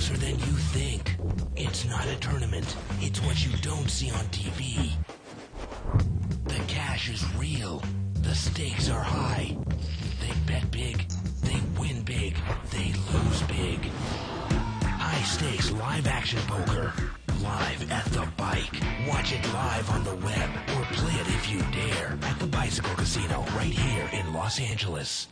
closer than you think. It's not a tournament. It's what you don't see on TV. The cash is real. The stakes are high. They bet big. They win big. They lose big. High stakes live action poker. Live at the bike. Watch it live on the web or play it if you dare at the Bicycle Casino right here in Los Angeles.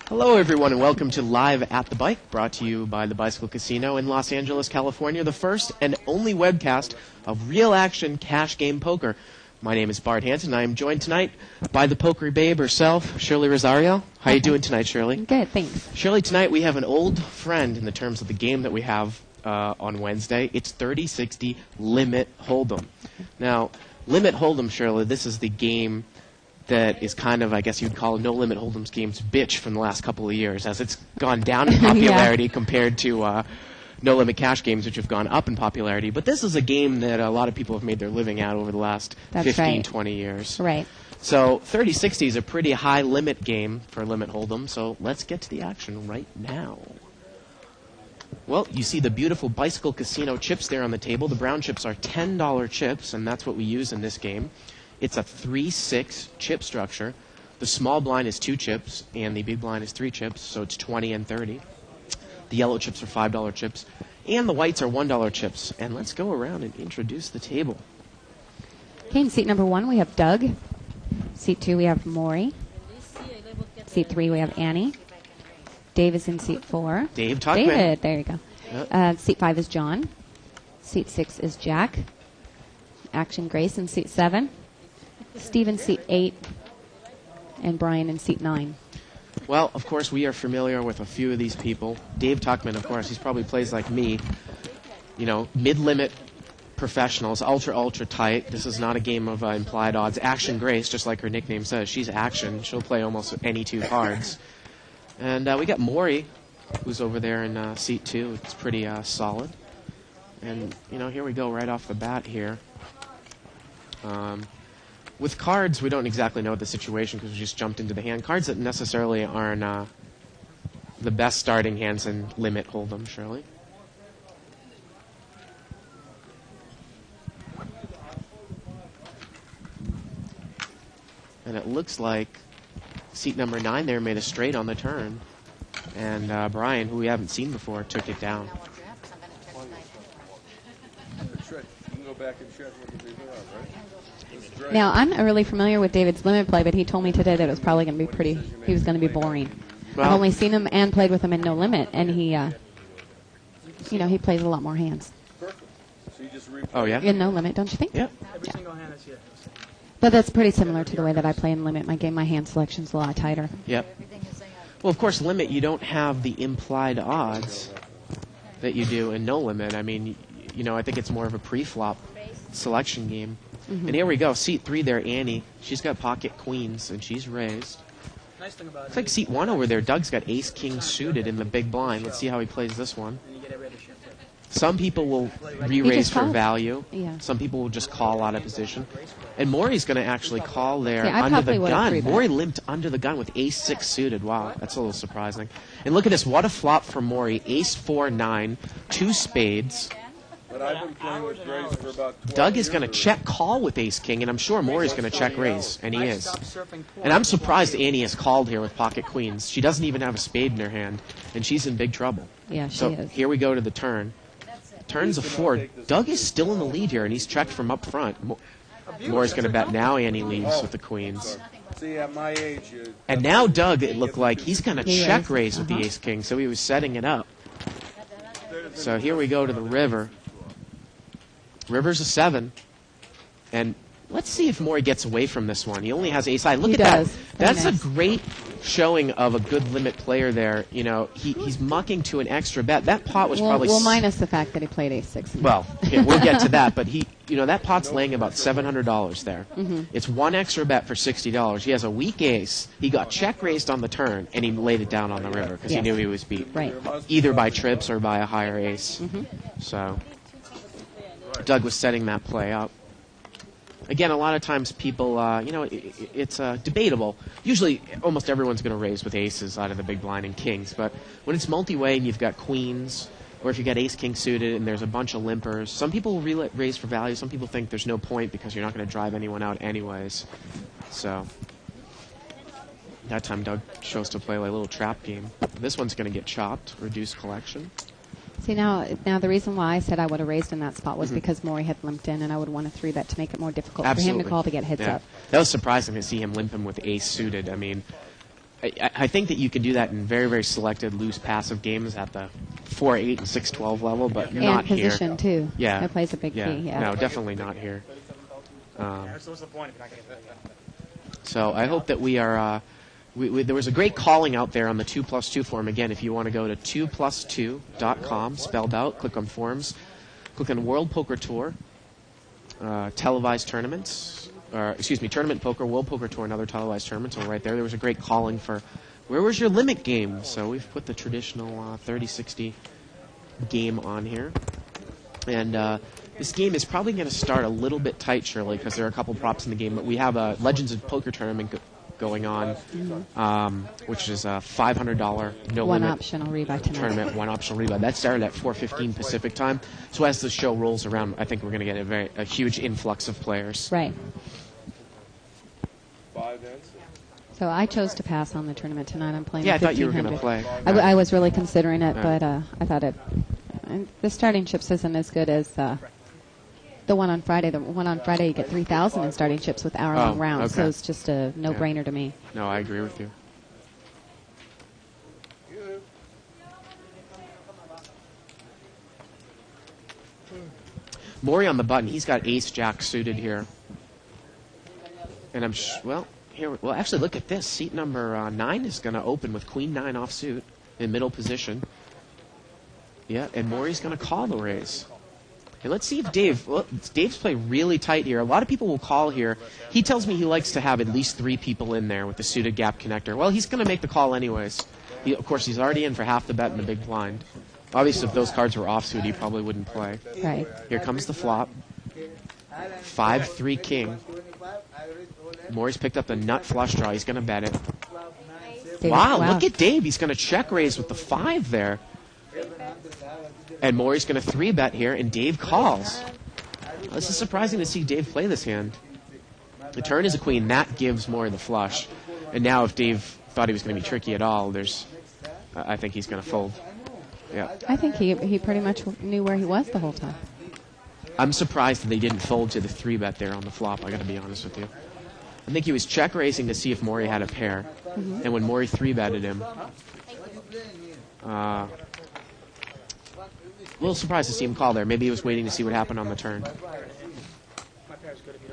Hello, everyone, and welcome to Live at the Bike, brought to you by the Bicycle Casino in Los Angeles, California, the first and only webcast of real-action cash game poker. My name is Bart Hanson, and I am joined tonight by the poker babe herself, Shirley Rosario. How are you doing tonight, Shirley? Good, thanks. Shirley, tonight we have an old friend in the terms of the game that we have on Wednesday. It's 30-60 Limit Hold'em. Now, Limit Hold'em, Shirley, this is the game that is kind of, I guess you'd call No Limit Hold'em's game's bitch from the last couple of years, as it's gone down in popularity compared to No Limit Cash games, which have gone up in popularity. But this is a game that a lot of people have made their living at over the last 20 years. Right. So 30-60 is a pretty high limit game for Limit Hold'em, so let's get to the action right now. Well, you see the beautiful Bicycle Casino chips there on the table. The brown chips are $10 chips, and that's what we use in this game. It's a 3-6 chip structure. The small blind is 2 chips, and the big blind is 3 chips, so it's 20 and 30. The yellow chips are $5 chips, and the whites are $1 chips. And let's go around and introduce the table. Okay, in seat number 1, we have Doug. Seat 2, we have Maury. Seat 3, we have Annie. Dave is in seat 4. Dave Tuckman. David, there you go. Yep. Seat 5 is John. Seat 6 is Jack. Action Grace in seat 7. Steve in seat 8. And Brian in seat 9. Well, of course, we are familiar with a few of these people. Dave Tuckman, of course, he probably plays like me. You know, mid-limit professionals, ultra tight. This is not a game of implied odds. Action Grace, just like her nickname says, she's action. She'll play almost any 2 cards. And we got Maury, who's over there in seat 2. It's pretty solid. And, you know, here we go right off the bat here. With cards, we don't exactly know the situation because we just jumped into the hand. Cards that necessarily aren't the best starting hands in Limit Hold'em, Shirley. And it looks like seat number 9 there made a straight on the turn. And Brian, who we haven't seen before, took it down. You can go back and check what the people are, right? Now, I'm not really familiar with David's limit play, but he told me today that it was probably going to be he was going to be boring. Well, I've only seen him and played with him in No Limit, and he plays a lot more hands. Perfect. So you just oh, yeah? In No Limit, don't you think? Yep. Every single hand is here. But that's pretty similar to the way that I play in Limit. My hand selection's a lot tighter. Yep. Well, of course, Limit, you don't have the implied odds that you do in No Limit. I mean, you know, I think it's more of a pre-flop selection game. Mm-hmm. And here we go, seat 3 there, Annie. She's got pocket queens, and she's raised. Nice thing about It's like seat 1 over there. Doug's got ace-king suited in the big blind. Let's see how he plays this one. Some people will re-raise for value. Yeah. Some people will just call out of position. And Maury's going to actually call there I under the probably gun. Maury limped under the gun with ace-6 suited. Wow, that's a little surprising. And look at this. What a flop for Maury. Ace-4-9, 2 spades. But I've been playing with Grace for about 20 Doug is years going to check call with ace-king, and I'm sure Maury's going to check raise, and he is. surfing And I'm surprised Annie has called here with pocket queens. She doesn't even have a spade in her hand, and she's in big trouble. Yeah, she So is. here we go to the turn. Turn's a 4. Doug is still in the lead here, and he's checked from up front. Maury's going to bet now Annie leaves with the queens. See, at my age, And now Doug, it looked like he's going to He check raised. raise with the ace-king, so he was setting it up. So here we go to the river. River's a 7. And let's see if Maury gets away from this one. He only has ace-high. Look He at does. that. Very That's nice. a great showing of a good limit player there. You know, he's mucking to an extra bet. That pot was probably... Well, minus the fact that he played ace-6. Well, yeah, we'll get to that, but that pot's laying about $700 there. Mm-hmm. It's one extra bet for $60. He has a weak ace. He got check raised on the turn, and he laid it down on the river because he Yes. knew he was beat. Right. Either by trips or by a higher ace. Mm-hmm. So Doug was setting that play up. Again, a lot of times people, it's debatable. Usually, almost everyone's going to raise with aces out of the big blind and kings. But when it's multi-way and you've got queens, or if you got ace-king suited and there's a bunch of limpers, some people will raise for value. Some people think there's no point because you're not going to drive anyone out anyways. So that time Doug chose to play like a little trap game. This one's going to get chopped, reduced collection. See, now the reason why I said I would have raised in that spot was because Maury had limped in, and I would want a 3-bet to make it more difficult for him to call to get heads up. That was surprising to see him limp him with ace suited. I mean, I think that you can do that in very, very selected loose passive games at the 4-8 and 6-12 level, but not here. And position, too. Yeah. That plays a big key, yeah. No, definitely not here. So what's the point if you're not going to get that? So I hope that we are... there was a great calling out there on the 2+2 forum. Again, if you want to go to 2plus2.com, spelled out, click on forums, click on World Poker Tour, televised tournaments, Tournament Poker, World Poker Tour, and other televised tournaments are right there. There was a great calling for, where was your limit game? So we've put the traditional 30-60 game on here. And this game is probably going to start a little bit tight, Shirley, because there are a couple props in the game. But we have a Legends of Poker tournament going on, which is a $500 no one limit optional rebuy tonight. Tournament, one optional rebuy. That started at 4:15 Pacific time. So as the show rolls around, I think we're going to get a huge influx of players. Right. 5 and 6. So I chose to pass on the tournament tonight. I'm playing. Yeah, I thought you were going to play. I was really considering it, Right. but I thought the starting chips isn't as good as the one on Friday. The one on Friday, you get 3,000 in starting chips with hour-long rounds, okay. so it's just a no-brainer to me. No, I agree with you. Maury on the button. He's got ace-jack suited here. And I'm well, actually, look at this. Seat number 9 is going to open with queen 9 offsuit in middle position. Yeah, and Maury's going to call the raise. And let's see if Dave's played really tight here. A lot of people will call here. He tells me he likes to have at least 3 people in there with the suited gap connector. Well, he's going to make the call anyways. Of course, he's already in for half the bet in the big blind. Obviously, if those cards were offsuit, he probably wouldn't play. Right. Here comes the flop. 5-3 king. Maury's picked up the nut flush draw. He's going to bet it. Wow, look at Dave. He's going to check raise with the 5 there. And Maury's going to 3-bet here, and Dave calls. This is surprising to see Dave play this hand. The turn is a queen. That gives Maury the flush. And now if Dave thought he was going to be tricky at all, I think he's going to fold. Yeah. I think he pretty much knew where he was the whole time. I'm surprised that they didn't fold to the 3-bet there on the flop, I got to be honest with you. I think he was check raising to see if Maury had a pair. And when Maury 3-betted him, a little surprised to see him call there. Maybe he was waiting to see what happened on the turn.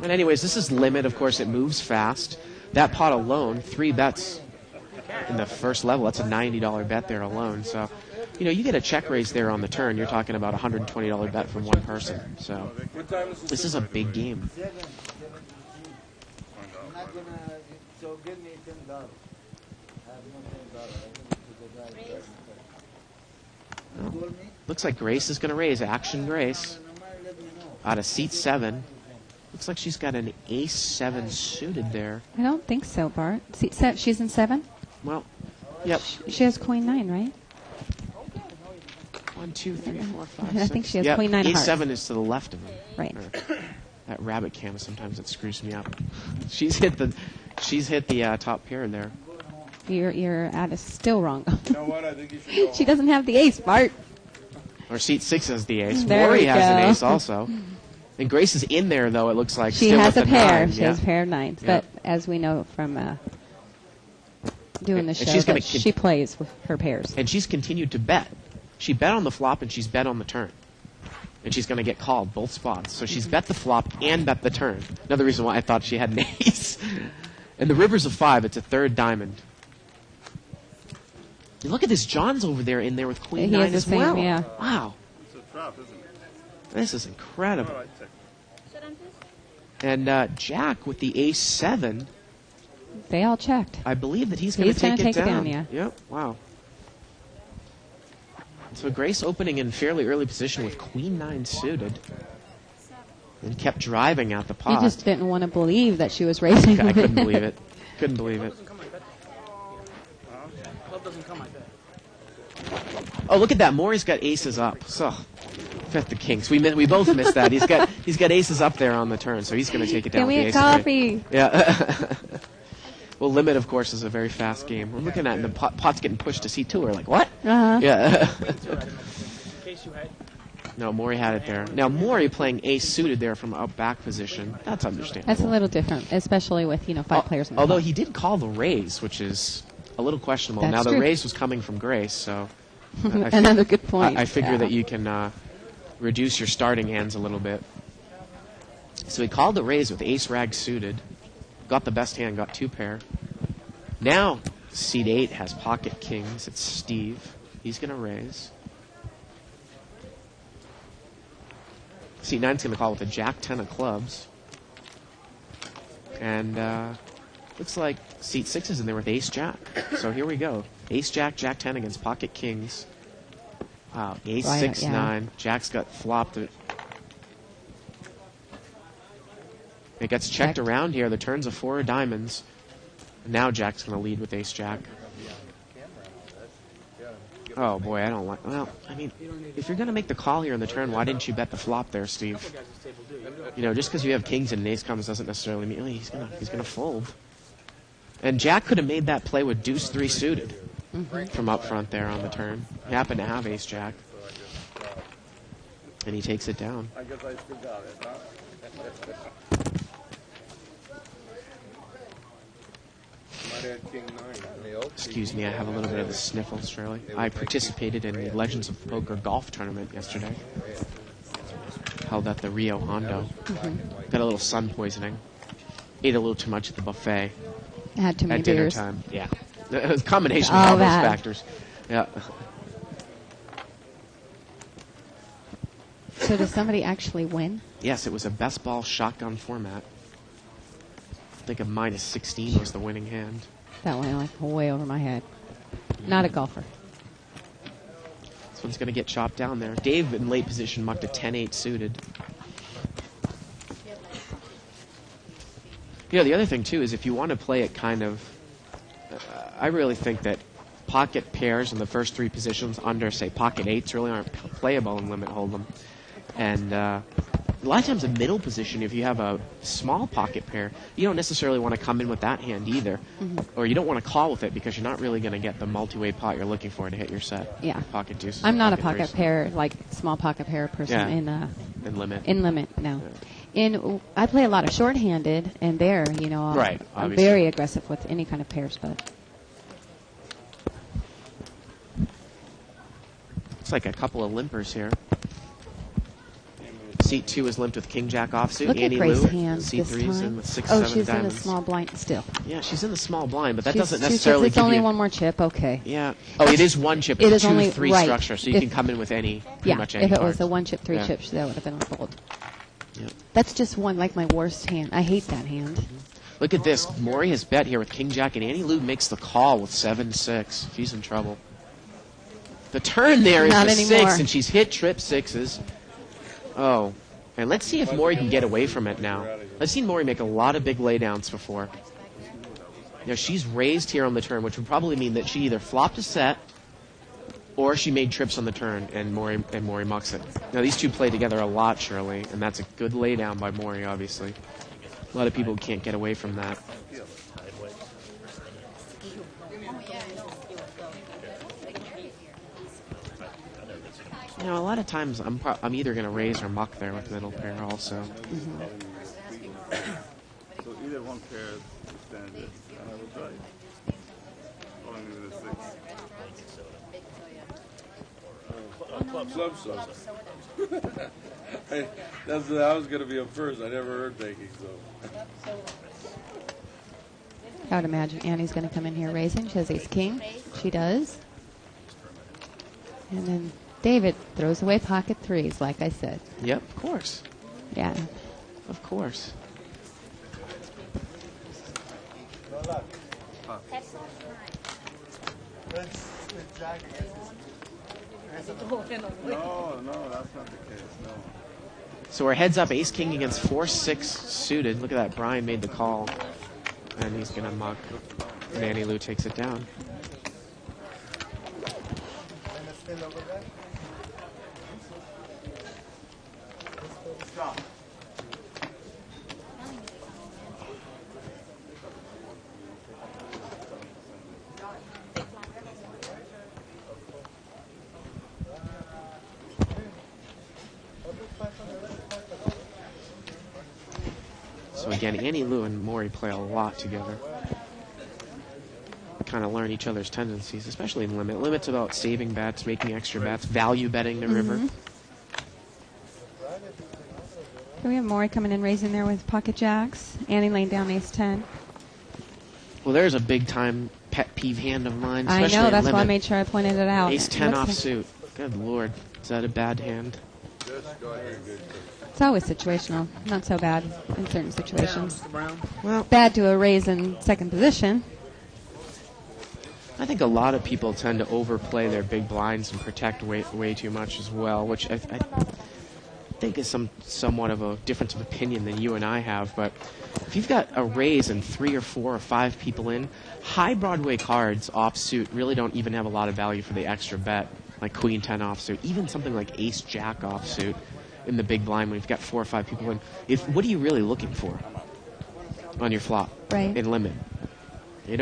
And anyways, this is limit. Of course, it moves fast. That pot alone, 3 bets in the first level. That's a $90 bet there alone. So, you get a check raise there on the turn. You're talking about a $120 bet from one person. So this is a big game. Well, looks like Grace is going to raise. Action Grace. Out of seat 7. Looks like she's got an ace-7 suited there. I don't think so, Bart. She's in 7? Well, yep. She has queen 9, right? 1, 2, 3, 4, 5, 6. I think she has queen 9 of hearts. Ace-7 is to the left of him. Right. That rabbit cam, sometimes it screws me up. She's hit the top pair there. You're at is still wrong. You know what? I think you should go She doesn't have the ace, Bart. Or seat 6 has the ace. There Maury we has an go. ace also. And Grace is in there, though, it looks like. She still has with a the pair. 9. She has a pair of 9s. Yeah. But as we know from doing the And show, she's gonna that she plays with her pairs. And she's continued to bet. She bet on the flop and she's bet on the turn. And she's going to get called both spots. So she's bet the flop and bet the turn. Another reason why I thought she had an ace. And the river's a 5. It's a 3rd diamond. And look at this. John's over there in there with queen He 9 has the as same, well. yeah. Wow. It's a trap, isn't it? This is incredible. All right, take it. And Jack with the ace-7. They all checked. I believe that he's going to take it down. Yeah. Yep. Wow. So Grace opening in fairly early position with queen 9 suited. and kept driving at the He pot. just didn't want to believe that she was raising. I couldn't believe it. Couldn't believe it. Doesn't come like that. Club doesn't come like that. Oh, look at that. Maury's got aces up. So, fifth the kings. We both missed that. He's got aces up there on the turn, so he's going to take it down Give with me the a ace of coffee. Yeah. Well, limit, of course, is a very fast game. We're looking at it, and the pot's getting pushed to C2. We're like, what? Uh-huh. Yeah. In case you had. No, Maury had it there. Now, Maury playing ace suited there from out back position. That's understandable. That's a little different, especially with, five players in the Although pot. he did call the raise, which is a little questionable. That's now, the true. raise was coming from Grace, so... I Another good point. I figure Yeah. that you can reduce your starting hands a little bit. So he called the raise with ace rag suited. Got the best hand, got 2 pair. Now, seat 8 has pocket kings. It's Steve. He's going to raise. Seat 9's going to call with a jack 10 of clubs. And looks like seat 6 is in there with ace jack. So here we go. Ace jack, jack 10 against pocket kings. Wow, ace Right, 6 yeah. 9. Jack's got flopped. It gets checked Checked. around here. The turn's a 4 of diamonds. And now Jack's going to lead with ace jack. Oh boy, I don't like. Well, I mean, if you're going to make the call here in the turn, why didn't you bet the flop there, Steve? Guys at this table do. Just because you have kings and an ace comes doesn't necessarily mean he's gonna fold. And Jack could have made that play with deuce 3 suited from up front there on the turn. He happened to have ace jack, and he takes it down. I guess I still got it, huh? Might add king 9. Excuse me, I have a little bit of the sniffles, Shirley. I participated in the Legends of Poker golf tournament yesterday, held at the Rio Hondo. Got a little sun poisoning. Ate a little too much at the buffet Had too many at dinner beers. time. Yeah, it was a combination of Oh, all those that. factors. Yeah. So does somebody actually win? Yes, it was a best ball shotgun format. I think a minus 16 was the winning hand. That went like way over my head. Not a golfer. This one's going to get chopped down there. Dave in late position mucked a 10-8 suited. The other thing, too, is if you want to play it kind of... I really think that pocket pairs in the first 3 positions under, say, pocket 8s really aren't playable in Limit Hold'em. And a lot of times in middle position, if you have a small pocket pair, you don't necessarily want to come in with that hand either. Or you don't want to call with it because you're not really going to get the multi-way pot you're looking for to hit your set. Yeah. Pocket deuces. I'm not a pocket pocket threes. pair, like small pocket pair person Yeah. in Limit. limit. No. I play a lot of shorthanded, and there, Right, I'm obviously. very aggressive with any kind of pairs, but It's like a couple of limpers here. Seat 2 is limped with King Jack offsuit. look at Annie Grace's Lou. hand Seat this 3 is time. in with 6 Oh, 7 she's diamonds. in the small blind still. Yeah, she's in the small blind, but that She's- doesn't she necessarily says it's give only you... one more chip. Okay. Yeah. Oh, it is one chip. It It's is a only 2-3 right. structure, so you If- can come in with pretty Yeah. much any If it cards. was a 1 chip, 3 Yeah. chips, that would have been on fold. Yep. That's just one, like my worst hand. I hate that hand. Look at this. Maury has bet here with King Jack, and Annie Lou makes the call with 7-6. She's in trouble. The turn there is Not the anymore. 6, and she's hit trip 6s. Oh. And let's see if Maury can get away from it now. I've seen Maury make a lot of big laydowns before. She's raised here on the turn, which would probably mean that she either flopped a set or she made trips on the turn, and Maury mucks it. Now, these two play together a lot, Shirley, and that's a good laydown by Maury, obviously. A lot of people can't get away from that. A lot of times I'm either going to raise or muck there with middle pair also. So either one pair is standard. I will try. Only with a 6. Club subs. I was going to be up first. I never heard taking, so. I would imagine Annie's going to come in here raising. She has ace king. She does. And then David throws away pocket 3s, like I said. Yep, of course. Yeah. Of course. No, that's not the case, no. So we're heads up, ace king against 4-6 suited. Look at that, Brian made the call. And he's going to muck. And Annie Lou takes it down. So again, Annie Lou and Maury play a lot together. Kind of learn each other's tendencies, especially in limit. Limit's about saving bets, making extra bets, value betting the river. So we have Maury coming in raising there with pocket jacks. Annie laying down ace 10. Well, there's a big time pet peeve hand of mine. I Especially know, in that's why I limit. made sure I pointed it out. Ace 10 Looks off suit. Good lord, is that a bad hand? It's always situational. Not so bad in certain situations. Well, Bad to a raise in second position. I think a lot of people tend to overplay their big blinds and protect way too much as well, which I think is somewhat of a difference of opinion than you and I have. But if you've got a raise and 3 or 4 or 5 people in, high Broadway cards offsuit really don't even have a lot of value for the extra bet, like Queen 10 offsuit, even something like Ace Jack offsuit in the big blind when you've got 4 or 5 people in. What are you really looking for on your flop Right. in limit? You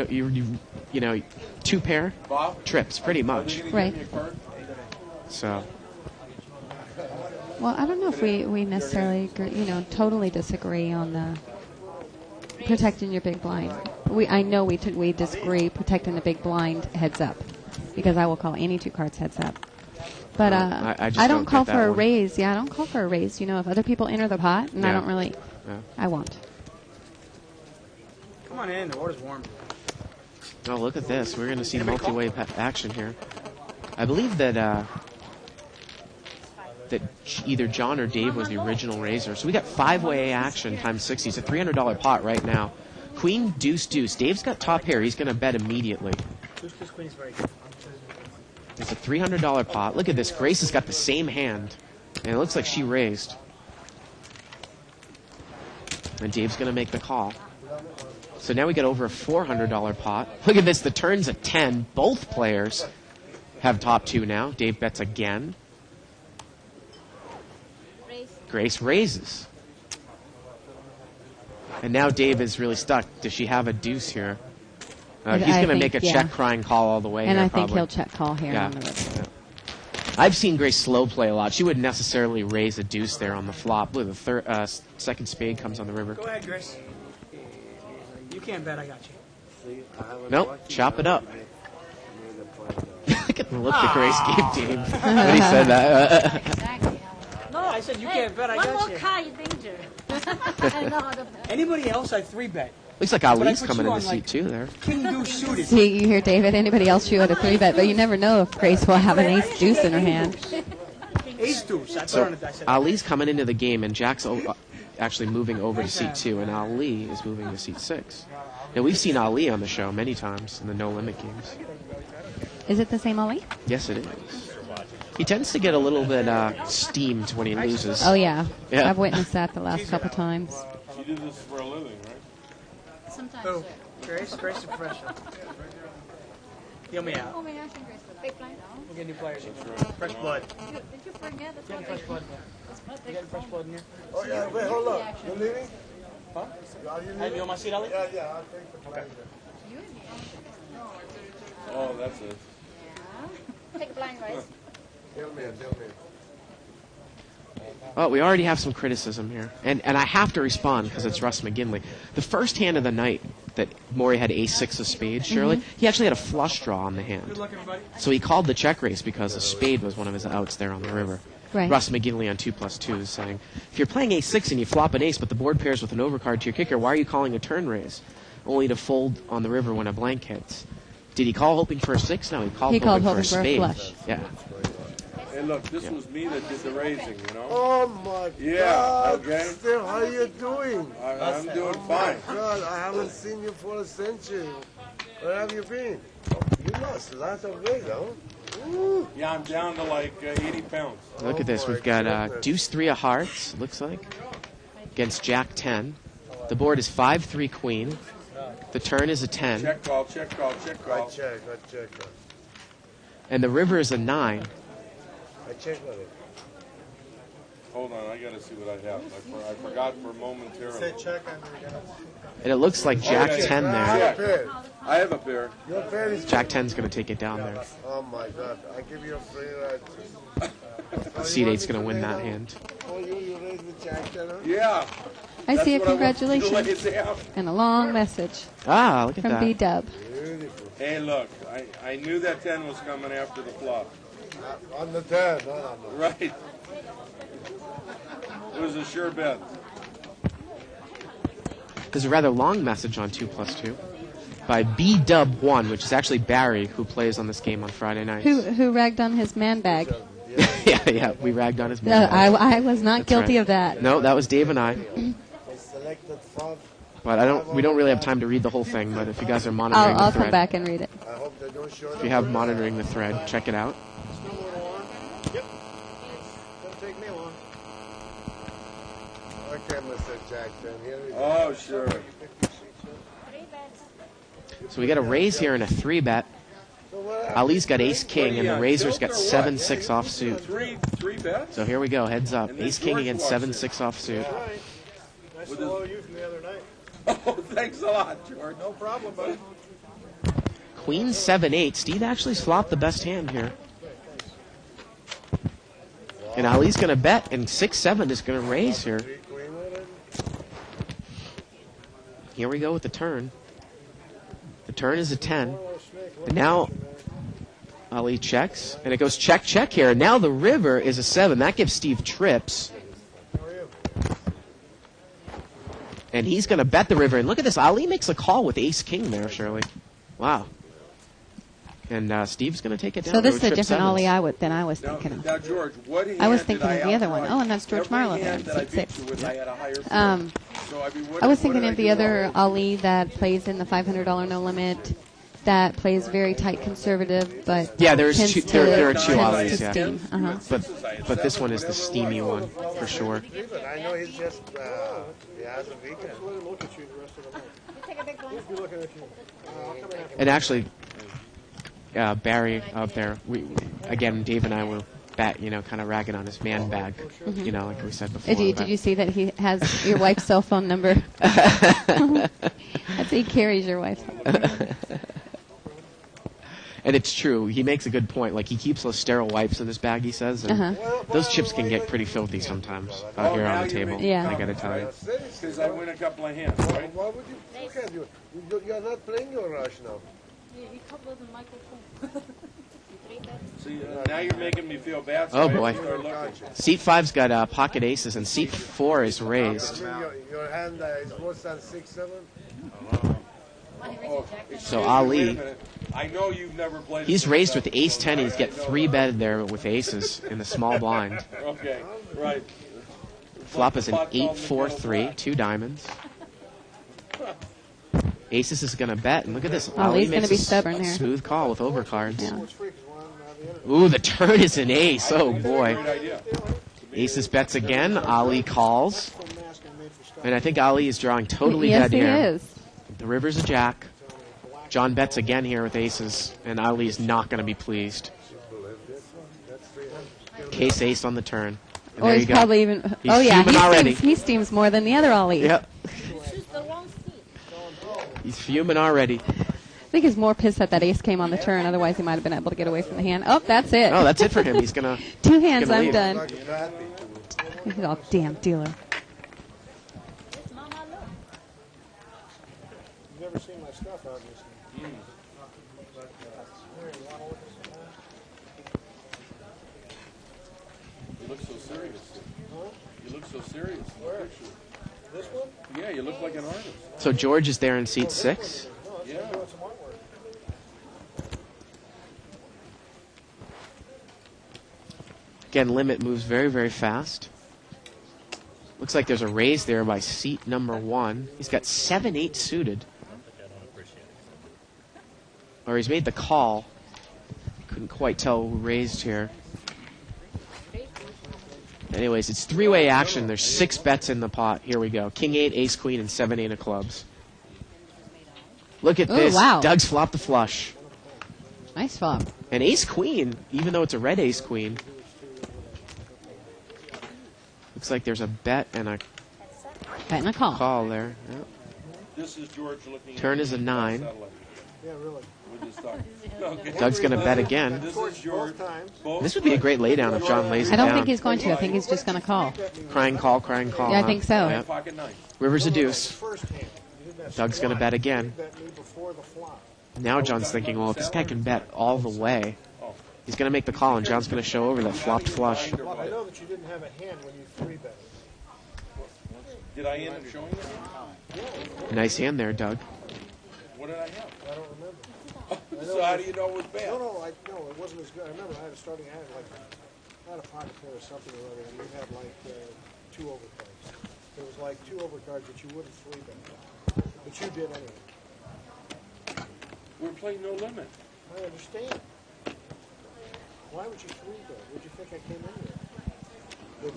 know, 2 pair trips pretty much. Right. So Well, I don't know if we necessarily agree, totally disagree on the protecting your big blind. I know we disagree protecting the big blind heads up, because I will call any 2 cards heads up. But I just I don't don't call get for that a one. raise. Yeah, I don't call for a raise. If other people enter the pot, and I Yeah. don't really, Yeah. I won't. Come on in, the water's warm. Oh, look at this. We're going to see multi-way action here. I believe that either John or Dave was the original raiser. So we got 5-way action times 60. It's a $300 pot right now. Queen, deuce, deuce. Dave's got top pair. He's going to bet immediately. This queen is very good. It's a $300 pot. Look at this. Grace has got the same hand. And it looks like she raised. And Dave's going to make the call. So now we get over a $400 pot. Look at this. The turn's a 10. Both players have top 2 now. Dave bets again. Grace raises. And now Dave is really stuck. Does she have a deuce here? He's I going to think, make a yeah. check crying call all the way And here, I think probably. he'll check call here Yeah. on the river. Yeah. I've seen Grace slow play a lot. She wouldn't necessarily raise a deuce there on the flop. Look, the second spade comes on the river. Go ahead, Grace. You can't bet, I got you. Nope, chop it up. Look at the look that Grace gave Dave when he said that. Exactly. No, I said you can't bet, I One got more you. card, you danger. I know how to bet. Anybody else, I 3-bet. Looks like I Ali's put coming you in on, the like- seat too there. King deuce suited. See, you hear David. Anybody else you at a 3-bet, but you never know if Grace will have an ace deuce in her hand. Ace deuce. I put So on it. I said, Ali's coming into the game, and Jack's actually moving over to seat 2, and Ali is moving to seat 6. Now, we've seen Ali on the show many times in the No Limit games. Is it the same Ali? Yes, it is. He tends to get a little bit steamed when he loses. Oh, yeah. Yeah. I've witnessed that the last couple times. You do this for a living, right? Sometimes, Who? sir. Grace is professional. Heal me out. Big blind. We'll get new players in. Fresh blood. Did you forget the Getting fresh blood in here. Getting fresh blood in here. Oh, yeah, wait, hold up. You're leaving? Huh? Are you Hey, leaving? you on my seat, Ali? Yeah, I'll take the pleasure. Oh, that's it. Take blind, right? Tell me. Well, we already have some criticism here. And I have to respond because it's Russ McGinley. The first hand of the night that Maury had ace-6 of spades, Shirley, he actually had a flush draw on the hand. Good luck, everybody. So he called the check raise because a spade was one of his outs there on the river. Right. Russ McGinley on 2+2 is saying, if you're playing ace-6 and you flop an ace, but the board pairs with an overcard to your kicker, why are you calling a turn raise? Only to fold on the river when a blank hits. Did he call hoping for a 6? No, he called He called hoping hoping for a spade. flush. Yeah. Hey, look, this was me that did the raising, you know? Oh, my Yeah, God. okay. Still, how you doing? I'm doing Oh, fine. my God, I haven't seen you for a century. Where have you been? You lost a lot of weight, huh? Yeah, I'm down to like 80 pounds. Look at this. We've got deuce 3 of hearts, looks like, against jack 10. The board is 5-3 queen. The turn is a 10. Check call, check call, check I call. check. And the river is a 9. I check on it. Hold on, I gotta see what I have. I forgot for momentarily. And it looks like jack 10 I there. have a pair. I have a pair. Your pair is. Jack 10's going to take it down there. Oh my God! I give you a free ride. Seed 8's going to win that hand. Oh, you raised with Jack 10, huh? Yeah. I see a That's what I want you to congratulations lay down. and a long message Ah, look at from that. B-Dub. Beautiful. Hey, look, I knew that 10 was coming after the flop. On the 10, not on the. Right. It was a sure bet. There's a rather long message on 2+2 by B-Dub1, which is actually Barry, who plays on this game on Friday nights. Who ragged on his man bag? yeah, we ragged on his No, man. I was not That's guilty right. of that. No, that was Dave and I. I selected 5. But we don't really have time to read the whole thing, but if you guys are monitoring I'll the thread, come back and read it. I hope they don't show if you have monitoring the thread, check it out. Yep. Don't take me long. Okay, Mr. Jack 10. Here we go. Oh, sure. So we got a raise here and a 3-bet. Ali's got ace-king, and the razor's got 7-6 offsuit. Three bets? So here we go, heads up. And then Ace-king George against walks in. 7-6 offsuit. Nice to follow you from the other night. Oh, thanks a lot, George. No problem, buddy. Queen 7-8. Steve actually flopped the best hand here. And Ali's going to bet, and 6-7 is going to raise here. Here we go with the turn. The turn is a 10. And now Ali checks, and it goes check, check here. And now the river is a 7. That gives Steve trips. And he's going to bet the river. And look at this. Ali makes a call with ace-king there, Shirley. Wow. And Steve's going to take it down. So this is Road a trip different sevens. Ollie than I was Now, thinking of. now, George, what hand I was did thinking of the other one. outright? Oh, and that's George Every Marlowe there hand at that I 6-6. beat you with, I had a higher score. So, I mean, what- I was what thinking did I of the do other wrong? Ali that plays in the $500 no limit, that plays very tight conservative, but Yeah, there's tends two- to, there are two tends Ollie's, to yeah. steam. But this one is the steamy one, for sure. But I know he's just, he has a weekend. Take a big blind. And actually, Barry out there, again, Dave and I were kind of ragging on his man bag, like we said before. Did you see that he has your wife's cell phone number? That's he carries your wife's phone number. And it's true. He makes a good point. Like, he keeps those sterile wipes in his bag, he says. And those chips can get pretty filthy sometimes out here on the table. Yeah. I got to tell you. Because I win a couple of hands, right? Why would you look at you? You're not playing your rush now. You couple the microphone. See, now you're making me feel bad. So Oh, I have to boy. start looking. Seat 5's got pocket aces, and seat 4 is raised. Your hand is worse than 6-7. Oh, excuse So me, Ali- wait a minute. I know you've never played. He's a raised six with seven. ace 10. He's got 3-betted there with aces in the small blind. Okay, right. Flop is an Pot called 8-4-3, 2 diamonds. Aces is going to bet, and look at this. Oh, Ali he's makes gonna be a stubborn here. smooth call with overcards. Yeah. Ooh, the turn is an ace. Oh, boy. Great idea. Aces bets again. Ali calls. And I think Ali is drawing totally Yes, dead he here. is. The river's a jack. John bets again here with aces, and Ali is not going to be pleased. Case ace on the turn. And Or there he's you go. probably even. He's oh yeah, fuming already. he steams more than the other Ollie. Yep. Choose the wrong seat. He's fuming already. I think he's more pissed that ace came on the turn. Otherwise, he might have been able to get away from the hand. Oh, that's it. Oh, that's it for him. He's going to... 2 hands. gonna I'm leave. done. Like that. He's all damn dealer. It's Mama look. You've never seen my stuff, obviously. You look so serious. You look so serious in the picture. This one? Yeah, you look like an artist. So George is there in seat 6. Yeah. Again, limit moves very, very fast. Looks like there's a raise there by seat number 1. He's got 7-8 suited. Or he's made the call. Couldn't quite tell who raised here. Anyways, it's three-way action. There's 6 bets in the pot. Here we go. King 8, Ace Queen, and 7-8 of clubs. Look at Ooh, this. wow. Doug's flopped the flush. Nice flop. And Ace Queen, even though it's a red Ace Queen. Looks like there's a bet and a Bet and a call. call there. Yep. This is George looking. Turn is a 9. Yeah, really. We just talked. Okay. Doug's going to bet again. This is George. Both This would be a great laydown if John lays it I don't down. think he's going to. I think he's just going to call. Crying call, crying call. Yeah, I huh? think so. Yep. Pocket 9. River's a deuce. First hand. You didn't have Doug's going to bet again. bet me before the flop. Now John's thinking, well, if this guy can bet all the way, he's going to make the call, and John's going to show over that flopped flush. I know that you didn't have a hand when you 3-bet. Did I end up showing it? Nice hand there, Doug. What did I have? I don't remember. So how do you know it was bad? No, it wasn't as good. I remember I had I had a pocket pair or something or other, and you had like 2 overcards. There was like 2 overcards that you wouldn't 3-bet, but you did anyway. We're playing no limit. I understand. Why would you 3-bet? Would you think I came in here?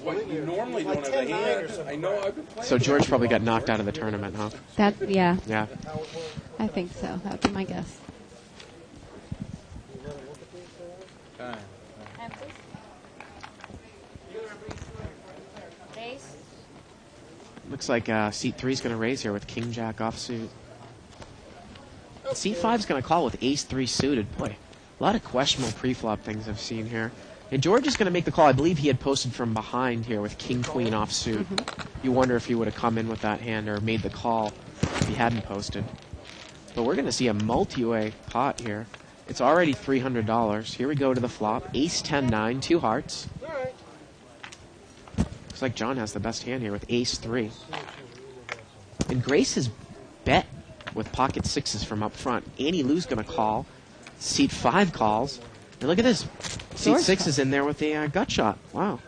What, you normally Like don't have a 10-9 or hand. something. I know I've been playing. So George probably got knocked out of the tournament, huh? That, yeah, Yeah. I think so. That would be my guess. You want to look at these guys? Empress. Raise. Looks like seat 3 is going to raise here with King Jack offsuit. Seat 5 is going to call with Ace 3 suited. Boy, a lot of questionable pre-flop things I've seen here. And George is going to make the call. I believe he had posted from behind here with King Queen offsuit. You wonder if he would have come in with that hand or made the call if he hadn't posted. But we're going to see a multi-way pot here. It's already $300. Here we go to the flop. Ace 10-9, 2 hearts. Looks like John has the best hand here with Ace 3. And Grace has bet with pocket 6s from up front. Annie Lou's going to call. Seat 5 calls. And look at this. Seat George 6 is in there with the gut shot. Wow.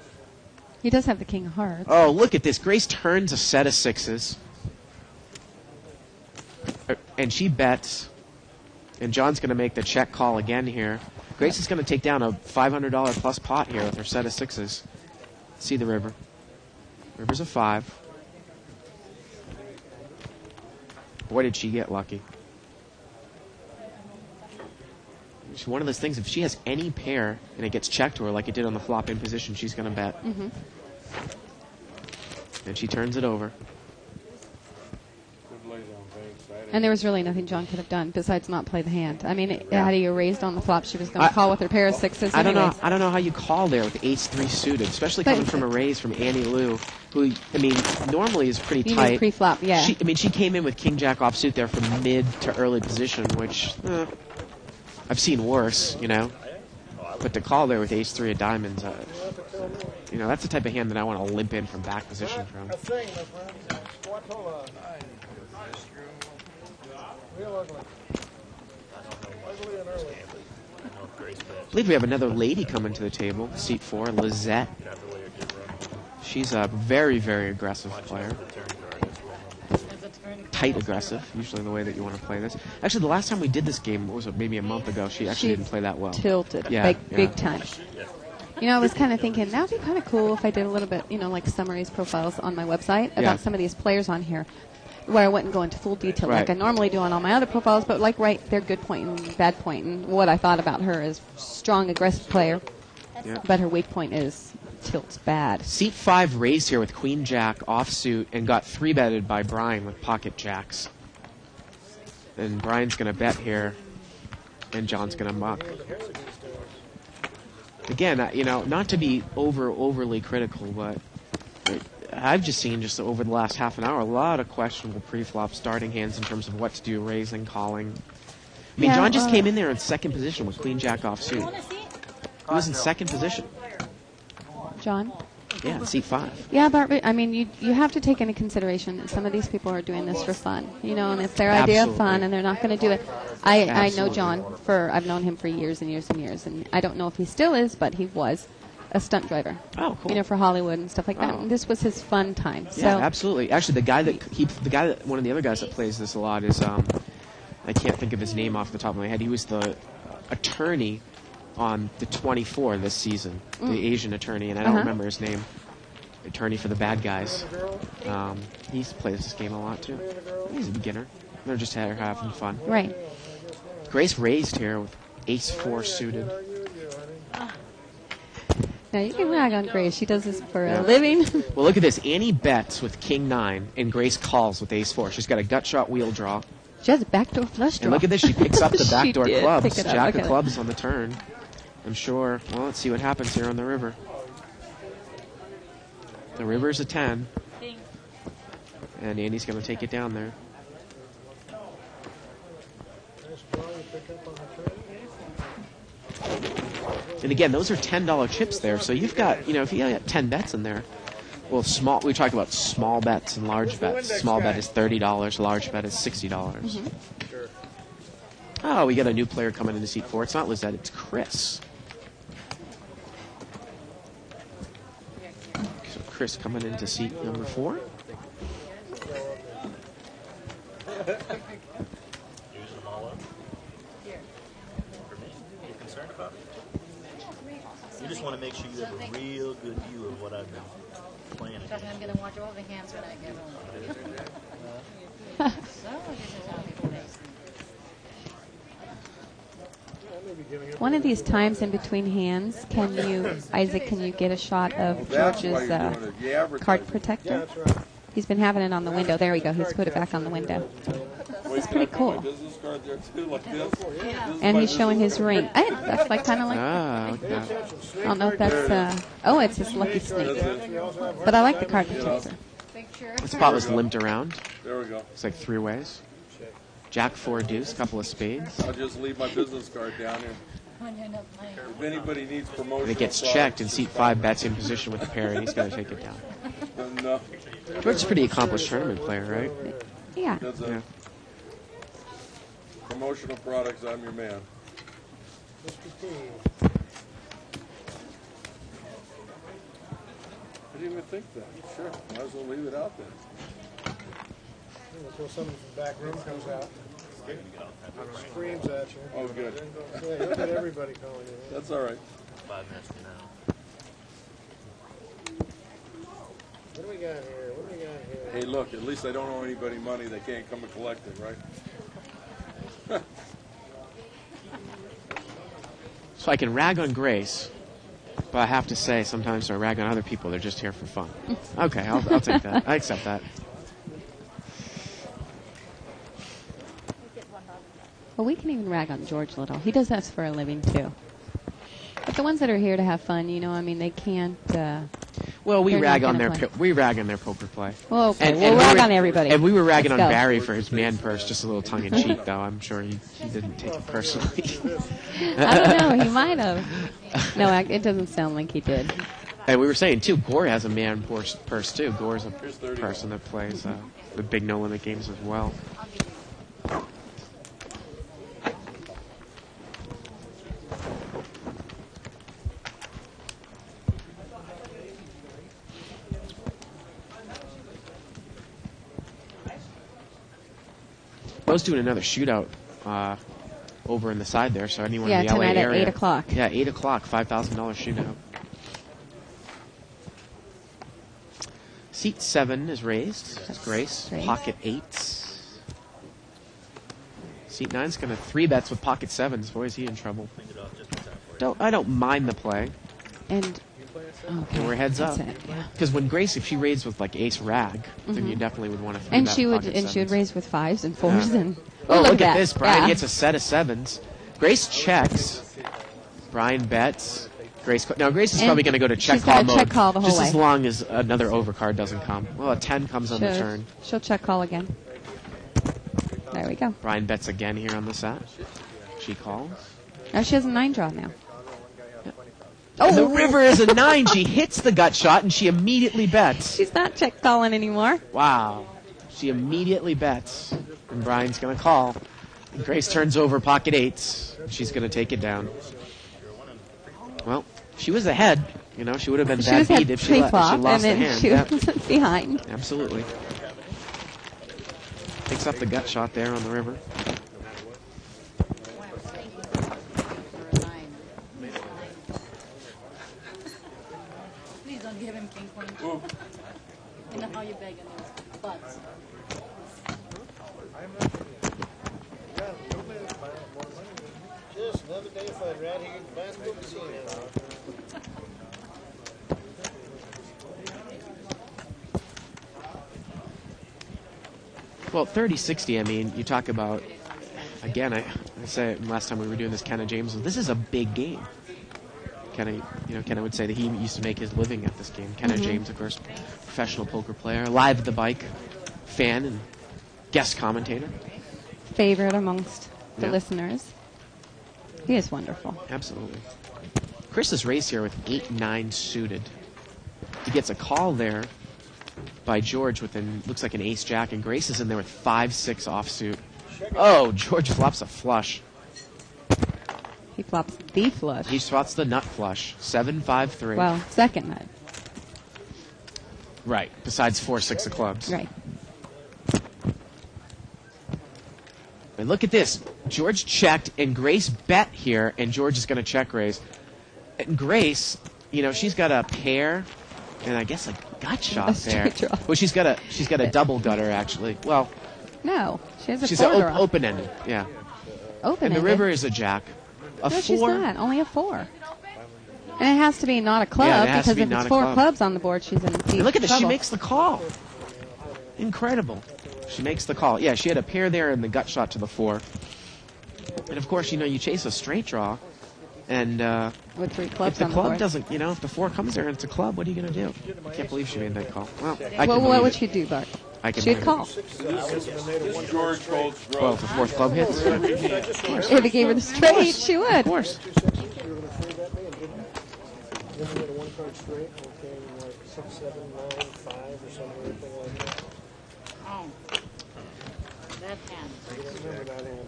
He does have the king of hearts. Oh, look at this. Grace turns a set of 6s. And she bets. And John's going to make the check call again here. Grace is going to take down a $500 plus pot here with her set of 6s. See the river. River's a 5. Boy, did she get lucky. It's one of those things, if she has any pair and it gets checked to her like it did on the flop in position, she's going to bet. And she turns it over. Good laydown, thanks. And there was really nothing John could have done besides not play the hand. I mean, had he raised on the flop, she was going to call with her pair of 6s. I don't anyways. know. I don't know how you call there with Ace 3 suited, especially But- coming from a raise from Annie Lou, who I mean normally is pretty You tight. mean pre-flop, yeah. She came in with King Jack offsuit there from mid to early position, which I've seen worse, you know. But to call there with Ace 3 of diamonds, you know, that's the type of hand that I want to limp in from back position from. A thing, my friend. Squatola. Real ugly. Ugly and early. I believe we have another lady coming to the table, seat 4, Lizette. She's a very, very aggressive player. Tight aggressive, usually the way that you want to play this. Actually, the last time we did this game, what was it, maybe a month ago, she actually didn't play that well. Tilted, Yeah, big time. You know, I was kind of thinking that would be kind of cool if I did a little bit, you know, like summaries profiles on my website about Yeah. some of these players on here, where I wouldn't go into full detail like Right. I normally do on all my other profiles, but like right, their good point and bad point, and what I thought about her is strong, aggressive player, Yeah. but her weak point is tilts bad. Seat 5 raised here with Queen Jack offsuit and got 3-betted by Brian with pocket jacks. And Brian's going to bet here, and John's going to muck. Again, you know, not to be overly critical, but I've just seen just over the last half an hour a lot of questionable pre-flop starting hands in terms of what to do, raising, calling. I mean, Yeah, John just came in there in second position with Queen Jack offsuit. Want to see it? He was in second position. John? Yeah, seat 5. Yeah, but I mean, you have to take into consideration that some of these people are doing this for fun, you know, and it's their idea of fun, Absolutely. and they're not going to do it. I know Absolutely. John I've known him for years and years and years, and I don't know if he still is, but he was a stunt driver. Oh, cool. You know, for Hollywood and stuff like that. Oh. And this was his fun time. So Yeah, absolutely. Actually, one of the other guys that plays this a lot is I can't think of his name off the top of my head. He was the attorney on the 24 this season, the Asian attorney, and I don't remember his name. Attorney for the bad guys. He plays this game a lot too. He's a beginner. They're just having fun. Right. Grace raised here with ace 4 suited. Now you can rag on Grace. She does this for a living. Well, look at this. Annie bets with king 9, and Grace calls with ace 4. She's got a gut shot wheel draw. She has a backdoor flush draw. And look at this. She picks up the She backdoor did clubs. pick it up. Jack Look of at clubs on the turn. I'm sure. Well, let's see what happens here on the river. The river's a 10. And Andy's going to take it down there. And again, those are $10 chips there. So you've got, if you got 10 bets in there, well, we talk about small bets and large bets. Small bet is $30. Large bet is $60. Oh, we got a new player coming into seat 4. It's not Lizette, it's Chris. So Chris coming into seat number 4. You just want to make sure you have a real good view of what I've been playing. Because I'm going to watch all the hands when I get home. So this is how people play. One of these times in between hands, Isaac, can you get a shot of George's card protector? He's been having it on the window. There we go. He's put it back on the window. It's pretty cool. And he's showing his ring. That's kind of like. Okay. I don't know if that's. It's his lucky snake. But I like the card protector. This spot was limped around. There we go. It's like 3 ways. Jack 4 deuce, couple of spades. I'll just leave my business card down here. If anybody needs promotion, And it gets checked, and seat 5 bets in position with the pair, and he's going to take it down. No. George's a pretty accomplished tournament player, right? Yeah. That's Yeah. Promotional products, I'm your man. I didn't even think that. Sure, might as well leave it out then. Until someone from the back room comes out, screams at you. Oh, good. Yeah, you'll get everybody calling you. That's all right. 5 minutes from now. What do we got here? What do we got here? Hey, look, at least I don't owe anybody money. They can't come and collect it, right? So I can rag on Grace, but I have to say sometimes I rag on other people. They're just here for fun. Okay, I'll take that. I accept that. Well, we can even rag on George Little. He does this for a living, too. But the ones that are here to have fun, they can't... Well, we they're rag not on gonna their play. poker play. Well, okay. And We'll we rag were- on everybody. And we were ragging Let's on go. Barry for his man purse, just a little tongue-in-cheek, though. I'm sure he didn't take it personally. I don't know. He might have. No, it doesn't sound like he did. And we were saying, too, Gore has a man purse, too. Gore's a Here's 30. person that plays the big no-limit games as well. Bo's doing another shootout over in the side there, so anyone in the LA tonight area. at 8 o'clock. Yeah, 8 o'clock, $5,000 shootout. Seat 7 is raised. That's Grace. Grace. Pocket 8s. Seat 9's going to 3 bets with pocket 7s. Boy, is he in trouble. I don't mind the play. And okay, We're heads that's up. it, yeah. Because when Grace, if she raised with like ace rag, then you definitely would want to 3 And bet she would, pocket and she would 7s. raise with 5s and 4s Yeah. and. Oh, look at at this. Brian Yeah. gets a set of 7s. Grace checks. Brian bets. Now, Grace is And probably going to go to check she's call gonna mode. check call the whole just way. as long as another overcard doesn't come. Well, a 10 comes on the turn. She'll check call again. There we go. Brian bets again here on the set. She calls. Now she has a 9 draw now. And the river is a 9. She hits the gut shot, and she immediately bets. She's not check calling anymore. Wow. She immediately bets. And Brian's going to call. And Grace turns over pocket 8s. She's going to take it down. Well, she was ahead. She would have been She bad was at beat if she pre-flop, lost and the then hand. she Yep. was behind. Absolutely. Picks up the gut shot there on the river. know how you're begging those butts. Just another day of fun right here at the Bicycle Casino. Well, 30-60, I mean, you talk about, again, I said last time we were doing this, Kenna James, this is a big game. Kenna would say that he used to make his living at this game. Kenna James, of course, professional poker player, live at the bike, fan and guest commentator. Favorite amongst the Yeah. listeners. He is wonderful. Absolutely. Chris is raised here with 8-9 suited. He gets a call there by George with looks like an ace-jack, and Grace is in there with 5-6 offsuit. Oh, George flops a flush. He flops the flush. He spots the nut flush. 7-5-3. Well, second nut. Right, besides 4-6 of clubs. Right. And look at this. George checked, and Grace bet here, and George is going to check raise. And Grace, she's got a pair, and I guess a gut shot A straight there. draw. Well, she's got a double gutter, actually. Well, No, she has a she's four draw. open-ended, yeah. Open And the river is a jack. A No, 4. she's not. Only a 4. And it has to be not a club, Yeah, it has to because be if not it's a 4 club. clubs on the board, she's in deep And look at this. She trouble. makes the call. Incredible. She makes the call. Yeah, she had a pair there and the gut shot to the 4. And, of course, you chase a straight draw. And with 3 if clubs the on the club board. doesn't, if the 4 comes there and it's a club, what are you going to do? I can't believe she made that call. Well, I Well, can what believe would it. she do, Bart? I can She'd believe call. This George Colts Well, if the 4th club hits. If he gave her the straight, she would. Of course. 2 6s, you were going to free bet me and didn't. Then we had a 1-card straight, and it came like 6, 7, 9, 5 or something like that. Oh. That hand. I don't remember that hand.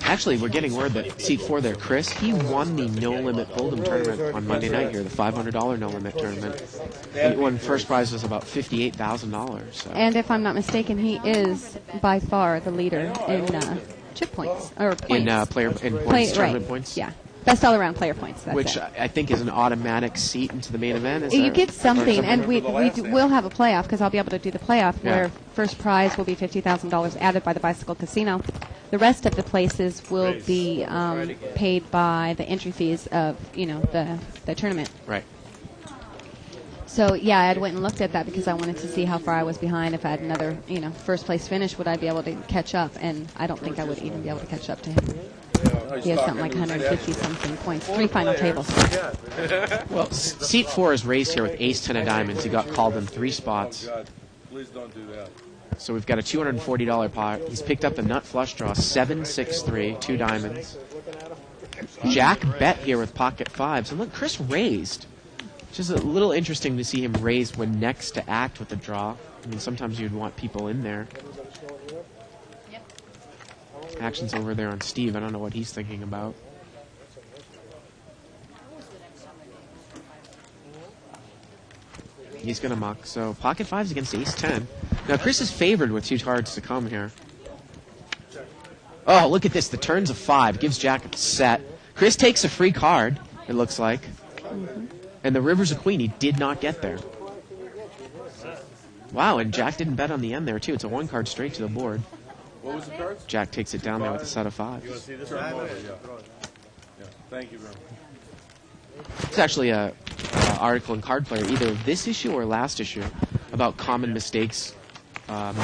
Actually, we're getting word that seat 4 there, Chris, he won the No Limit Hold'em tournament on Monday night here, the $500 No Limit tournament. He won first prize was about $58,000. So. And if I'm not mistaken, he is by far the leader in chip points or points. In points, Play- tournament right. points. Yeah, best all around player points. That's Which it. I think is an automatic seat into the main event. Is You that- get or something, and we'll have a playoff because I'll be able to do the playoff Yeah. where first prize will be $50,000 added by the Bicycle Casino. The rest of the places will be paid by the entry fees of the tournament. Right. So yeah, I went and looked at that because I wanted to see how far I was behind. If I had another first place finish, would I be able to catch up? And I don't think I would even be able to catch up to him. He has something like 150 something points, 3 final tables. Well, seat 4 is raised here with ace-10 of diamonds. He got called in 3 spots. God, please don't do that. So we've got a $240 pot. He's picked up the nut flush draw, 7-6-3, 2 diamonds. Jack bet here with pocket 5s. And look, Chris raised. Just a little interesting to see him raise when next to act with the draw. I mean, sometimes you'd want people in there. Action's over there on Steve. I don't know what he's thinking about. He's going to muck. So pocket 5s against ace-10. Now Chris is favored with 2 cards to come here. Oh, look at this. The turn's a 5. Gives Jack a set. Chris takes a free card, it looks like. And the river's a queen. He did not get there. Wow, and Jack didn't bet on the end there, too. It's a 1 card straight to the board. What was the cards? Jack takes it down there with a set of 5s. See this Turn one? them over, yeah. Thank you very much. It's actually a article in Card Player, either this issue or last issue, about common mistakes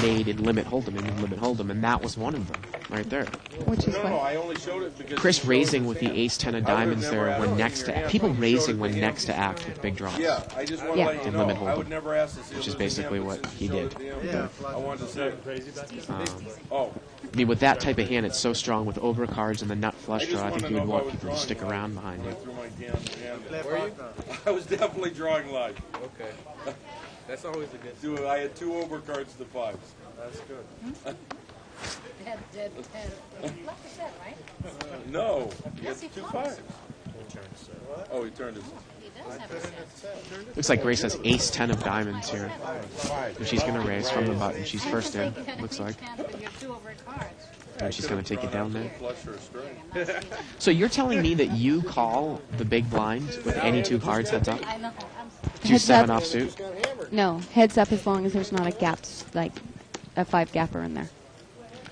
made in Limit Hold'em, and that was one of them, right there. Which is No, what? I only showed it because Chris he showed raising it. with the ace-10 of diamonds there when next to people raising when next to act with big draws. Yeah, I just want to Yeah. let you In know. Limit I Hold'em, would never ask to see which it is was basically him, what but since he you showed did. it to him, I wanted to say it. Oh, I mean, with that type of hand, it's so strong with overcards and the nut flush I just draw. I think wanted you to would know if I want was people to stick drawing around behind you. through my hand. I was definitely drawing live. Okay. That's always a good I had 2 overcards to 5s. That's good. Dead. Like you said, right? No, he Yes, had he 2 flops. 5s. Oh, he turned his. He does have a set. Looks like Grace has ace-10 of diamonds here. And she's going to raise from the button. She's first in, looks like. You're 2 over cards. And she's going to take it down there. Flush or a straight. So you're telling me that you call the big blind with any 2 cards heads up? I know. Heads 2-7 up. offsuit. No, heads up as long as there's not a gap, like a 5 gapper in there.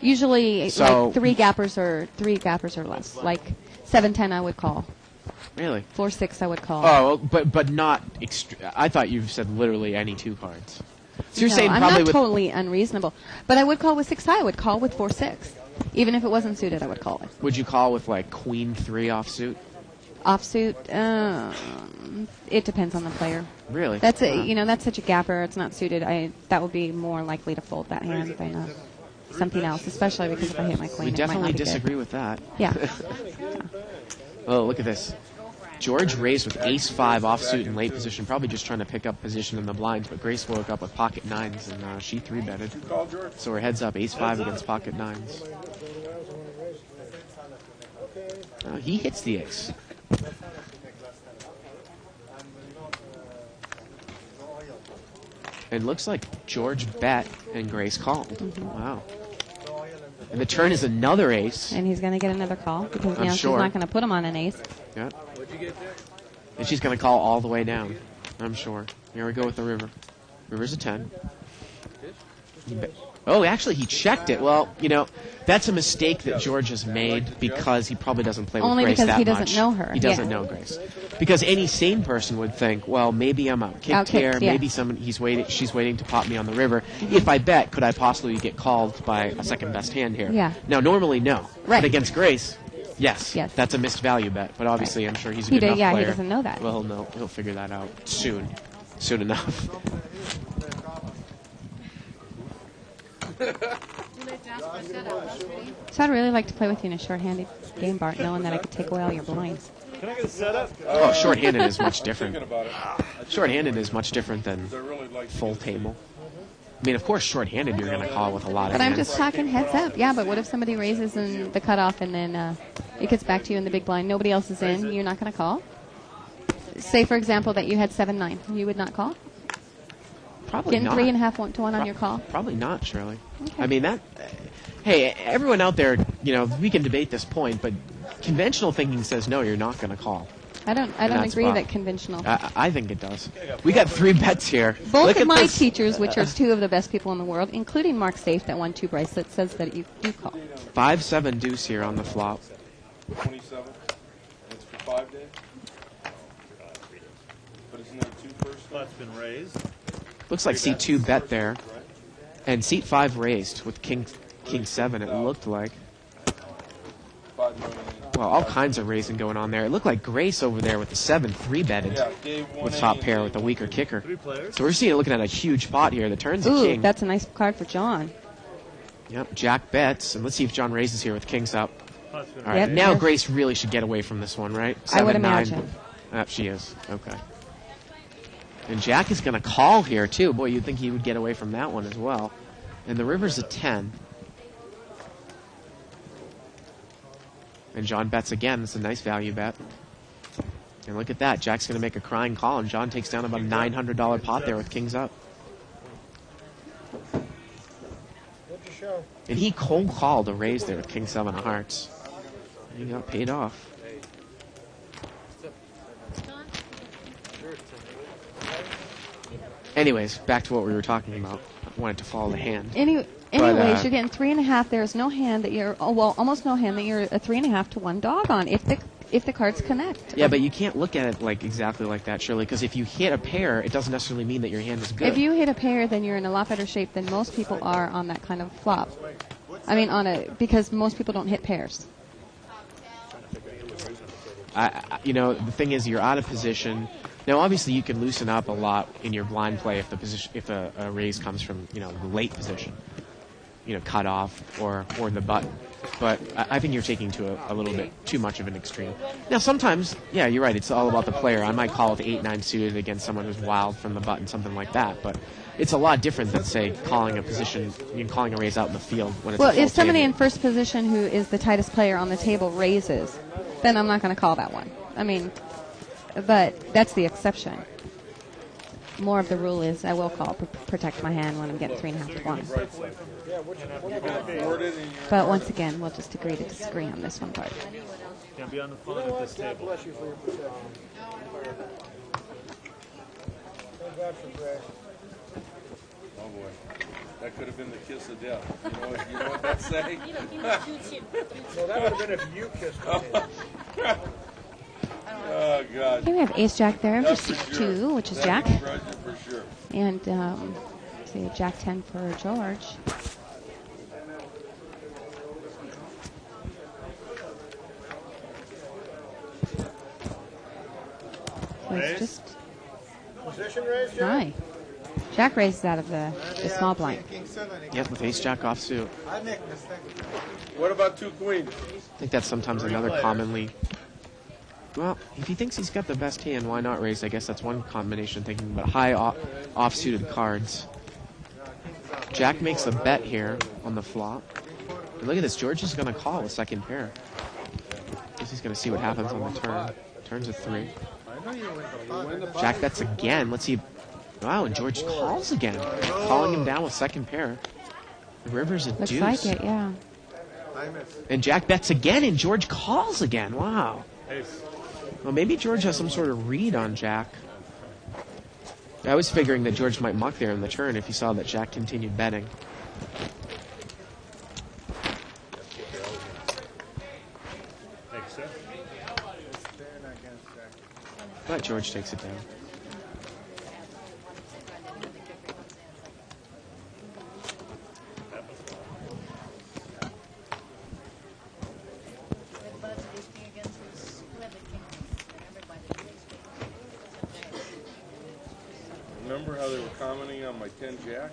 Usually, So- like 3 gappers or less. Like 7-10, I would call. Really? 4-6, I would call. Oh, but not. I thought you said literally any 2 cards. So you're No, saying I'm probably not with totally unreasonable, but I would call with 6 high. I would call with 4-6, even if it wasn't suited. I would call it would you call with like Queen 3 offsuit? offsuit. It depends on the player. Really? That's that's such a gapper. It's not suited. That would be more likely to fold that hand than something else, especially because if I hit my queen, We it might definitely not be disagree good. with that. Yeah. Oh, look at this. George raised with ace-5 offsuit in late position, probably just trying to pick up position in the blinds, but Grace woke up with pocket 9s, and she 3-betted. So we're heads up, ace-5 against pocket 9s. He hits the ace. It looks like George bet and Grace called. Mm-hmm. Wow. And the turn is another ace. And he's going to get another call because I'm now sure. she's not going to put him on an ace. Yeah. And she's going to call all the way down, I'm sure. Here we go with the river. River's a 10. Oh, actually, he checked it. Well, that's a mistake that George has made because he probably doesn't play with Only Grace because that he much. doesn't know her. He doesn't Yeah. know Grace. Because any sane person would think, well, maybe I'm out kicked Out-kicked, here. yeah. Maybe she's waiting to pop me on the river. If I bet, could I possibly get called by a second best hand here? Yeah. Now, normally, no. Right. But against Grace, yes. Yes. That's a missed value bet. But obviously, I'm sure he's a He good enough did- yeah, he player. doesn't know that. Well, he'll know. He'll figure that out soon. Soon enough. So I'd really like to play with you in a short-handed game, Bart, knowing that I could take away all your blinds. Can I get a setup? Oh, short-handed is much different. Thinking about it. Short-handed is much different than They're really like full table. I mean, of course, short-handed you're going to call with a lot of But I'm hands. just talking heads up. Yeah, but what if somebody raises in the cutoff and then it gets back to you in the big blind? Nobody else is in. You're not going to call? Say, for example, that you had 7-9. You would not call? Probably Getting not. 3.5 to 1 on your call? Probably not, Shirley. Okay. I mean, that. Hey, everyone out there, we can debate this point, but conventional thinking says no, you're not going to call. I don't that's agree fine. that conventional. I think it does. We got 3 bets here. Both Look of at my this. teachers, which are 2 of the best people in the world, including Mark Safe, that won 2 bracelets, says that you do call. 5-7 deuce here on the flop. 27. It's for 5 days. But isn't there 2 first? Flat's been raised. Looks like seat 2 bet there. And seat 5 raised with king 7, it looked like. 5 million. Well, all kinds of raising going on there. It looked like Grace over there with the 7 3-betted Yeah, Dave with 180 top pair with a weaker kicker. 3 players. So we're looking at a huge pot here. The turn's a Ooh, king. that's a nice card for John. Yep, Jack bets. And let's see if John raises here with kings up. Flat's been All right, Yep. now Yes. Grace really should get away from this one, right? I would 7-9. imagine. She is. Okay. And Jack is going to call here, too. Boy, you'd think he would get away from that one as well. And the river's a 10. And John bets again. It's a nice value bet. And look at that. Jack's going to make a crying call, and John takes down about a $900 pot there with kings up. What'd you show? And he cold called a raise there with king 7 of hearts. He got paid off. Anyways, back to what we were talking about. I wanted to follow the hand. Anyways, But, you're getting 3.5. There's no hand that you're, almost no hand that you're a 3.5 to 1 dog on if the cards connect. Yeah, but you can't look at it like exactly like that, Shirley, because if you hit a pair, it doesn't necessarily mean that your hand is good. If you hit a pair, then you're in a lot better shape than most people are on that kind of flop. I mean, because most people don't hit pairs. The thing is, you're out of position. Now, obviously, you can loosen up a lot in your blind play if a raise comes from the late position, cut off or the button. But I think you're taking to a little bit too much of an extreme. Now, sometimes, yeah, you're right. It's all about the player. I might call with 8-9 suited against someone who's wild from the button, something like that. But it's a lot different than, say, calling a raise out in the field when it's a Well, full if somebody table. in first position who is the tightest player on the table raises, then I'm not going to call that one. I mean, but that's the exception. More of the rule is I will call, protect my hand when I'm getting 3.5 to 1. But once again, we'll just agree to disagree on this one part. Can't be on the phone at this table. Bless you for your protection. God for Greg. Oh boy, that could have been the kiss of death. You know what that's saying? No, that would have been if you kissed me. Oh God. Okay, we have ace jack there for That's seat for sure. 2, which is That jack. was Roger for sure. And see, jack 10 for George. So it's just Position raise, Jack? high. Jack raises out of the small blind. Yep, with ace jack offsuit. What about 2 queens? I think that's sometimes another commonly. Well, if he thinks he's got the best hand, why not raise? I guess that's one combination thinking, but high offsuited cards. Jack makes a bet here on the flop. And look at this, George is going to call a second pair. Guess he's going to see what happens on the turn. Turns a 3. Jack bets again. Let's see. Wow, and George calls again. Calling him down with second pair. The river's a Looks deuce. like it, yeah. And Jack bets again, and George calls again. Wow. Ace. Well, maybe George has some sort of read on Jack. I was figuring that George might muck there in the turn if he saw that Jack continued betting. Thanks, sir. But George takes it down. Remember how they were commenting on my 10 jack?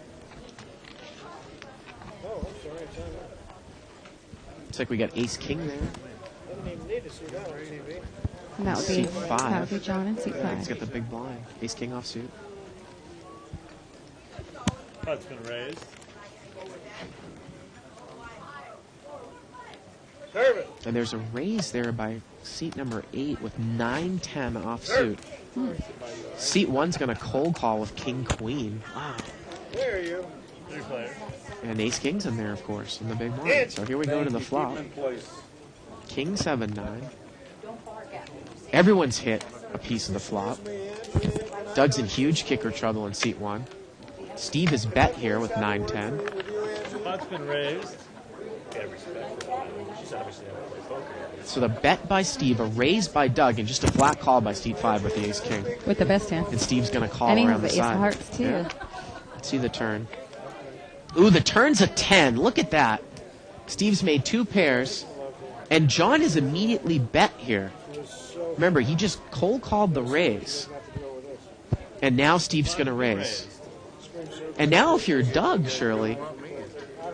Oh, I'm sorry. It's on there. Looks like we got ace king there. I didn't even need to see that on TV. And that would be, Seat 5. John in seat He's 5. got the big blind. Ace king offsuit. Pot's been raised. Serve it. And there's a raise there by seat number 8 with 9-10 offsuit. Seat 1's going to cold call with king queen. Wow. There you. 3 players. And ace king's in there, of course, in the big blind. So here we go to the flop. Keep in place. King 7-9. Everyone's hit a piece of the flop. Doug's in huge kicker trouble in seat 1. Steve is bet here with 9-10. Pot's been raised. Gotta respect her. She's obviously never played poker. So the bet by Steve, a raise by Doug, and just a flat call by seat 5 with the ace king. With the best hand. And Steve's going to call And he around has the the ace side. of hearts, too. Yeah. Let's see the turn. Ooh, the turn's a 10. Look at that. Steve's made 2 pairs. And John is immediately bet here. Remember, he just cold called the raise. And now Steve's going to raise. And now if you're Doug, Shirley,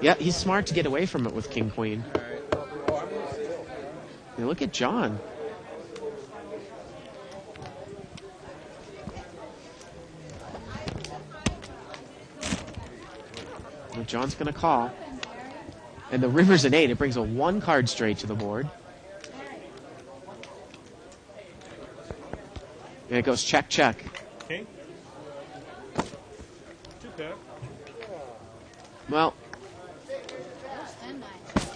yeah, he's smart to get away from it with king queen. And look at John. Well, John's going to call. And the river's an 8. It brings a 1 card straight to the board. And it goes check, check. King. 2 pair. Well,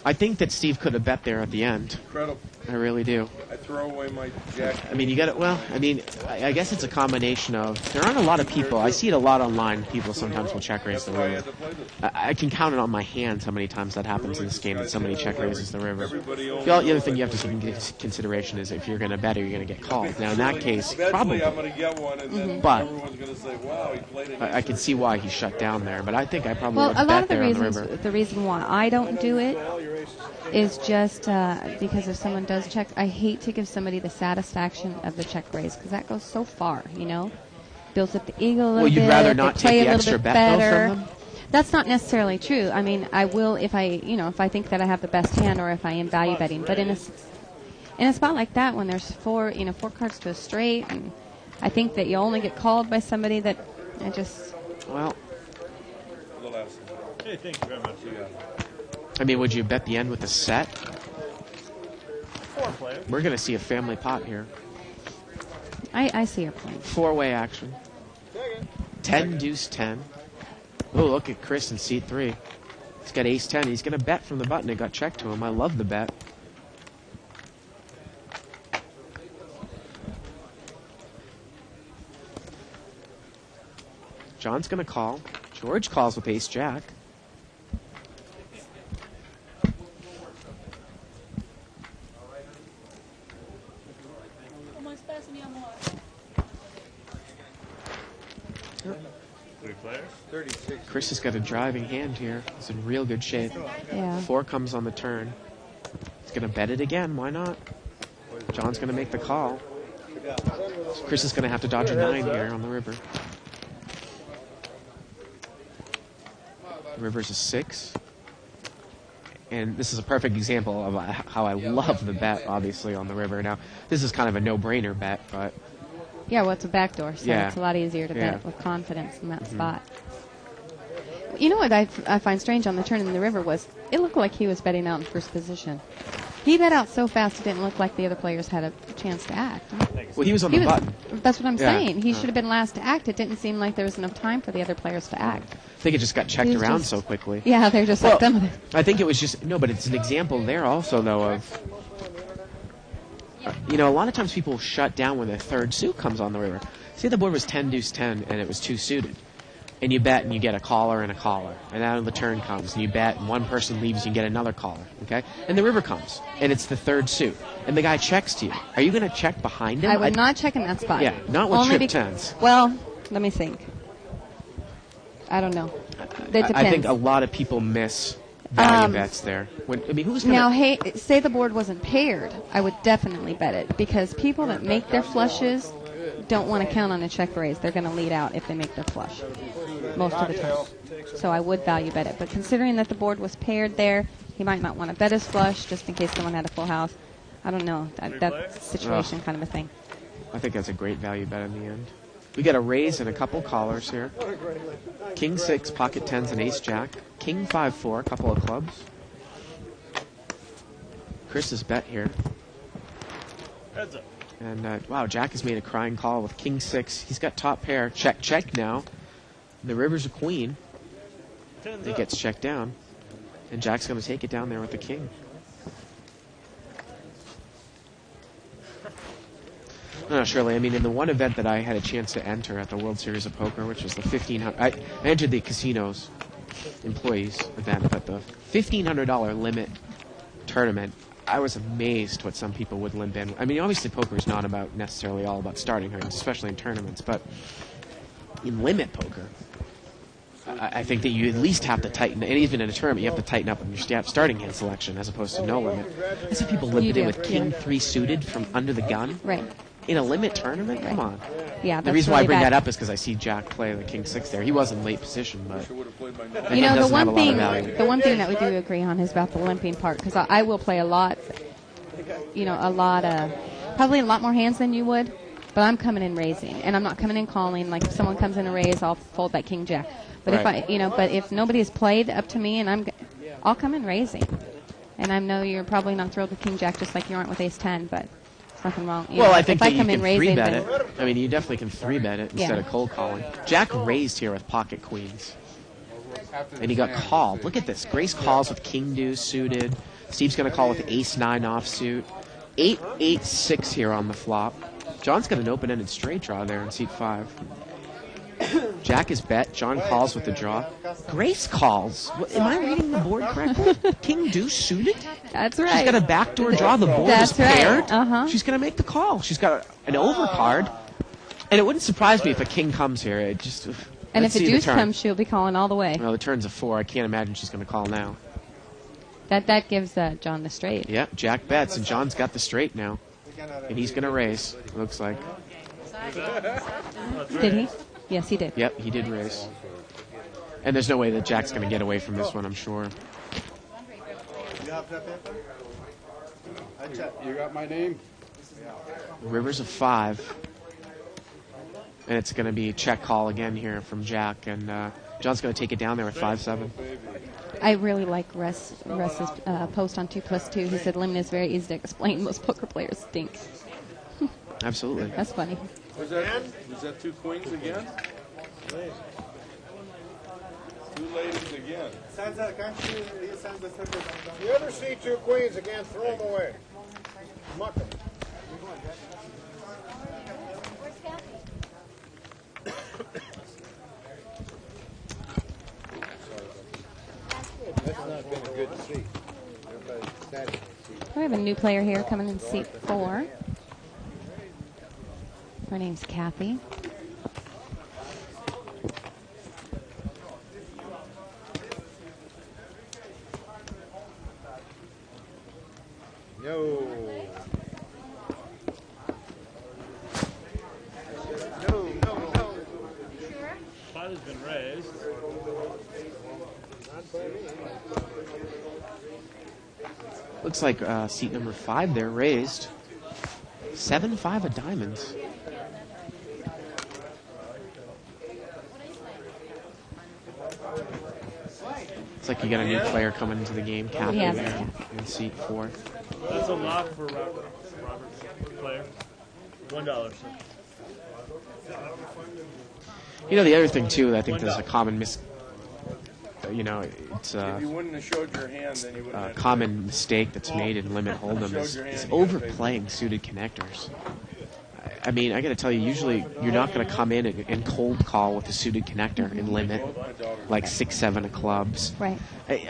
I think that Steve could have bet there at the end. Incredible. I really do. I throw away my jack. I mean, you got it. Well, I mean, I guess it's a combination of. There aren't a lot of people. I see it a lot online. People sometimes will check raise the That's why I had river. to play this. I can count it on my hands how many times that happens in this game that somebody check raises the river. Everybody The other thing you have to take into consideration is if you're going to bet or you're going to get called. Now, in that case, Eventually probably. I'm going to get one, and then But- everyone's going to say, wow, he played it. I can see why he shut down there, but I think I probably Well, would a lot bet of the there on the reasons, river. the reason why I don't do it is just because if someone does check, I hate to give somebody the satisfaction of the check raise because that goes so far, you know, builds up the ego a little Well, you'd bit. rather they not play take a the little extra bit bet, though, better. from them? That's not necessarily true. I mean, I will if I think that I have the best hand or if I am value betting. But in a spot like that, when there's 4 cards to a straight, and I think that you only get called by somebody that I just. Well, Hey, thank you very much. I mean, would you bet the end with a set? 4 players. We're going to see a family pot here. I see your point. 4-way action. 10 deuce 10. Oh, look at Chris in seat 3. He's got ace 10. He's going to bet from the button. It got checked to him. I love the bet. John's going to call. George calls with ace-jack. Three players? 36. Chris has got a driving hand here. He's in real good shape. Yeah. 4 comes on the turn. He's going to bet it again. Why not? John's going to make the call. Chris is going to have to dodge a 9 here on the river. The river's a 6. And this is a perfect example of how I love the bet, obviously, on the river. Now, this is kind of a no-brainer bet, but... Yeah, well, it's a backdoor, so Yeah. it's a lot easier to Yeah. bet with confidence in that spot. You know what I find strange on the turn in the river was it looked like he was betting out in first position. He bet out so fast it didn't look like the other players had a chance to act. Well, he was on the button. That's what I'm Yeah. saying. He should have been last to act. It didn't seem like there was enough time for the other players to act. I think it just got checked He was around just- so quickly. Yeah, they're just Well, like done with it. I think it was just... No, but it's an example there also, though, of... you know, a lot of times people shut down when their third suit comes on the river. Say the board was 10 deuce 10 and it was 2 suited. And you bet and you get a caller and a caller. And now the turn comes and you bet and one person leaves and you get another caller. Okay? And the river comes and it's the third suit. And the guy checks to you. Are you going to check behind him? I would not check in that spot. Yeah, not with Only trip tens. Well, let me think. I don't know. It depends. I think a lot of people miss value bets there. I mean, who's going Now, to... hey, say the board wasn't paired, I would definitely bet it because people that make their flushes don't want to count on a check raise. They're going to lead out if they make their flush most of the time. So I would value bet it. But considering that the board was paired there, he might not want to bet his flush just in case someone had a full house. I don't know. That situation kind of a thing. I think that's a great value bet in the end. We got a raise and a couple callers here. King 6, pocket 10s, and ace jack. King 5, 4, a couple of clubs. Chris is bet here. Heads up. And, wow, Jack has made a crying call with King 6. He's got top pair. Check, check now. The river's a queen. It gets checked down. And Jack's going to take it down there with the king. No, Shirley, I mean, in the one event that I had a chance to enter at the World Series of Poker, which was the 1,500... I entered the casino's employees event, but the $1,500 limit tournament, I was amazed what some people would limp in. I mean, obviously poker is not about necessarily all about starting hands, especially in tournaments, but in limit poker, I think that you at least have to tighten, and even in a tournament, you have to tighten up on your starting hand selection as opposed to no limit. I see people limping in with King 3 suited from under the gun. Right. In a limit tournament? Come on. Yeah, The reason why I really bring bad. that up is because I see Jack play the King 6 there. He was in late position, but You know, the doesn't have a one lot of thing, value. the one thing that we do agree on is about the limping part, because I will play a lot, probably a lot more hands than you would, but I'm coming in raising, and I'm not coming in calling. Like if someone comes in a raise, I'll fold that King Jack. But Right. but if nobody has played up to me, and I'll come in raising, and I know you're probably not thrilled with King Jack, just like you aren't with Ace 10, but there's nothing wrong. Well, I think if I that you come in can raising, 3-bet then it. I mean, you definitely can 3-bet it instead Yeah. of cold calling. Jack raised here with pocket queens. And he got called. Look at this. Grace calls with King Deuce suited. Steve's going to call with Ace 9 offsuit. 8-8-6 here on the flop. John's got an open-ended straight draw there in seat 5. Jack is bet. John calls with the draw. Grace calls. Am I reading the board correctly? King Deuce suited? that's right. She's got a backdoor draw. The board That's is right. paired. Uh-huh. She's going to make the call. She's got an overcard. And it wouldn't surprise me if a king comes here. It just... And let's if a see the deuce turn. comes, she'll be calling all the way. Well, the turn's a 4. I can't imagine she's going to call now. That gives John the straight. Yep, Jack bets, and John's got the straight now. And he's going to raise, it looks like. Did he? Yes, he did. Yep, he did raise. And there's no way that Jack's going to get away from this one, I'm sure. You got my name? River's a 5. And it's going to be check call again here from Jack. And John's going to take it down there with 5-7. I really like Russ's post on 2+2. He said limit is very easy to explain. Most poker players stink. Absolutely. That's funny. Was that 2 queens again? 2 ladies again. You ever see 2 queens again, throw them away. Muck them. That's not been a good seat. Everybody's sat in the seat. We have a new player here coming in seat 4. Her name's Kathy. No. Pot has been raised. Looks like seat number 5 there raised. 7-5 of diamonds. It's like you got a new player coming into the game, Kathy Yeah, there that's in seat 4. That's a lock for Robert. Robert's player. $1, sir. You know, the other thing too, I think there's a common it's If you wouldn't have showed your hand, then you would have a common mistake that's made in limit hold'em is overplaying suited connectors. I mean, I got to tell you, usually you're not going to come in and cold call with a suited connector in limit, like 6-7 of clubs. Right.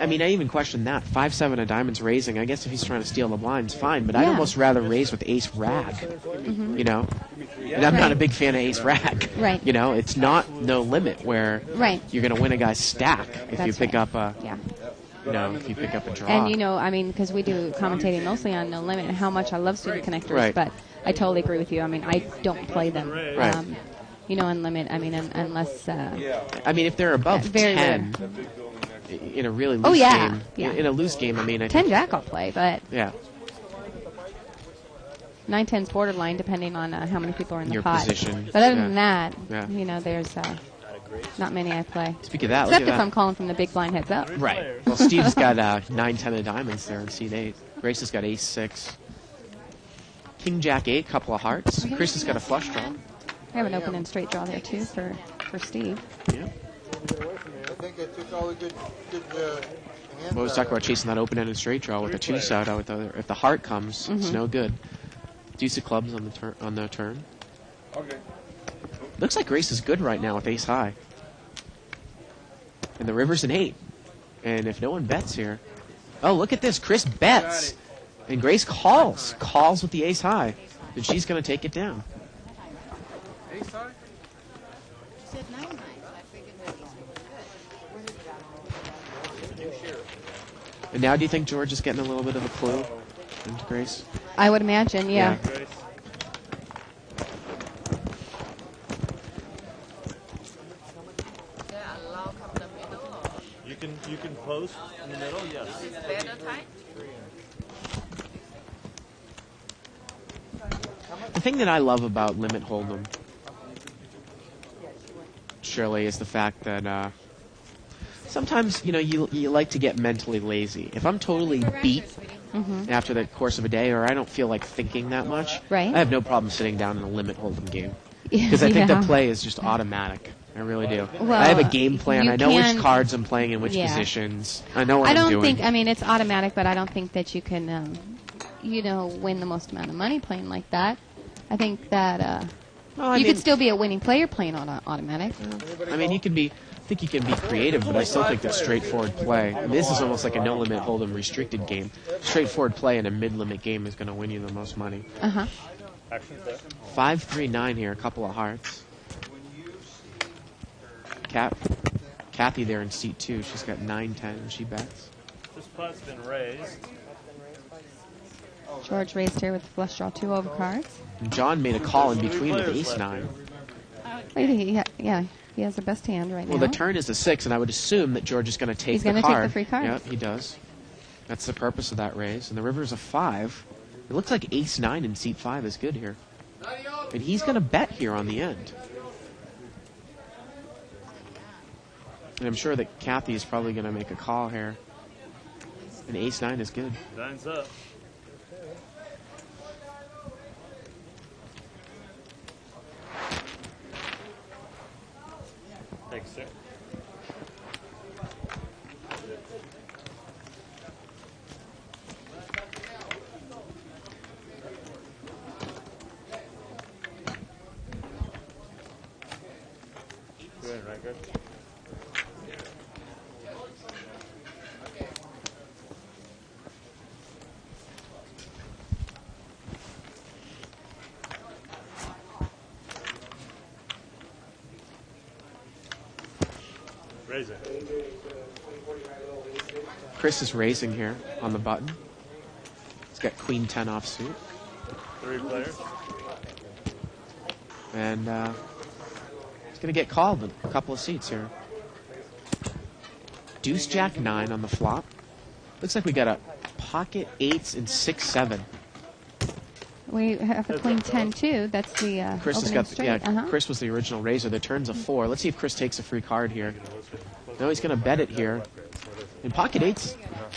I mean, I even question that. 5-7 of diamonds raising. I guess if he's trying to steal the blinds, fine. But I'd Yeah. almost rather raise with ace rag. You know, and I'm not a big fan of ace rag. Right. You know, it's not no limit where Right. you're going to win a guy's stack if you That's pick right. up a. Yeah. You know, if you pick up a draw. And, you know, I mean, because we do commentating mostly on No Limit and how much I love suited connectors, Right. but I totally agree with you. I mean, I don't play them. Right. You know, in Limit, I mean, unless... I mean, if they're above very 10 in a really loose Oh, yeah. game, Yeah. in a loose game, I mean, I 10 think, Jack I'll play, but yeah, 9-10's borderline depending on how many people are in the Your pot. position. But other Yeah. than that, Yeah. you know, there's not many I play. Speak of that, Except look at if that. I'm calling from the big blind heads up. Right. Well, Steve's got 9-10 of diamonds there in seat 8. Grace has got ace-6. King Jack 8, couple of hearts. Chris has got a flush draw. I have an open and straight draw there, too, for Steve. Yeah. I think I took all the good hands. We always talk about chasing that open-ended straight draw with a 2-side. If the heart comes, it's no good. Deuce of clubs on the turn. Okay. Looks like Grace is good right now with ace high. And the river's an 8. And if no one bets here... Oh, look at this. Chris bets. And Grace calls. Calls with the ace high. And she's going to take it down. Ace high? She said 9 9, so I figured that was good. And now do you think George is getting a little bit of a clue into Grace? I would imagine, yeah. You can post in the middle, yes. Is it better time? The thing that I love about Limit Hold'em, Shirley, is the fact that sometimes, you know, you like to get mentally lazy. If I'm totally beat after the course of a day, or I don't feel like thinking that much, Right. I have no problem sitting down in a Limit Hold'em game. Because I think the play is just automatic. I really do. Well, I have a game plan. you I know can- which cards I'm playing in which Yeah. positions. I know what I I'm don't doing. think, I mean, it's automatic, but I don't think that you can, you know, win the most amount of money playing like that. I think that Well, I you mean- could still be a winning player playing on automatic. I mean, you can be. I think you can be creative, but I still think that straightforward play. I mean, this is almost like a no-limit hold'em restricted game. Straightforward play in a mid-limit game is going to win you the most money. Uh-huh. 5-3-9 here, a couple of hearts. Kathy there in seat 2. She's got 9-10, and she bets. This pot's been raised. George raised here with flush draw 2 over cards. And John made a call in between with ace-9. Yeah, he has the best hand right Well, now. the turn is a 6, and I would assume that George is going to take He's the gonna card. take the free card. Yep, he does. That's the purpose of that raise. And the river's a 5. It looks like ace-9 in seat 5 is good here. And he's going to bet here on the end. And I'm sure that Kathy is probably going to make a call here. And ace-9 is good. Nine's up. Thanks, sir. Good, right, good. Raise it. Chris is raising here on the button. He's got Queen 10 offsuit. 3 players. And he's going to get called in a couple of seats here. Deuce Jack 9 on the flop. Looks like we got a pocket 8s and 6-7. We have a Queen 10 too. That's the Chris has opening got straight. Chris was the original raiser. The turn's a 4. Let's see if Chris takes a free card here. No, he's going to bet it here. In pocket 8s,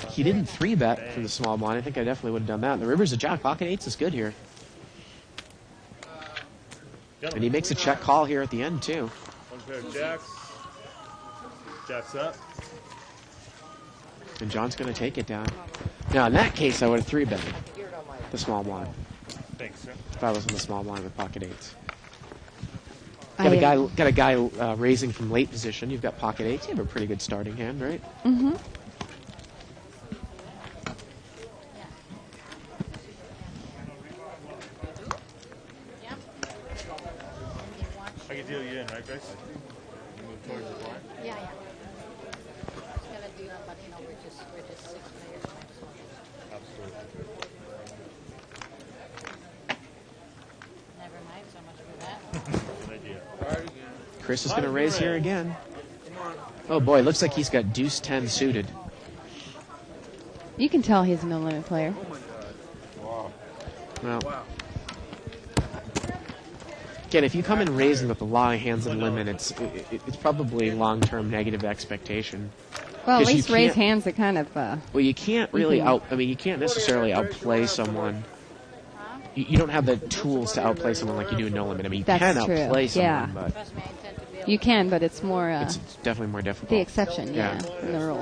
he didn't 3-bet from the small blind. I think I definitely would have done that. The river's a jack. Pocket 8s is good here. And he makes a check call here at the end too. One pair of jacks. Jacks up. And John's going to take it down. Now, in that case, I would have 3-bet the small blind. Thanks, sir. If I was in the small blind with pocket 8s. Got a guy raising from late position. You've got pocket 8s. You have a pretty good starting hand, right? Mm-hmm. I can deal you in, right, Grace? You move towards the blind? Yeah, yeah. It's gonna do that, but we're just 6 players. Absolutely. Never mind so much for that. Good idea. Chris is going to raise here again. Oh boy, looks like he's got deuce 10 suited. You can tell he's a no-limit player. Well, again, if you come in raising with a lot of hands in limit, it's probably long-term negative expectation. Well, at 'Cause you least raise can't- hands that kind of. Well, you can't really you can't necessarily outplay someone. You don't have the tools to outplay someone like you do in no limit. I mean, you That's can true. outplay someone, Yeah. but Trust me, I intend to be able You can, but it's more. it's definitely more difficult. The exception, yeah, Yeah. than the rule.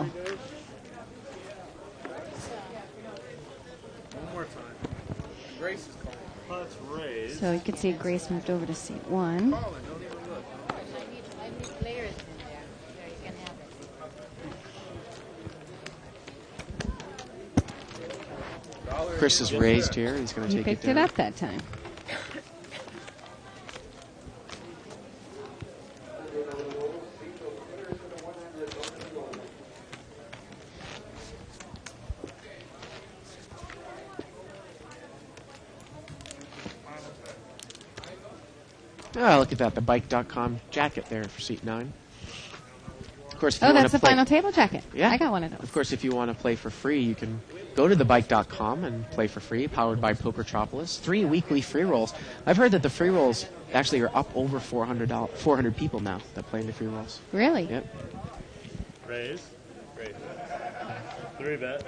One more time. Grace is calling. Let's raise. So you can see Grace moved over to seat 1. Calling, don't even look. I need players in there. There, you can have it. Chris is raised here. He's going to He take picked it it down. up that time. Oh, look at that. The bike.com jacket there for seat 9. Of course, if you Oh, wanna that's the play, final table jacket. Yeah. I got one of those. Of course, if you want to play for free, you can go to thebike.com and play for free, powered by Pokertropolis. 3 weekly free rolls. I've heard that the free rolls actually are up over 400 people now that play in the free rolls. Really? Yep. Raise. Raise. 3 bets.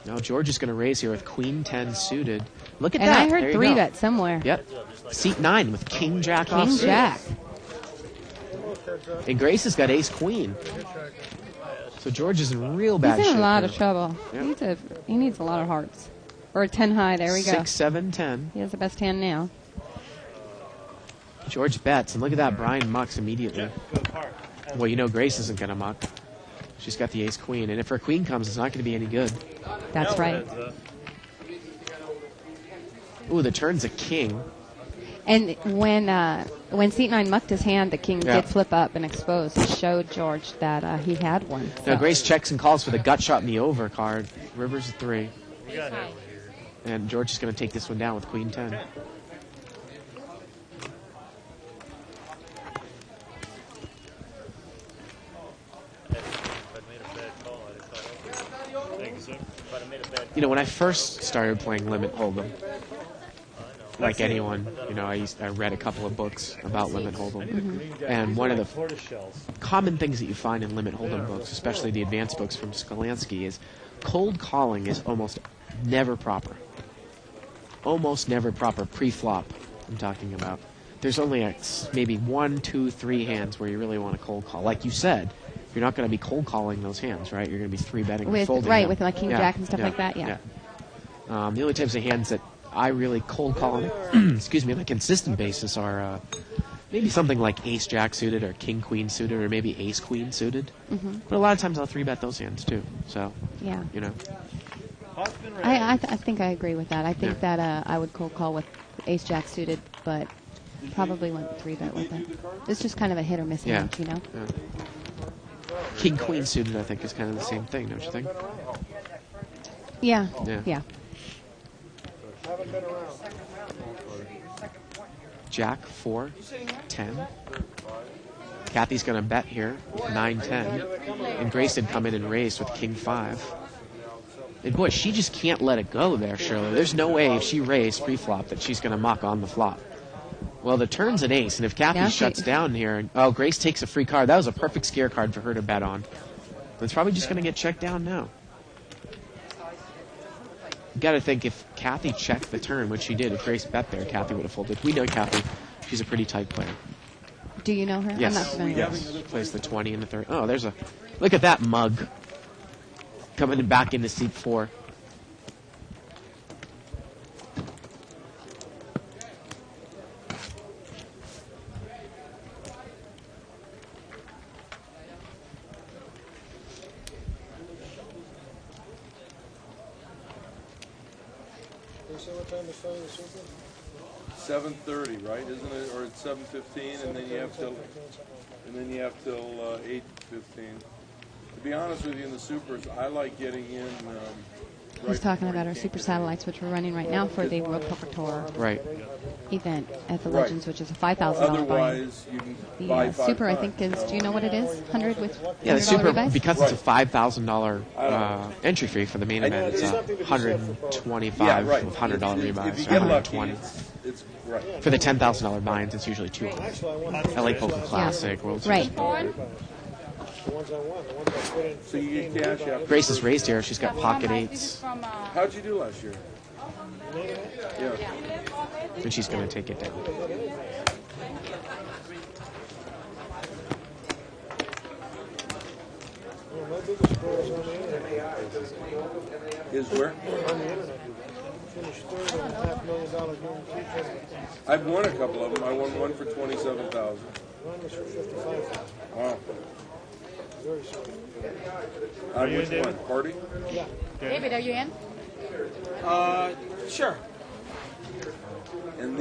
Now George is going to raise here with Queen 10 suited. Look at And that. I There heard you 3 go. bet somewhere. Yep. Seat 9 with King Jack King offsuit. Jack. And Grace has got Ace Queen. So George is in real bad He's in shape a lot here. of trouble. Yep. He needs a lot of hearts. Or a 10 high. There we go. 6, 7, 10. He has the best hand now. George bets, and look at that. Brian mucks immediately. Well, you know Grace isn't going to muck. She's got the Ace Queen, and if her Queen comes, it's not going to be any good. That's right. Ooh, the turn's a King. And when seat 9 mucked his hand, the King Yeah. did flip up and expose. It showed George that he had one. Now So. Grace checks and calls for the gut shot in the over card. River's a 3. We got him. And George is going to take this one down with Queen 10. Thank you, sir. But I made a bad You know, when I first started playing Limit Hold'em, like anyone, you know, I read a couple of books about Limit Hold'em. And one of the tortoise shells. common things that you find in Limit Hold'em books, especially the advanced books from Skolansky, is cold calling is almost never proper. Almost never proper pre-flop, I'm talking about. There's only maybe 1, 2, 3 hands where you really want to cold call. Like you said, you're not going to be cold calling those hands, right? You're going to be 3-betting and With, folding right, them. with like King Jack and stuff like that, yeah. The only types of hands that I really cold call on, excuse me, on a consistent basis are maybe something like Ace Jack suited or King Queen suited or maybe Ace Queen suited. Mm-hmm. But a lot of times I'll 3-bet those hands too. So, Yeah. you know. I think I agree with that. I think that I would cold call with Ace Jack suited, but probably went 3-bet with it. It's just kind of a hit or miss Yeah. hand, you know? Yeah. King Queen suited, I think, is kind of the same thing, don't you think? Yeah. Yeah. Yeah. Haven't been around. Jack 4, 10. Kathy's going to bet here, 9, 10. And Grace had come in and raised with King 5. And boy, she just can't let it go there, Shirley. There's no way if she raised pre-flop that she's going to muck on the flop. Well, the turn's an ace, and if Kathy shuts down here, oh, Grace takes a free card. That was a perfect scare card for her to bet on. It's probably just going to get checked down now. You got to think if Kathy checked the turn, which she did, if Grace bet there, Kathy would have folded. We know Kathy. She's a pretty tight player. Do you know her? Yes. I'm not familiar. Yes. Plays the 20 and the 30. Oh, there's a... Look at that mug. Coming back into seat 4. What time is starting the Super? 7:30, right? Isn't it? Or it's 7:15, and then you have till 8:15. To be honest with you, in the Supers, I like getting in. He's talking about our Super Satellites, which we're running right now for the World Poker Tour event at the Legends, which is a $5,000 buy. Otherwise, you can buy The Super, I think, is, do you know what it is? 100 with Yeah, the $100 Super, rebates? because it's a $5,000 entry fee for the main event, it's $125 with $100 rebuys, so $120. It's right. For the $10,000 buy-ins, it's usually $200. LA Poker Classic, World Series. Right. So you get cash out. Grace is raised here. She's got pocket 8s. How'd you do last year? Yeah. And she's going to take it down. Is where? On the internet. Finished third in a $500,000 guarantee tournament. I've won a couple of them. I won one for $27,000. One was for $55,000. Wow. Very simple. On which one? Party? Yeah. David, are you in? Sure. And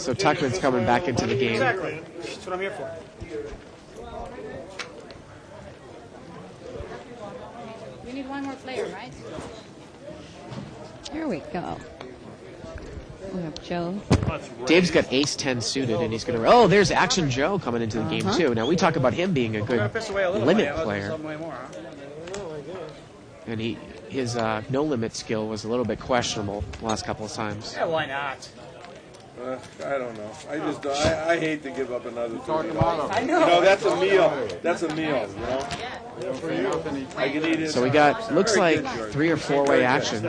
so Tuckman's coming back into the game. Exactly. That's what I'm here for. We need one more player, right? Here we go. We have Joe. Dave's got ace-10 suited, and he's going to... Oh, there's Action Joe coming into the game, too. Now, we talk about him being a good limit player. And his no-limit skill was a little bit questionable the last couple of times. Yeah, why not? I don't know. I hate to give up another $30. I know. No, that's a meal. That's a meal, you know? I can eat it. So we got, looks like 3 or 4-way action.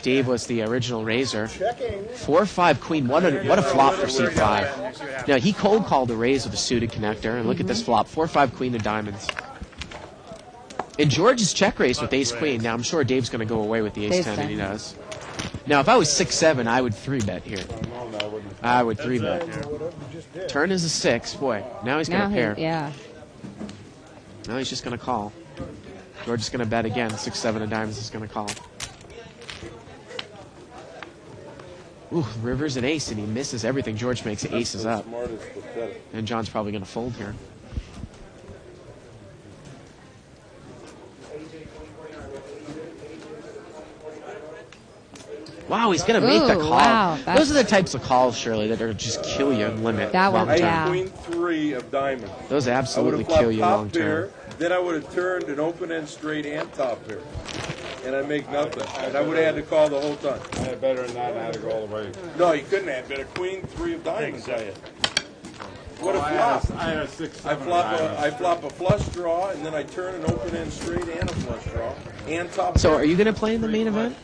Dave was the original raiser. 4-5 queen. What a flop for C5. Now, he cold called a raise with a suited connector, and look at this flop. 4-5 queen of diamonds. And George is check raised with ace queen. Now, I'm sure Dave's going to go away with the ace 10, and he does. Now, if I was 6-7, I would 3-bet here. I would 3-bet. Turn is a 6. Boy, now he's going to pair. Yeah. Now he's just going to call. George is going to bet again. 6-7 of diamonds is going to call. Ooh, River's an ace, and he misses everything. George makes aces up. And John's probably going to fold here. Wow, he's going to make the call. Wow, those are the types of calls, Shirley, that are just kill you in limit. That one, I yeah. had queen 3 of diamonds. Those absolutely I kill you top long term. pair, then I would have turned an open end straight and top pair. And I make nothing. And I would have had to call the whole time. I had better than that and I had to go all the way. No, you couldn't have. But a queen 3 of diamonds I had. What a flop. I had a 6-7 I flop a flush draw, and then I turn an open end straight and a flush draw, and top So pair. are you going to play in the main event?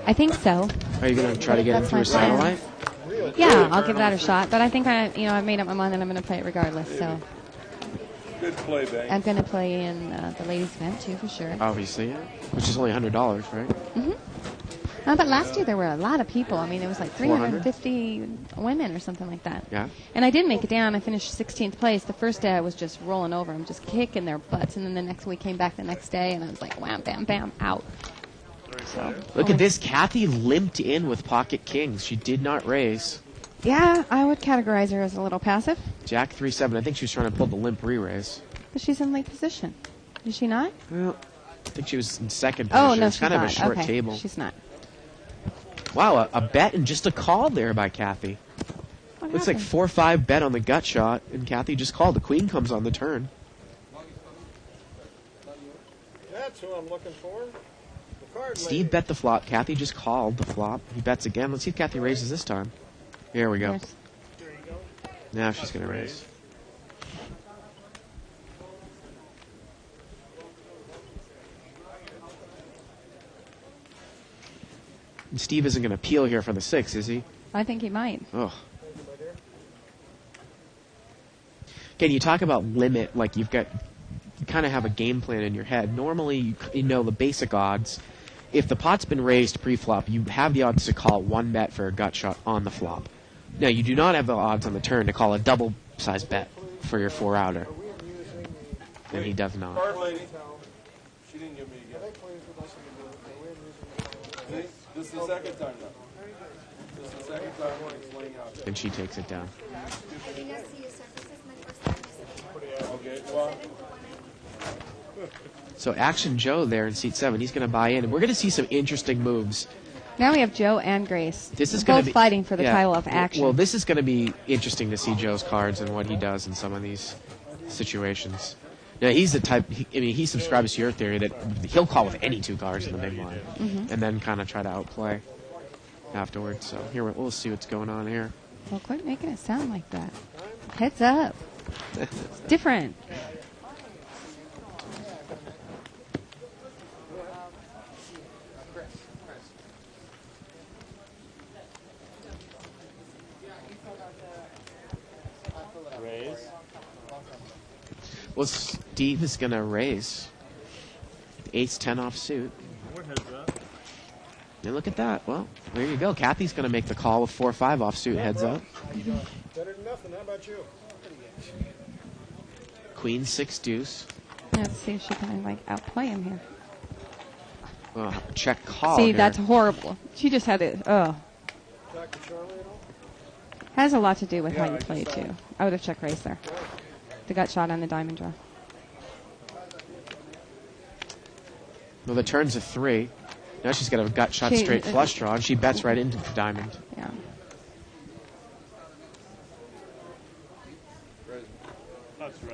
I think so. Are you going to try to get him That's through a my plan. satellite? Yeah, I'll give that a shot. But I think I've made up my mind that I'm going to play it regardless. So Good play, Bang. I'm going to play in the ladies' event too, for sure. Obviously, yeah. Which is only $100, right? Mm-hmm. But last year there were a lot of people. I mean, it was like 350 women or something like that. Yeah. And I did make it down. I finished 16th place. The first day I was just rolling over them, just kicking their butts. And then the next week came back the next day, and I was like, wham, bam, bam, out. So Look at this. Kathy limped in with pocket kings. She did not raise. Yeah, I would categorize her as a little passive. Jack 3-7. I think she was trying to pull the limp re-raise. But she's in late position. Is she not? Well, I think she was in second position. Oh, no, it's she's kind not. of a short Okay, table. she's not. Wow, a bet and just a call there by Kathy. What Looks like happened? 4-5 bet on the gut shot, and Kathy just called. The queen comes on the turn. That's who I'm looking for. The card Steve lady. bet the flop. Kathy just called the flop. He bets again. Let's see if Kathy raises this time. Here we go. Yes. Now she's going to raise. And Steve isn't going to peel here for the 6, is he? I think he might. Oh. Again, you talk about limit, like you kind of have a game plan in your head. Normally, you know the basic odds. If the pot's been raised pre-flop, you have the odds to call one bet for a gut shot on the flop. Now, you do not have the odds on the turn to call a double-size bet for your 4-outer. And he does not. Card lady. She didn't give me a gift. This is the second time now. This is the second time when it's laying out there. And she takes it down. Okay, well. So Action Joe there in seat 7, he's going to buy in. And we're going to see some interesting moves. Now we have Joe and Grace. This is They're going both to be fighting for the title of Action. Well, this is going to be interesting to see Joe's cards and what he does in some of these situations. Now, he's the type, he subscribes to your theory that he'll call with any 2 cards in the big line and then kind of try to outplay afterwards. So here, we'll see what's going on here. Well, quit making it sound like that. Heads up. It's different. Raise. Well, Steve is going to raise. Ace-10 offsuit. We're heads up. And look at that. Well, there you go. Kathy's going to make the call with 4-5 offsuit heads up. Better than nothing. How about you? Queen 6 deuce. Let's see if she can like outplay him here. Check call. See, here. that's horrible. She just had it. Oh. Talk to Charlie at all? Has a lot to do with how you play too. I would have check raised there. The gut shot on the diamond draw. Well, the turn's a 3. Now she's got a gut shot straight flush draw, and she bets right into the diamond. Yeah.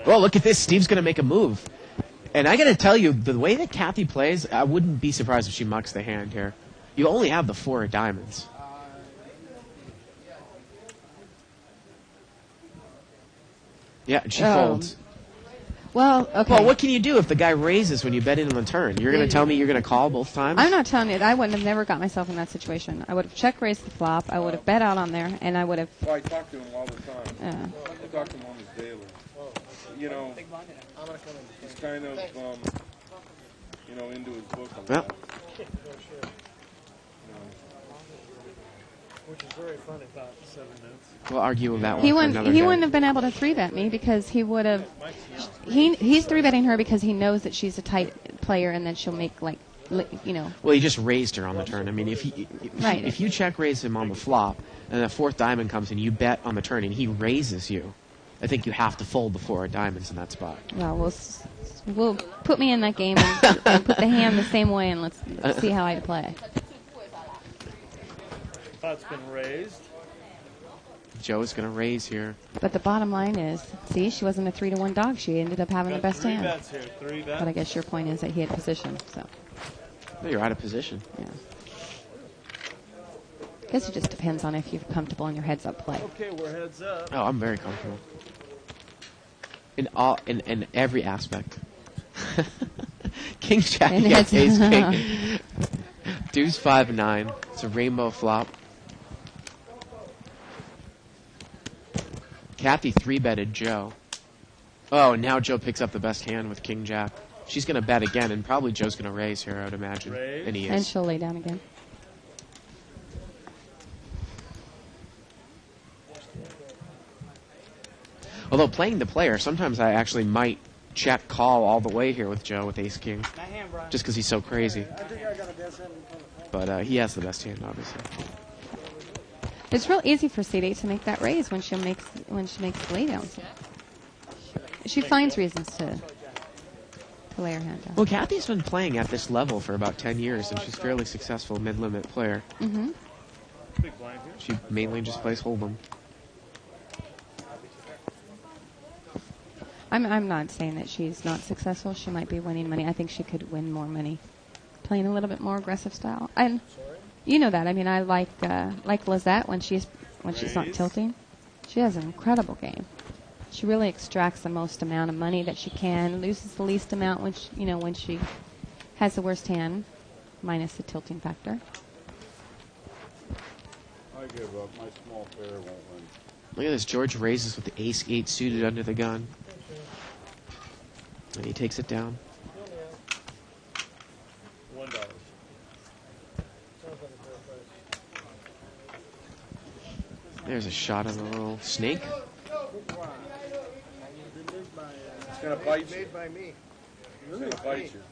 Well, look at this. Steve's going to make a move. And I got to tell you, the way that Kathy plays, I wouldn't be surprised if she mucks the hand here. You only have the 4 of diamonds. Yeah, and she folds. Well, okay. Well, what can you do if the guy raises when you bet in on the turn? You're going to tell me you're going to call both times? I'm not telling you. I wouldn't have never got myself in that situation. I would have check raised the flop. I would have bet out on there, and I would have. Well, I talk to him all the time. Yeah. I talk to him almost daily. You know, he's kind of, into his book a lot. Which is very funny. About 7 minutes. We'll argue with that one He for wouldn't. another He day. wouldn't have been able to 3-bet me because he would have. He's 3-betting her because he knows that she's a tight player, and then she'll make like, Well, he just raised her on the turn. I mean, if you check raise him on the flop, and the 4th diamond comes and you bet on the turn, and he raises you, I think you have to fold the 4 of diamonds in that spot. Well, we'll put me in that game and put the hand the same way, and let's see how I play. Pot's been raised. Joe's going to raise here. But the bottom line is, see, she wasn't a 3-1 dog. She ended up having the best 3 hand. bets here. 3 bets. But I guess your point is that he had position. So. No, you're out of position. Yeah. I guess it just depends on if you're comfortable in your heads-up play. Okay, we're heads up. Oh, I'm very comfortable. In every aspect. King Jack And against Ace it's- King. Deuce 5-9. It's a rainbow flop. Kathy 3-betted Joe. Oh, now Joe picks up the best hand with King Jack. She's going to bet again, and probably Joe's going to raise here, I would imagine. Raise. And he And is. she'll lay down again. Although playing the player, sometimes I actually might check call all the way here with Joe with Ace King, just because he's so crazy. But he has the best hand, obviously. It's real easy for CD to make that raise when she makes the lay down. she finds reasons to lay her hand down. Well, Kathy's been playing at this level for about 10 years, and she's a fairly successful mid-limit player. Mm-hmm. Big blind here. She mainly just plays Hold'em. I'm not saying that she's not successful. She might be winning money. I think she could win more money playing a little bit more aggressive style. And you know that. I mean, I like Lizette when she's not tilting. She has an incredible game. She really extracts the most amount of money that she can, loses the least amount when she has the worst hand, minus the tilting factor. I give up. My small pair won't win. Look at this. George raises with the ace-8 suited under the gun. And he takes it down. $1. There's a shot of a little snake. It's going to bite you. Made by me. It's going to bite you.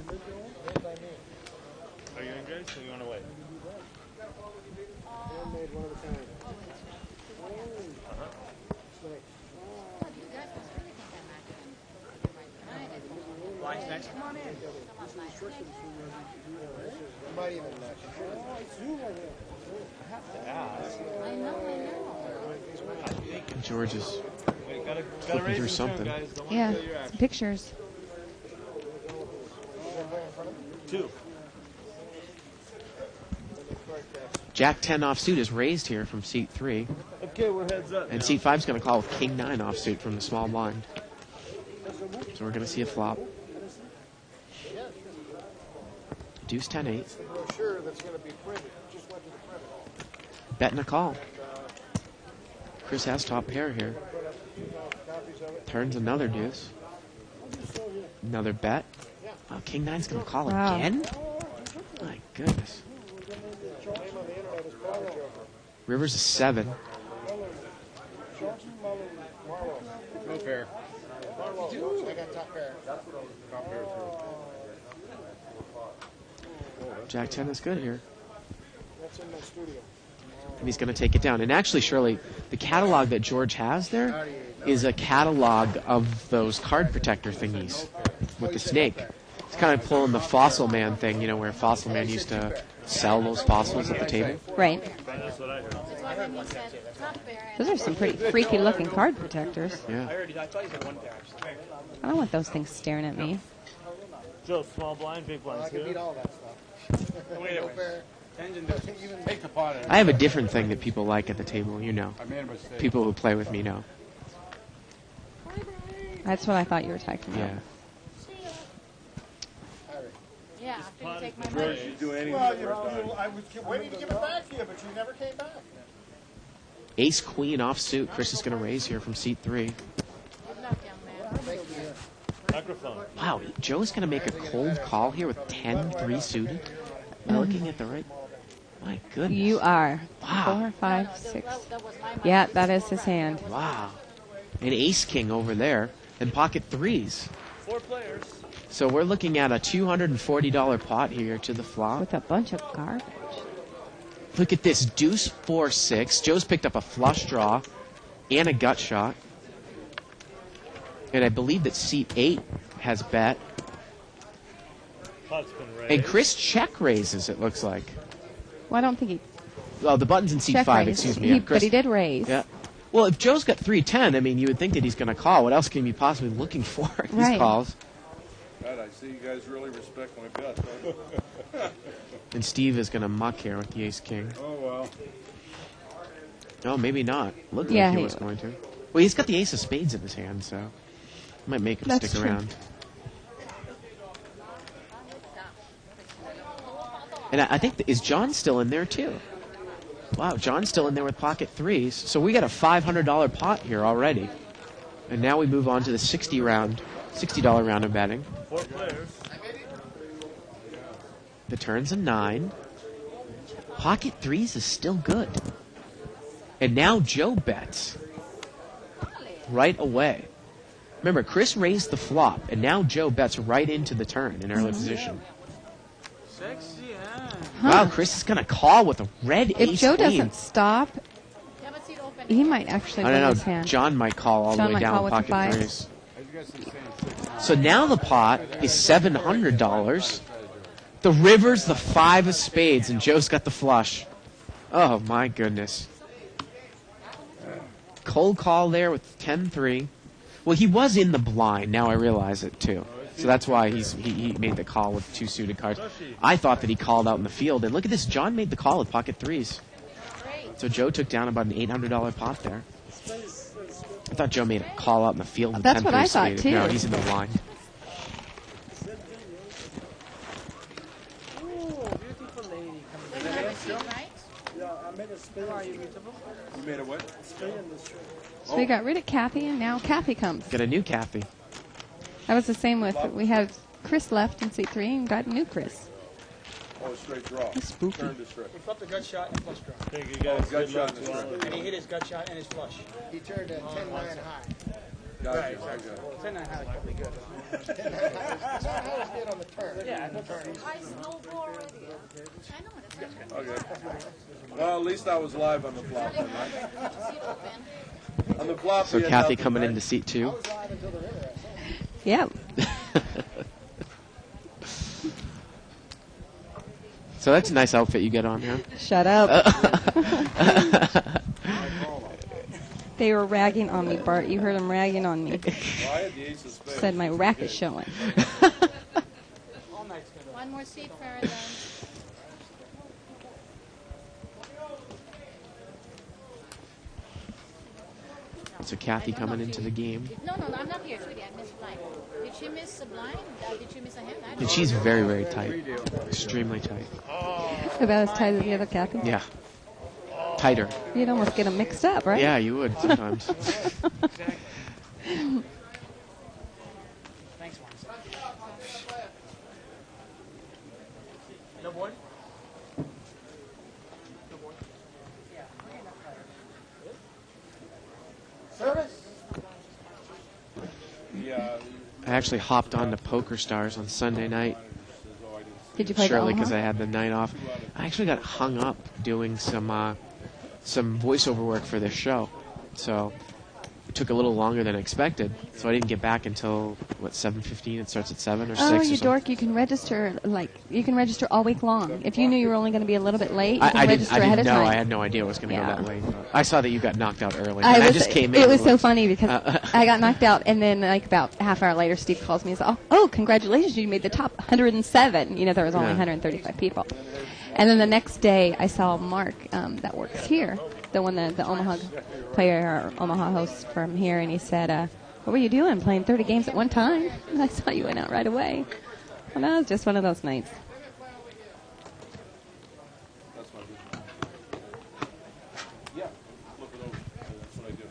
Made by me. Are you in, guys? Or you want to wait? Handmade one of a kind. Snake. Blinds next. You might even match. I know. George is Gotta flipping raise through the something. turn, guys. Don't want Yeah, to kill your action. pictures. 2. Jack 10 offsuit is raised here from seat 3. Okay, we're heads up. And now. seat 5 is going to call with King 9 offsuit from the small blind. So we're going to see a flop. Deuce 10-8. The brochure that's going to be printed. Just went to the printer. Betting a call. Chris has top pair here. Turns another deuce. Another bet. Oh, King 9's going to call Wow. again? My goodness. River's a 7. No pair. I got top pair. Top pair too. Jack 10 is good here. That's in my studio. And he's going to take it down. And actually, Shirley, the catalog that George has there is a catalog of those card protector thingies with the snake. It's kind of pulling the Fossil Man thing, you know, where Fossil Man used to sell those fossils at the table. Right. That's what I heard. That's why when you said top pair, Those are some pretty freaky looking card protectors. Yeah. I thought you said one pair. I don't want those things staring at me. Joe, small blind, big blinds I can here. beat all that stuff. Wait a No minute. fair. Take the pot in. I have a different thing that people like at the table, you know. I made a mistake. People who play with me know. That's what I thought you were talking about. Yeah. yeah, after you take my George, money. you do anything Well, the first time. I was waiting to give it back to you, but you never came back. Ace Queen offsuit. Chris is going to raise here from seat 3. Good luck, young man. Microphone. Wow, Joe's going to make a cold call here with 10-3 suited. Am I looking at the right? My goodness. You are. Wow. 4, 5, 6. That was my money. Yeah, that is his hand. Wow. An ace king over there. And pocket threes. 4 players. So we're looking at a $240 pot here to the flop. With a bunch of garbage. Look at this. Deuce 4-6. Joe's picked up a flush draw and a gut shot. And I believe that seat 8 has bet. Pot's been raised. And Chris check raises, it looks like. Well, I don't think he Well, the button's in seat check 5, raised. excuse me. Yeah, But he did raise. Yeah. Well, if Joe's got 3-10, I mean, you would think that he's going to call. What else can he be possibly looking for in these Right. calls? God, I see you guys really respect my bet. Huh? And Steve is going to muck here with the ace king. Oh, well. No, maybe not. Looked Yeah, like he he was would. going to. Well, he's got the ace of spades in his hand, so might make him That's stick true. around. And I think, is John still in there, too? Wow, John's still in there with pocket threes. So we got a $500 pot here already. And now we move on to the $60 round of betting. 4 players. The turn's a 9. Pocket threes is still good. And now Joe bets right away. Remember, Chris raised the flop, and now Joe bets right into the turn in early position. Sexy hand. Wow, Chris is going to call with a red If ace Joe queen. doesn't stop, Have a seat open. he might actually I win don't his know. hand. John might call all John the way might down call with the pocket five. threes. I guess he's saying 6. So now the pot is $700. The river's the 5 of spades, and Joe's got the flush. Oh, my goodness. Cold call there with 10-3. Well, he was in the blind. Now I realize it, too. So that's why he made the call with 2 suited cards. I thought that he called out in the field. And look at this. John made the call with pocket 3s. So Joe took down about an $800 pot there. I thought Joe made a call out in the field. With That's 10-3 what I thought, spade. too. No, he's in the blind. You made a what? So we got rid of Kathy, and now Kathy comes. Got a new Kathy. That was the same with, we had Chris left in seat 3 and got a new Chris. Oh, straight draw. That's spooky. Turn to straight. He flipped a gut shot and flush draw. I think you got a gut good shot luck and to all straight. of And he you. hit his gut shot and his flush. He turned a 10-9 high. Gotcha. Right, exactly. Okay. Well, 10-9 high is probably good. 10-9 high was good on the turn. Yeah, on the turn. Okay. Well, at least I was live on the flop, then, right? On the flop. So we had Kathy nothing, coming right? into seat 2. Yeah. So that's a nice outfit you get on here. Shut up. They were ragging on me, Bart. You heard them ragging on me. Well, I had the ace of spades. Said my rack is showing. One more seat, Farrah. So Kathy coming into the game. No, I'm not here, sweetie. I missed blind. Did she miss a blind? Did she miss a hand? I don't And she's very, very tight. Extremely tight. About as tight as the other Kathy. Yeah. Tighter. You'd almost get them mixed up, right? Yeah, you would sometimes. Thanks, Juan. No board? No board? Yeah. Service. Yeah. I actually hopped on to Poker Stars on Sunday night. Did you play Surely the because I Omaha? had the night off. I actually got hung up doing some voiceover work for this show. So it took a little longer than expected. So I didn't get back until, 7:15? It starts at 7 or 6 Oh, or you something. dork! You can register all week long. If you knew you were only going to be a little bit late, you can I register didn't ahead of know. time. I had no idea it was going to Yeah. go that late. I saw that you got knocked out early. and I just came in. It was so funny because Uh, I got knocked out, and then like about a half hour later, Steve calls me and says, "Oh, congratulations! You made the top 107." You know, there was only Yeah. 135 people. And then the next day, I saw Mark that works here, the one that the Omaha player, or Omaha host from here, and he said, "What were you doing? Playing 30 games at one time?" And I saw you went out right away. And that was just one of those nights. That's my vision. Yeah. Flip it over. That's what I do.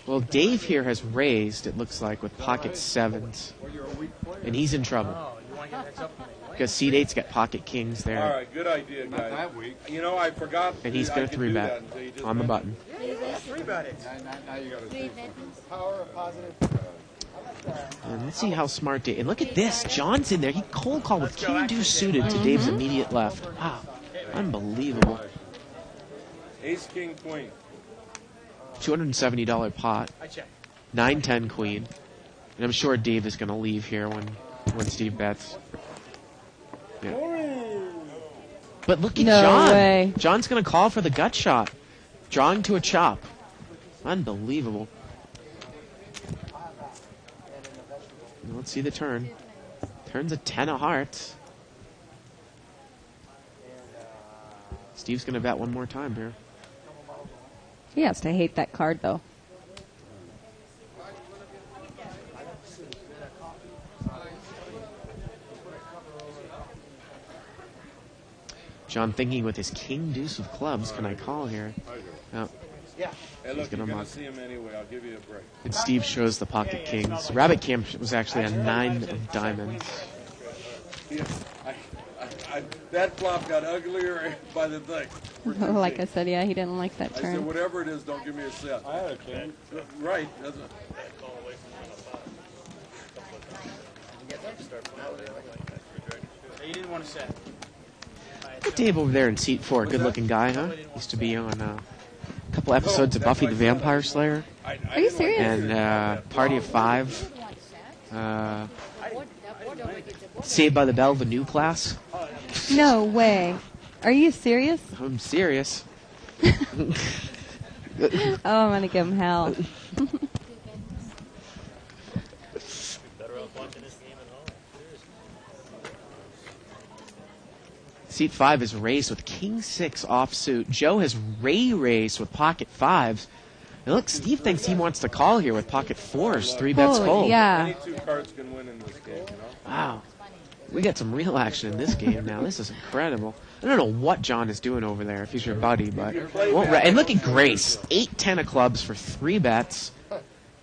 Well, Dave here has raised, it looks like, with pocket 7s. And he's in trouble. Oh, you want to get heads up? Because seat 8's got pocket kings there. All right, good idea, guys. Not that weak. You know, I forgot. And he's I going to could do 3-bet that until you just on the mentioned button. Three bet it. Now you got to Three say buttons. Power of positive. And let's see how smart Dave. And look at this. John's in there. He cold called with king deuce suited to Dave's immediate left. Wow. Unbelievable. ace, king, queen. $270 pot. I check. 9-10 queen. And I'm sure Dave is going to leave here when Steve bets. Yeah. But look at No John. way. John's going to call for the gut shot. Drawing to a chop. Unbelievable. Now let's see the turn. Turn's a 10 of hearts. Steve's going to bet one more time here. He has to hate that card, though. John thinking with his king deuce of clubs, can I call here? Oh. Hey, look, He's gonna you're going mock. to see him anyway. I'll give you a break. And Steve shows the pocket kings. Rabbit Camp was actually a 9 of diamonds. Yeah, that flop got uglier by the thing. Like I said, yeah, he didn't like that I said, turn. whatever it is, don't give me a set. I had a king. Right. That's a, You didn't want to set. Got Dave over there in seat 4. Good-looking guy, huh? Used to be on a couple episodes of Buffy the Vampire Slayer. Are you serious? And Party of 5. Saved by the Bell, the new class. No way. Are you serious? I'm serious. Oh, I'm going to give him hell. Seat 5 is raised with King 6 offsuit. Joe has raised with pocket 5s. And look, Steve thinks he wants to call here with pocket 4s. 3 bets Holy, fold. yeah. Any two cards can win in this game, you know? Wow. We got some real action in this game now. This is incredible. I don't know what John is doing over there, if he's your buddy, but... And look at Grace. 8-10 of clubs for 3 bets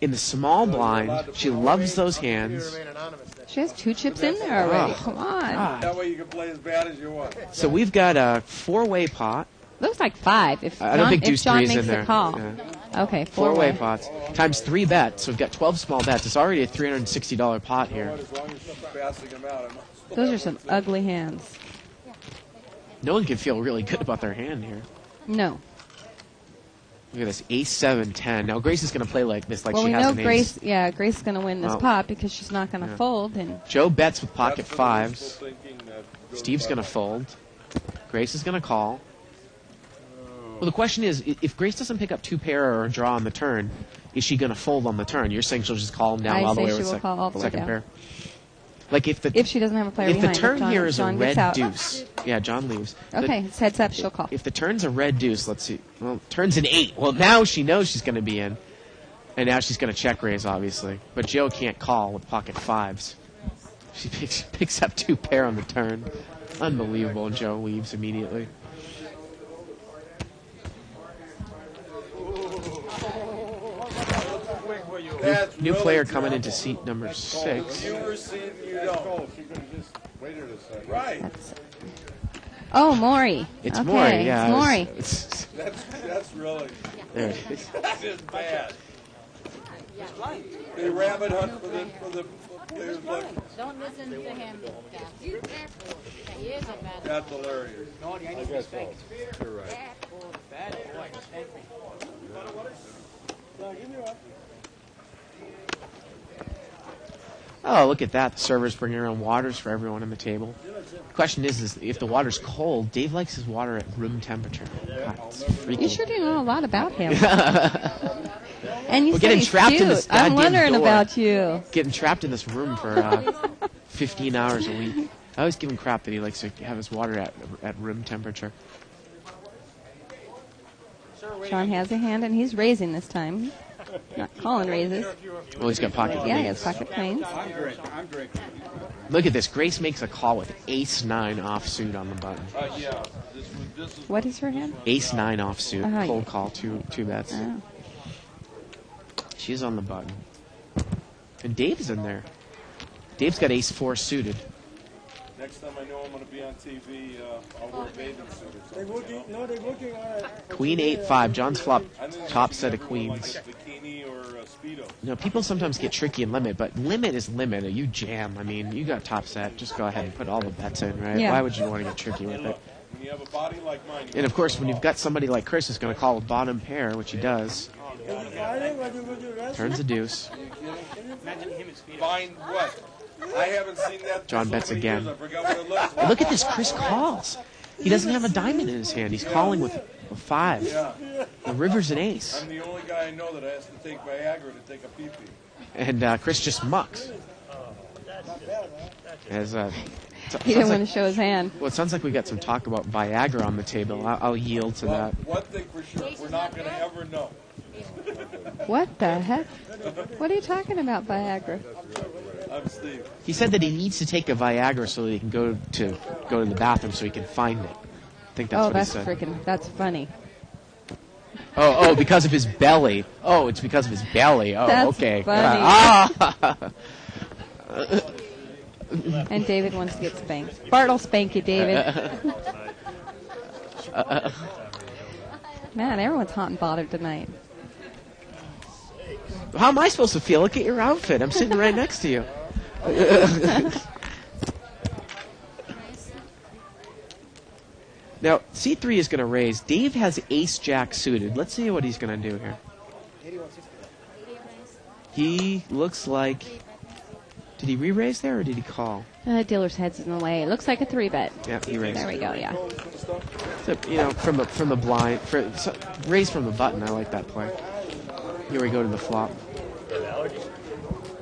in the small blind. She loves those hands. She has 2 chips in there already. Come on. That way you can play as bad as you want. So we've got a 4-way pot. Looks like 5. If I don't think Deuce John 3's makes in there. the call. Yeah. Okay, 4-way 4-way. pots. Times 3 bets. So we've got 12 small bets. It's already a $360 pot here. As long as she's passing them out, Those are some ugly hands. No one can feel really good about their hand here. No. Look at this, ace 7-10. Now Grace is going to play like this, like Well, she we has know an ace. Grace. Yeah, Grace is going to win this Oh. pot because she's not going to fold. And Joe bets with pocket That's for the wishful 5s. thinking that goes Steve's by. going to fold. Grace is going to call. Well, the question is, if Grace doesn't pick up 2 pair or a draw on the turn, is she going to fold on the turn? You're saying she'll just call him down I all the say way she with will call all the way second down. pair? Like if she doesn't have a player if the behind, turn John- here is John a gets red out. deuce, yeah, John leaves. Okay, it's heads up. She'll call. If the turn's a red deuce, let's see. Well, turn's an 8. Well, now she knows she's going to be in, and now she's going to check raise, obviously. But Joe can't call with pocket 5s. She picks up 2 pair on the turn. Unbelievable, and Joe leaves immediately. New player coming into seat number 6. You were seeing, you don't. She could have just waited a second. Right. Oh, Maury. It's okay, Maury, yeah. It's Maury. That's really. There it is. That is bad. They rabbit hunt for the players like. Don't listen to him. He is a bad. That's hilarious. No, I need respect. You're right. Bad boy. Thank you. Oh, look at that. The server's bringing around waters for everyone on the table. The question is if the water's cold, Dave likes his water at room temperature. God, it's freaky. You sure do know a lot about him. And you We're said getting he's trapped cute. in this I'm goddamn wondering door. about you. Getting trapped in this room for 15 hours a week. I always give him crap that he likes to have his water at room temperature. Sean has a hand, and he's raising this time. Not calling raises. Well, he's got pocket Yeah, he queens. has pocket queens. I'm drinking. Look at this. Grace makes a call with ace 9 offsuit on the button. Yeah. This is What is her hand? Ace 9 offsuit. Oh, Cold yeah. call, two bets. Oh. She's on the button. And Dave's in there. Dave's got ace 4 suited. next time I know I'm going to be on TV, I'll wear a bathing suit or something. They're looking on it. Queen 8-5. John's flop I think top it's set of like queens. a bikini or a Speedo. You know, people sometimes get tricky in limit, but limit is limit. You jam. I mean, you got top set. Just go ahead and put all the bets in, right? Yeah. Why would you want to get tricky with it? When you have a body like mine, you And of course, when you've got somebody like Chris who's going to call with bottom pair, which he does, turns a deuce. Imagine him as Speedo. find what? I haven't seen that. John for so bets many again. years, I forgot what it looks And like. look at this. Chris calls. He doesn't have a diamond in his hand. He's calling with a 5. Yeah. The river's an ace. I'm the only guy I know that has to take Viagra to take a pee-pee. And Chris just mucks. As, He didn't want to show his hand. well, it sounds like we got some talk about Viagra on the table. I'll yield to Well, that. one thing for sure, we're not going to ever know. What the heck? What are you talking about, Viagra? I'm Steve. He said that he needs to take a Viagra so that he can go to the bathroom so he can find it. I think that's Oh, what that's he said. that's funny. Oh, because of his belly. Oh, it's because of his belly. Oh, That's okay. funny. Ah. And David wants to get spanked. Bart will spank you, David. Man, everyone's hot and bothered tonight. How am I supposed to feel? Look at your outfit. I'm sitting right next to you. Now, C3 is going to raise. Dave has ace-jack suited. Let's see what he's going to do here. He looks like... Did he re-raise there, or did he call? Dealer's head's in the way. It looks like a 3-bet. Yeah, he raised. There we go, yeah. So, from the blind... raise from the button. I like that play. Here we go to the flop.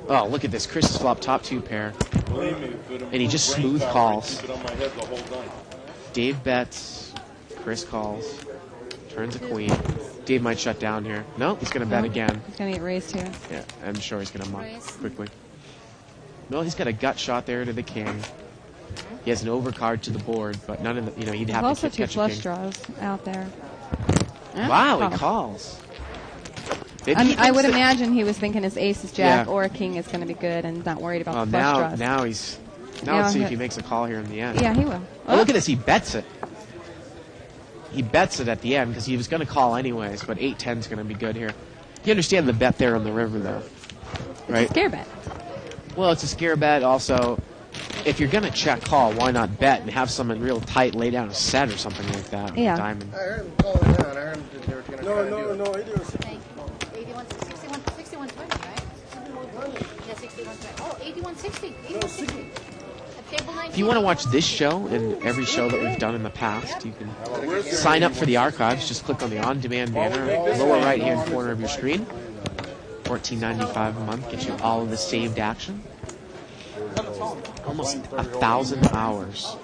Oh, look at this. Chris's flop top 2 pair. And he just smooth calls. Dave bets. Chris calls. Turns a queen. Dave might shut down here. No, he's going to bet again. He's going to get raised here. Yeah, I'm sure he's going to muck quickly. No, he's got a gut shot there to the king. He has an overcard to the board, but none of the, he'd have also to two catch flush a king. draws out there. Wow, he calls. I would imagine he was thinking his ace is jack or a king is going to be good and not worried about the flush draws. Now let's see if he makes a call here in the end. Yeah, he will. Oh, look at this. He bets it. He bets it at the end because he was going to call anyways, but 8-10 is going to be good here. You understand the bet there on the river, though, right? It's a scare bet. Well, it's a scare bet. Also, if you're going to check call, why not bet and have someone real tight lay down a set or something like that? Yeah. Diamond. I heard him calling down. I heard him they were going to try to do it. No, it was... 6120, right? Yeah, 6120. Oh, 8160. 8160. If you want to watch this show and every show that we've done in the past, you can sign up for the archives. Just click on the on-demand banner, lower right-hand corner of your screen. $14.95 a month gets you all of the saved action. Almost 1,000 hours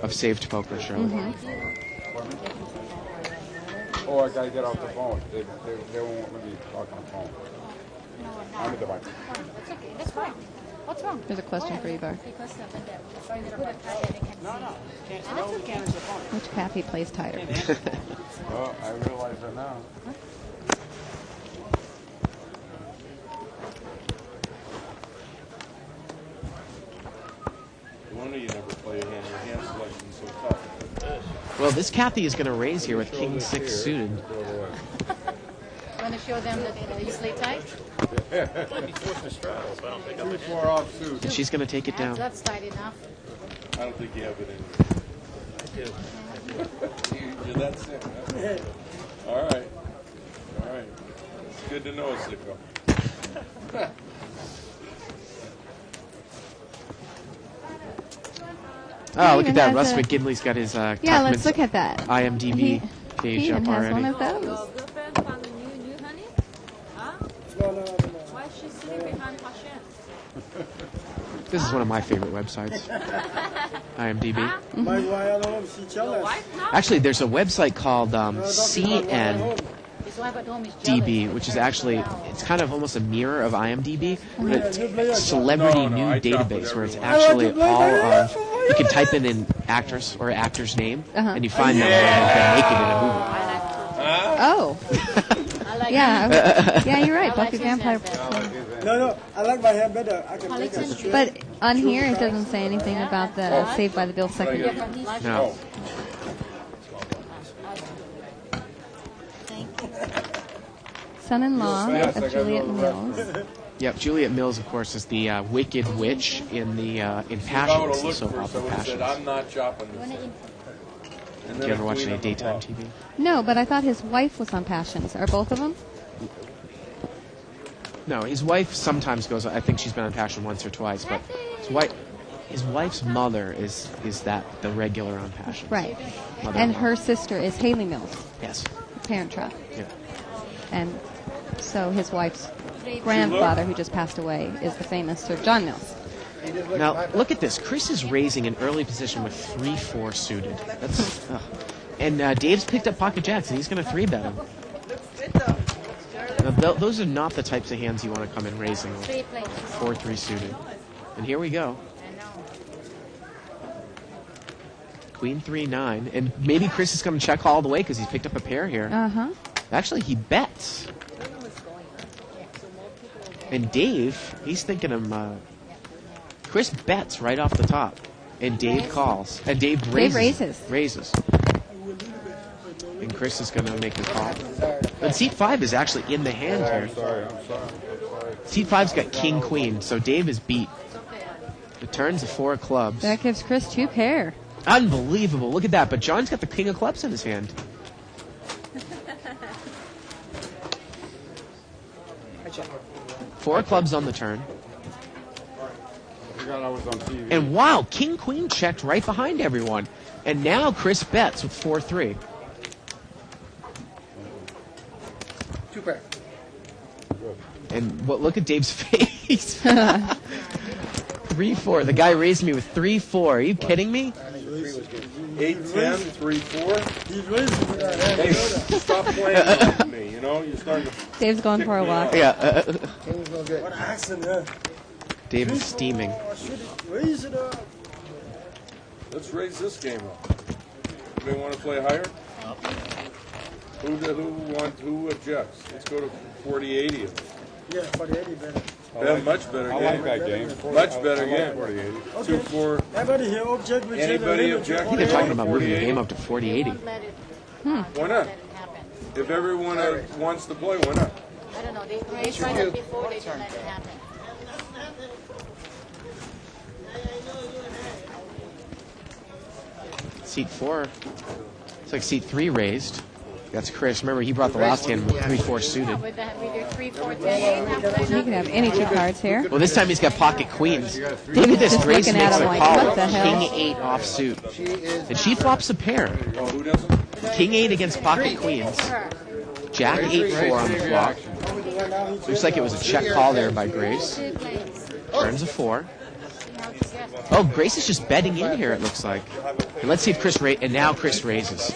of saved poker show. Oh, I gotta get off the phone. They won't let me talk on the phone. I'm at the mic. It's okay. That's fine. What's wrong? There's a question for you, Bar. Which Kathy plays tighter? Well, I realize that now. No wonder you never play a hand. Your hand selection's so tough. Well, this Kathy is going to raise here with King 6 suited. Want to show them that you play tight? Too far off suit. And she's going to take it down. That's tight enough. I don't think you have it in you. You're that sick, huh? All right. It's good to know, sicko. Oh, look at that. Russ McGinley's got his yeah, let's look at that. IMDb page he up even has already. one of those. Your girlfriend found a new honey? Huh? No. Why is she sitting behind Hashem? This is one of my favorite websites. IMDb. Actually, there's a website called CNDB, which is actually, it's kind of almost a mirror of IMDb, but it's a celebrity nude database where it's actually all of, you can type in actress or actor's name, and you find them naked in a movie. Oh. Yeah, you're right. Buffy Vampire. No, I like my hair better. I can make it straight. But on here, it doesn't say anything about the Saved by the Bell second. No. Son-in-law of Juliet Mills. Yep, Juliet Mills, of course, is the Wicked Witch in Passions, the soap opera Passions. I'm not chopping this. Do you ever watch any daytime TV? No, but I thought his wife was on Passions. Are both of them? No, his wife sometimes goes. I think she's been on Passion once or twice, but his wife's mother is the regular on Passion. Right. And her sister is Haley Mills. Yes. Parent Trap. Yeah. And so his wife's grandfather, who just passed away, is the famous Sir John Mills. Now, look at this. Chris is raising an early position with 3-4 suited. That's, and Dave's picked up pocket jacks, and he's going to 3-bet him. Now, those are not the types of hands you want to come in raising with 4-3 suited. And here we go. Queen 3-9. And maybe Chris is going to check all the way because he's picked up a pair here. Uh-huh. Actually, he bets. And Dave, he's thinking of... Chris bets right off the top. And Dave calls. And Dave raises. And Chris is going to make the call. But seat 5 is actually in the hand here. I'm sorry. Seat 5's got king, queen, so Dave is beat. The turn's a 4 of clubs. That gives Chris 2 pair. Unbelievable. Look at that. But John's got the king of clubs in his hand. Four clubs on the turn. I forgot I was on TV. And wow, king queen checked right behind everyone. And now Chris bets with 4-3. Two pair. And look at Dave's face. 3-4. The guy raised me with 3-4. Are you kidding me? 8-10, 3-4. He's raising for that. Hey, stop playing with me. You know, you're starting to. Dave's going for a walk. Yeah. What accident? Dave is steaming. Raise it up. Let's raise this game up. Anybody want to play higher? Who objects? Let's go to 40-80. Yeah, 40-80 better. Much better I game. like that game. Much better I game. like 40-80. 2-4. Everybody here object. Anybody object? I think they're talking about moving the game up to 40-80. Why not? If everyone wants to play, why not? I don't know. They tried it before. They didn't let it happen. Seat 4. It's like seat 3 raised. That's Chris. Remember, he brought the last hand with 3-4 suited. With your 3-4 10. You can have any two cards here. Well, this time he's got pocket queens. Look at this. Just Grace looking at makes him a like, call. what the hell? King 8 offsuit. And she flops a pair. Oh, who doesn't? King 8 against pocket queens. Jack 8-4 on the flop. Looks like it was a check call there by Grace. Turns a 4. Oh, Grace is just betting in here, it looks like. And let's see if Chris and now Chris raises.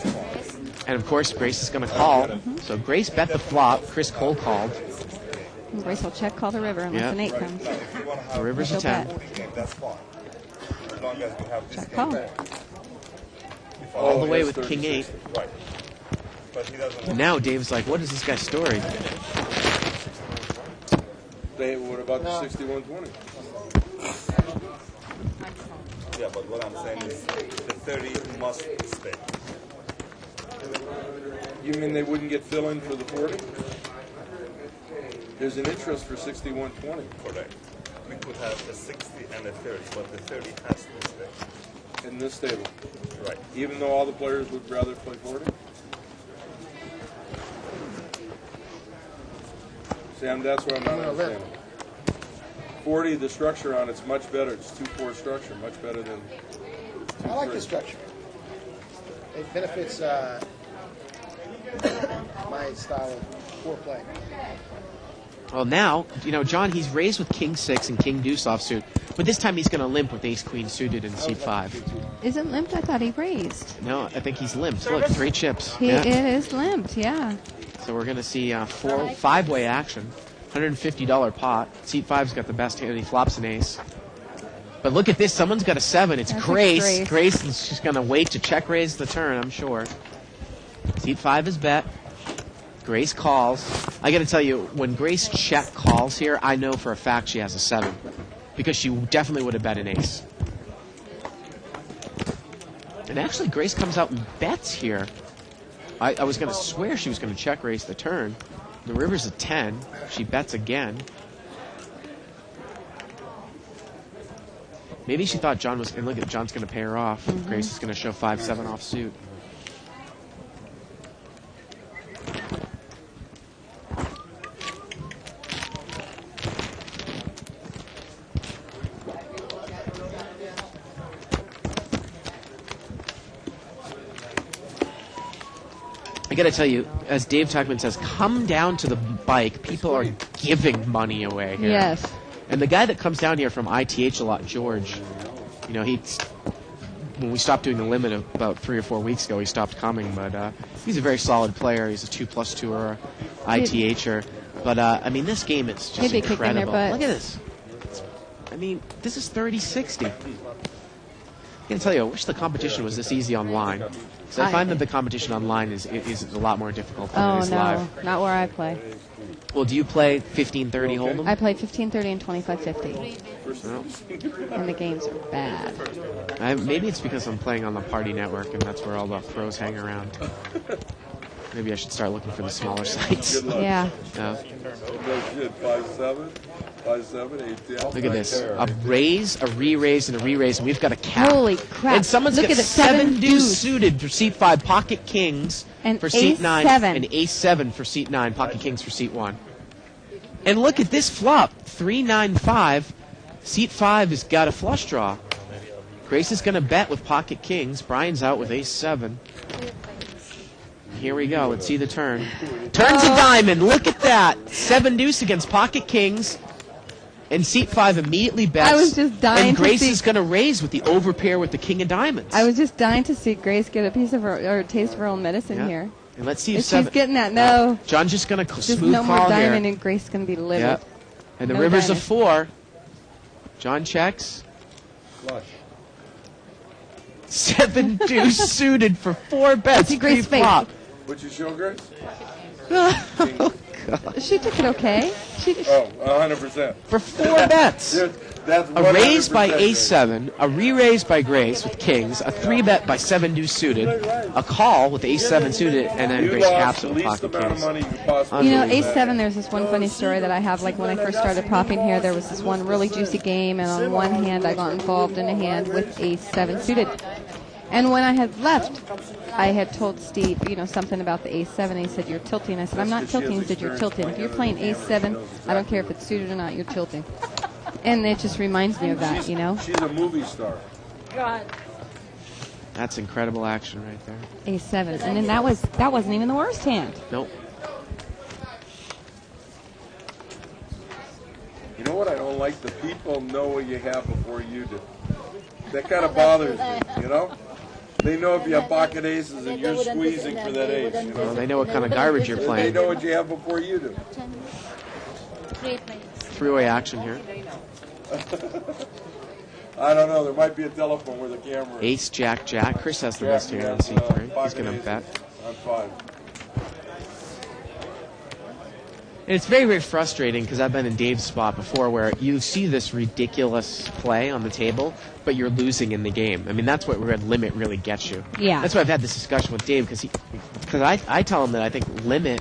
And of course, Grace is going to call. So Grace bet the flop. Chris cold called. And Grace will check call the river unless Yep. an 8 comes. The river's a 10. Check call. All the way with King 8. And now Dave's like, what is this guy's story? What about the 61-20? Yeah, but what I'm saying is the 30 must stay. You mean they wouldn't get fill-in for the 40? There's an interest for 61-20. Correct. We could have a 60 and a 30, but the 30 has to stay. In this table. Right. Even though all the players would rather play 40? Sam, that's what I'm not understanding. 40, the structure on it's much better. It's 2-4 structure, much better than 2-3. I like the structure. It benefits my style of foreplay. Well, now, John, he's raised with King 6 and King Deuce offsuit. But this time he's going to limp with Ace Queen suited in seat 5. Isn't limped? I thought he raised. No, I think he's limped. Look, 3 chips. It is limped, yeah. So we're going to see 5-way action. $150 pot. Seat 5's got the best hand. He flops an ace. But look at this. Someone's got a 7. It's That's Grace. Grace. Grace is just going to wait to check raise the turn, I'm sure. Seat 5 is bet. Grace calls. I got to tell you, when Grace check calls here, I know for a fact she has a 7. Because she definitely would have bet an ace. And actually, Grace comes out and bets here. I was going to swear she was going to check raise the turn. The river's a 10. She bets again. Maybe she thought John was... And look at John's going to pay her off. Grace is going to show 5-7 off suit. I got to tell you, as Dave Tuckman says, come down to the bike. People are giving money away here. Yes. And the guy that comes down here from ITH a lot, George, when we stopped doing the limit about 3 or 4 weeks ago, he stopped coming. But he's a very solid player. He's a 2+2 ITHer. But, this game, it's just Maybe kick in their incredible. butts. Look at this. This is 30-60. I can tell you, I wish the competition was this easy online. Because I find that the competition online is a lot more difficult than it is live. Not where I play. Well, do you play 15-30 Hold'em? I play 15-30 and 25-50. No. And the games are bad. Maybe it's because I'm playing on the Party Network, and that's where all the pros hang around. Maybe I should start looking for the smaller sites. Good luck. Yeah. That's good. 5-7. 5, 7, 8, 10. Look at this. A raise, a re-raise, and a re-raise, and we've got a cap. Holy crap. And someone's Look got at the 7 deuce deuce. suited for seat 5, pocket kings And for seat ace 9, seven. and ace 7 for seat 9, pocket kings for seat 1. And look at this flop, 3, 9, 5. Seat 5 has got a flush draw. Grace is going to bet with pocket kings. Brian's out with ace 7. Here we go. Let's see the turn. Turns a diamond. Look at that. 7 deuce against pocket kings. And seat 5 immediately bets. I was just dying and to Grace see- is going to raise with the overpair with the king of diamonds. I was just dying to see Grace get a piece of her, or a taste of her own medicine Yeah. here. And let's see If if she's 7. getting that, no. John's just going to Just smooth no more call diamond, here. and Grace is going to be livid. Yep. And the No river's diamond. a 4. John checks. Flush. 7 deuce suited for 4 bets. See Grace's face. Pre-flop. What'd you show, Grace? She took it okay. Oh, 100%. For 4 bets. That's A raise by 100% ace 7, a re-raise by Grace with kings, a 3-bet by 7 deuce suited, a call with ace 7 suited, and then You Grace lost caps the it with least pocket amount of kings. money you could possibly You know, lose. ace 7, there's this one funny story that I have. Like when I first started popping here, there was this one really juicy game, and on one hand, I got involved in a hand with ace 7 suited. And when I had left, I had told Steve, something about the ace 7. He said, "You're tilting." I said, "I'm not tilting." He said, "You're tilting. If you're playing ace 7, I don't care if it's suited or not, you're tilting." And it just reminds me of that, She's a movie star. God. That's incredible action right there. Ace 7. And then that wasn't even the worst hand. Nope. You know what I don't like? The people know what you have before you do. That kind of bothers me, They know if you have pocket aces and you're squeezing for that ace, Well, they know what kind of garbage you're They playing. know what you have before you do. Three-way action here. I don't know. There might be a telephone where the camera is. Ace, jack, jack. Chris has the best hand on C3. He's Pocket going to aces bet. on 5. And it's very, very frustrating because I've been in Dave's spot before where you see this ridiculous play on the table, but you're losing in the game. I mean, that's what red limit really gets you. Yeah. That's why I've had this discussion with Dave because I tell him that I think limit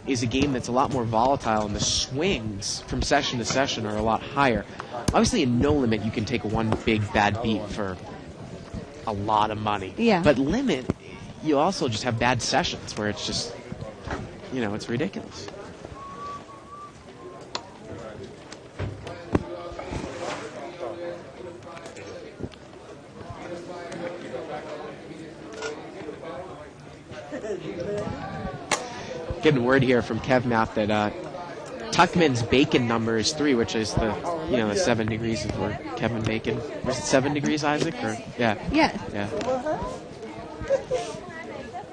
is a game that's a lot more volatile and the swings from session to session are a lot higher. Obviously, in no limit, you can take one big bad beat for a lot of money. Yeah. But limit, you also just have bad sessions where it's just, it's ridiculous. Getting word here from KevMath that Tuckman's bacon number is 3, which is the 7 degrees of where Kevin Bacon. Was it 7 degrees, Isaac? Or yeah. Yeah. Yeah.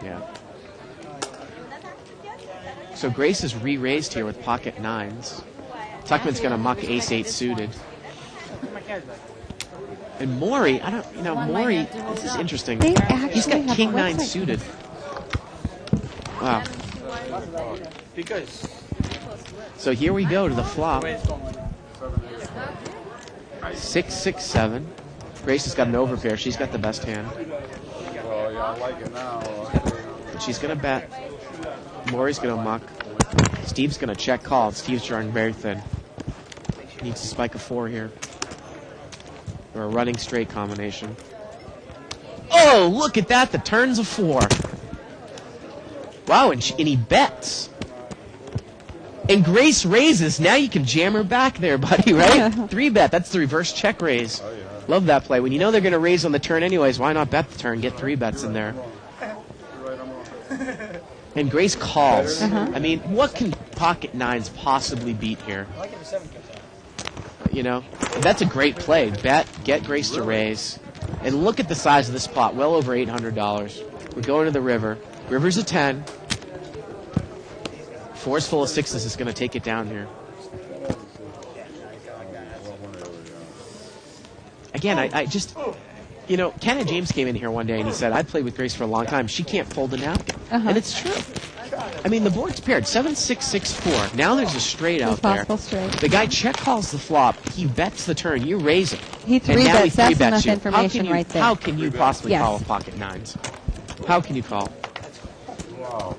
Yeah. So Grace is re-raised here with pocket 9s. Tuckman's going to muck ace 8 suited. And Maury, Maury, this is interesting. They He's actually got have king a 9 website. suited. Wow. Because So here we go to the flop. 6, 6, 7. Grace has got an overpair. She's got the best hand. Oh, yeah, I like it now. And she's going to bet. Maury's going to muck. Steve's going to check call. Steve's drawing very thin. Needs to spike a 4 here. Or a running straight combination. Oh, look at that. The turn's a 4. Wow, and he bets. And Grace raises. Now you can jam her back there, buddy, right? 3-bet. That's the reverse check raise. Oh, yeah. Love that play. When you know they're going to raise on the turn anyways, why not bet the turn? Get 3 bets in there. And Grace calls. I mean, what can pocket 9s possibly beat here? That's a great play. Bet, get Grace to raise. And look at the size of this pot. Well over $800. We're going to the river. River's a 10. 4's full of 6s is going to take it down here. Again, I just, Kenna James came in here one day and he said, I've played with Grace for a long time. She can't fold a napkin. And it's true. I mean, the board's paired. 7, 6, 6, 4. Now there's a straight out there. Possible straight. The guy check calls the flop. He bets the turn. You raise it. He And now 3-bets. That's 3-bets enough you. information right there. How can you possibly Yes. call with pocket 9s? How can you call? Wow.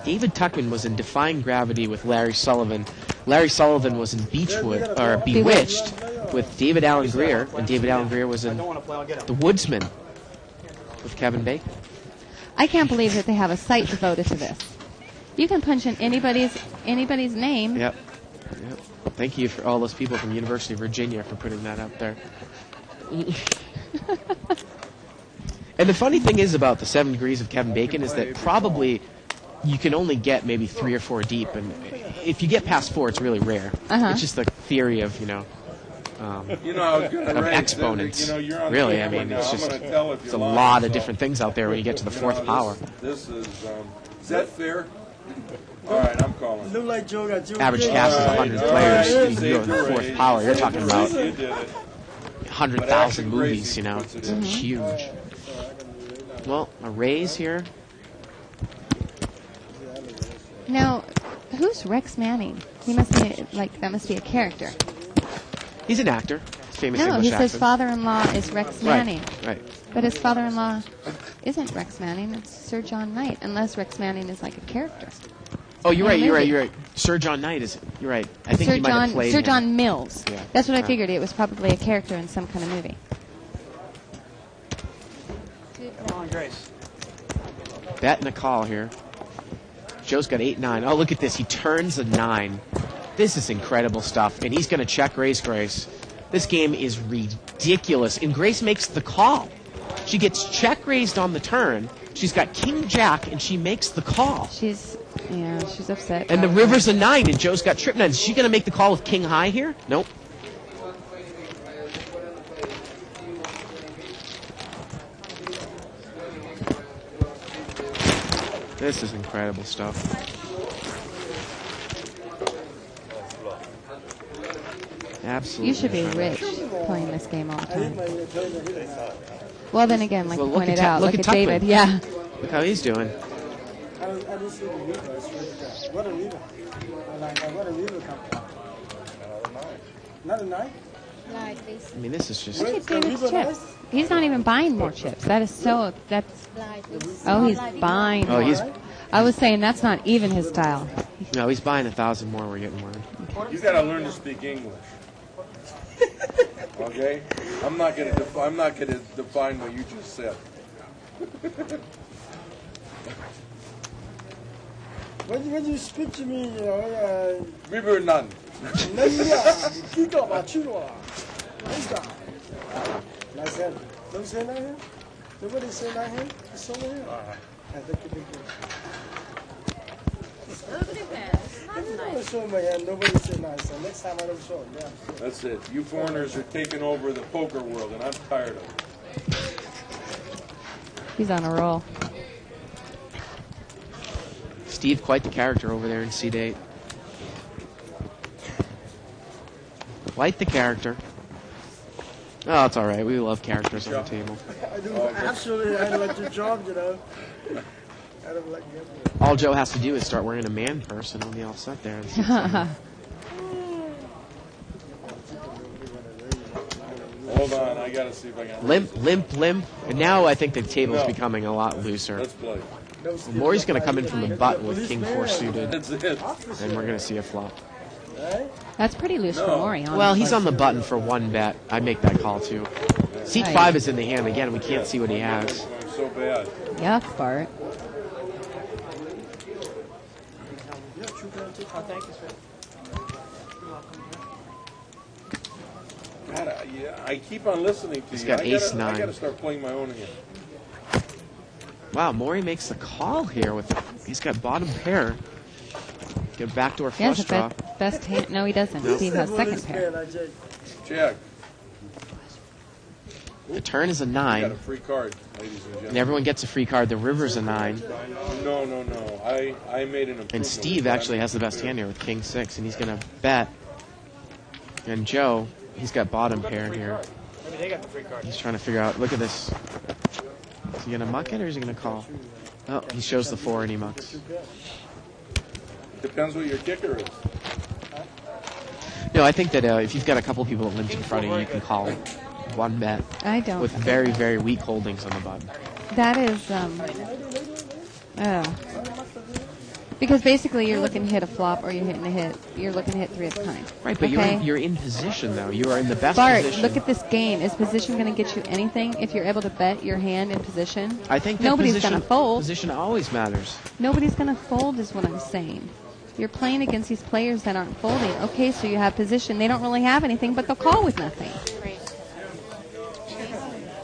David Tuckman was in Defying Gravity with Larry Sullivan Larry Sullivan was in Bewitched with David Alan Grier, and David Alan Grier was in The Woodsman with Kevin Bacon. I can't believe that they have a site devoted to this. You can punch in anybody's name. Yep. Thank you for all those people from University of Virginia for putting that up there. And the funny thing is about the 7 Degrees of Kevin Bacon is that probably you can only get maybe 3 or 4 deep, and if you get past 4, it's really rare. It's just the theory of, of exponents. Really, I mean, it's just it's a lot of different things out there when you get to the 4th power. This is that fair? All right, I'm calling. Average cast is 100 players. You go to the 4th power, you're talking about 100,000 movies. It's huge. Well, a raise here. Now, who's Rex Manning? He must be that must be a character. He's an actor. Famous No, English he actor. says father-in-law is Rex Manning. Right. But his father-in-law isn't Rex Manning. It's Sir John Knight, unless Rex Manning is like a character. Oh, you're right. Sir John Knight is. You're right. I think he might have played Sir him. John Mills. Yeah. That's what I figured. It was probably a character in some kind of movie. Come on, Grace. Bet and a call here. Joe's got 8-9. Oh, look at this. He turns a 9. This is incredible stuff. And he's going to check raise Grace. This game is ridiculous. And Grace makes the call. She gets check raised on the turn. She's got King Jack, and she makes the call. She's upset. And the river's a 9, and Joe's got trip 9. Is she going to make the call with King High here? Nope. This is incredible stuff. Absolutely. You should be rich playing this game all the time. Well, then again, like you pointed out, look at David. Yeah. Look how he's doing. Not a 9? Like this. I mean, this is just. Look at David's chips. He's not even buying more chips. That's. Like this. Oh, he's buying more. I was saying that's not even his style. No, he's buying 1,000 more. We're getting word. You got to learn to speak English. Okay? I'm not going to define what you just said. When you speak to me, River none. Don't say that here? Nobody say that here? It's over here. I think you can do show my hand. Nobody say nice. So next time I don't show them. Yeah. That's it. You foreigners are taking over the poker world, and I'm tired of it. He's on a roll. Steve, quite the character over there in seat 8. Quite the character. Oh, it's all right. We love characters on the table. I do. Absolutely. I like your job, I don't like you. All Joe has to do is start wearing a man purse, and he'll be all set there. Hold on, I gotta see if I can. Limp. And now I think the table's becoming a lot looser. Let's play. Maury's going to come in from the button with King 4 suited. That's it. And we're going to see a flop. That's pretty loose for Maury. Well, he's on the button for 1 bet. I make that call too. Seat 5 is in the hand. Again, we can't see what he has. So bad. Yuck, Bart. Oh, thank you, sir. God, I keep on listening to He's you. got ace 9. I gotta start playing my own again. Wow, Maury makes the call here with. He's got bottom pair. Get a backdoor He has flush the draw. best hand. No, he doesn't. Nope. Steve has second pair. Check. The turn is a You 9. got a free card, ladies and gentlemen. And everyone gets a free card. The river's a 9. No. I made an improvement. And Steve actually has the best hand here with King 6, and he's going to bet. And Joe, he's got bottom pair here. Maybe they got the free card. He's trying to figure out. Look at this. Is he going to muck it or is he going to call? Oh, he shows the 4 and he mucks. Depends what your kicker is. No, I think that if you've got a couple people that limp in front of you, you can call 1 bet. I don't. With very, very weak holdings on the button. That is, Because basically you're looking to hit a flop or you're hitting a hit. You're looking to hit 3 of a kind. Right, but okay? you're in position, though. You are in the best Bart, position. look at this game. Is position going to get you anything if you're able to bet your hand in position? I think that nobody's going to fold. Position always matters. Nobody's going to fold is what I'm saying. You're playing against these players that aren't folding. Okay, so you have position. They don't really have anything, but they'll call with nothing.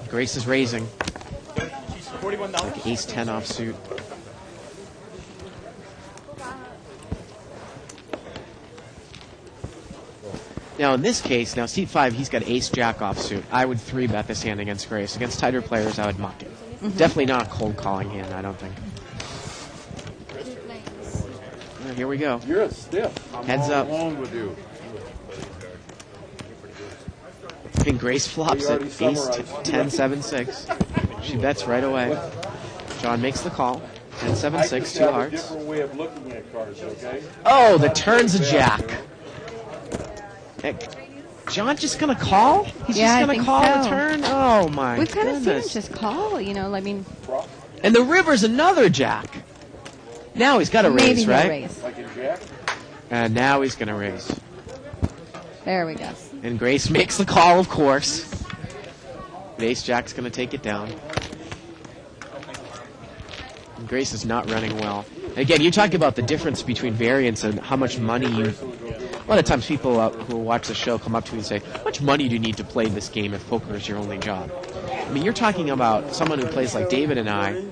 Grace is raising. $41. Like ace-10 offsuit. Now, in this case, seat 5, he's got ace-jack offsuit. I would 3-bet this hand against Grace. Against tighter players, I would muck it. Definitely not a cold calling hand, I don't think. Well, here we go. You're a stiff. Heads up. Along with you. I think Grace flops it. Ace 10, 7, 6. She bets right away. John makes the call. 10, 7, 6, 2 I hearts. have a different way of looking at cards, okay? Oh, the turn's a jack. John just going to call? He's Yeah, I just going to think call so. the turn? Oh, my We've kind of seen him goodness. just call, you know, I mean, And the river's another jack. Now he's got to maybe raise, he'll right? raise. Like a jack? And now he's going to raise. There we go. And Grace makes the call, of course. And ace-jack's going to take it down. And Grace is not running well. Again, you talk about the difference between variance and how much money you... A lot of times people who watch the show come up to me and say, how much money do you need to play this game if poker is your only job? I mean, you're talking about someone who plays like David and I.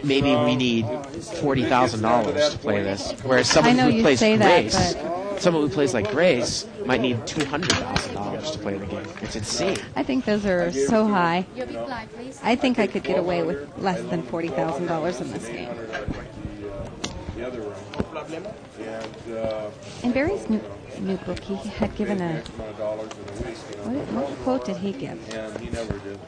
Maybe we need $40,000 to play this. Whereas someone I know who you plays say that, Grace, but- someone who plays like Grace might need $200,000 to play the game. It's insane. I think those are so high. Your big blind, please. I think I could get away with less than $40,000 in this game. The other room. And In Barry's new book, he had given a... amount of dollars in a week, you know. What quote did he give? And he never did.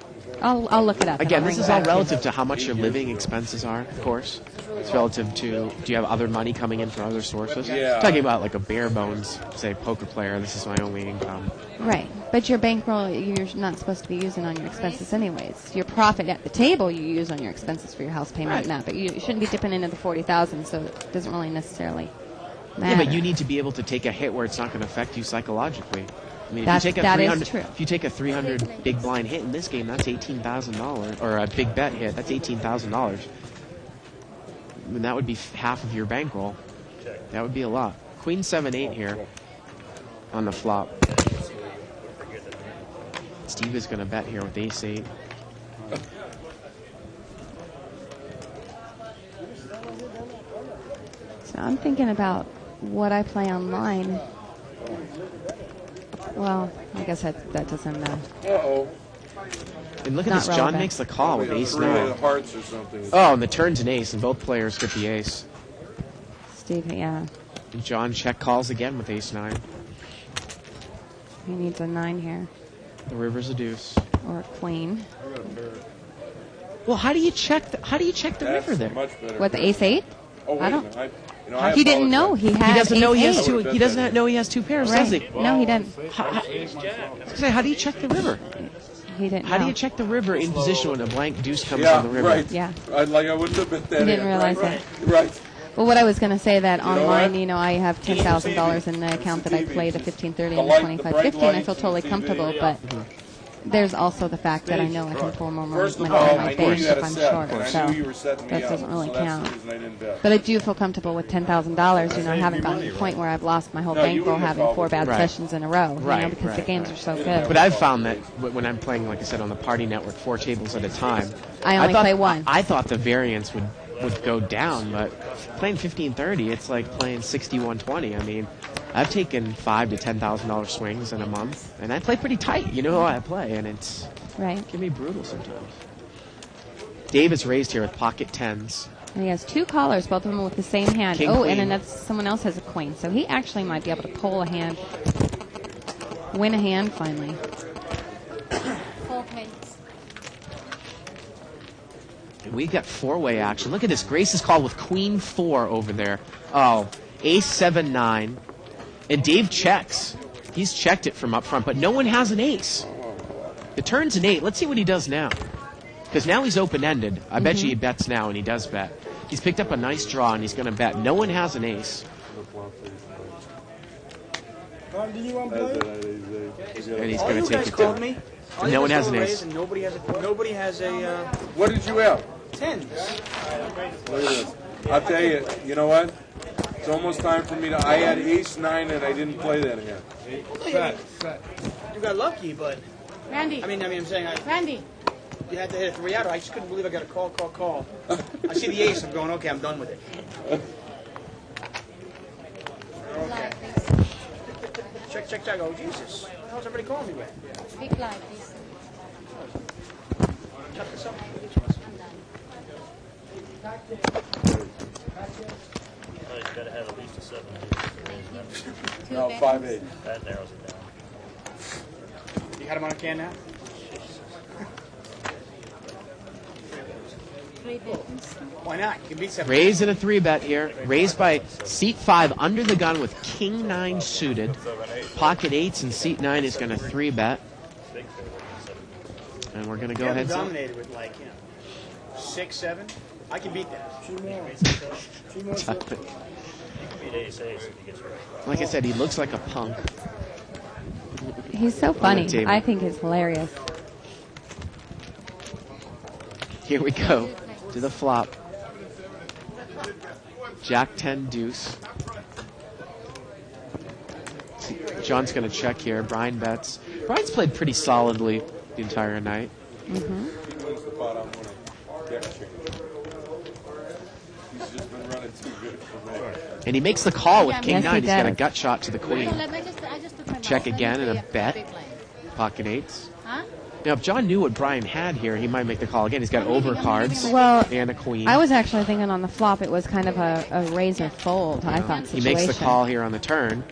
I'll look it up. and Again, I'll this bring is it all back. relative to how much your living expenses are, of course. It's relative to, do you have other money coming in from other sources? Yeah. Talking about like a bare bones, say, poker player, this is my only income. Right. But your bankroll, you're not supposed to be using on your expenses anyways. Your profit at the table you use on your expenses for your house payment and that, but you shouldn't be dipping into the $40,000, so it doesn't really necessarily matter. Yeah, but you need to be able to take a hit where it's not going to affect you psychologically. I mean, That if you take a is 300, true. if you take a 300 big blind hit in this game, that's $18,000, or a big bet hit, that's $18,000. I mean, that would be half of your bankroll. That would be a lot. Queen 7-8 here on the flop. Steve is going to bet here with ace-8. So I'm thinking about what I play online. Well, I guess that doesn't... Uh-oh. And look at Not this. John relevant. makes the call with We got ace 3 9. of hearts or something. Oh, and the turn's an ace, and both players get the ace. Steve, yeah. And John check calls again with ace 9. He needs a 9 here. The river's a deuce. Or a queen. Well, how do you check the That's river there? much better. What, the ace-8? Oh, wait I a don't... minute. I He didn't know apologize. he had He doesn't know he has ace-8. two. He doesn't know he has two pairs, does he? Right. No, he didn't. How do you check the river? He didn't How do know. you check the river in position when a blank deuce comes Yeah, on the river? right. Yeah. I wouldn't have bet that He didn't in. realize right, that. Right. Well, what I was going to say that know online, what? I have $10,000 in the account that I play the 1530 and the The light, the 2550, bright and I feel lights totally and TV, comfortable. yeah. But there's also the fact that I know I can pull more First money of all, out of my I knew bank you had if a I'm set, short, and I so knew you were setting me that up, doesn't really so that's count. the reason I didn't bet. But I do feel comfortable with $10,000. I haven't gotten to the point where I've lost my whole No, you bankroll wouldn't have having 4 called bad it. Right. sessions in a row, Right, because the right, games are so good. But I've found that when I'm playing, like I said, on the party network, 4 tables at a time, I only thought- play one. I thought the variance would go down, but playing 1530, it's like playing 6120. I mean, I've taken $5,000 to $10,000 swings in a month, and I play pretty tight. You know how I play, and it Right. can be brutal sometimes. Dave is raised here with pocket tens. And he has 2 callers, both of them with the same hand. King, oh, queen. and then that's, someone else has a queen. So he actually might be able to pull a hand, win a hand finally. 4 kings. And we got 4-way action. Look at this. Grace is called with queen 4 over there. Oh, ace 7-9. And Dave checks. He's checked it from up front, but no one has an ace. The turn's an 8. Let's see what he does now. Because now he's open-ended. I bet you he bets now, and he does bet. He's picked up a nice draw, and he's going to bet. No one has an ace. Do you want to play? And he's going to take it called down. me. And no one has an Raise ace. and nobody has a What did you have? 10. Look at this. I'll tell you, you know what? It's almost time for me to. I had ace 9 and I didn't play that again. You got lucky, but Randy. I'm saying Randy. you had to hit a 3 out. I just couldn't believe I got a call. I see the ace. I'm going, okay, I'm done with it. Okay. Check. Oh, Jesus. How's everybody calling me with? Big blind, please. Check this out. You gotta have at least a 7. No, 5-8. That narrows it down. You got him on a can now? Why not? You can beat 7. Raise in a 3-bet here. Raised by seat 5 under the gun with king 9 suited. Pocket 8s and seat 9 is going to 3-bet. And we're going to go ahead. Dominated with 6, 7. I can beat that. Like I said, he looks like a punk. He's so funny. I think he's hilarious. Here we go to the flop. Jack 10 deuce. John's going to check here. Brian bets. Brian's played pretty solidly the entire night. Mm-hmm. He wins the pot, I'm winning. Deck change. He's just been running too good for me. And he makes the call with king Yes, 9. he He's got a does. gut shot to the queen. I just took my Check mouse. again Let and me a play bet. big blind. Pocket 8s. Huh? Now, if John knew what Brian had here, he might make the call again. He's got over cards Well, and a queen. I was actually thinking on the flop it was kind of a razor fold, I thought, He situation. makes the call here on the turn,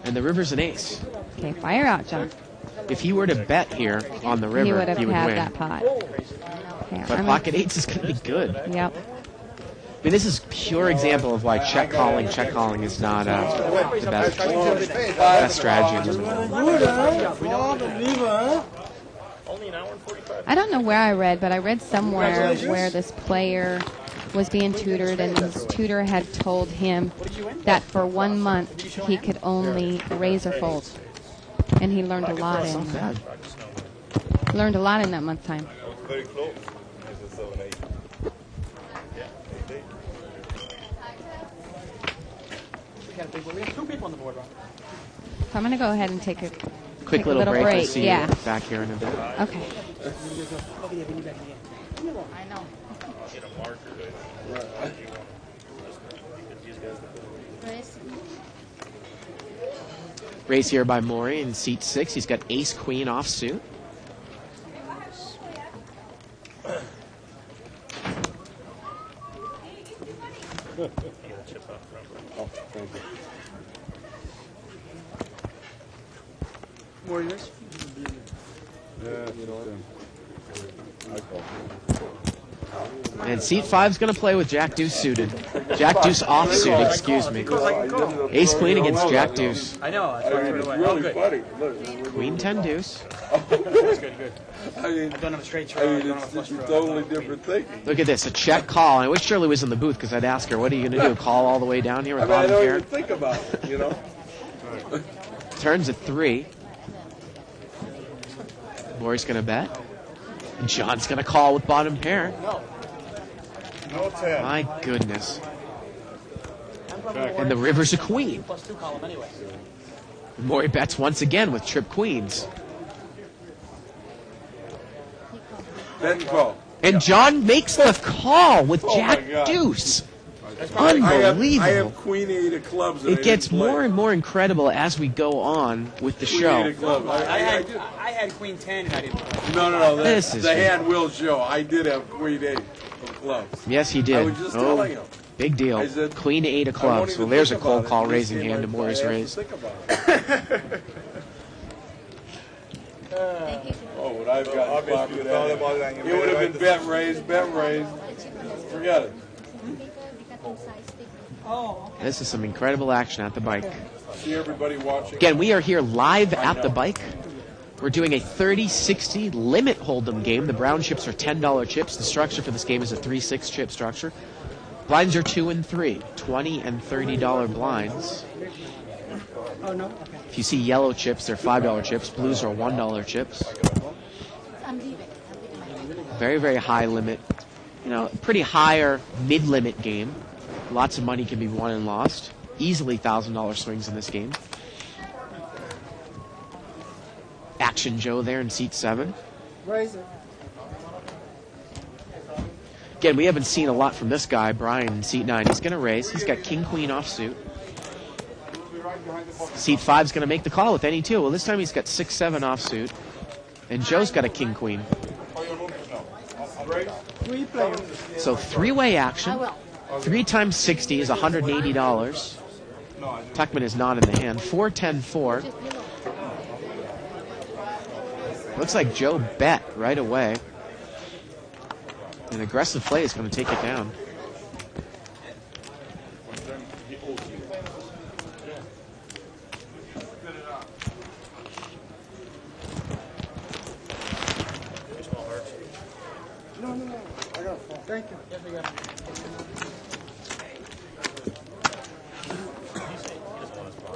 and the river's an ace. Okay, fire out, John. If he were to bet here on the river, He would have had win. that pot. Okay, But pocket 8s is going to be good. Yep. I mean, this is pure example of why check calling is not the best strategy. in limit. Only an hour and 45. I don't know where I read, but I read somewhere where this player was being tutored, and his tutor had told him that for 1 month he could only raise or fold, and he learned a lot in learned a lot in that month time. Very close. It's a 7-8. Yeah, 8-8. We have 2 people on the board, Ron. So I'm going to go ahead and take a Quick little break. We'll see Yeah. you back here in a bit. Okay. I know. Get a marker. Raise. Raise here by Maury in seat 6. He's got ace queen offsuit. Oh, thank you. More yours? Yeah, you know what? I call. And seat 5's going to play with Jack Deuce suited. Jack Deuce offsuit, excuse me. Ace queen against Jack Deuce. I know. That's I why I mean, threw it it's away. really Good. funny. Look, Queen 10 deuce. Good. I mean, I don't have a straight I draw. mean, it's a totally different thinking. Look at this, a check call. I wish Shirley was in the booth because I'd ask her, what are you going to do? Call all the way down here with I mean, I bottom don't pair? even think about it, you know? Turns at 3. Maury's going to bet. And John's going to call with bottom pair. No 10. My goodness. And the river's a queen. +2 column anyway. Maury bets once again with trip queens. Bet and call. And John makes the call with Oh, Jack my God. Deuce. I Unbelievable. have Queen 8 of clubs. And It gets more and more incredible as we go on with the Queen 8 show. of clubs. I had Queen 10 and I didn't play. No. This is The hand will show. I did have Queen 8 of clubs. Yes, he I did. was just telling him. Big deal. I said, Queen 8 of I won't clubs. even Well, there's a think cold about call it. raising This hand to game, Maury's I have to raise. think about it. Oh, what I've got. Obviously, it's all about that. It would have been bet raised. Forget it. This is some incredible action at the bike. See everybody watching. Again, we are here live at the bike. We're doing a 30-60 limit hold'em game. The brown chips are $10 chips. The structure for this game is a 3-6 chip structure. Blinds are 2 and 3, $20 and $30 blinds. Oh, no? Okay. If you see yellow chips, they're $5 chips. Blues are $1 chips. I'm leaving. Very, very high limit. You know, pretty higher mid-limit game. Lots of money can be won and lost. Easily $1,000 swings in this game. Action Joe there in seat 7. Raise it. Again, we haven't seen a lot from this guy, Brian, in seat 9. He's going to raise. He's got king-queen offsuit. Seat 5's going to make the call with any 2. Well, this time he's got 6-7 offsuit. And Joe's got a king-queen. 3 players. So 3-way action. 3 times 60 is $180. Tuckman is not in the hand. 4-10-4. Looks like Joe bet right away. An aggressive play is going to take it down. No. I got a phone. Thank you. Yes, I got it.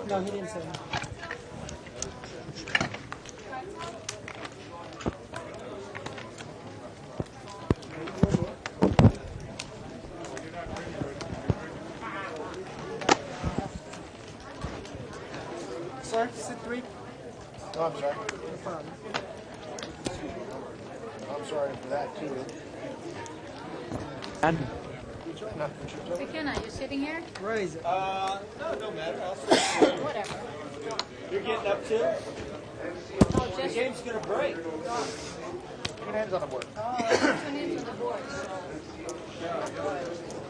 No, he didn't say that. Sir, sit 3. Oh, I'm sorry. I'm sorry for that, too. And McKenna, you sitting here? Raise it. No, don't matter. I'll sit. Whatever. You're getting up too? Oh, The just game's gonna break. Put hands on the board. tune into the board.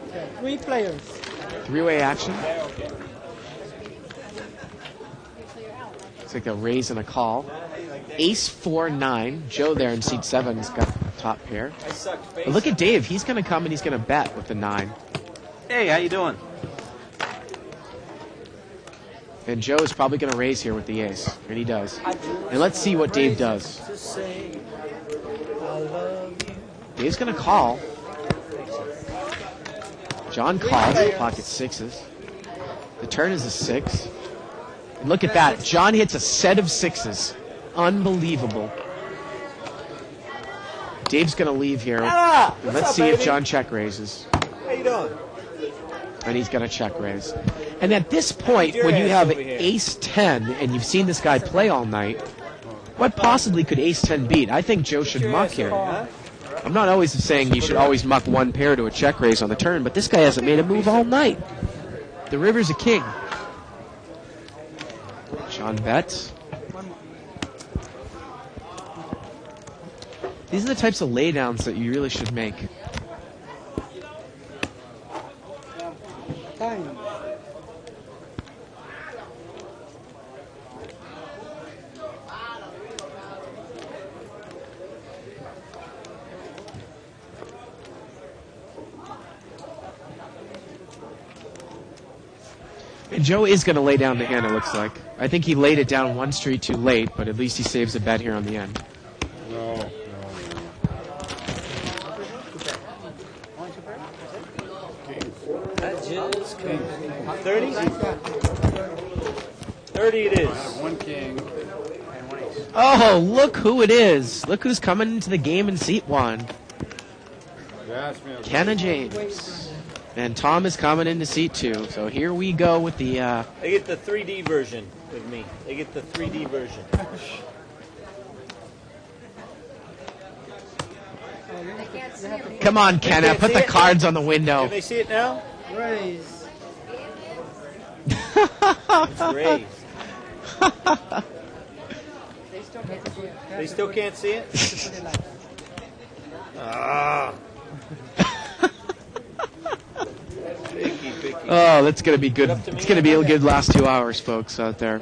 Okay. 3 players. 3-way action. Okay. It's like a raise and a call. Ace 4-9. Joe there in seat 7 has got top pair. I sucked But look at Dave. He's going to come and he's going to bet with the 9. Hey, how you doing? And Joe is probably going to raise here with the ace. And he does. And let's see what Dave does. To say I love you. Dave's going to call. John calls. Pocket 6s. The turn is a 6. And look at that. John hits a set of 6s. Unbelievable. Dave's going to leave here. Ah, And let's up, see if baby? John check raises. How you doing? And he's going to check raise. And at this point, when you have ace 10 and you've seen this guy play all night, what possibly could ace 10 beat? I think Joe should muck here. I'm not always saying you should always muck one pair to a check raise on the turn, but this guy hasn't made a move all night. The river's a king. John bets. These are the types of laydowns that you really should make. Time. And Joe is going to lay down the hand, it looks like. I think he laid it down one street too late, but at least he saves a bet here on the end. No. That just came. 30? 30 it is. One king and one ace. Oh, look who it is. Look who's coming into the game in seat 1. Yes, man. Kenna James. And Tom is coming into seat 2. So here we go with the... They get the 3D version with me. They get the 3D version. Come on, Kenna. Put the cards on the window. Can they see it now? Raise. It's raised. They still can't see it? Ah. Picky. Oh, that's going to be good. It's going to be a good last 2 hours, folks, out there.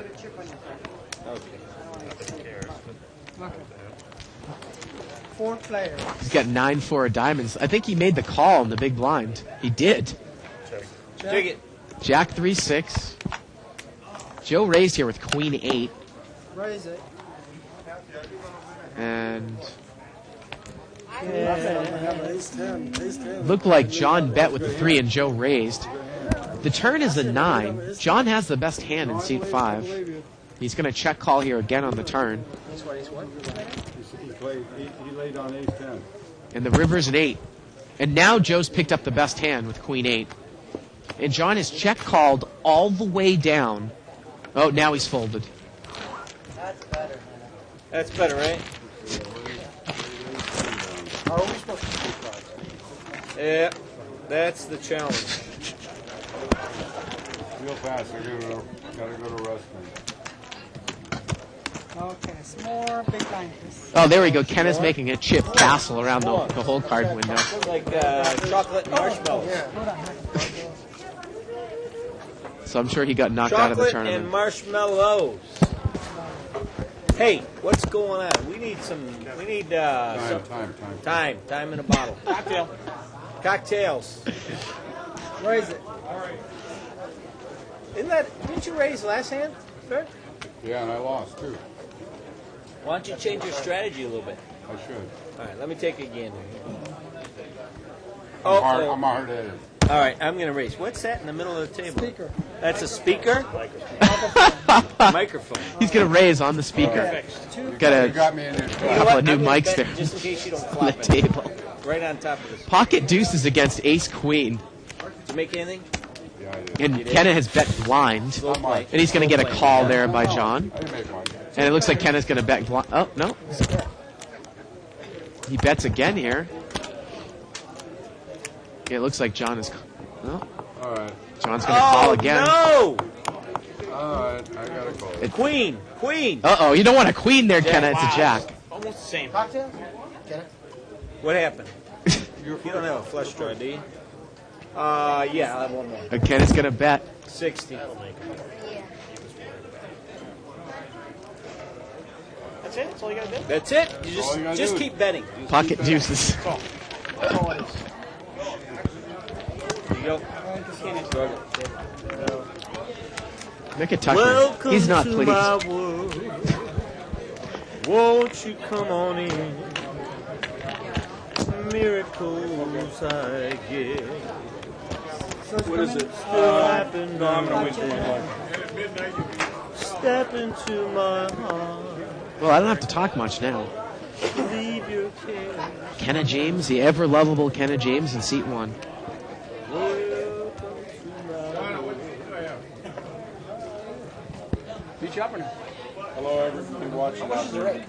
Four players. He's got 9-4 of diamonds. I think he made the call in the big blind. He did. Check it. Jack 3-6. Joe raised here with Queen 8. Raise it. And Looked like John bet with the 3 and Joe raised. The turn is a 9. John has the best hand in seat 5. He's going to check call here again on the turn. He laid on ace 10. And the river's an 8. And now Joe's picked up the best hand with queen 8. And John has check called all the way down. Oh, now he's folded. That's better, right? How are we supposed to keep cards? Yeah, that's the challenge. Real fast. I gotta go to wrestling. Okay, small, big blind, please. Oh, there we go. Ken is making a chip castle around the whole card window. Like chocolate and marshmallows. So I'm sure he got knocked out of the Chocolate tournament. and marshmallows. Hey, what's going on? We need some. We need time in a bottle. Cocktails. Where is it? Didn't you raise last hand? Sir? Yeah, and I lost too. Why don't you change your strategy a little bit? I should. All right, let me take a gander. I'm hard-headed. All right, I'm going to raise. What's that in the middle of the table? Speaker. That's a speaker? Microphone. He's going to raise on the speaker. Got a couple of new mics there Just in case you don't on flop the table. Right on top of this. Pocket deuces against ace queen. Did you make anything? Yeah, I did. And Kenna has bet blind. And he's going to get a call there by John. I didn't make one. And it looks like Kenna's going to bet blind. Oh, no. He bets again here. Yeah, it looks like John is... Oh. All right. John's going to call again. No! All right, I gotta call. Queen. Uh-oh, you don't want a queen there, Kenna. It's a jack. Almost the same. Cocktail? Get it? What happened? You don't have a flush draw, do you? Yeah, I'll have one more. Kenna's going to bet. 60. That's it? That's all you got to do? That's it. You All you gotta just do. keep betting. Pocket deuces. That's all it is. There you go. Look at Tucker. He's not pleased. My world. Won't you come on in? Miracles I get. What is it? Happen No, I'm going to wait for my wife. Step into my heart. Well, I don't have to talk much now. Leave your care. Kenna James, the ever-lovable Kenna James in seat 1. Beat you up or no? Hello, everybody watching. How much is the rate?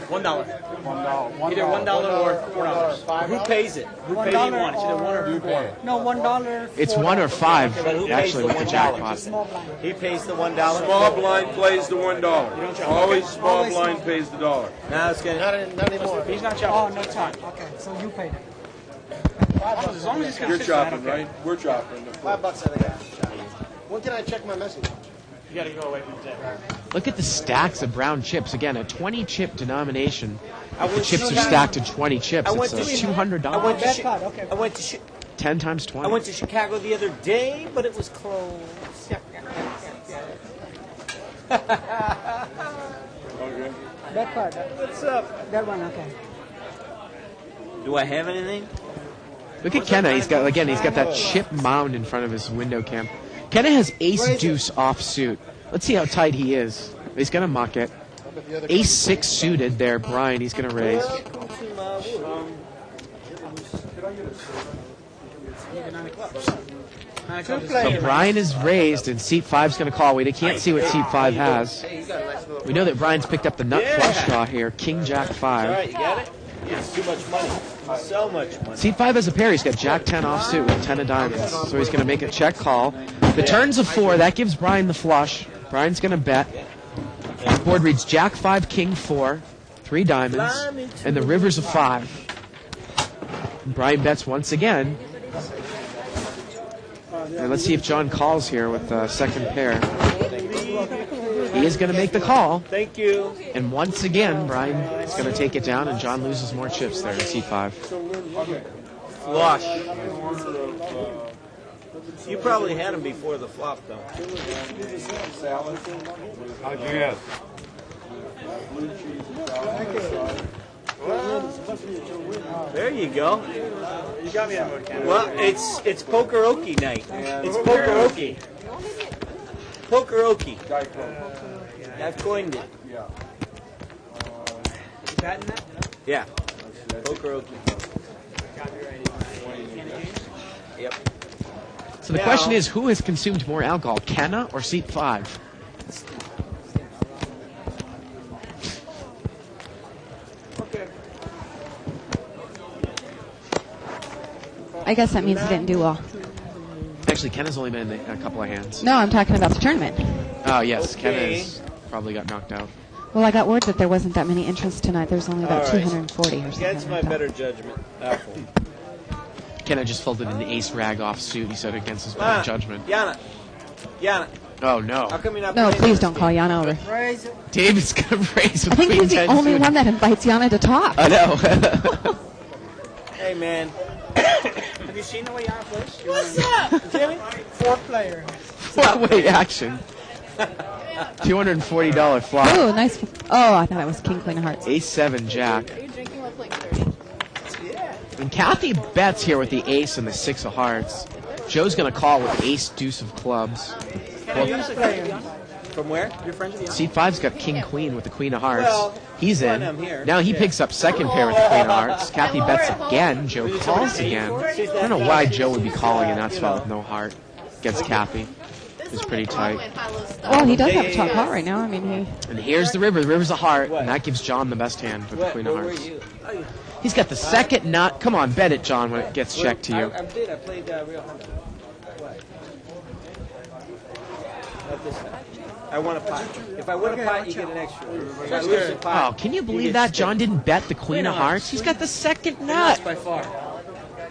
$1. $1. Either $1 or $4. Who pays it? Who pays you one? It's either one or $4. No, $1. It's 1 or 5, But who pays actually, the with the $1? jackpot. Small blind. He pays the $1. Small blind plays the $1. Always small Always blind small. pays the $1. Now it's gonna. Not anymore. He's not Oh, chopping. no time. Okay, so you paid it. As long as it's You're consistent, chopping, I don't care. right? We're chopping. $5 I think I have to shop. When can I check my message? You got to go away from the table. Look at the stacks of brown chips. Again, a 20-chip denomination. I The went chips to are stacked in 20 chips. I went It's to- $200. I went to Bad Chi- card, okay. I went to 10 times 20. I went to Chicago the other day, but it was closed. Okay. That card. What's up? That one, okay. Do I have anything? Look at Kenna. He's got that chip mound in front of his window cam. Kenna has ace deuce offsuit. Let's see how tight he is. He's going to muck it. Ace 6 suited there, Brian. He's going to raise. So Brian is raised, and seat 5's going to call. We can't see what seat 5 has. We know that Brian's picked up the nut flush draw here. King, Jack, 5. All right, you got it? It's too much money. So much money. Seat 5 has a pair. He's got Jack 10 offsuit with 10 of diamonds. So he's going to make a check call. The turn's a 4. That gives Brian the flush. Brian's going to bet. The board reads Jack 5, King 4, 3 diamonds, and the river's a 5. And Brian bets once again. And let's see if John calls here with the second pair. He is going to make the call. Thank you. And once again, Brian is going to take it down, and John loses more chips there in seat 5. Flush. You probably had him before the flop, though. How'd you guess? There you go. You got me that mode, Ken. Well, it's pokeroki night. It's pokeroki. Pokeroki. I've coined it. You batting that? Yeah. Pokeroki. Yep. So the question is, who has consumed more alcohol, Kenna or Seat 5? I guess that means he didn't do well. Actually, Kenna's only been in a couple of hands. No, I'm talking about the tournament. Oh, yes. Okay. Kenna's probably got knocked out. Well, I got word that there wasn't that many entrants tonight. There's only about All right. 240 or something. Against my like that. better judgment. Apple. Kenna just folded an ace rag off suit, he said, against his better judgment. Yana. Oh, no. How come you're not No, playing please this don't game? call Yana over. David's going to raise with I think Queen he's the 10 only suited. one that invites Yana to talk. I know. Hey, man. Have you seen the way Yana plays? What's up? Jimmy? 4th player. Four-way action. $240 flop. Ooh, nice. Oh, I thought it was King, Queen of Hearts. Ace 7 Jack. Are you drinking while playing 30? And Kathy bets here with the ace and the 6 of hearts. Joe's going to call with ace deuce of clubs. Ken, you usually play Yana? From where? You're friends with Yana? Seat 5's got king queen with the queen of hearts. Well, He's in. I'm here. Now he picks up second pair with the queen of hearts. Kathy bets again. Joe calls again. I don't know why Joe would be calling in that spot with no heart against Kathy. It's pretty tight. Well, he does have a top pot right now. I mean, he. And here's the river. The river's a heart, and that gives John the best hand with the queen of Where were hearts. you? He's got the second nut. Come on, bet it, John, when it gets checked to you. I did. I played Real Hunter. What? Not this time. I won a pot. If I win a pot, you get an extra. If I lose a pot, Oh, can you believe get that? stick. John didn't bet the queen of hearts. He's got the second nut. By far.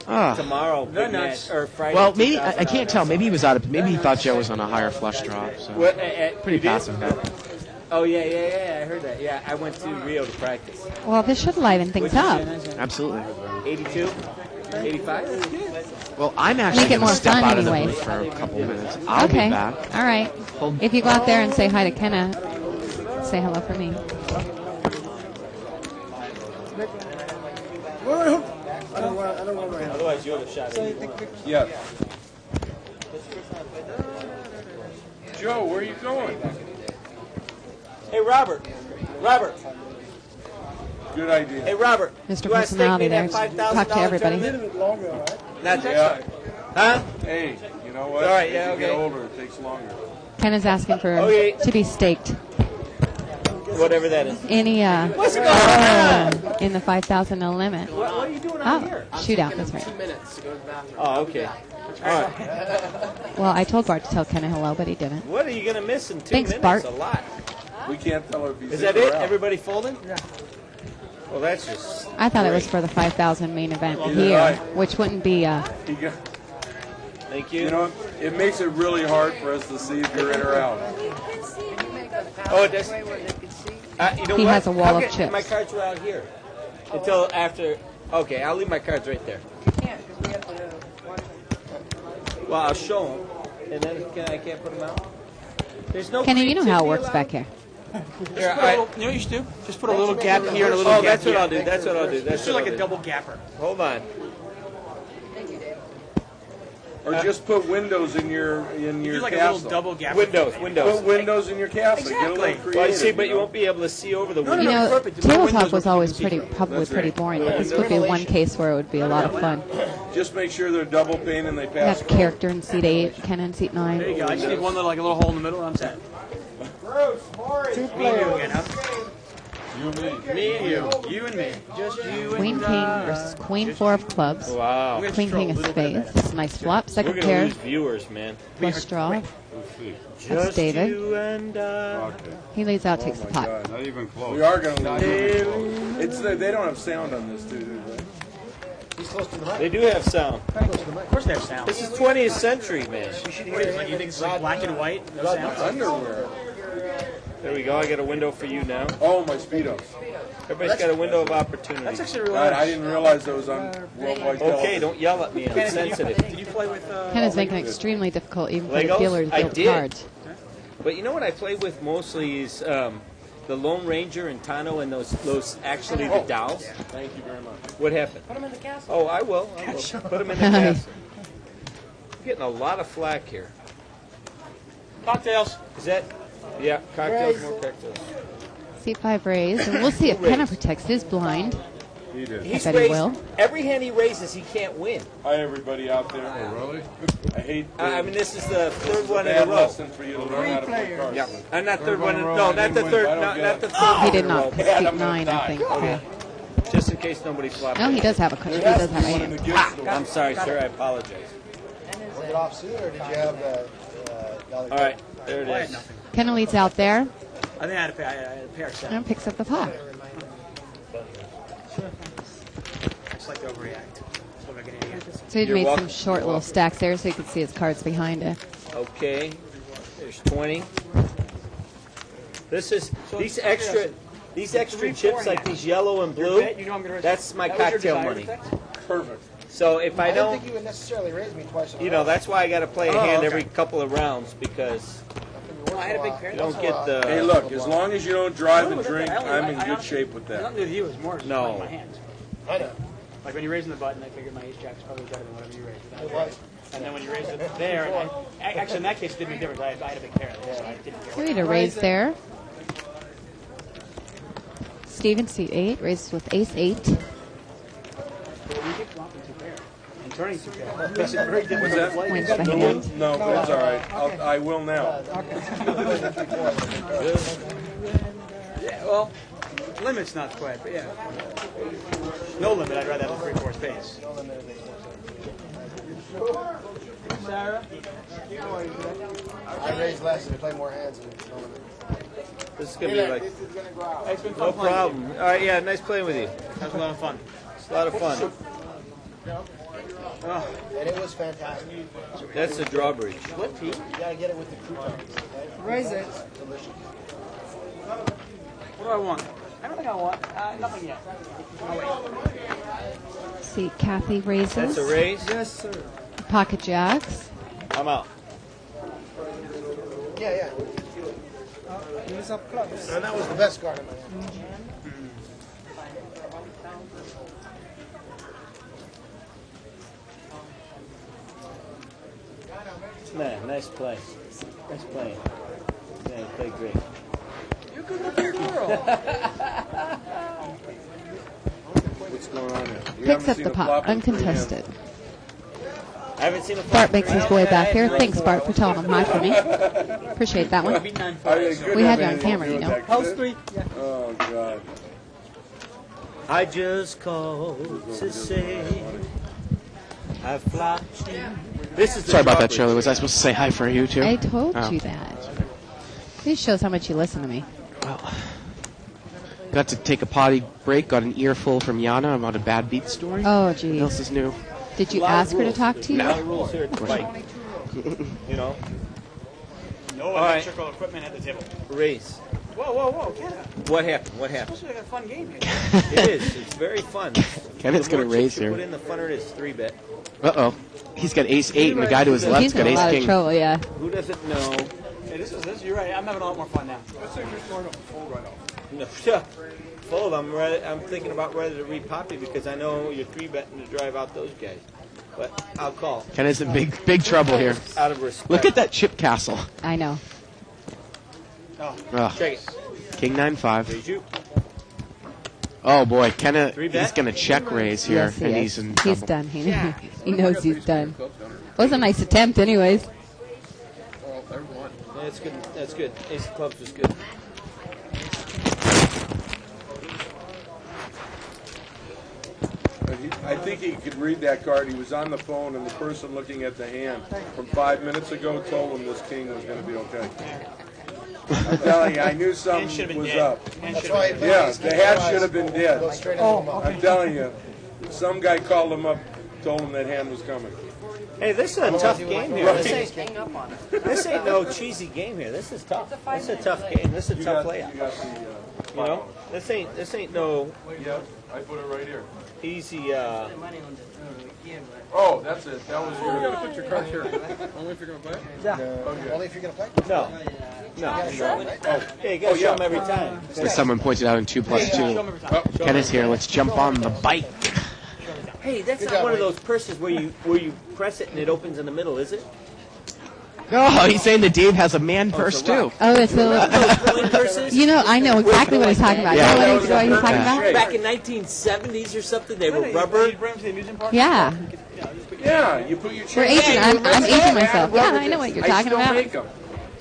Ah. Tomorrow, The big nuts. match, or Friday. Well, maybe I $2,000. can't tell. Maybe he was out of. Maybe he thought Joe was on a higher flush draw. So What, pretty you did? passive bet. Oh yeah. I heard that. Yeah, I went to Rio to practice. Well, this should liven things up. Absolutely. 82, 85. That's good. Well, I'm actually Make it going to more step fun out of the anyways. booth for a couple minutes. I'll Okay. be back. All right. Hold- If you go out there and say hi to Kenna, say hello for me. I don't want to. Otherwise, you have a shot. Yes. Joe, where are you going? Hey, Robert. Good idea. Hey, Robert. Mr. You wanna stake Personality me there. that $5,000 Talk to everybody. tournament? Longer, That's Yeah. Huh? Hey, you know what? All right, yeah, As you get okay. older, it takes longer. Kenna's asking for Okay. to be staked. Whatever that is. Any What's going on? in the 5,000 no limit. What are you doing out here? Shootout. That's right. 2 minutes to go to the bathroom. Oh, okay. All right. Well, I told Bart to tell Kenna hello, but he didn't. What are you gonna miss in 2 Thanks, minutes? Bart. A lot. We can't tell her if he's Is in that or it? out. Everybody folding? Yeah. Well, that's just. I thought it was for the 5,000 main event Either here, way. which wouldn't be. He got- Thank you. You know, it makes it really hard for us to see if you're in or out. Oh, it does. You know He what? has a wall I'll of get chips. My cards were out here until after. Okay, I'll leave my cards right there. Well, I'll show them, and then I can't put them out. There's no. Kenny, you know how it creativity works allowed? back here. Here, you know what you should do? Just put a little gap here and a little Oh, gap that's what here. I'll do. That's what I'll do. That's Just do what like I'll a do. double gapper. Hold on. Or just put windows in your Do like a castle. little double gapper. Windows. Put windows in your castle. Get a little Exactly. creative. Well, you see, but you you know? won't be able to see over the No, window. You know, perfect. table Windows talk was where always people can pretty, probably That's pretty right. boring, but this would be one case where it would be a lot of fun. Just make sure they're double pane and they We pass. have character in seat 8, Kenna in seat 9. There you go. I just need one little, like a little hole in the middle, and I'm set. Two Me and you players. again, huh? You and me. Me and you. You and me. Just you Queen and King versus Queen 4 of clubs. Wow. Queen King of spades. This is a nice flop. We're Second gonna pair, lose viewers, man. flush draw. That's Just David. you and He leads out, Oh takes the my pot. God, not even close. We are going to lose. It's they don't have sound on this, do they? He's close to the mic. They do have sound. Of course they have sound. This is 20th century, man. What is it, like you think it's like black and white? No sound? Underwear. There we go. I got a window for you now. Oh, my Speedos. Everybody's got a window of opportunity. That's actually really God, I nice. didn't realize that was on worldwide television. Okay, don't yell at me. I'm Ken, sensitive. did you play with... Kenna's making it extremely difficult even for the Legos? dealer to I build did. cards. But you know what I play with mostly is the Lone Ranger and Tano and those actually the dolls. Thank you very much. What happened? Put them in the castle. Oh, I will. Put them in the castle. I'm getting a lot of flack here. Cocktails. Is that? Yeah, cocktails, Raise. more cocktails. C5 raise, and we'll see if Penna protects his blind. He did. He's bet he raised, will. every hand he raises, he can't win. Hi, everybody out there. Oh, really? I hate. I mean, this is the third one in a bad row. lesson for you to learn how to play cards. Yeah, and not third one one. in a row, No, I not the didn't third. win, but I Not, don't not the get third. He one did in a not. row. Keep I'm gonna 9, I die. think. Okay. Just in case nobody flopped. No, he does have a he does have a One in the hand. gift store. I'm sorry, sir. I apologize. Was it off soon, or did you have dollar? All right, there it I had is. nothing. Penna leads out there I think I had a pair set. and picks up the pot. I just like to overreact. Just look like an idiot. So he'd You're made welcome. some short little stacks there so you could see his cards behind it. Okay, there's 20. This is these extra chips like these yellow and blue. You know I'm gonna raise- That's my that was your cocktail desire money. to fix? Perfect. So if I I don't don't, think you would necessarily raise me twice. in a you know, row. that's why I got to play a Oh, hand okay. every couple of rounds because No, I had a big pair. you don't get the. Hey, look. As long as you don't drive and drink, I only- I'm in I good honestly- shape with that. Nothing to do with you. It's more just No. playing my hands. I know. Like when you're raising the button, I figured my ace jack is probably better than whatever you raised. It was. And then when you raised it there, and actually in that case it didn't make a difference. I had a big pair. So I didn't care. Three to raise there. Steven C8 raises with ace 8. But we keep flopping two pair and turning two pair. It makes it very difficult to play. Wins the hand. No, that's all right. I will now. Yeah, well, limit's not quite, but yeah. No limit, I'd rather have a 3/4 space. Sarah? I raise less and play more hands. And This is gonna be like It's been no fun playing problem. All right, yeah, nice playing with you. with you. That was a lot of fun. It's a lot of fun. Oh, and it was fantastic. That's a drawbridge. split T? You gotta get it with the croutons. Okay? Raise it. Delicious. What do I want? I don't think I want. Nothing yet. Oh, wait. See, Kathy raises. That's a raise. Yes, sir. Pocket jacks. I'm out. Yeah, yeah. Use up clubs. And that was the best card in my hand. Man, nice play. Nice playing. Yeah, you played great. You're a good looking girl. What's going on here? You Picks haven't up seen the a pot, flop in 3 hands. uncontested. I haven't seen a Bart makes his way back here. Thanks, Bart, for telling him hi for me. Appreciate that one. I couldn't We had have you on anything camera, to do you with know. that, House could it? 3. Yeah. Oh, God. I just called to say I flopped you. This is the Sorry about that, drawbridge. Shirley. Was I supposed to say hi for you, too? I told Oh. you that. This shows how much you listen to me. Well, got to take a potty break, got an earful from Yana about a bad beat story. Oh, What else geez. is new? Did you A lot of ask her to rules. talk to you? A lot of rules here at the fight. You know, No All right. electrical equipment at the table. raise. Whoa, whoa, whoa, Canada. What happened? What happened? It's supposed to be like a fun game here. It is. It's very fun. Kenneth's The more going to raise chips you here. put in, the funner it is. 3-bet. Uh-oh. He's got ace 8, and the guy to his left's He's in got a ace lot of king. trouble, yeah. Who doesn't know? Hey, you're right. I'm having a lot more fun now. No, fold. I'm thinking about whether to read Poppy because I know you're 3-betting to drive out those guys. But I'll call. Kenneth's in big trouble here. Out of respect. Look at that chip castle. I know. Ugh. Check it. King 9-5. Raise you. Oh boy, Kenneth, Three bet? he's going to check raise here, Yes, he and is. he's in He's trouble. done. He knows he's done. Was a nice attempt, anyways. That's good. That's good. Ace of clubs was good. I think he could read that card. He was on the phone, and the person looking at the hand from 5 minutes ago told him this king was going to be okay. I'm telling you, I knew Hand something should have been was dead. up. Hand That's should have why been Yeah, the hand should have been Go dead. straight into the mouth. I'm telling you, some guy called him up, told him that hand was coming. Hey, this is a tough game here. This ain't no cheesy game here. This is tough. This is a tough game. This is a tough layout. You got the You know, this ain't no. Yeah, I put it right here. easy. Oh, that's it. That was You're your. gonna put your cards here. Only if you're gonna play. Only if you're going to play? No. Hey, you gotta show them every time. As someone pointed out in 2+2. Kenneth's here. Let's jump on the bike. Hey, that's not one of those purses where you press it and it opens in the middle, is it? No, he's saying that Dave has a man purse too. Oh, it's a. You know, I know exactly what he's talking about. Yeah. You know what he's talking about? Back in 1970s or something, they were rubber. Yeah. Yeah, you put your We're aging. I'm aging myself. Yeah, I know what you're talking about. I still make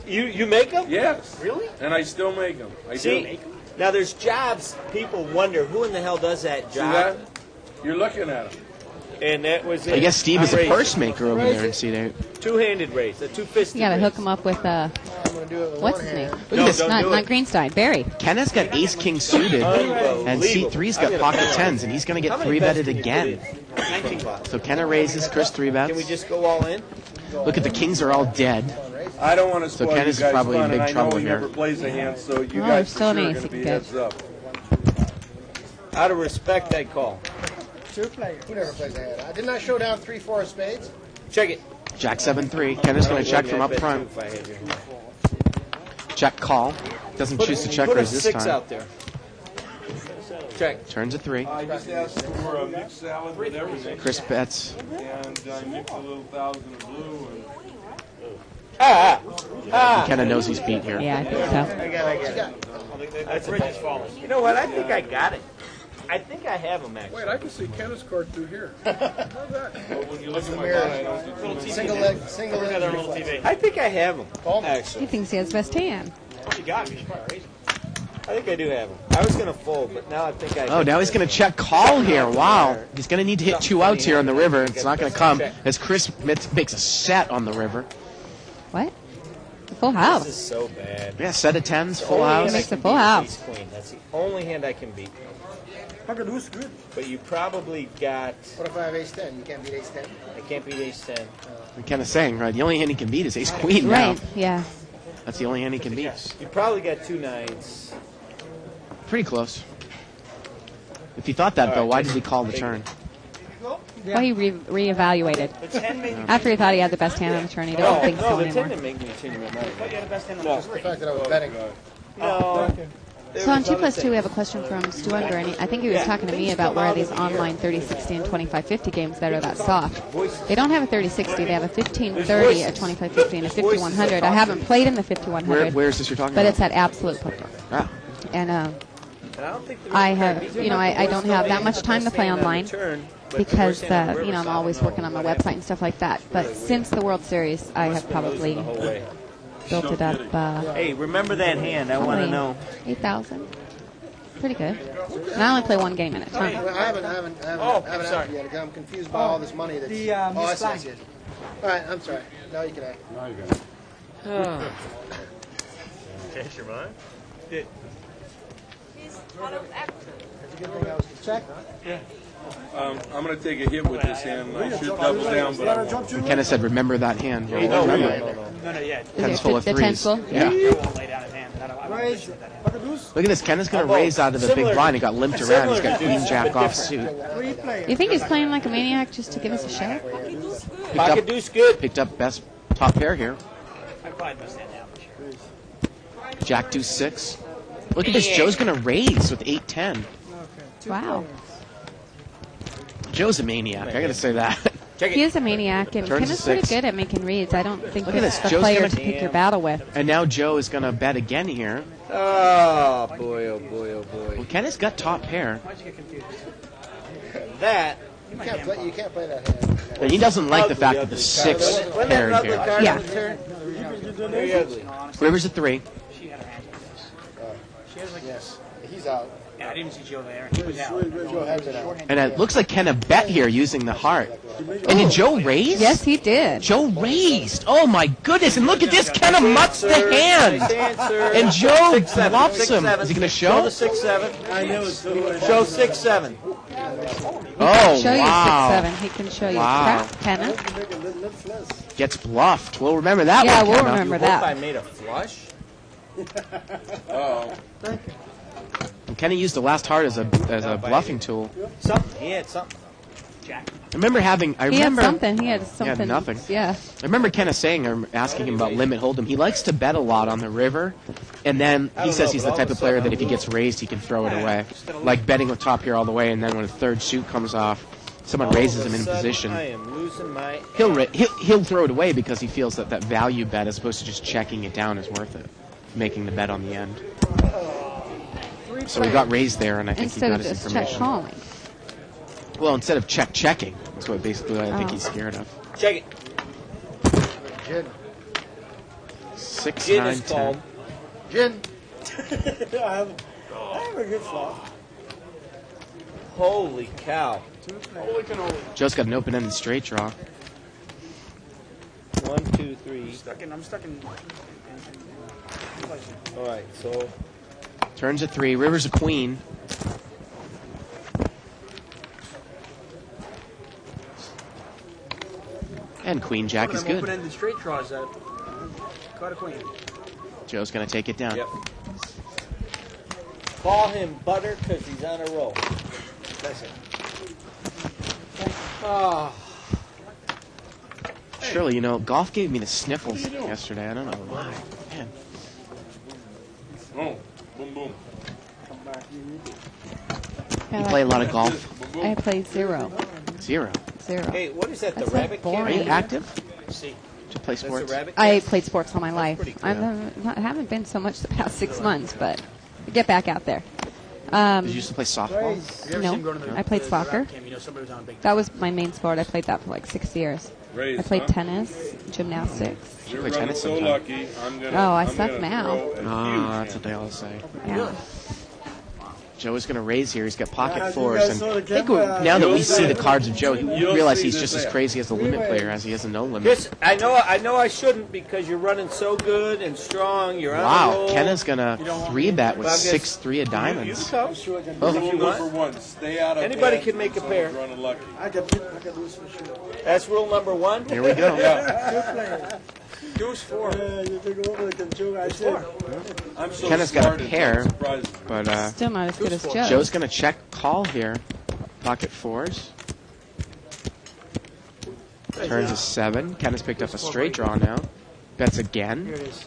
them. You make them? Yes. Really? And I still make them. I See, do. now there's jobs. People wonder who in the hell does that See job. that? You're looking at them. And that was it. I guess Steve is a purse maker over there in C8. Two-handed race, a two-fisted You gotta race. hook him up with what's his name? Look at this. Not Greenstein. Barry. Kenneth's got ace king suited, and C3's got pocket tens, and he's going to get 3-betted again. 19 bucks. So Kenneth raises, Chris 3-bets. Can we just go all in? Look at the kings are all dead. I don't want to So spoil Kenneth you is guys' probably in fun, big and I trouble know he here. never plays a hand, so you Oh, guys there's still for an sure are ace going he to be can heads up. Out of respect, I call. Two players. Who never plays a hand? I didn't I show down 3-4 of spades? Check it. Jack 7-3. Kenneth's going to check from up front. Check call. Doesn't choose to check Put a raise this 6 time. out there. Check. Turns a 3. I just asked for a mixed salad with everything. Chris bets. And I mixed a little thousand of blue. And Kenneth knows he's beat here. Yeah, I think so. I got it. That's Bridges falling. You know what? I think I got it. I think I have them, actually. Wait, I can see Kenneth's card through here. How's that? Well, when you look at my gun, I don't see Single leg reflex. I think I have them, actually. He thinks he has best hand. You got me. You should probably raise it. I think I do have them. I was going to fold, but now I think I Oh, now he's going to check call here. Wow. He's going to need to hit 2 outs here on the river. It's not going to come as Chris makes a set on the river. What? Full This house. is so bad. Yeah, set of 10s, full Only house. hand I Makes a can full beat is house. ace queen. That's the only hand I can beat. Pocket deuce, good. But you probably got... What if I have ace 10? You can't beat ace 10? I can't beat ace 10. We're kind of saying, right? The only hand he can beat is ace queen now. Right. Yeah. That's the only hand he can beat. You probably got 2 9s. Pretty close. If he thought that, though, why did he call the turn? Well, he reevaluated. After he thought he had the best hand on the turn, he don't think so the 10 anymore. didn't make me change my mind. You had the best hand on No. the The screen. fact that I was betting. No. So on 2+2, we have a question from Stu Unger, and I think he was talking to me about where are these online 30-60 and 25-50 games that are that soft. They don't have a 30-60. They have a 15-30, a 25-50, and a 5100. I haven't played in the 5100. Where is this you're talking but about? it's at Absolute Poker. Ah. And And I don't think I have, you know, I don't have that much time to play online because, you know, I'm always working on my website and stuff like that. But since the World Series, I have probably built it up. Hey, remember that hand. I want to know. 8,000. Pretty good. And I only play one game at a time. I haven't out yet. I'm confused by all this money that's... I see, I see it. All right, I'm sorry. Now you can act. Now you got it. Change your mind? That's a good thing I was check. I'm going to take a hit with this hand. I should double down, but I won't. Kenneth said, remember that hand. Well, No, remember. No, yeah. Ten's full of the threes. ten's full? Yeah. You won't lay down his hand. I don't Raise. Pocket deuce. Look at this. Kenneth's going to raise out of the big blind. He got limped around. He's got queen jack off suit. 3 players. You think he's playing like a maniac just to give us a show? Pocket deuce good. Picked up best top pair here. I probably must stand down for sure. Jack deuce 6. Look at this. Joe's going to raise with 8-10. Okay. 2 Wow. players. Joe's a maniac. I got to say that. He is a maniac, and Turns Kenneth's to pretty 6. good at making reads. I don't think Look at he's this. the Joe's player gonna- to pick your battle with. And now Joe is going to bet again here. Oh, boy, oh, boy, oh, boy. Well, Kenneth's got top pair. Why'd you get confused? That. You can't play that hand. And he doesn't like the fact that the 6 Wasn't that paired an ugly here. card Yeah. on the turn? Very ugly. River's a 3. She had her hands like this. She has like this. He's out. Yeah, I didn't see Joe there. He was out. Joe has it out. And it looks like Kenneth bet here using the heart. And did Joe raise? Yes, he did. Joe raised. Oh my goodness! And look at this. Kenneth mutts the hand. Nice answer. And Joe 6-7. bluffs him. 6-7. Is he going to Show show? the 6-7. I know it's Show 6-7. Oh Show you wow! 6-7. He can show you Wow. crap, Kenneth. Gets bluffed. We'll remember that Yeah, one. we'll Kenneth. remember Hope I that. made a flush. Uh-oh. Kenny used the last heart as a bluffing tool. Something. He had something. Jack. I remember having. I He remember had something. He had something. He had nothing. Yeah. I remember Kenneth saying or asking him about limit hold'em. He likes to bet a lot on the river, and then he says he's the type of player that if he gets raised, he can throw it away. Like betting with top here all the way, and then when a third suit comes off, someone raises him in position. I am losing my. He'll throw it away because he feels that value bet, as opposed to just checking it down, is worth it, making the bet on the end. So he got raised there, and I think Instead he of got his just check information. calling. Well, instead of checking, that's what basically I think he's scared of. Check it. Gin. 6, Gin 9, is 10. called. Gin. I have a good flop. Holy cow. Holy cannoli. Joe's got an open-ended straight draw. 1, 2, 3. I'm stuck in. All right, so Turns a 3. River's a queen. And queen jack is good. Open-ended straight draws that. Caught a queen. Joe's going to take it down. yep. Call him Butter because he's on a roll. That's it. Oh. Surely, golf gave me the sniffles yesterday. I don't know why. Man. Oh, boom, boom. You play a lot of golf? I play 0. 0. 0. Hey, what is that? That's The rabbit boring. Are you active? See. To play That's the sports? rabbit. I cam? played sports all my life. pretty I haven't been so much the past 6 months, but get back out there. Did you used to play softball? Have you ever No, seen going to the, I played the soccer. rabbit cam? You know somebody was on a big. That was my main sport. I played that for like 6 years. Raised, I played huh? tennis, gymnastics. You're play running tennis so sometime. lucky. I'm gonna. Oh, I I'm suck gonna now. throw a Ah, huge that's what they all say. Yeah. Joe is going to raise here. He's got pocket Yeah, you fours. guys And saw the I think camera. now that we You'll see the see. cards of Joe, we You'll realize see he's this just as there. crazy as the limit player as he is a no limit. Chris, I know I shouldn't because you're running so good and strong. You're on a Wow, roll. Kenna's going to 3-bet with Well, I guess 6-3 of You diamonds. go. Rule If you want. number 1: stay out of. Anybody hands can make a when pair. someone's running lucky. I can lose for sure. That's rule number 1. Here we go. Yeah, Two players. Deuce 4. Yeah, you take over the joke I said. I'm so Kenna's got a smart, it's pair. unsurprising. But Still not as good as Joe. Joe's going to check call here. Pocket fours. Turns a 7. Kenna's picked up a straight draw now. Bets again. Here it is.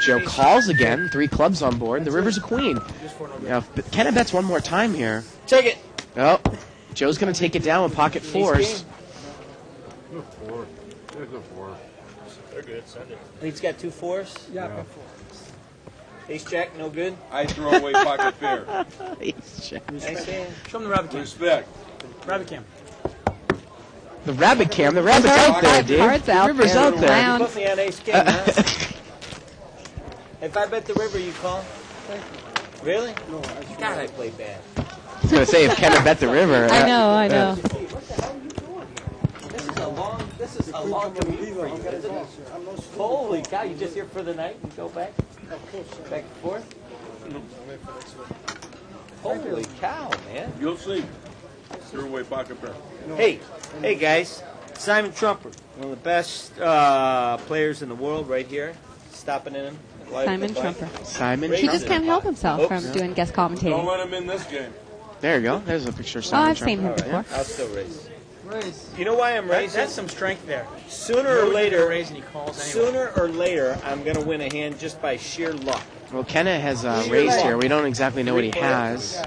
Joe calls again. 3 clubs on board. The river's a queen. Deuce 4 no good. Now, if Kenna bets one more time here. Check it. Oh, Joe's going to take it down with pocket fours. They're good. Send it. He's got 2 fours. Yeah. Ace Jack, no good. I throw away pocket fair. Ace Show him the rabbit cam. Respect. Rabbit cam. The rabbit cam. The rabbit's out there, dude. Cards The out river's there. out there. Round. You put me on ace king, huh? If I bet the river, you call? Really? No, God, I play bad. I was going to say, if Kenna bet the river. I know. This is a long commute for you, isn't it? Holy cow, you just here for the night and go back? Back and forth? Holy cow, man. You'll see. Threw away pocket fair. Hey guys. Simon Trumper, one of the best players in the world right here. Stopping in. Simon Trumper. Simon He Trumper. just can't help himself from doing guest Don't commentating. let him in this game. There you go. There's a picture of Oh, Simon I've seen Trumper. him before. I'll still raise. Raise. You know why I'm raising? That's some strength there. Sooner or Joe's later, gonna raise and he calls anyway. sooner or later, I'm going to win a hand just by sheer luck. Well, Kenna has raised here. We don't exactly know what he has.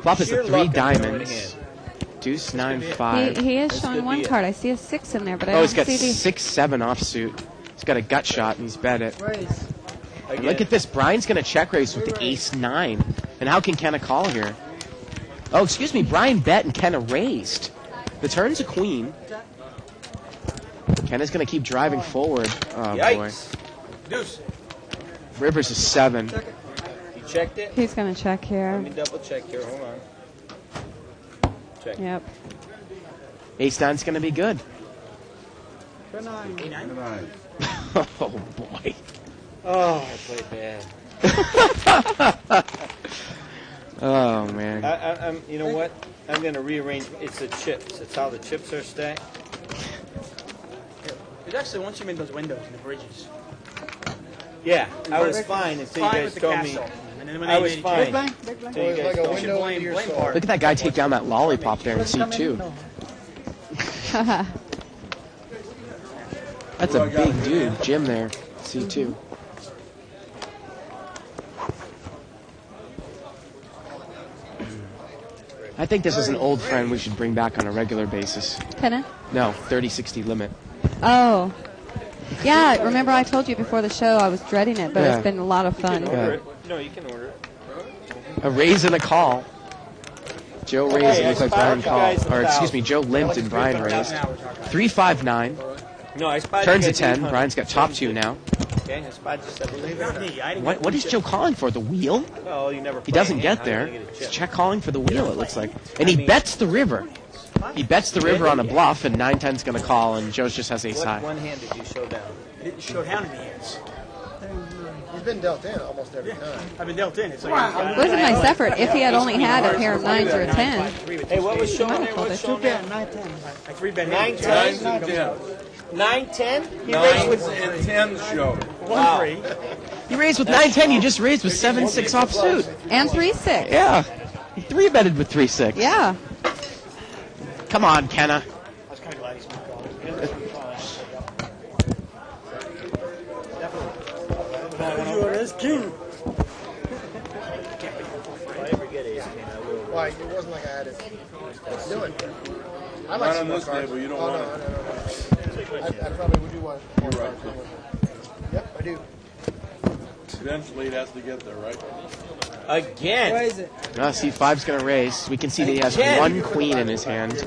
Flop is Sheer a 3 luck, I'm gonna win a diamonds. hand. Deuce, 9, 5. He is This showing could one be it. card. I see a 6 in there, but I Oh, don't he's got see the... 6-7 offsuit. He's got a gut shot, and he's bet it. Raise. And look at this. Brian's going to check raise with the ace-9. And how can Kenna call here? Oh, excuse me. Brian bet and Kenna raised. The turn's a queen. Kenna's going to keep driving forward. Oh, Yikes. Deuce. boy. River's a 7. You checked it? He's going to check Let here. me double check here. Hold on. Check. Yep. Ace-9's going to be good. Good night. A9. Oh, boy. Oh, I played bad. Oh, man. I'm. You know what? I'm going to rearrange. It's the chips. It's how the chips are stacked. It's actually once you made those windows and the bridges. Yeah, I was fine until you Fine guys with the told me castle. And then when I they was made it fine. big bang, Till you guys like a told me. window blame- into your blame soul. part. Look at that guy take down that lollipop there in C2. That's a big dude. Jim there, C2. I think this is an old friend we should bring back on a regular basis. Kenna? No, 30-60 limit. Oh. Yeah, remember I told you before the show I was dreading it, but Yeah. it's been a lot of fun. Order it. No, you can order it. A raise and a call. Joe raised Hey, and looked like I Brian spotted you guys called. Or in excuse the me, Joe limped and Brian raised. 3-5-9. No, I spotted Turns you a guys 10. 800. Brian's got top 2 now. Okay, I spotted you 700. Not me. I didn't What is Joe calling for? The wheel? Well, you never He play doesn't a get hand. How there. are you gonna get a He's chip? check calling for the wheel, it looks like. And he bets the river. He bets the river on a bluff, and 9-10's going to call, and Joe just has ace What high. one hand did you show down? I didn't show down in the hands. He's been dealt in almost every time. I've been dealt in. It's like It was a nice effort. If he had only had a pair of 9s or a 10. Hey, what was showing there? Might What's have showing there? 9-10. I 3-bet 9-10? 9-10? He raised with 10 show. 1-3. You raised with 9-10, you just raised with 7-6 offsuit. And 3-6. Yeah. He 3-betted with 3-6. Yeah. Come on, Kenna. I was kind of glad he's moved on. You are his king. If I ever get ace king, I will. Why? It wasn't like I had it. Let's do it. I Not like on some more this cards. table, you don't Oh, want no, it. no. I probably would do one. More cards. Yep, I do. Eventually it has to get there, right? Again. Where is it? C5's going to raise. We can see that he has Again. one queen in his hand.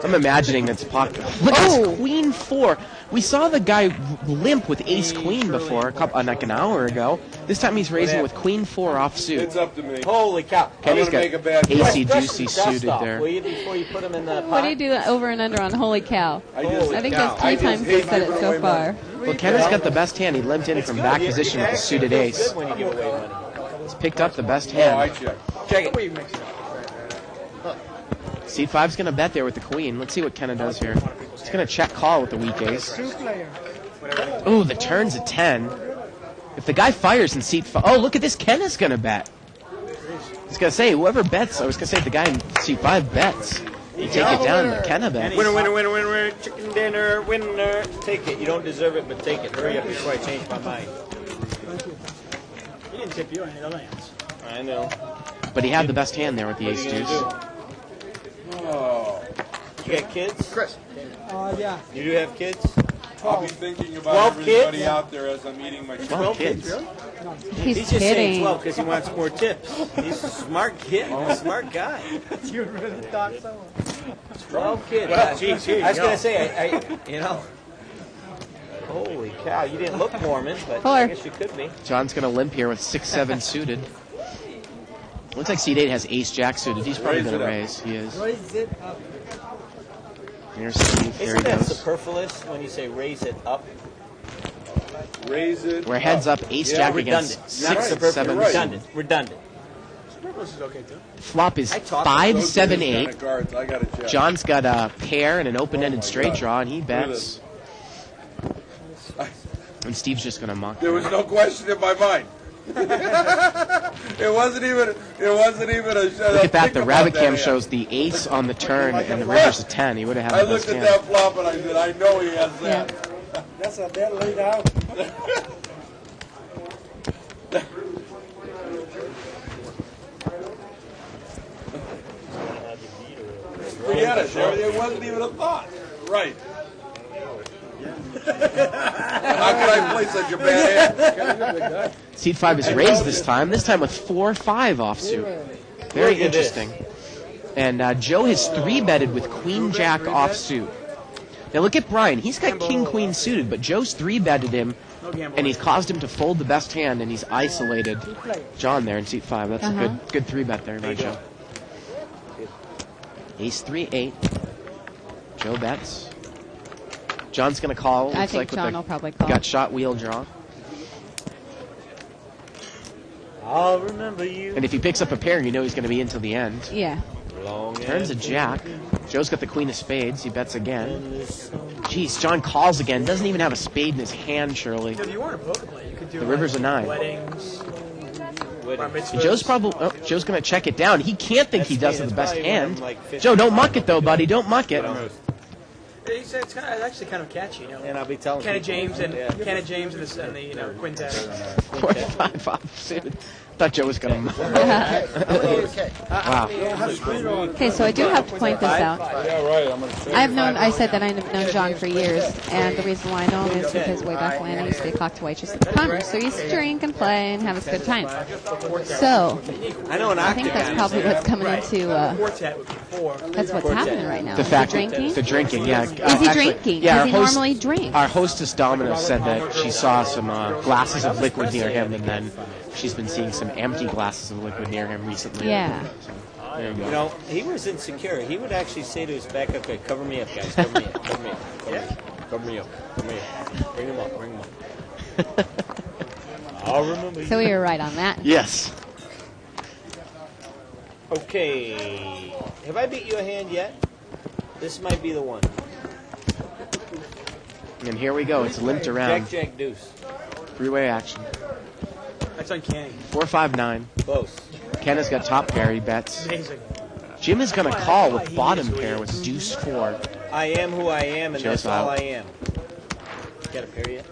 I'm imagining that's pocket. Look, Oh. it's queen 4. We saw the guy limp with ace queen before, like an hour ago. This time he's raising with queen 4 offsuit. It's up to me. Holy cow. Kenny's I'm got gonna make a bad AC Brush juicy some dust suited off, there. will you, before you put them in the pot? What do you do over and under on Holy Cow? I just, I think cow. that's 3 times hate they said it giving so away far. Well, Kenna's got the best hand. He limped in from back position with the suited It ace. feels good when you give away money. He's picked up the best oh, I hand. check. Check it. C5's going to bet there with the queen. Let's see what Kenna does here. He's going to check call with the weak ace. 2-player. Ooh, the turn's a 10. If the guy fires in seat 5, oh, look at this, Kenna's going to bet. I was going to say, whoever bets, I was going to say if the guy in seat 5 bets, you take it down, but Kenna bets. Winner, winner, winner, winner, winner, chicken dinner, winner. Take it. You don't deserve it, but take it. Hurry up before I change my mind. He didn't tip you on any of the lands. I know. But he had the best hand there with the What are ace you deuce. gonna Oh, do? You got kids? Chris. Yeah. You do have kids? I'll be thinking about 12 everybody kids? out there as I'm eating my 12 kids. He's He's just saying kidding. 12 because he wants more tips. He's a smart kid, a smart guy. You really thought so? 12 kids. Well, geez, here you I was go. going to say, I, you know. Holy cow, you didn't look Mormon, but Fuller. I guess you could be. John's going to limp here with 6-7 suited. Looks like seat 8 has ace-jack suited. He's probably Raise going to it up. raise. He is. Raise it up. Here's Steve. There he Isn't that goes. superfluous when you say raise it up? raise it. We're heads up, ace-jack against Redundant. 6-7 right. Redundant. Redundant. Superfluous is okay too. Flop is I talk- 5-7-8. Kind of cards, I gotta check. John's got a pair and an open-ended straight draw, and he bets. And Steve's just going to mock. There was no question in my mind. It wasn't even a. Look at that. The rabbit cam shows the ace on the turn, and the river's a 10. He would have had I the best looked at hand. that flop and I said, I know he has that. That's a dead laid out. Forget it. It wasn't even a thought. Right. How could I play such a bad hand? Seat 5 is raised this time with 4-5 offsuit. Very Look at this. interesting. And Joe has 3-betted with queen-jack offsuit. Now look at Brian. He's got king-queen suited, but Joe's 3-betted him, and he's caused him to fold the best hand, and he's isolated John there in seat 5. That's a good 3-bet there by Joe. Ace 3-8. Joe bets. John's going to call. I Looks think like with John the will probably call. gut shot wheel draw. I'll remember you. And if he picks up a pair, you know he's going to be until the end. Yeah. Turns a jack. Joe's got the queen of spades. He bets again. Jeez, John calls again. Doesn't even have a spade in his hand, surely. If you weren't a poker player, you could do The river's a 9. weddings. And Joe's Joe's going to check it down. He can't think he does with the best hand. Like Joe, don't muck it though, buddy. Don't muck it. It's actually kind of catchy, you know. And I'll be telling Kenny people. James and Yeah. Kenny James and the quintet. 45 offsuit. Thought Joe was going to muck. Wow. Okay, so I do have to point this out. Yeah, right. I'm going to say. I said that I've known John for years, and the reason why I know him is because way back when I used to be cocked waitress at the Congress, so he used to drink and play and have a good time. So, I know an I think that's probably what's coming into, that's what's happening right now. The fact drinking? The drinking, yeah. Is he Actually, drinking? Yeah, Does he normally drink? Our hostess Domino said that she saw some glasses of liquid near him, and then she's been seeing some empty glasses of liquid near him recently. Yeah. So, there you go. You know, he was insecure. He would actually say to his backup guy, "Cover me up, guys. Cover me up. Cover me up. Cover me up. Cover me up. Bring him up. Bring him up." I'll remember. So we were right on that. Yes. Okay. Have I beat you a hand yet? This might be the one. And here we go. It's limped around. Jack, deuce. Three-way action. That's uncanny. 4-5-9. Close. Ken has got top pair. He bets. Amazing. Jim is going to call with bottom pair with deuce 4. I am who I am, and Joe's that's all out. I am. Got a pair yet?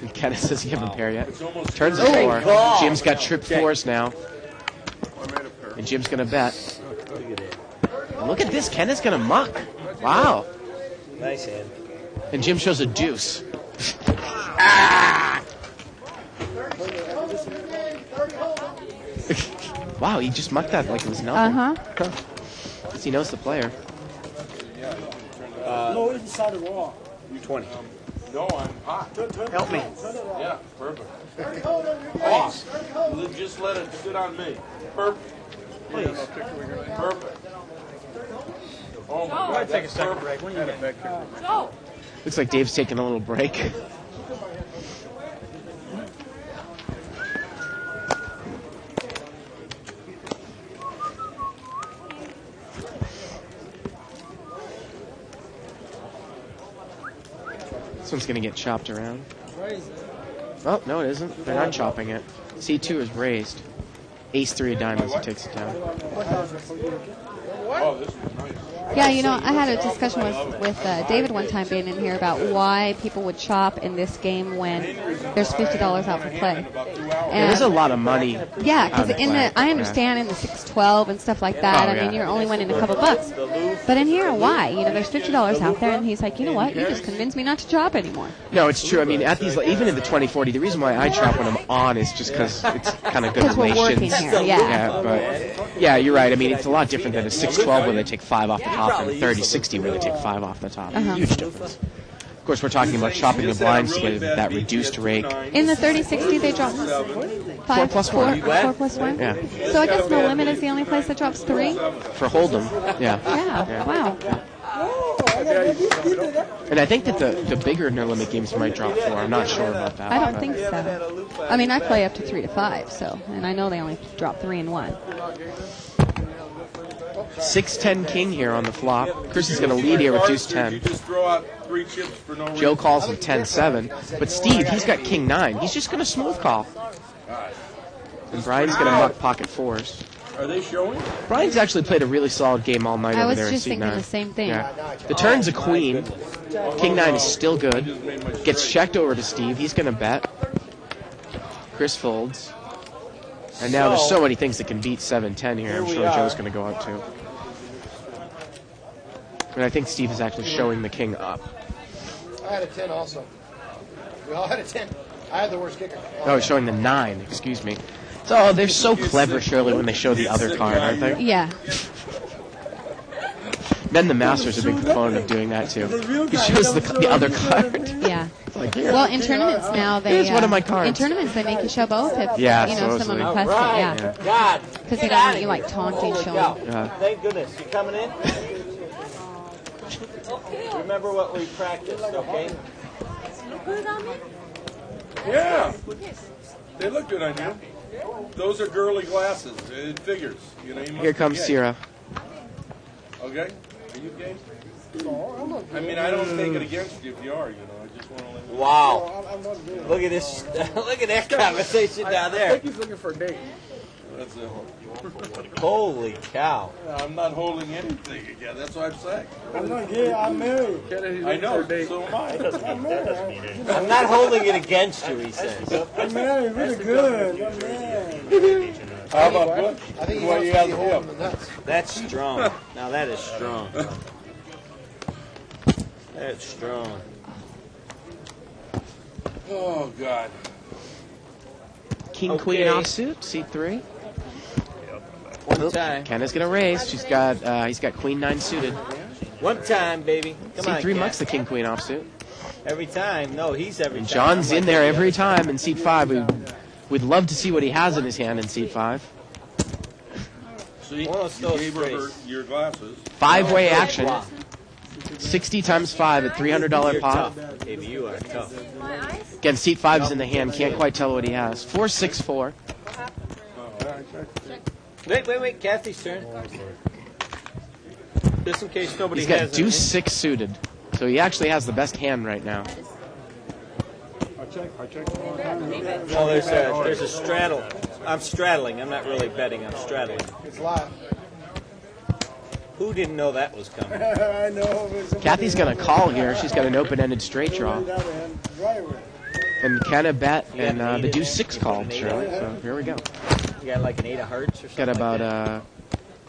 And Kenneth says he hasn't pair yet. Turns a Oh, 4. God. Jim's got trip 4s now. And Jim's going to bet. Look at it. And look at this. Kenneth's going to muck. Wow. Nice hand. And Jim shows a deuce. Ah! Wow, he just mucked that like it was nothing. Uh-huh. Because he knows the player. No, inside the wall. 20. No, I'm hot. Help me. Yeah, perfect. Oh, just let it sit on me. Perfect. Please. Perfect. Oh my I'm God, going to take a that's second perfect. break. When are you getting? Go. Looks like Dave's taking a little break. This one's going to get chopped around. Oh, no, it isn't. They're not chopping it. C2 is raised. Ace 3 of diamonds, he takes it down. Oh, this is nice. Yeah, you know, I had a discussion with David one time being in here about why people would chop in this game when there's $50 out for play. Yeah, there's a lot of money. Yeah, because out in play. the I understand in the 612 and stuff like that. Oh, I mean, yeah. you're only winning a couple bucks. But in here, why? You know, there's $50 out there, and he's like, you know what? You just convinced me not to chop anymore. No, it's true. I mean, at these, even in the 2040, the reason why I chop when I'm on is just because it's kind of good 'Cause we're relations. working here, yeah. But yeah, you're right. I mean, it's a lot different than a 612 where they take 5 off the top and a 3060 where they take 5 off the top. Uh-huh. Huge difference. Of course, we're talking about chopping the blinds with that reduced rake. In the 3060, they drop 4 plus 1. 4 plus 1? Yeah. So I guess No Limit is the only place that drops 3? For Hold'em, yeah. Yeah, wow. And I think that the bigger No Limit games might drop 4. I'm not sure about that. I don't but- think so. I mean, I play up to 3 to 5, so, and I know they only drop 3 and 1. 6-10 king here on the flop. Chris is going to lead here with deuce 10. You just throw out 3 chips for no reason. Joe calls him 10-7. But Steve, he's got king 9. He's just going to smooth call. And Brian's going to muck pocket 4s. Are they showing? Brian's actually played a really solid game all night I over was there in just thinking C9. the same thing. Yeah. The turn's a queen. King 9 is still good. Gets checked over to Steve. He's going to bet. Chris folds. And now there's so many things that can beat 7-10 here. I'm sure Joe's going to go up too. But I think Steve is actually showing the king up. I had a 10 also. We all had a 10. I had the worst kicker. Oh, showing the 9, excuse me. So they're so clever, Shirley, when they show the other card, aren't they? Yeah. Ben the Master's a big proponent of doing that too. He shows the other card. Yeah. Like, here. Well, in tournaments now, they Here's one of my cards. in tournaments they make you show both if Yeah, you know someone supposedly. requests it. Yeah. God. Because they don't want you like taunting, showing. Thank goodness. You coming in? Remember what we practiced, okay? Look good on me? Yeah. They look good on you. Those are girly glasses. It figures. You know, you must Here comes be gay. Sierra. Okay? Are you gay? No, I'm not I mean, I don't take it against you if you are, you know. I just want to let you know. Wow. I'm not gay. Look at this. Look at that conversation down I there. think he's looking for a date. That's it. Holy cow. I'm not holding anything again. That's what I'm saying. I'm not gay. I'm married. I know. So am I. I'm married. I'm not holding it against you, he says. I'm married. Really good. I'm married. How about what? I think he What wants you to have be to holding do? the nuts. That's strong. Now that is strong. That's strong. Oh, God. King Queen offsuit, C3. One time. Kenna's gonna raise. He's got Queen 9 suited. One time, baby. Come on, C3 Cat. mucks the King Queen offsuit. Every time. No, he's every time. John's I'm in like there the every other. time in seat 5. We'd love to see what he has in his hand in seat 5. See, One of you those gave her sprays. your glasses. 5-way action. Wow. 60 times 5 at $300 You're pot. tough, baby. You are tough. Again, seat 5 is in the hand. Can't quite tell what he has. 4-6-4. Wait. Kathy's turn. Just in case nobody He's got has deuce 6 suited. So he actually has the best hand right now. I check. Well, there's a straddle. I'm straddling. I'm not really betting. I'm straddling. It's live. Who didn't know that was coming? I know. Kathy's going to call here. She's got an open-ended straight draw. And Kenna bet, and the deuce 6 called, Shirley. So here we go. You got like an 8 of hearts or something. Got about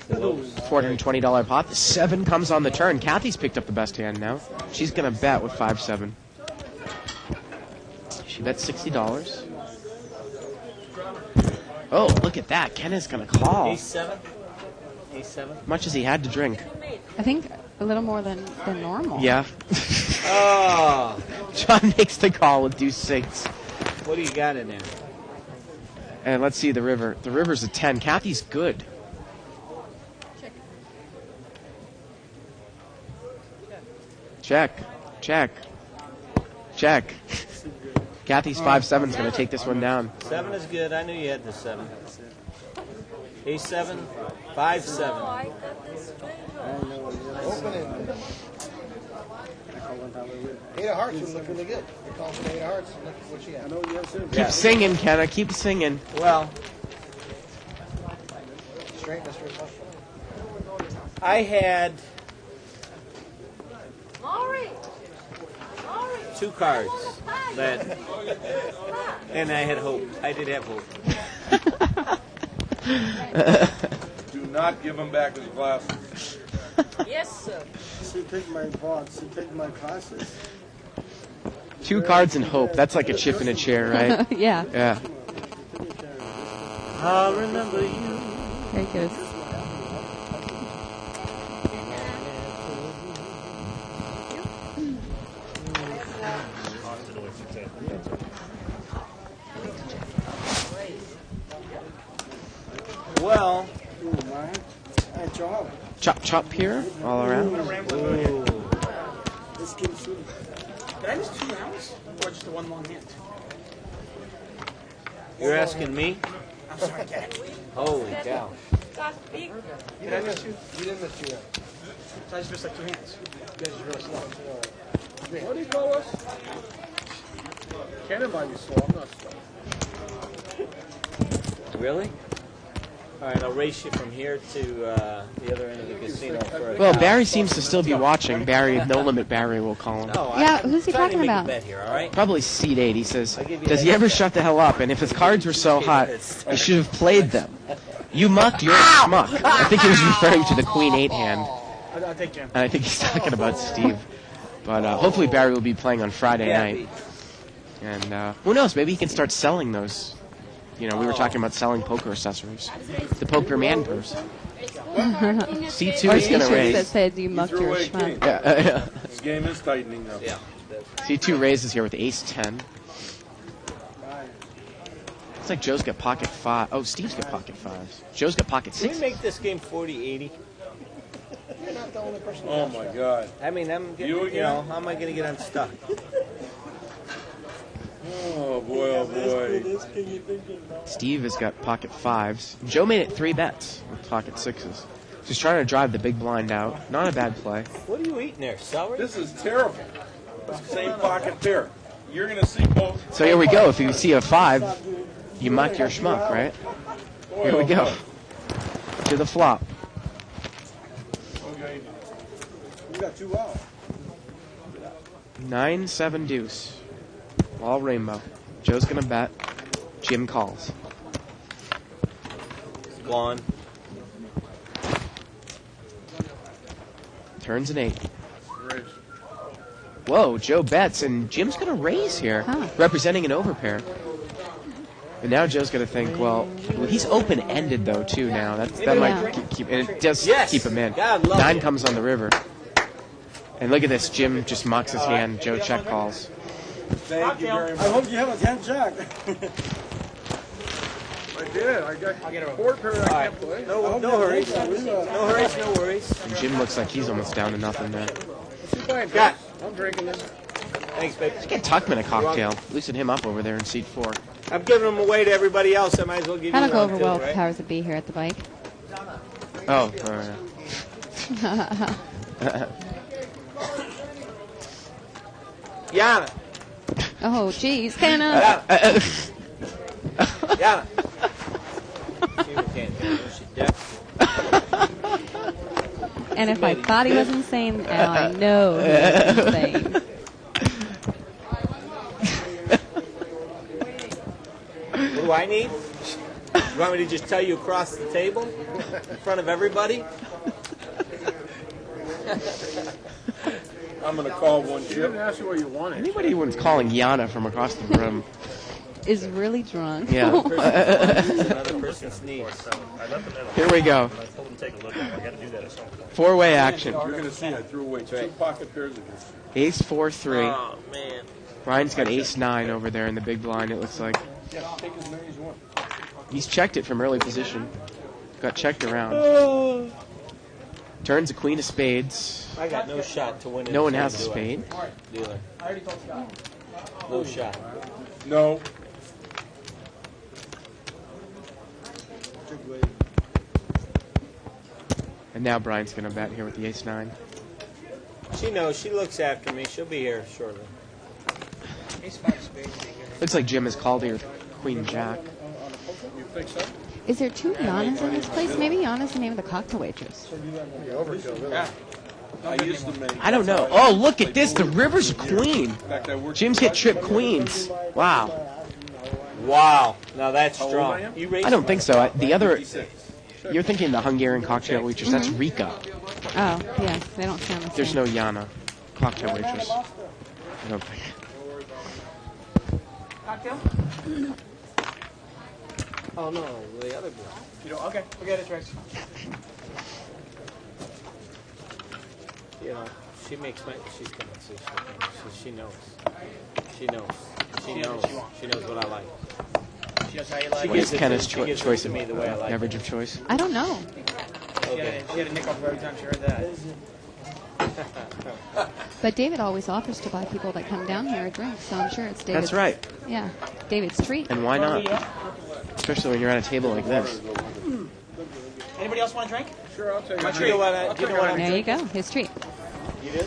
$420 pot. The 7 comes on the turn. Kathy's picked up the best hand now. She's going to bet with 5-7. She bet $60. Oh, look at that. Kenna's going to call. A7? A7? Much as he had to drink. I think a little more than normal. Yeah. Oh. John makes the call with deuce 6. What do you got in there? And let's see the river. The river's a 10. Kathy's good. Check. Kathy's 5-7 is going to take this one down. 7 is good. I knew you had the 7. A7, 5-7. Open it. 8 of hearts would look really good. They call for 8 of hearts. Look what she had. Keep singing, Kenna. Keep singing. Well, Straight, Mr. Flush. I had 2 cards that, and I had hope. I did have hope. Do not give him back his glasses. Yes, sir. She take my box. She take my classes. 2 cards and hope. That's like a chip in a chair, right? Yeah. Yeah. I'll remember you. There he goes. Well, Chop here, all around. This game suited. Did I miss 2 rounds? Or just the one long hand? You're asking me? I'm sorry, Cat. Holy cow. Did I miss 2? You didn't miss 2 yet. So I just missed like 2 hands. You guys are really slow. What do you call us? Cannon might be slow. I'm not slow. Really? All right, I'll race you from here to the other end of the casino. For a Well, cow. Barry seems to still be watching. Barry, No Limit Barry will call him. No, Yeah, I'm who's he trying to talking make about? a bet here, all right? Probably seat 8. He says, I'll give you does that. he ever shut the hell up? And if his cards were so hot, he should have played them. You muck, you're a schmuck. I think he was referring to the Queen 8 hand. I'll take Jim. And I think he's talking about Steve. But hopefully Barry will be playing on Friday night. And who knows, maybe he can start selling those. You know, we were talking about selling poker accessories. The poker man purse. C2 Or is going to t-shirts raise. that said you mucked threw your away schmuck. king. Yeah. This game is tightening up. Yeah. C2 raises here with ace 10. Looks like Joe's got pocket 5. Oh, Steve's got pocket 5s. Joe's got pocket Can we 6. make this game 40-80? You're not the only person. Oh, my God. I mean, I'm getting, You you again? know, how am I going to get unstuck? Oh, boy, oh, boy. Steve has got pocket 5s. Joe made it 3 bets with pocket 6s. Just trying to drive the big blind out. Not a bad play. What are you eating there? Celery? This is terrible. Same pocket pair. You're going to see both. So here we go. If you see a 5, you muck your schmuck, right? Here we go. To the flop. You got 2 out. 9-7 deuce. All rainbow. Joe's going to bet. Jim calls. Blonde. Turns an 8. Whoa, Joe bets, and Jim's going to raise here, representing an overpair. And now Joe's going to think, well, he's open-ended, though, too, now. That might keep, and it does keep him in. 9 comes on the river. And look at this, Jim just mucks his hand. Joe check calls. Thank you very much. I hope you have a 10 jack. I did. I got 4 pair I can't play. No hurries. No hurries, no worries. And Jim looks like he's almost down to nothing there. Got. I'm drinking this. Thanks, babe. Let's get Tuckman a cocktail. Loosen him up over there in seat 4. I'm giving them away to everybody else. I might as well give you That'll go one over too, well right? with powers that be here at the bike. Oh, Yana. Oh, geez, Hannah. Yana. She deaf. And if I thought he was insane, now I know he was insane. What do I need? You want me to just tell you across the table in front of everybody? I'm going to call one She chip. didn't ask you what you wanted. Anybody who's calling Yana from across the room. Is really drunk. Yeah. Another person's needs. Here we go. I told him to take a look at it. I got to do that at some point. 4-way action. You're going to see I threw away 2 pocket pairs against you. Ace 4-3. Oh, man. Brian's got ace 9 over there in the big blind, it looks like. Yeah, take as many as you want. He's checked it from early position. Got checked around. Turns a queen of spades. I got no shot to win it. No one has a spade. Dealer. No shot. No. And now Brian's going to bet here with the ace 9. She knows. She looks after me. She'll be here shortly. Looks like Jim has called here with queen jack. You think so? Is there 2 Yanas in this place? Maybe Yana's the name of the cocktail waitress. I used to make. I don't know. Oh, look at this. The river's a queen. Jim's hit trip queens. Wow. Wow. Now that's strong. You raised I don't think so. The other, you're thinking the Hungarian cocktail waitress. That's Rika. Oh, yes. They don't sound the same. There's no Yana cocktail waitress. I don't think. Cocktail? Oh, no. The other girl. You don't? Okay, forget it, Trace. You know, she makes my. She's coming. She knows. She knows. She knows. She knows what I like. She knows how you like What is it. Kenneth's She gives it choice to of me the way I like beverage of choice? I don't know. Okay. She had a nickel for every time she heard that. But David always offers to buy people that come down here a drink, so I'm sure it's David's. That's right. Yeah, David's treat. And why not? Especially when you're at a table like this. Anybody else want a drink? Sure, I'll take My it. treat. You know what I'm There you go, his treat. You do?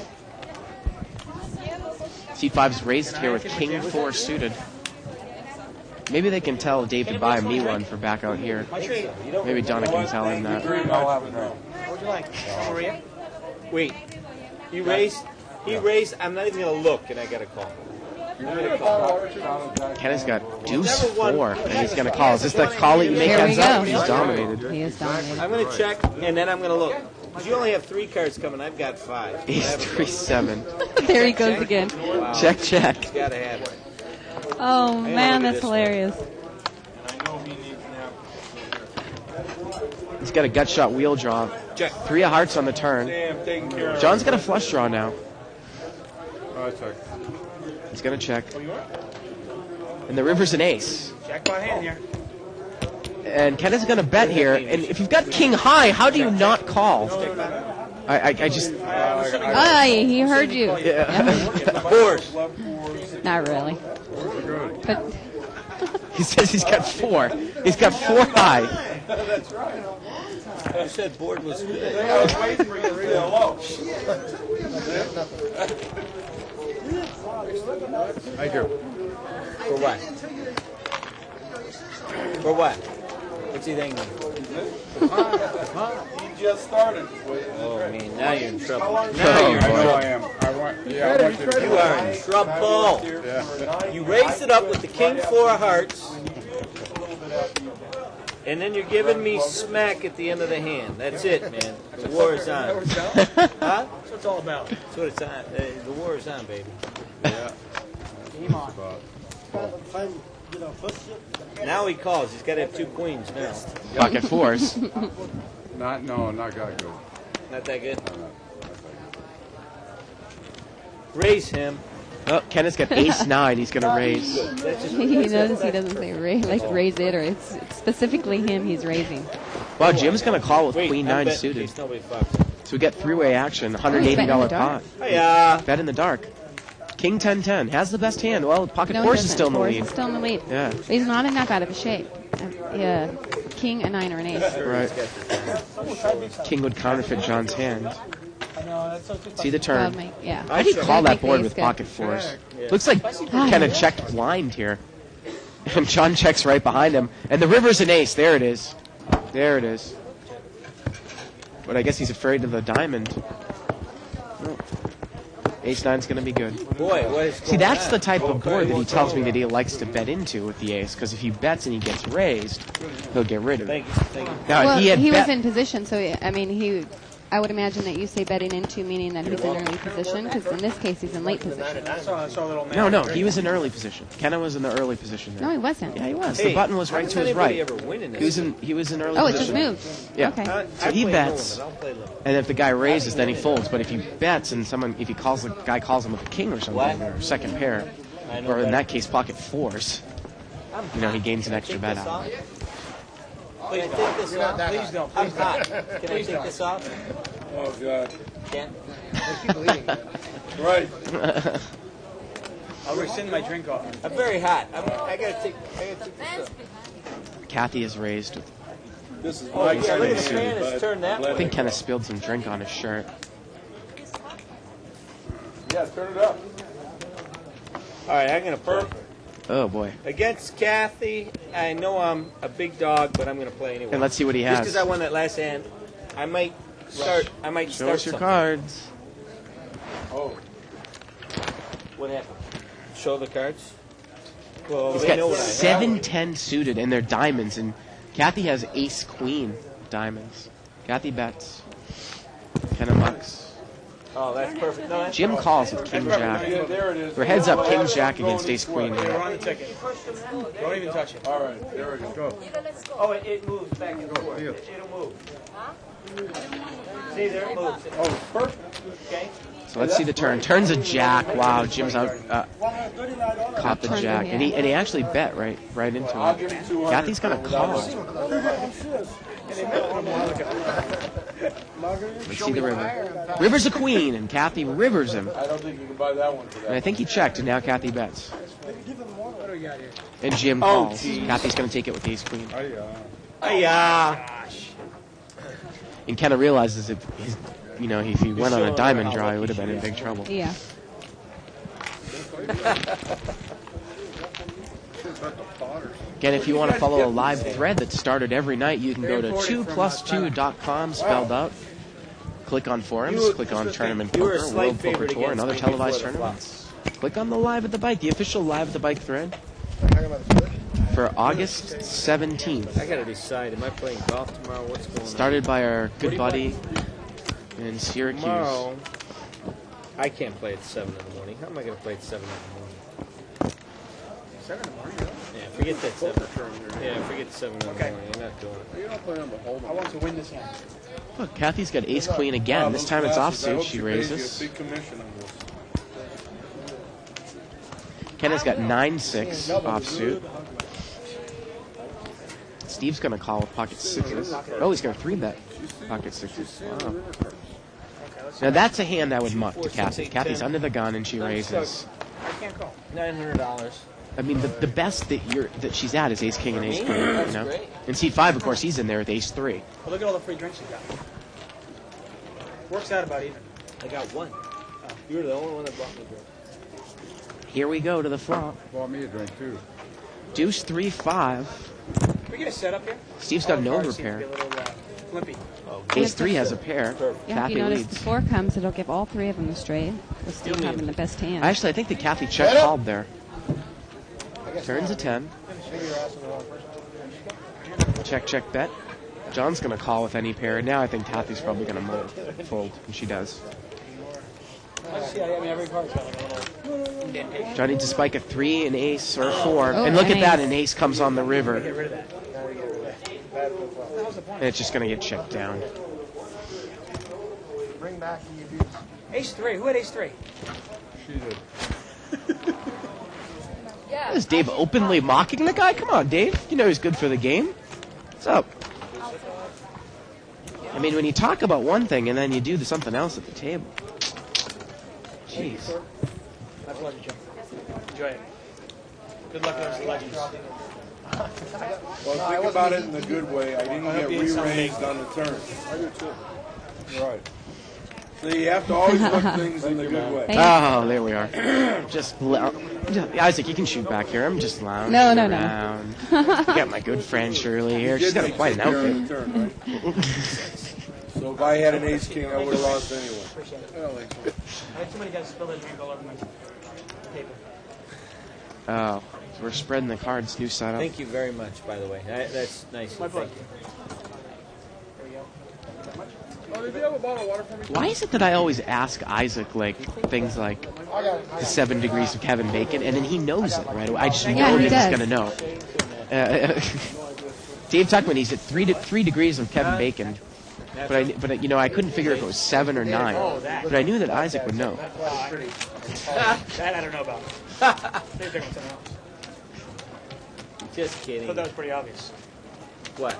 C5's raised here with king 4 suited. Maybe they can tell Dave to buy me one for back out here. My treat. Maybe Donna can tell him that. What would you like? Maria? Wait. You raised. He raised. I'm not even going to look, and I got a call. Kenneth's got deuce 4, and he's going to call. Is this the call that you make Here we heads up? go. He's dominated. He is dominated. I'm going to check, and then I'm going to look. Because you only have 3 cards coming. I've got 5. He's 3-7. There he goes again. Wow. Check, check. He's got to have it. Oh, I'm gonna man, look at that's this one. hilarious. He's got a gut shot wheel draw. Check. 3 of hearts on the turn. Damn, taking care of. John's got a flush draw now. Oh, sorry. He's going to check. And the river's an ace. Jackpot hand here. And Kenneth's going to bet here. And if you've got king high, how do you not call? I just... Aye, he heard you. Yeah. Fours. Not really. But He says he's got 4. He's got 4 high. You said board was good. I was waiting for you to say hello. I do. For what? For what? What's he thinking? He just started. Oh, man, now you're in trouble. I Now you're in know trouble. I am. I want you to. You are in trouble. Yeah. You raised it up with the king four of hearts, and then you're giving me smack at the end of the hand. That's it, man. The war is on. Huh? That's what it's all about. That's what it's on. The war is on, baby. Yeah. Game on. Now he calls. He's got to have 2 queens now. Pocket fours. Not that good. Not that good. Raise him. Oh, Kenneth's got ace 9. He's going to raise. You notice he doesn't say raise, like raise it, or it's specifically him he's raising. Wow, Jim's going to call with Wait, queen I'm 9 betting suited. in case nobody fucks. So we get three-way action, he's betting in the $180 dark. pot. Hiya. Bet in the dark. King 10-10 has the best hand. Well, pocket No, fours he is still in the doesn't. lead. Fours is still in the lead. Yeah. But he's not in that bad of a shape. Yeah, king, a 9, or an ace. Right. King would counterfeit John's hand. See the turn. Well, yeah. How do you call Make that the board ace with good. pocket fours? Looks like Kenneth checked blind here. And John checks right behind him. And the river's an ace. There it is. There it is. But I guess he's afraid of the diamond. Oh. Ace 9's going to be good. Boy, what is See, that's the type of board that he tells me that he likes to bet into with the ace. Because if he bets and he gets raised, he'll get rid of it. Thank you. Thank you. Now, Well, if he had he bet, was in position, so I mean, I would imagine that you say betting into, meaning that he's in early position, because in this case he's in late position. I saw a little man. No, he was in early position. Kenneth was in the early position there. No, he wasn't. Yeah, he was. Hey, The button was how right does to his anybody right. ever win in this? He was in early Oh, it position. just moved. Yeah. Okay. So he play bets, no limit. I don't play limit. and if the guy raises, then he folds. But if he bets and if he calls, the guy calls him with a king or something, What? or second pair, I know or in better. that case, pocket fours, he gains an extra bet out of it. Please take this off. Please don't. I'm Please hot. don't. Can I take this off? Oh, God. Can't. Right. I'll rescind my drink off. I'm very hot. I gotta take this off. Kathy is raised. This is Oh, my yeah, look at the turn. fan. It's turned that I way. think Kenneth spilled some drink on his shirt. Yeah, turn it up. All right, I'm gonna play. Oh boy! Against Kathy, I know I'm a big dog, but I'm going to play anyway. And let's see what he Just has. because I won that last hand, I might start. Show us your something. cards. Oh. What happened? Show the cards. Well, He's they know got what I have. 7-10 suited, and they're diamonds. And Kathy has ace queen diamonds. Kathy bets. Kenneth bucks. Oh, that's perfect. No, that's Jim calls with king jack. Yeah, there it is. We're heads up, king jack against ace queen We're here. on the ticket. Don't even touch it. All right, there we go. Oh, it moves back and forth. It'll move. See, there it moves. Oh, perfect. Okay. So let's see the turn. Turns a jack. Wow, Jim's out. Caught the jack, and he actually bet right into I'll it. give you 200. Kathy's gonna call. Let's see the river. River's a queen, and Kathy rivers him. I don't think you can buy that one for And I that. think he checked, and now Kathy bets. What do we got here? And Jim Oh, calls. geez. Kathy's gonna take it with ace queen. Hiya. And Kenna realizes if he went on a diamond draw, he would have been in big trouble. Yeah. Again, if you want to follow a live thread that started every night, you can go to 2plus2.com, spelled out. Click on forums, click on tournament You were a poker, slight world poker favorite tour, and against other me televised before the tournaments. Click on the live at the bike, the official live at the bike thread for August 17th. I gotta decide. Am I playing golf tomorrow? What's going on? Started by our good buddy in Syracuse. Tomorrow, I can't play at 7 in the morning. How am I going to play at 7 in the morning? 7 in the morning? Yeah, forget that 7. Yeah, forget 7 in the morning. I'm not doing it. You don't play on the hold. I want to win this hand. Look, Kathy's got ace queen again. This time it's offsuit. She raises. Big commission on this. Kenna's got 9-6 offsuit. Steve's going to call with pocket sixes. Oh, he's going to 3-bet pocket sixes. Wow. Now that's a hand I would muck to Kathy. Kathy's under the gun and she raises. I can't call. $900. I mean, the best that she's at is ace king and ace queen. You That's know, great. and c5, of course, he's in there with ace 3. Well, look at all the free drinks you got. Works out about even. I got one. You were the only one that brought me a drink. Here we go to the flop. Bought me a drink too. Deuce 3-5. Can we get a setup here? Steve's got All the no cards seem to repair. be a little flippy. Ace 3 has a pair. Yeah, if Kathy you notice leads. the 4 comes, it'll give all 3 of them a straight. With Steve having the best hand. Actually, I think that Kathy check called there. Turns a 10. Check, check, bet. John's going to call with any pair. Now I think Kathy's probably going to fold, and she does. Every card's got like a little... John needs to spike a 3, an ace, or a 4. Oh, and look an at that, ace. an ace comes on the river. Get rid of that. And it's just going to get checked down. Bring back the abuse. Ace 3. Who had ace 3? She did. Is Dave openly mocking the guy? Come on, Dave. You know he's good for the game. What's up? I mean, when you talk about one thing and then you do something else at the table. Jeez. My pleasure, Joe. Enjoy it. Good luck with those legends. Well, think about it in the good way. I didn't get re-raised on the turn. I do too. Right. So you have to always look things in the good way. Oh, there we are. Isaac, you can shoot back here. I'm just lounging No. around. I got my good friend Shirley here. She's got quite an outfit. Turn, right? So if I had an ace king, I would have lost anyway. Appreciate it. I had too many guys spill their drink all over my paper. Oh, we're spreading the cards. New setup. Thank you very much, by the way. That's nice. My Thank pleasure. you. Oh, did you have a bottle of water for me? Why is it that I always ask Isaac things like the 7 degrees of Kevin Bacon, and then he knows it right away? I just know Yeah, he that he's does. going to know. Dave Tuckman, he's at 3 degrees of Kevin Bacon, but I couldn't figure if it was 7 or 9. But I knew that Isaac would know. That I don't know about. They're doing something else. Just I kidding. thought that was pretty obvious. What?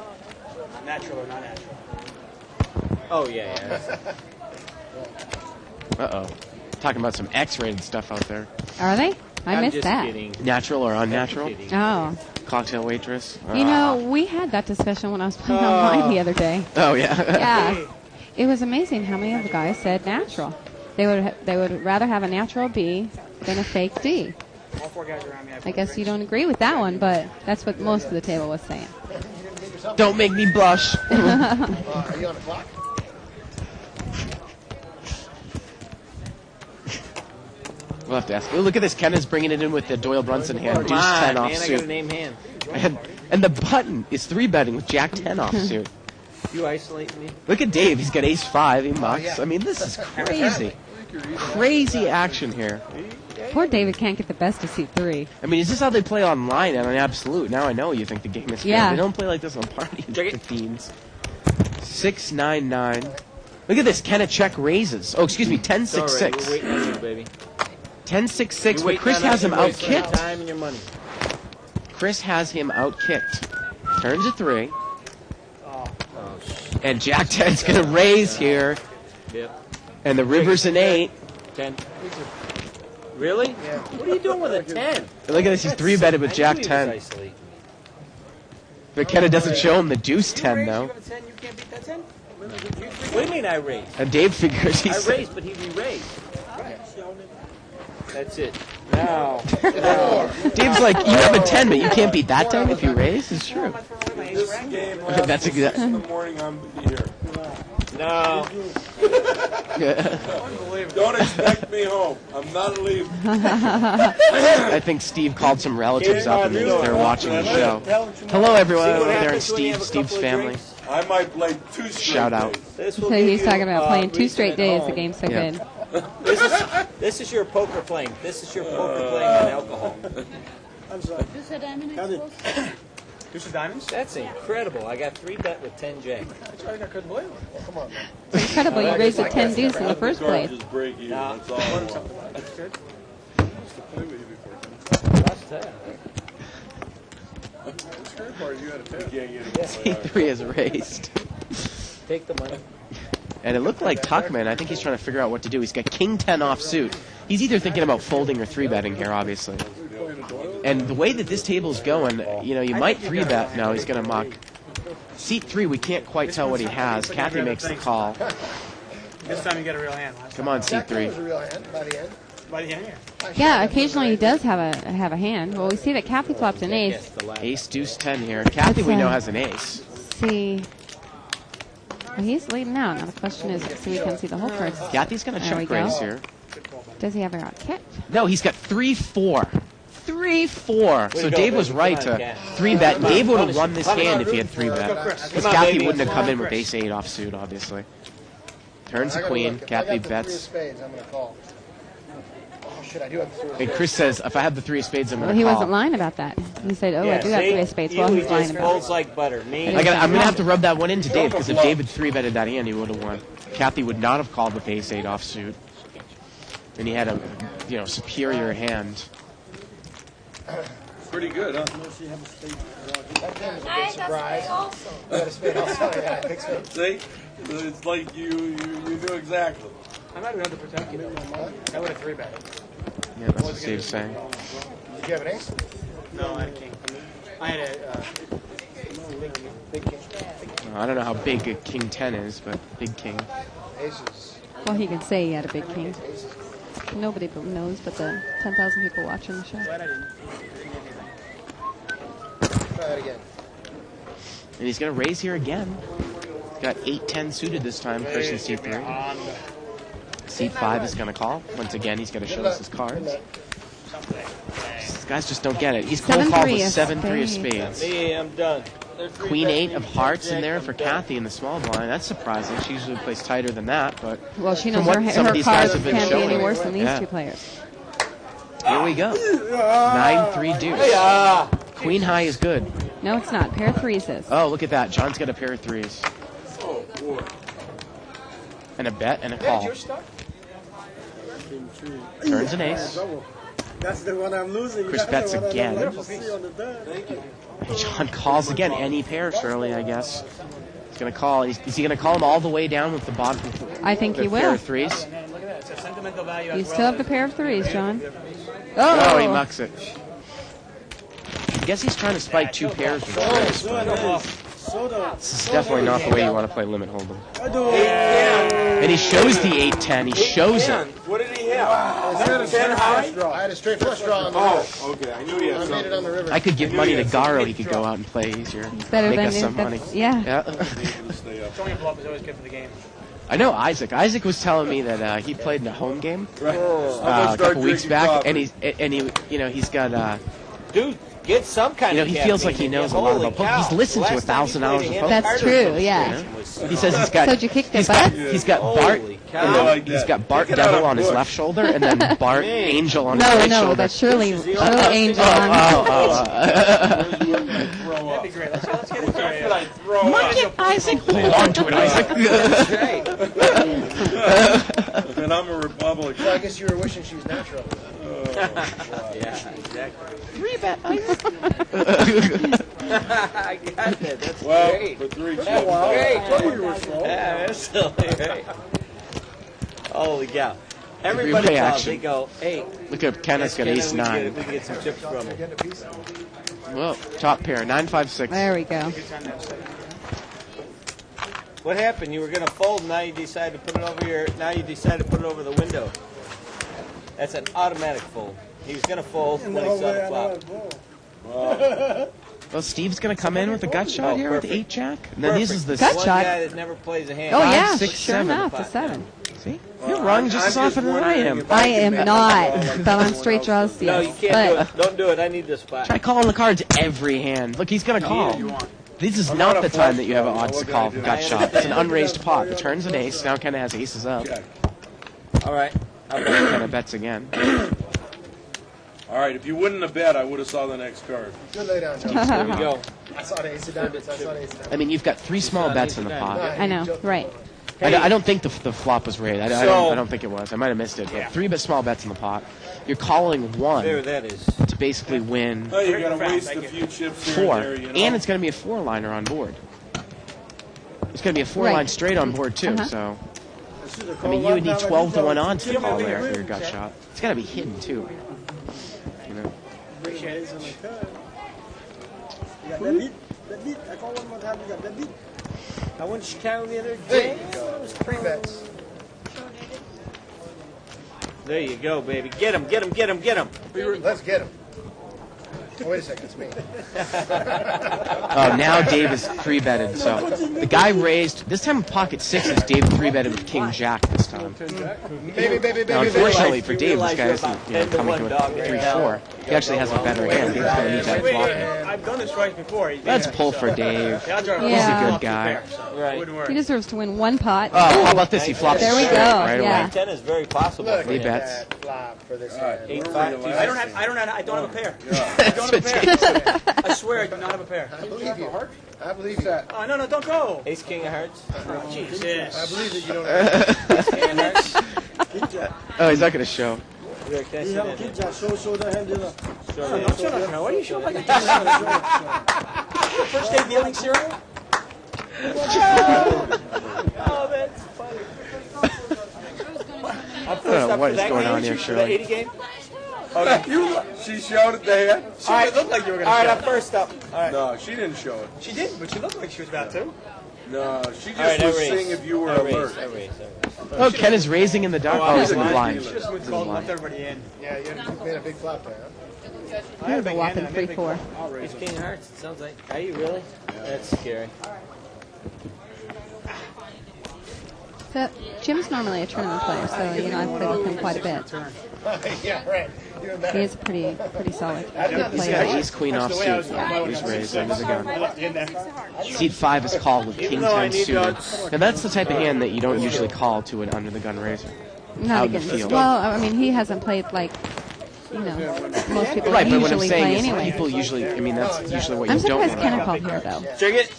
Natural or not natural. Oh, yeah. Uh-oh. Talking about some X-rated stuff out there. Are they? I I'm missed just that. kidding. Natural or unnatural? I'm kidding. Oh. Cocktail waitress? You know, we had that discussion when I was playing online the other day. Oh, yeah. Yeah. It was amazing how many of the guys said natural. They would rather have a natural B than a fake D. All 4 guys around me. I guess you don't agree with that one, but that's what most of the table was saying. Don't make me blush. Are you on the clock? We'll have to ask. Oh, look at this. Ken is bringing it in with the Doyle Brunson hand. Come Deuce on, 10 man. off I got a suit. name hand. And the button is 3-betting with Jack 10 off suit. You isolate me? Look at Dave. He's got ace 5. He mucks. I mean, this is crazy. Crazy action here. Poor David can't get the best of C3. I mean, is this how they play online and on Absolute? Now I know you think the game is fair. Yeah. They don't play like this on Party the Fiends. 6-9-9. Look at this. Kenna check raises. Oh, excuse me. 10-6-6. We're waiting on you, baby. 10-6-6, but Chris has him outkicked. Time and your money. Chris has him outkicked. Turns a 3. And Jack 10's going to raise here. Yep. And the river's an 8. 10. Really? Yeah. What are you doing with a 10? Look at this. He's 3-betted with Jack 10. But Kenna doesn't show him the deuce 10, though. You have a 10, you can't beat that 10? What do you mean I raised? And Dave figures he's... I raised, but he re-raised. That's it. Now. Dave's like, you have a 10, but you can't beat that 10 if you raise? It's true. This game lasts That's till 6 in the morning. I'm here. No. Don't expect me home. I'm not leaving. I think Steve called some relatives up and they're watching the show. Hello, everyone over there in Steve's family. I might play 2 straight Shout out. days. So he's talking about playing 2 straight days. The game's so Yeah. good. This is your poker playing. This is your poker playing on alcohol. I'm sorry. Deuce of diamond, I suppose? Deuce of diamonds? That's incredible. I got 3-bet with 10 J. That's why I couldn't believe it. Oh, come on, man. It's incredible. You raised a 10 deuce in the first Card place. just break even. Nah. That's all I want. That's good. Play with you before. That's that. The scary part is you had a 10. You can't get it. C3 is raised. Take the money. And it looked like Tuckman. I think he's trying to figure out what to do. He's got King 10 off suit. He's either thinking about folding or 3-betting here, obviously. Playing a Doyle? And the way that this table's going, you know, you might 3-bet. No, he's going to muck. Seat 3, we can't quite tell what he has. Kathy makes the call. This time you get a real hand. Come on, Seat 3. was a real hand by the end. By the end, yeah. Yeah, occasionally he does have a hand. Well, we see that Kathy flops an ace. Ace, deuce, 10 here. Kathy, we know, has an ace. See. Well, he's leading out. Now the question is, so we can see the whole card. Kathy's going to There we check go. raise here. Does he have a kit? No, he's got 3-4. 3-4. So Dave was right to 3-bet. Dave would have won this hand if he had 3-bet. Because Kathy wouldn't have come in with ace-8 offsuit, obviously. Turns a queen. Kathy I got the 3 of bets. spades. I'm going to call. Oh, shit, I do have the 3 of And spades. Chris says, if I have the 3 of spades, I'm Well, going to he call. wasn't lying about that. He said, "Oh, I do have 3 of spades." Well, he's lying about folds it. like butter. Me. I'm going to have to rub that one into Dave, because if David 3-betted that hand, he would have won. Kathy would not have called with ace-8 offsuit. And he had a, you know, superior hand. Pretty good, huh? That came as a big surprise. I got a spade also. Yeah, I think so. See? It's like you knew exactly. I might have been able to protect you, though. I would have 3-bet. Yeah, that's what Dave's saying. Did you have an ace? No, I had a king. I had a Big king. I don't know how big a king 10 is, but big king. Aces. Well, he can say he had a big king. Nobody knows but the 10,000 people watching the show. Try that again. And he's going to raise here again. Got 8-10 suited this time, Chris in seat 3. Seat 5 is going to call. Once again, he's going to show us his cards. These guys just don't get it. He's cold called with 7-3 of spades. Me, I'm done. Queen 8 of hearts in there for Kathy in the small blind. That's surprising. She usually plays tighter than that, but Well, she from knows what her some of these guys cards have been can't be any showing, worse than these yeah. two players. Here we go. 9-3 deuce. Queen high is good. No, it's not. Pair of threes is. Oh, look at that. John's got a pair of threes. Oh, boy. And a bet and a call. Turns an ace. That's the one I'm losing. Chris That's bets the one I again. don't like to see on the bed. Thank you. John calls again. Any pair, Shirley, I guess. He's going to call. Is he going to call him all the way down with the bottom? I think he Pair will. of threes. Look at that. It's a sentimental value You as still well have the pair of threes, John. Oh, he Oh, mucks it. I guess he's trying to spike 2 pairs with this. This is definitely not the way you want to play limit hold'em. And he shows the 8-10. He shows it. What did he have? I had a straight flush draw. I had a straight flush draw on the river. Oh, okay. I knew he had I made it on something. the river. I could give money to Garo. He could go out and play easier. better Make than us some money. Yeah. It's only a bluff is always good for the game. I know Isaac. Isaac was telling me that he played in a home game Right. a couple weeks back, and he's got Dude, get some kind of he feels like he knows a lot about poker. He's listened to 1,000 hours of poker. That's true, yeah. He says he's got. So did you kick their he's got, butts? he's got Bart. Holy and cow. then like he's that. got Bart Take it out Devil of on his Bush. left shoulder, and then Bart Angel on his No, right no, shoulder. that's Shirley Angel on. That'd be great. Let's get into it. I throw up? Isaac, hold on to it, Isaac. And I'm a Republican. So I guess you were wishing she was natural. Yeah, exactly. 3-bet Isaac. I got that. That's Well, great. for 3 chips. Great. Told you you were slow. Yeah, that's so great. Holy cow. Everybody Replay calls. action. They go, hey. Look at Kenneth's got ace 9. We can get some chips from him. Getting a piece. Well, top pair, 9-5-6. There we go. What happened? You were going to fold, now you decide to put it over the window. That's an automatic fold. He was going to fold, and then he saw the flop. Well, Steve's going to come in with a gut shot here with 8-jack. And then uses the Gut One shot. guy that never plays a hand. Oh, Five, yeah, six, sure seven. enough, a 7. See? You're wrong just as often as I am. I am not, but on straight draws, No, you yes. can't But do it. Don't do it. I need this spot. Try calling the cards every hand. Look, he's going to call. This is not the time that you have odds to call for gut shot. It's an unraised pot. The turn's an ace. Now Kenna has aces up. All right. Kenna bets again. All right, if you wouldn't have bet, I would have saw the next card. Good lay down, Joe. There we go. I saw the ace of diamonds. I saw the ace of diamonds. I mean, you've got 3 small bets in the pot. I know, right. I don't think the flop was raised. I don't think it was. I might have missed it. But 3 small bets in the pot. You're calling 1 There that is. to basically win Oh, you got to waste a few chips here 4. and there, you know. And it's going to be a 4-liner on board. It's going to be a 4-line Right. straight on board, too. So, I mean, you would need 12 to 1 odds to call there for your gut shot. It's got to be hidden, too. You know? Appreciate it. You got David. David. I called one more time. You got David. I went to Chicago the other day. It was 3 bets. There you go, baby. Get him, get him, get him, get him. Let's get him. Oh, wait a second, it's me. Oh, now Dave is 3-betted. So the guy raised, this time in pocket sixes, Dave 3-betted with King Jack this time. Baby. Now, unfortunately for Dave, this guy isn't coming to a 3-4. He actually has a better hand. Dave's going to need that flop. I've done this twice before. Let's pull for Dave. He's Yeah. a good guy. Right. He deserves to win 1 pot. Oh, how about this? He flops There we straight go. right Yeah. away. 10 is very possible. He bets. Flop for this All right. hand. 8-5. I don't have a pair. I don't have a pair. I swear I do not have a pair. I believe you. I believe that. Oh, no, don't go. Ace King of Hearts. Jesus. I believe that you don't have Ace King of Hearts. Oh, he's not going to show. Rick, that's You have a it. kid that show the hand in Don't show that. Why are you showing like a first day kneeling cereal? Oh, that's funny. I'm first I don't know up what for is that going game, on here, for the Shirley. 80 game. She showed it the hand. She looked like you were going to All right, show I'm it. first up. All right. No, she didn't show it. She did, but she looked like she was about to. No, she just All right, was I raise. seeing if you were I raise, alert. I raise. Oh, Ken is raising in the dark. Oh, he's in the blind. She just went He's in called the left blind. everybody in. Yeah, you made a big flop there, huh? I had a big whopping hand and I made a big 3-4. call. I'll raise Ace it. King of Hearts. It sounds like. Are you really? That's scary. So, Jim's normally a tournament player, so I've played with him quite a bit. Yeah, right. Even He better. is pretty solid. Good He's got player. ace queen offsuit. He's raised under the gun. Seat 5 is called with king though I 10 need suited. odds. Now that's the type of hand that you don't usually call to an under the gun raiser. Not Out in the against. field. Well, I mean, he hasn't played like, most people Right, but what I'm usually saying play is anyway. people usually, I mean, that's usually what I'm you don't surprised Kenner want. called here though. Check it.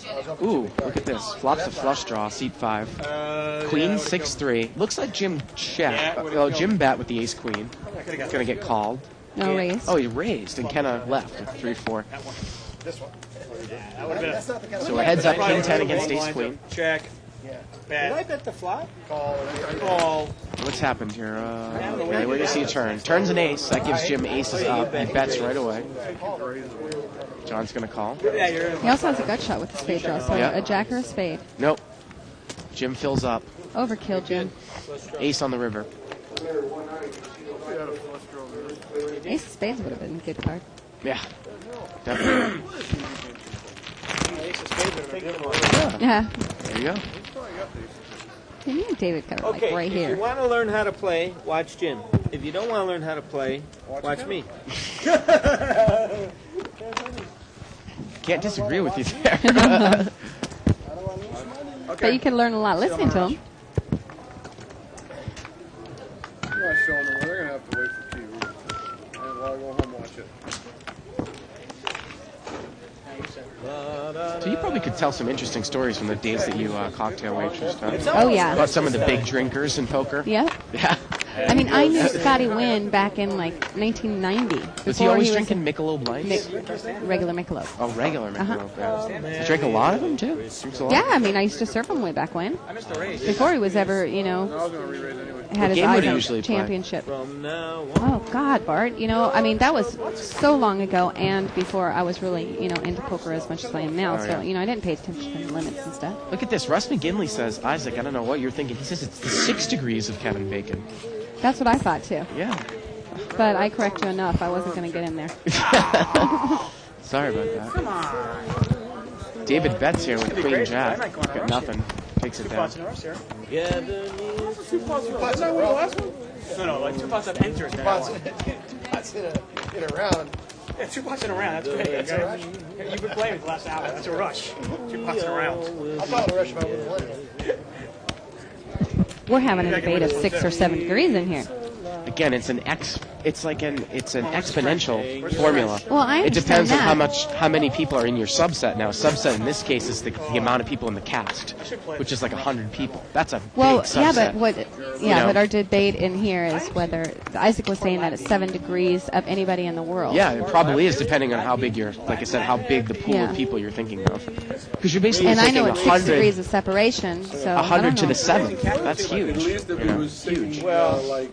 Ooh, look at this. Flops a flush draw, seat 5. Queen 6-3. Looks like Jim check. Well, Jim bet with the ace queen. It's going to get called. No raise. Oh, he raised, and Kenna left with 3-4. This one. That would have been a So heads up, king 10 against ace queen. check. Yeah. Did I Bad. bet the flop? Call. What's happened here? Okay, where do you see a turn? Turns an ace. That gives Jim aces up. He bets right away. John's going to call. Yeah, you're in. He also has a gut shot with the spade draw, so Yeah. a jack or a spade. Nope. Jim fills up. Overkill, Jim. Ace on the river. Ace of spades would have been a good card. Yeah. Definitely. Yeah. There you go. And me and David got it like Okay, right if you here. want to learn how to play, watch Jim. If you don't want to learn how to play, watch me. Can't disagree with you there. But you can learn a lot listening to him. I'm not showing them. They're going to have to wait for TV. And while I go home and watch it. So you probably could tell some interesting stories from the days that you cocktail waitressed, huh? Oh, yeah. About some of the big drinkers in poker. Yeah. Yeah. I mean, I knew Scotty Wynn back in like 1990. Was he before always was drinking Michelob Lights? regular Michelob. Oh, regular Uh-huh. Michelob. Yeah. You drink a lot of them too. Drinks a lot. Yeah, I mean, I used to serve him way back when. I missed the race. Before he was ever, I was going to re-raise anyway. had his game would eyes he on usually play? championship. From now on. Oh God, Bart! I mean, that was so long ago, and before I was really, into poker as much as I am now. Oh, So, yeah. I didn't pay attention to the limits and stuff. Look at this. Russ McGinley says, Isaac, I don't know what you're thinking. He says it's the 6 degrees of Kevin Bacon. That's what I thought too. Yeah. But I correct you enough. I wasn't going to get in there. Sorry about that. Come on. David bets here with It's gonna be Queen crazy. Jack. I'm not going to Got rush nothing. Takes it Two down. pots in a row, sir. Yeah, Two pots in a row. Isn't that what the last one? No, like 2 pots of enters. Two pots in a round. Yeah, 2 pots in a round. That's great. That's a rush. You've been playing for the last hour. That's a rush. 2 pots in a round. I thought it was a rush if I would have won. We're having a debate of 6 or 7 degrees in here. Again, it's an exponential formula. Well, I It understand depends on that. how many people are in your subset. Now, a subset in this case is the amount of people in the cast, which is like 100 people. That's a Well, big subset. but our debate in here is whether Isaac was saying that it's 7 degrees of anybody in the world. Yeah, it probably is depending on how big like I said, how big the pool Yeah. of people you're thinking of. Because you're basically And I taking know it's 6 100 degrees of separation, so I 100 don't to know. the 7th. That's huge. At least if You it know, was singing, Well, like,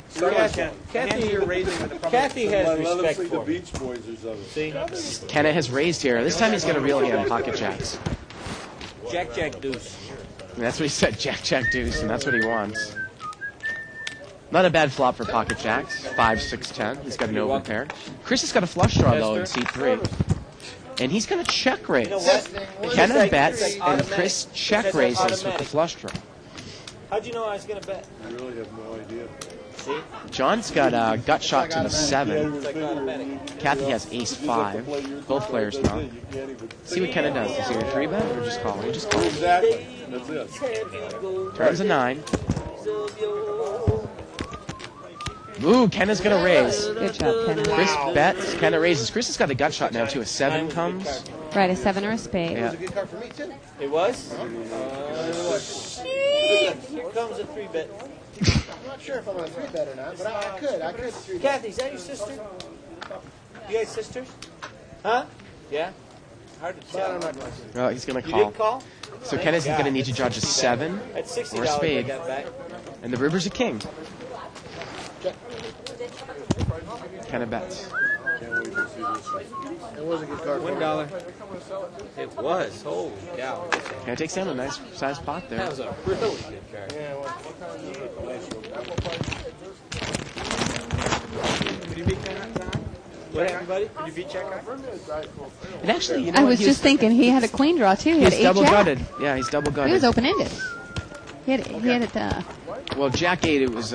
Kathy, You're raising Kathy has Let him respect see the for me. Beach Boys or something. See? Kenna has raised here. This time he's got a real hand, pocket jacks. Jack, Jack, deuce. And that's what he said, Jack, Jack, deuce, and that's what he wants. Not a bad flop for pocket jacks. 5, 6, 10. He's got an open pair. Chris has got a flush draw, though, in C3. And he's going to check raise. Kenna bets, and Chris check raises with the flush draw. How'd you know I was going to bet? I really have no idea. See? John's got a gut shot to the 7. It's like automatic. Kathy has ace 5. Both players know. See what Kenna does. Is he a 3-bet or just call? He just calls. Exactly. That's it. Turns a 9. Ooh, Kenna's going to raise. Good job, Kenna. Chris bets. Kenna raises. Chris has got a gut shot now, too. A 7 comes. Right, a 7 or a spade. Yeah. It was a good card for me, too. It was? Here comes a 3-bet. I'm not sure if I'm going to 3-bet or not, but I could 3-bet. Kathy, is that your sister? You guys sisters? Huh? Yeah? Hard to tell. I'm not going to. Well, he's going to You call. did call? So Kenna's going to need to judge a 7 At $60 or a spade. I got back. And the river's a king. Kenna bets. It was a good card for me. $1. It was. Holy cow. Kenna takes down a nice sized pot there. That was a really good card. Yeah, well, Did you beat Kenna? What happened, buddy? Did you beat check? And actually, you know I what? was just thinking he had a queen draw, too. He had He's 8 double jack. gutted. Yeah, he's double He gutted. was open-ended. He had it, Well, Jack 8, it was,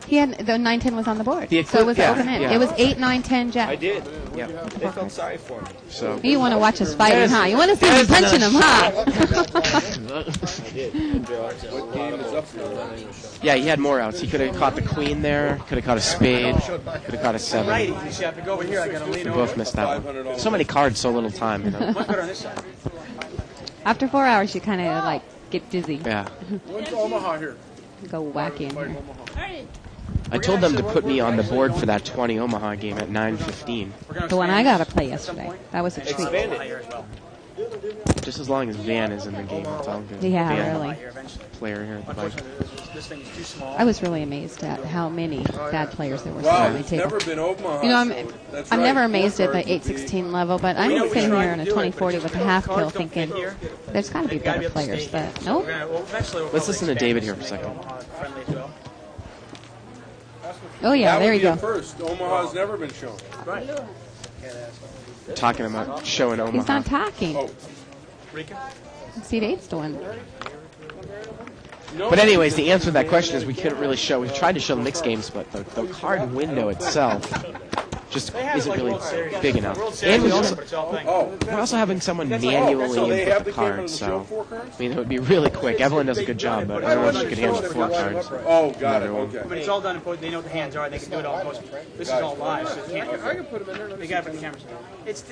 he had, the 9-10 was on the board. The So it was yeah, open-ended. yeah. It was 8, 9, 10 jack. I did. yeah. They felt sorry for me. So, You want to watch us fighting, Yes. huh? You want to see me Yes, punching him, huh? I did. What game is up there? yeah, he had more outs. He could have caught the queen there, could have caught a spade, could have caught a 7. Righty. You see, I have to go over here. I got to lean We over. both missed that one. So many cards, so little time, you know. Much better on this side. After 4 hours, you kind of, like, get dizzy. Yeah. When's Omaha here? Go whack in here. I told them to put me on the board for that 20 Omaha game at 9:15. The one I got to play yesterday. That was a treat. Expanded. Just as long as Van is in the game, it's all good. Yeah, Van, really. player here at the bike. This thing is too small. I was really amazed at how many bad players there were Wow, on the it's table. never been Omaha. You know, so that's I'm right. never amazed at the 4 cards would be- 816 level, but I'm sitting here in a 2040 with a half kill thinking there's got to be better players, but nope. Let's listen to David here for a second. Oh yeah, That there would you be go. a first. Omaha's never been shown. Talking about showing Omaha. He's not talking. Oh. Seed 8's the one. But anyways, the answer to that question is we couldn't really show. We tried to show mixed games, but the card window itself just isn't really big enough. And we also, we're also having someone manually so they have input the the camera cards, to show so 4 cards? I mean it would be really quick. Evelyn does a good job, but I don't know if she could handle 4 cards. Oh, got it. Another one. Okay. But it's all done in post. They know what the hands are. They can do it all in post. This is all live, so you can't. I can put them in there. They got to put the cameras. It's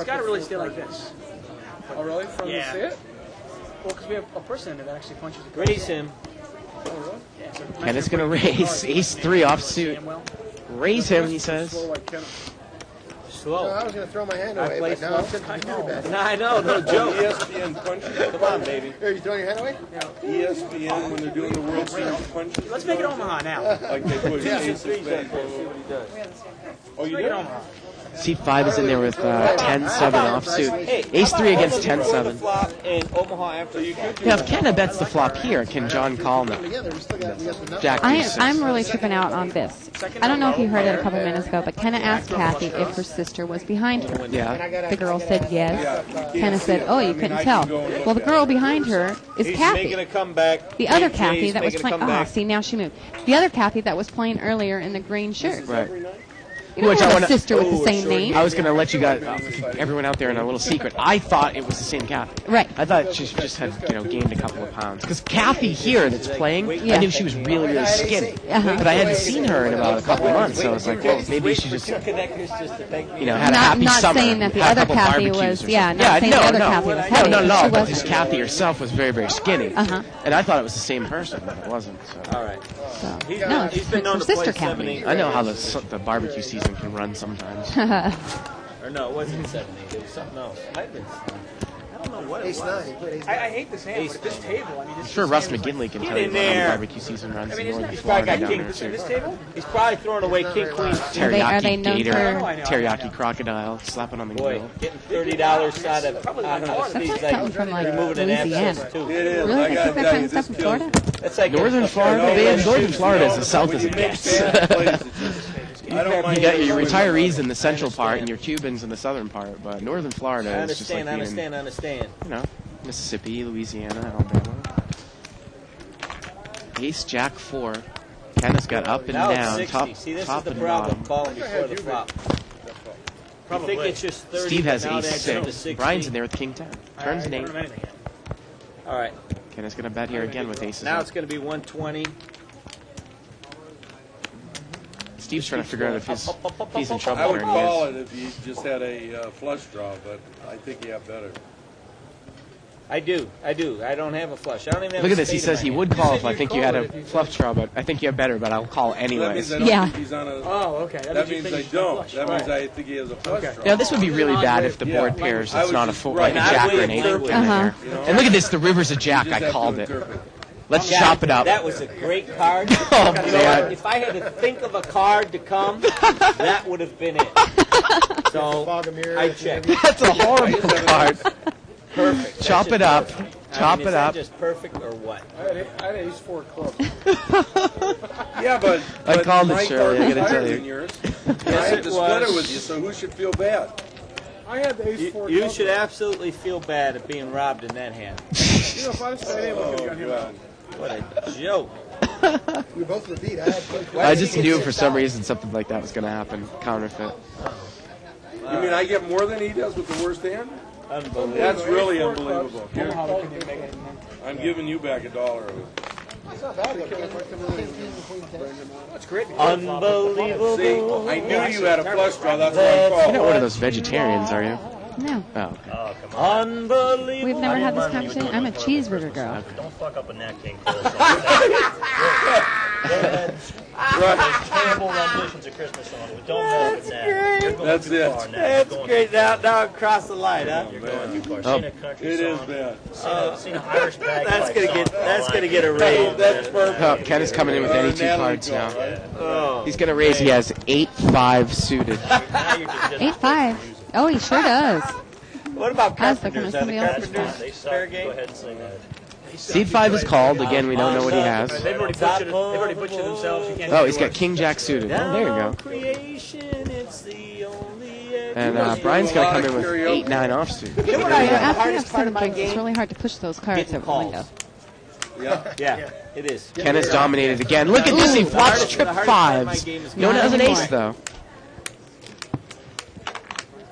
got to really stay like this. Oh, really? From Yeah. the sit? Well, because we have a person in there that actually punches the Raise him. Yeah, so Kenneth's going to raise. Ace 3 offsuit. Raise him, he says. Slow like Ken. Slow. I was going to throw my hand I away, play but now I'm slow. sitting here bad. Nah, I know, no joke. ESPN punches. Come on, baby. Here, you throwing your hand away? ESPN when they're doing the World Series punches. Let's make it Omaha now. Like they put Yeah, ace of 3's spades. up there. See what he does. Oh, you Make did? it Omaha. Seat 5 is in there with 10-7 offsuit. Hey, Ace 3 against how about 10-7. flop and Omaha after you could Yeah, if Kenna bets the flop here, can John call now? Together, we still got the Jack I'm really tripping out on this. I don't know if you heard it a couple minutes ago, but Kenna asked Kathy if her sister was behind her. Yeah. The girl said yes. Kenna said, oh, you couldn't tell. Well, the girl behind her is He's Kathy. making a comeback. The other Jay's Kathy that was making a playing. comeback. See, now she moved. The other Kathy that was playing earlier in the green shirt. Right. You don't Which have I a wanna- sister with the same name. I was going to let you guys, everyone out there in a little secret. I thought it was the same Kathy. Right. I thought she just had, gained a couple of pounds. Because Kathy here that's playing, Yeah. I knew she was really, really skinny. Uh-huh. But I hadn't seen her in about a couple of months, so I was like, well, maybe she just, Connectors just to thank me. had a Not- happy not summer. saying that the had a other couple Kathy barbecues was- or yeah, something. not saying the other Kathy was No, heavy. no, She but wasn't. just Kathy herself was very, very skinny. Uh-huh. And I thought it was the same person, but it wasn't. So. All right. So, He's, no, he's been it's known her to sister play Kathy. 7-8. I know how the barbecue season can run sometimes. Or no, it wasn't 7-8. It was something else. It might have been. don't know what it Ace was. 9. He played Ace 9. I hate this hand, but at this table, I mean, I'm this sure this Russ hand is like- McGinley can Get tell you in about how many there. barbecue season runs I mean, in isn't Northern that Florida got down king there in too. this table? He's probably throwing away king queen. Teriyaki they known gator, for- I know, I teriyaki know. crocodile, slapping on the Boy, grill. getting $30 out of Steve's That's coming from like removing an Louisiana. abscess too. It is. Really? I They gotta cook that tell kind you, of stuff this in Florida? That's like Northern a- Florida, No, babe. that's Northern just, Florida is you know, as south when as you it make gets. bad plays, it's just- I don't mind You got your going retirees with in the central part and your Cubans in the southern part, but Northern Florida I is just like understand, being, understand. you know, Mississippi, Louisiana, Alabama. Ace Jack 4. Kenneth's got up and Now it's down, 60. top, See, this top is the and problem. bottom. Calling before the flop. You think it's just 30, Steve has but now Ace that's up to 6. 60. Brian's in there with King 10. Turns an I 8. don't know anything yet. All right. Kenneth's going to bet here again with aces. Now up. it's going to be 120. Steve's trying to figure out if he's in trouble I would here. and he call is. it if you just had a flush draw, but I think you have better. I do. I don't have a flush. I don't even have Look a at this. He spade in says my he hand. would call if I think you had a fluff draw, but I think you have better, but I'll call That means anyways. I don't Yeah. think he's on a. Oh, okay. That means I don't. That means I think he has a flush Okay. draw. Now this would be really bad if the Yeah. board pairs. I It's was not a just- full, right. like a jack or an Not 8 with in there. You know? And look at this. The river's a jack. You just I have to called it. interpret. Let's Yeah, chop it up. That was a great card. Oh, man. If I had to think of a card to come, that would have been it. So I checked. That's a horrible card. Perfect. Chop That's it up. just perfect. Chop I it mean, is that up. just perfect or what? I had Ace 4 clubs. Yeah, but I called it, my Shirley, I card gotta was tell higher you. than yours. And I had to split it with you, so who should feel bad? I had the Ace 4 You clubs. should absolutely feel bad at being robbed in that hand. You know, if I stayed in, we could have got him out. What a joke. We both would beat. I had two I just knew for some reason something like that was going to happen. Counterfeit. You mean I get more than he does with the worst hand? Unbelievable. That's really unbelievable. Here, How can you make it? I'm giving you back $1 of it. It's not bad. Though. That's great. Unbelievable. See, I knew you had a flush draw. That's why I You're not called. one of those vegetarians, are you? No. Oh, okay. Oh, come on. Unbelievable. We've never had this conversation. I'm a cheeseburger girl. Don't fuck up a Nat King Cole song. Terrible renditions of Christmas songs. We don't know if it's Nat. You're going That's too it. far, Nat. That's You're going great. too Now I crossed the line, huh? far. You're going too far. Oh. Seen a country It is song. bad. Seen an Irish bag. That's gonna get a raise. That's perfect. Oh, Ken is coming in with any two Natalie cards go, now. right? Oh. He's going to raise. He has 8-5 suited. Now you're just 8-5. Oh, he sure does. What about I was looking Carpenters? at Are the somebody else's Carpenters They suck. fair Go game? ahead and sing that. Seed 5 is called. Again, we don't know what he has. They've already butchered themselves. You can't Oh, do he's got yours. King Jack suited. Oh, there you go. Creation, it's the only And Brian's going to come in with 8-9 offsuit. You know what I After have you the have hardest part 7 of my things, it's game? really hard to push those cards Getting over the window. calls. Yeah, it is. Ken has dominated again. Look at this. He flops trip 5s. No one has an ace, though.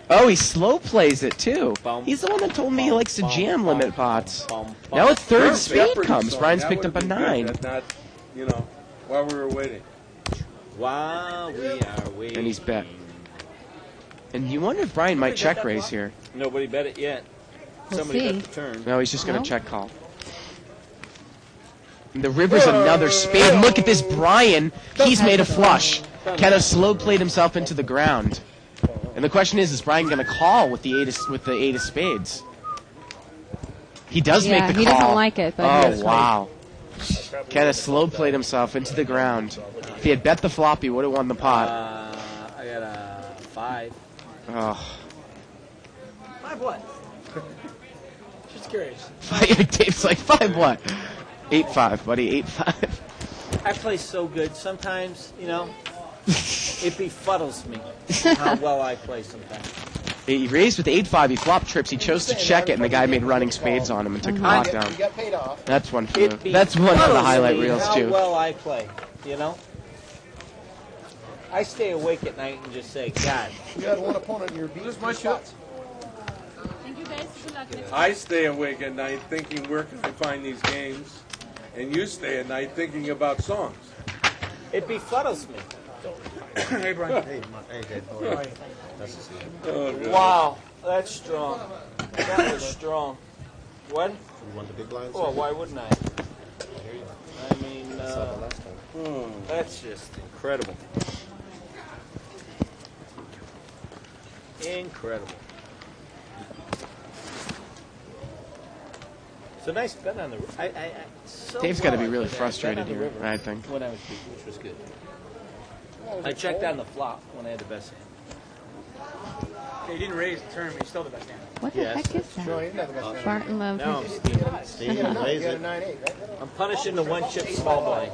Oh, he slow plays it, too. He's the one that told me he likes to jam limit pots. Now a third spade comes. Brian's picked up a 9. That's not, you know, while we were waiting. While we are waiting. And he's bet. And you wonder if Brian might check raise here. Nobody bet it yet. We'll Somebody see. bet the turn. No, he's just going No. to check call. And the river's another spade. And look at this Brian. He's made a flush. Kind of slow played himself into the ground. And the question is Brian going to call with the 8 of spades? He does Yeah, make the call. he doesn't like it, but he oh, does wow. Kind of slow played himself into the ground. If he had bet the flop, he would have won the pot. I got a 5. Oh. 5 what? Just curious. Dave's like, 5 what? 8-5, buddy, 8-5. I play so good. Sometimes, you know, it befuddles me how well I play sometimes. He raised with 8-5, he flopped trips, he chose to check it, and the guy made running spades on him and took the pot down. You got paid off. That's one for It the, that's one for the befuddles highlight me reels, how too. well I play, you know? I stay awake at night and just say, God. You had one opponent in your beat. This is my shots. Thank you guys. Good luck. I stay awake at night thinking, where can I find these games? And you stay at night thinking about songs. It befuddles me. Hey, Brian. Hey, Dave. How are you? Nice to see you. Oh, God. Wow, that's strong. That was strong. What? You want the big blinds? Oh, why wouldn't I? I mean, Saw the last time. that's just incredible. Incredible. It's a nice bet on the. Dave's got to be really frustrated here, I think. When I was beat, which was good. I checked on the flop when I had the best hand. Yeah, he didn't raise the turn, but he's still the best hand. What the heck is that? No, he didn't have the best hand. Barton Love. Now I'm Steve. He had a Raise it. 9-8, right? I'm punishing the one chip small blind.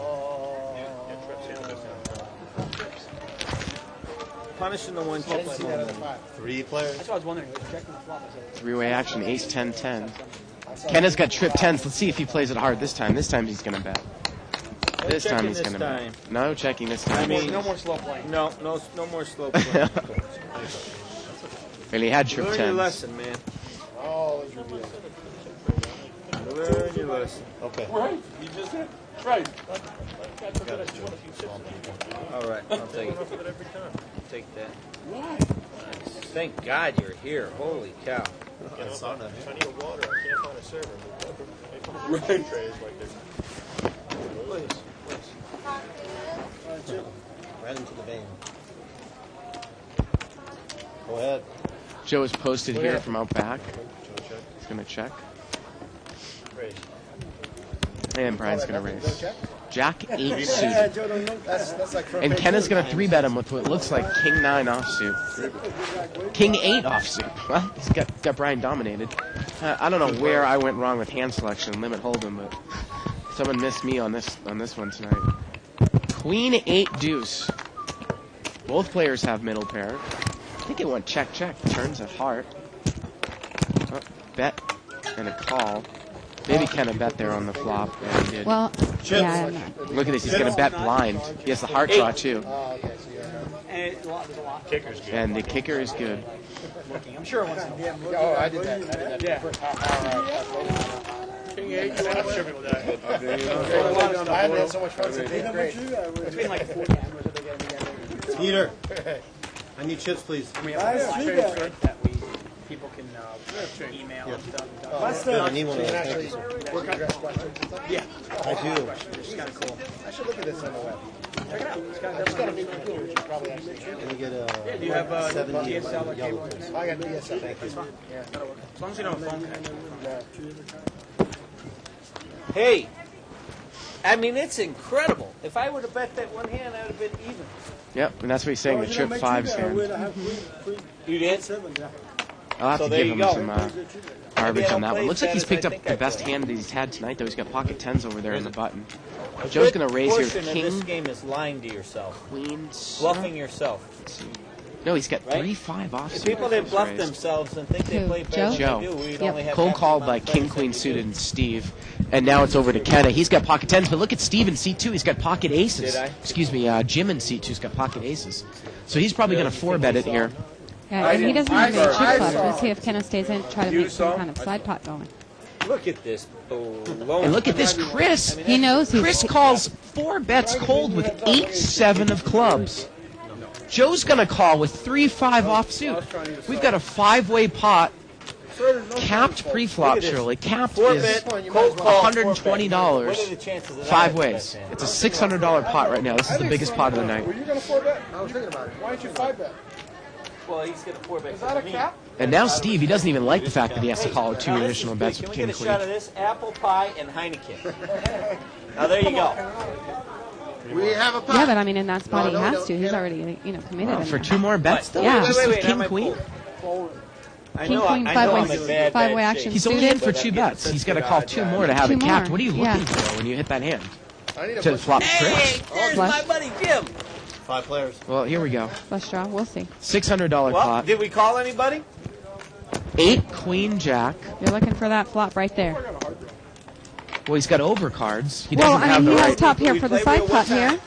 Punishing the one chip small blind. 3 players. That's why I was wondering. Checking the flop. Three-way action, ace 10-10. Kenna's got trip 10s. Let's see if he plays it hard this time. This time he's going to bet. This time he's going to bet. No checking this time. I mean, no more slow playing. No more slow playing. Well, he had trip Learn your 10s. lesson, man. Oh, it's revealed. Learn your lesson. Okay. Right. You just hit. Right. All right, I'll take it. Take that. Why? Thank God you're here. Holy cow. I need water. I can't find a server. Right. Trays like this. Right into the vein. Go ahead. Joe is posted here from out back. He's going to check. Raise. And Brian's going to raise. Jack 8 suited. That's like And Kenna's going to 3-bet him with what looks like King 9 offsuit. King 8 offsuit. Well, he's got Brian dominated. I don't know where I went wrong with hand selection, limit hold'em, but someone missed me on this one tonight. Queen 8 deuce. Both players have middle pair. I think it went check. Turns a heart. Oh, bet and a call. Maybe Kenna bet there on the flop. Yeah, he did. Well, yeah, I'm not. Look at this. He's going to bet blind. He has the heart draw, too. And there's a lot. Kicker's good. And the kicker is good. Looking. I'm sure it wants to be. Oh, I did that. Yeah. King 8. I'm sure people die. I haven't had so much fun since 8th grade. It's been like 4 cameras that they get together. Peter, I need chips, please. We have a flash drive that people can email and stuff. I need one of those. Thank you. Yeah. I do. It's kind of cool. I should look at this on the web. Check it out. It's got It's got a new computer, which you probably actually should. Can we get a Do you have 70 DSL or yellow, cable? please? I got DSL. That's fine. Yeah, that'll work. As long as you don't have a phone connection. Hey, I mean, it's incredible. If I would have bet that one hand, I would have been even. Yep, and that's what he's saying, the trip 5's hand. You did? I'll have So to there give you him go. some garbage on that one. Looks like he's picked up the best hand that he's had tonight, though. He's got pocket 10s over there in the button. Joe's going to raise here. Portion of King, this game is lying to yourself. Queen, Bluffing yourself. No, he's got Right? 3-5 offsuit. If people that bluff raised. themselves and think they Who, play better Joe? than they do, we'd Yep. only have Cold half the called amount by of King, players Queen that we suited do. and Steve. And now it's over to Kenna. He's got pocket 10s, but look at Steve in C2. He's got pocket aces. Did I? Excuse me, Jim in C2's got pocket aces. So he's probably going to 4-bet it here. Yeah, and he doesn't have I any saw- chip I left. saw- Let's see if Kenna stays in, try to You make some saw? kind of side pot going. Look at this baloney. And look at this, Chris. He knows he's... Chris calls 4 bets cold with 8-7 of clubs. Joe's going to call with 3-5 offsuit. We've got a 5-way pot. Capped pre-flop, Look at this. surely. Capped Four is bet, cold call, $120. What are the chances that I 5 have the ways. best hand? It's a $600 pot right now. This is the biggest pot of the night. Were you going to 4-bet? I was thinking about it. Why don't you 5-bet? Well, he's got a 4-bet. Is that a cap? And now Steve, he doesn't even like the fact that he has to call 2 Now, this additional is bets big. with Can we King get a shot of Queen. this? Apple pie and Heineken. Now, there you go. We have a pot. Yeah, but I mean, in that spot No, he no, has no, to. He's yeah. already, committed. Oh, in for there. 2 more bets, though? Yeah. Just with now King my Queen? I King, know, Queen, I know I'm five-way- a bad five-way shape. action He's only suited. in for 2 bets. He's got to call 2 more to have 2 it capped. more. What are you Yeah. looking for when you hit that hand? I need a To flop Hey, trips? there's Flush. my buddy Jim. 5 players. Well, here we go. Flush draw. We'll see. $600 Well, pot. did we call anybody? 8 Queen Jack. You're looking for that flop right there. Well, he's got overcards. He Well, doesn't I have mean, the he has right. top pair We for the play side real pot one here.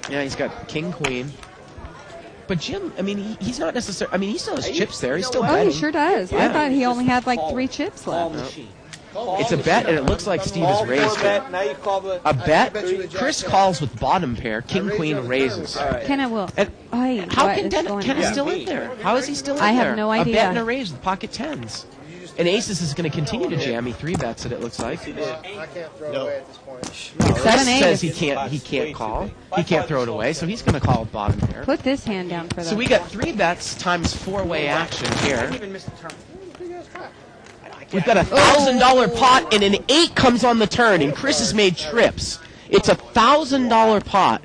Yeah, he's got King Queen. But Jim, I mean, he's not necessarily. I mean, he still has chips there. He's still Oh, betting. he sure does. I Yeah. thought he only had like 3 chips Call left. machine. It's a bet, and it looks like Steve All has raised four here. bet. Now you call the. A bet. bet you the jack Chris ten. calls with bottom pair. King Queen raises. All right. Kenna will. And Ay, how what can is Kenna going Kenna's on? still in there? How is he still in there? I have no A idea. bet and a raise with pocket 10s. And Aces is going to continue to jam. He 3-bets it. It looks like. I can't throw it away at this point. Chris 7-8 says is- he can't call. He can't throw it away, so he's going to call with bottom pair. Put this hand down for So the. we got 3 bets times 4-way action I here. didn't even miss the turn. Big ass pot. I We've got a $1,000 pot, and an 8 comes on the turn, and Chris has made trips. It's a $1,000 pot,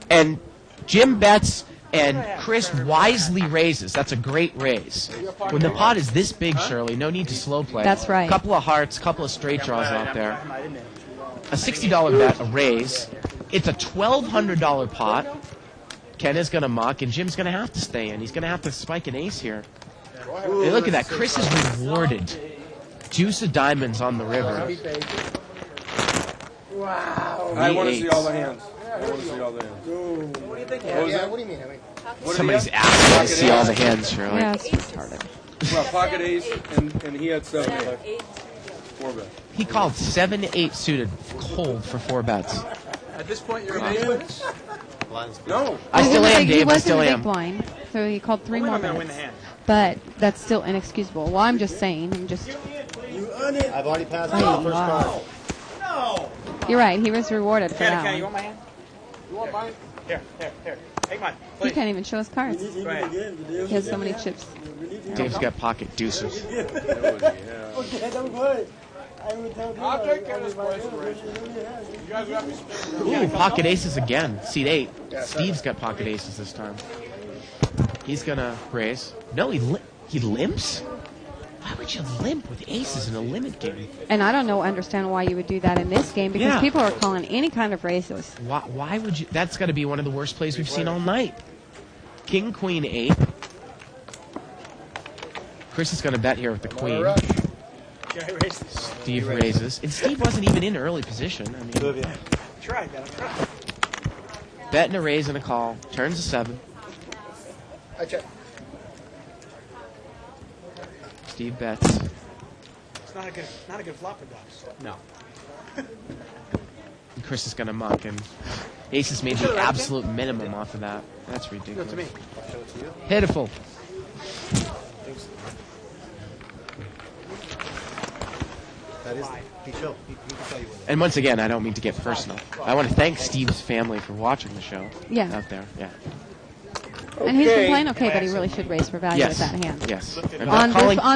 and Jim bets, and Chris wisely raises. That's a great raise. When the pot is this big, Shirley, no need to slow play. That's right. Couple of hearts, couple of straight draws out there. A $60 bet, a raise. It's a $1,200 pot. Ken is going to muck, and Jim's going to have to stay in. He's going to have to spike an ace here. Hey, look at that. Chris is rewarded. Deuce of diamonds on the river. Wow. I want to see all the hands. I want to see all the hands. What do you think? What was that? What do you mean? Somebody's asking to see all the hands, Shirley. Yeah, it's retarded. Well, pocket ace, and he had 7-8. 4 bet. He called 7-8 suited cold for 4 bets. At this point, you're amazed by this? No. I still am, Dave. I He still wasn't a am. big blind, so he called 3 more I'm gonna win the minutes. hand. But that's still inexcusable. Well, I'm just saying. I'm just. You earn it. I've already passed Oh, the first wow. card. No. You're right. He was rewarded for Kenny, that Kenny, you one. want my hand? You want mine? Here. Take mine, He please. can't even show his cards. Go ahead. He has so many chips. Dave's got pocket deuces. Okay, don't go ahead. I will tell you. I'll take care of this place. You guys got me spinning. Ooh, pocket aces again. Seat 8. Steve's got pocket aces this time. He's going to raise. No, he limps? Why would you limp with aces in a limit game? And I don't understand why you would do that in this game because Yeah. people are calling any kind of raises. Why would you? That's got to be one of the worst plays we've seen all night. King, queen, 8. Chris is going to bet here with the queen. Can I raise this? Steve raises. And Steve wasn't even in early position. I mean, Try that. Try. bet and a raise and a call. Turns to 7. I check. Steve bets. It's not a good flop for Dobbs. No. And Chris is going to muck, and Aces made the absolute minimum off of that. That's ridiculous. to me. Pitiful. That is, he can tell you what. And once again, I don't mean to get personal. I want to thank Steve's family for watching the show. Yeah. Out there, yeah. And he's been playing okay, but he really should raise for value Yes. with that hand. Yes. On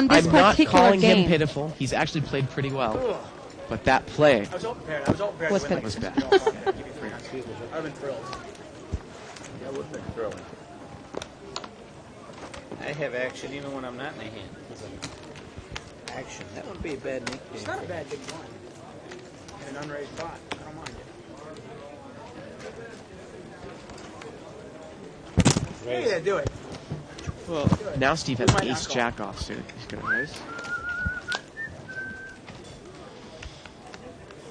this I'm not particular calling game. him pitiful. He's actually played pretty well. But that play I was all prepared. I was all prepared Was to win was like bad. $60 off. I'd give you $300. I'd have been thrilled. That would have been thrilling. I have action even when I'm not in the hand. Action. That would be a bad nickname. It's not a bad big blind. And an unraised pot. I don't mind it. Yeah, do it. Well, now Steve has We might not ace call. jack offsuit. He's going to raise.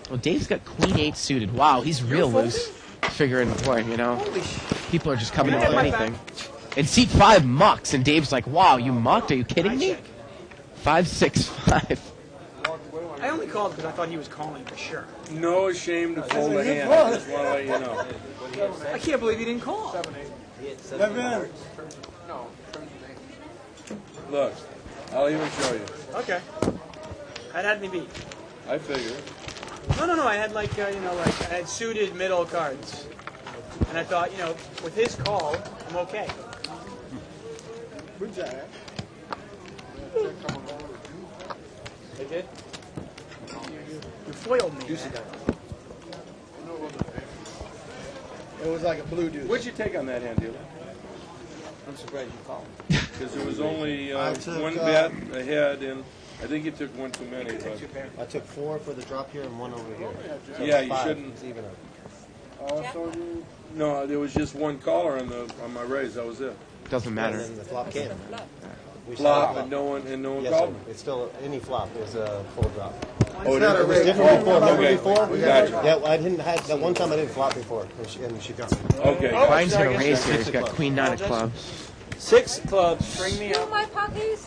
Well, Dave's got queen 8 suited. Wow, he's real loose. Figuring, boy, you know, people are just coming in with anything. And seat 5 mucks, and Dave's like, wow, you mucked? Are you kidding me? 5, 6, 5. I only called because I thought he was calling for sure. No shame to fold a hand. I just want to let you know. I can't believe he didn't call. Look, I'll even show you. Okay. I'd had me beat. I figure. No. I had like I had suited middle cards, and I thought, with his call, I'm okay. Good job. They did. You foiled me. It was like a blue dude. What'd you take on that hand, dealer? I'm surprised you called. Because there was only I took, one bet ahead, and I think you took one too many. But I took 4 for the drop here and 1 over here. So yeah, it's you 5. shouldn't. It's even up. No, there was just one caller on my raise. That was it. Doesn't matter. And then the flop came. We saw Flop, the and no one Yes, called. sir. It's still any flop is a full drop. Oh, It was different before. Remember Okay. before? Gotcha. Yeah, I didn't have that one time. I didn't flop before, and she got me. Okay. Brian's going to raise here. He's got queen 9 of clubs. 6 clubs. Bring me No, up. my pocket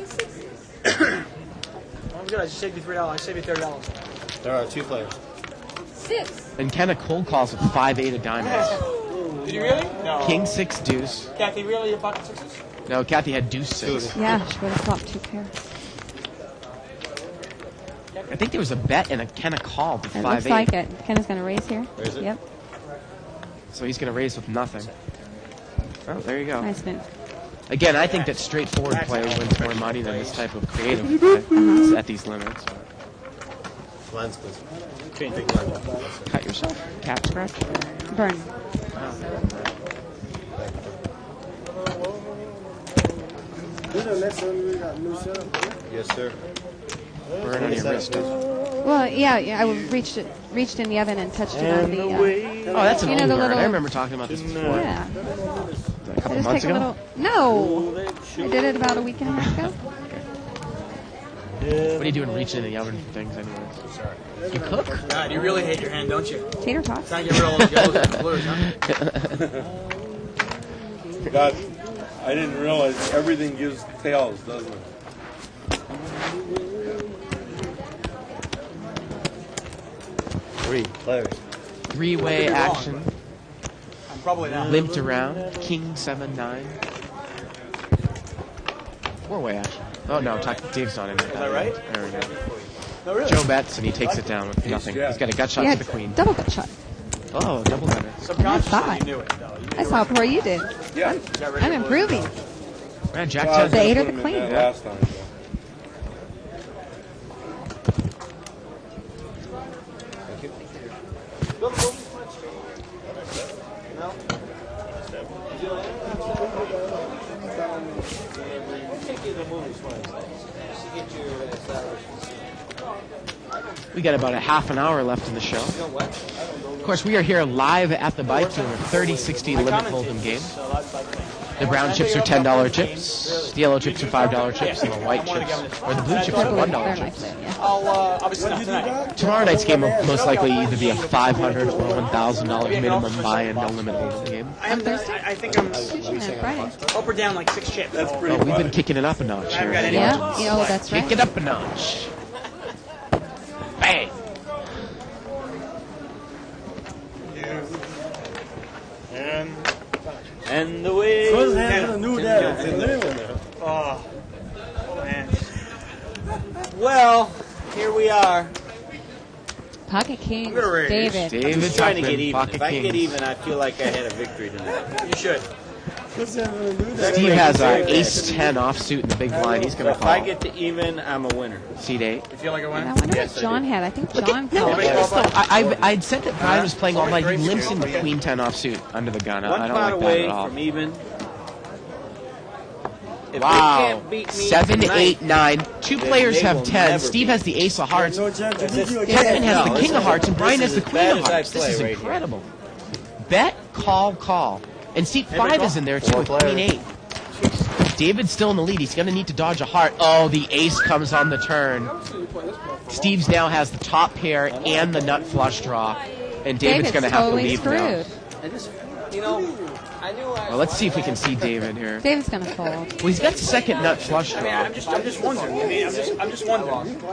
sixes. I'm good. I just saved you $3. I saved you $30. There are 2 players. 6. And Kenna cold calls with 5, 8 of diamonds. Did you really? No. King 6 deuce. Kathy, really? Your pocket sixes? No, Kathy had deuce 6. Yeah, she would have flopped 2 pairs. I think there was a bet and a Kenna call with It 5, looks 8. like it. Kenna's going to raise here. Raise it? Yep. So he's going to raise with nothing. Oh, there you go. Nice move. Again, I think that straightforward play wins more money than this type of creative play at these limits. Lens, please. Cut yourself? Cap scratch? Burn. Yes, sir. Burn on your wrist. Well, yeah, I reached in the oven and touched it on the. Oh, that's an you know, old the burn. little. I remember talking about this before. Yeah. A I couple just months take a ago? little. No. I did it about a week and a half ago. What are you doing reaching in the oven for things anyways? You cook? God, you really hate your hand, don't you? Tater tots. Trying to get rid of all the yellows and blues, huh? God, I didn't realize everything gives tails, doesn't it? Three players. Three-way action. I'm probably not. Limped around. King 7-9. Four-way action. Oh no, Dave's not in there. Is that right? There we go. No, really? Joe bets and he takes it down with nothing. He's got a gut shot Yeah, to the queen. double gut shot. Oh, double gutter. Subconsciously, you knew it, though. I saw it before you did. Yeah. I'm improving. Man, Jack Well, I 10. was The eight gonna or the put him in queen? that last time, so. Thank you. We got about a half an hour left in the show. Of course, we are here live at the bike doing a 30-60 limit hold'em game. The brown chips are $10 chips, the yellow chips are $5 chips, and the white chips, or the blue chips are $1 chips. I'll obviously not tonight. Tomorrow night's game will most likely either be a $500 or $1,000 minimum buy-in, no limit hold'em game. I think I'm Friday. up or down like 6 chips. That's pretty Oh, we've been kicking it up a notch I haven't here. got any Yeah? margins. Oh, that's right. Kick it up a notch. Bang! And the way. First hand I knew that. Oh, man. Well, here we are. Pocket Kings, I'm gonna raise. David. David Just trying to Tuckman, get even. Pocket If I get Kings. even, I feel like I had a victory tonight. You should. First hand I knew that. Steve has ace 10 offsuit in the big blind. He's So going to if I call. get to even, I'm a winner. Seat 8. You feel like a I winner? wonder Yes, what I John do. had. I think Look John at, no, called. I'd said that Brian was playing all night. He limps into queen 10 offsuit under the gun. One I don't pot like that away at all. from even. If Wow. they can't beat me 7, tonight, 8, 9. Two then players they have will 10. never Steve beat has the ace of hearts. No chance to beat you Tuckman again. has the No, king of hearts, and Brian this has the is as queen bad of as I hearts. This play is right here. incredible. Bet, call. And seat 5 is in there too with queen 8. David's still in the lead. He's going to need to dodge a heart. Oh, the ace comes on the turn. Steve's now has the top pair and the nut flush draw. And David's going to have to totally leave screwed. now. I just, you know, I knew I. Well, let's see if we can see David here. David's going to fold. Well, he's got the second nut flush I mean, draw. I'm just wondering. I mean, I'm just wondering.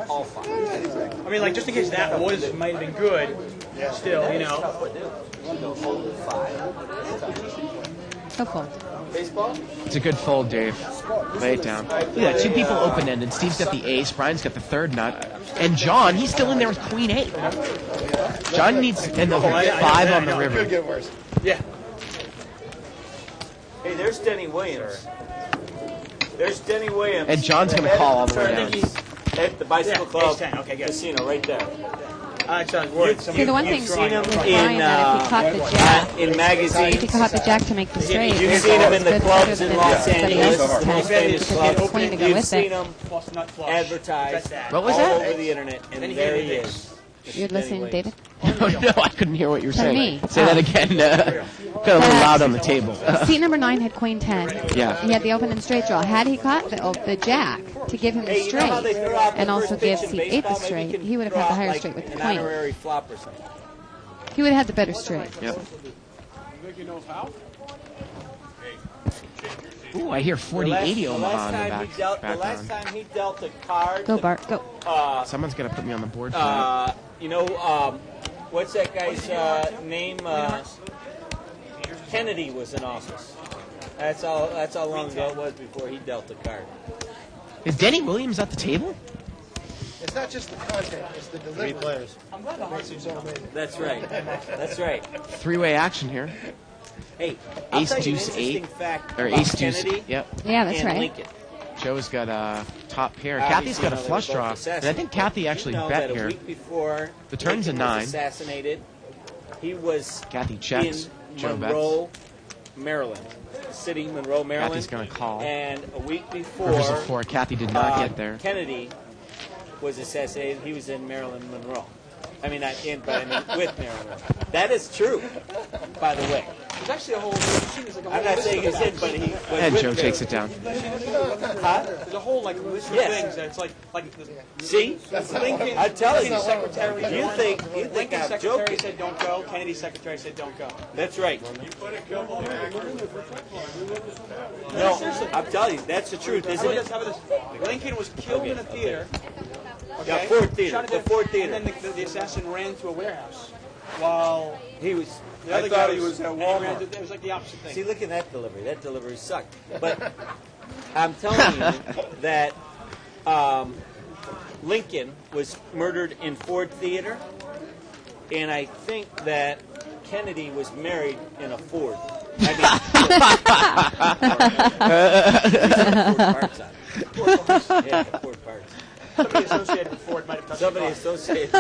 I mean, like, just in case that might have been good, still, you know. He'll fold. It's a good fold, Dave. Lay it down. Look at that. Two people open-ended. Steve's got the ace. Brian's got the third nut. And John, he's still in there with queen 8. John needs another 5 on the river. get worse. Yeah. Hey, there's Denny Williams. There's Denny Williams. And John's going to call all the way I down. think he's at the bicycle Yeah, club ace 10. Okay, good. casino right there. I sounds worried. See, the one thing You've seen him with in, Brian that if he caught the jack, in if he magazines. caught the jack to make the straight, You've it's seen him in the good, clubs better in than Los everybody Angeles, else's the most 10, famous because he clubs. had a queen to go You've with seen it. him Plus nut flush. advertised What was all that? over the internet, and Then he there hit he me is. You're listening, David? No, I couldn't hear what you were From saying. me. Say that again. Got a little loud on the table. Seat number 9 had queen 10. Yeah. He had the open and straight draw. Had he caught the jack to give him the Hey, you know how they straight throw out the and also first give pitch in seat 8 the baseball? Maybe straight, you can he would have throw had the out, higher like, straight with the an queen. honorary flop or something. He would have had the better straight. Yep. Ooh, I hear 4080 Omaha in the The last background. time he dealt a card. Go, Bart, go. Someone's going to put me on the board for that. You know, what's that guy's name? Kennedy was in office. That's how long ago it was before he dealt the card. Is Denny Williams at the table? It's not just the content, it's the delivery. 3 players. Makes it so amazing. That's right. That's right. 3-way action here. Hey, I'll Ace tell you an deuce interesting 8 fact or about ace deuce. Kennedy Yep. Yeah, that's and right. Lincoln. Joe's got a top pair. Obviously, Kathy's got a you know, they flush were both draw, and I assassinated. think Kathy actually you know bet that here. A week before The turn's a Lincoln was 9. assassinated, he was Kathy checks. in Joe Monroe, Maryland. City, Monroe, Maryland. Kathy's gonna call. And a week before, Rivers of 4. Kathy did not get there. Kennedy was assassinated. He was in Maryland, Monroe. I mean, not in, but I mean with Maryland. That is true, by the way. There's actually a whole machine. There's like a whole I'm not list saying of it's in, facts. but he was And with Joe takes it Maryland. down. Huh? There's a whole like list of Yes. things that it's like See? Lincoln. I'm telling you. Lincoln's secretary. You think Lincoln's I'm secretary joking? said don't go. Kennedy's secretary said don't go. That's right. You put a couple of actors. No, I'm telling you, that's the truth, isn't How it? about this? Lincoln was killed in a theater. Yeah, Okay. Ford Theater. Shot at The Ford Theater. And then the assassin ran to a warehouse while He was. the I other thought guy he was at and he ran Walmart. to- It was like the opposite thing. See, look at that delivery. That delivery sucked. But I'm telling you that Lincoln was murdered in Ford Theater, and I think that Kennedy was married in a Ford. Yeah, Ford parts. Somebody associated with Ford might have touched Somebody the car. associated.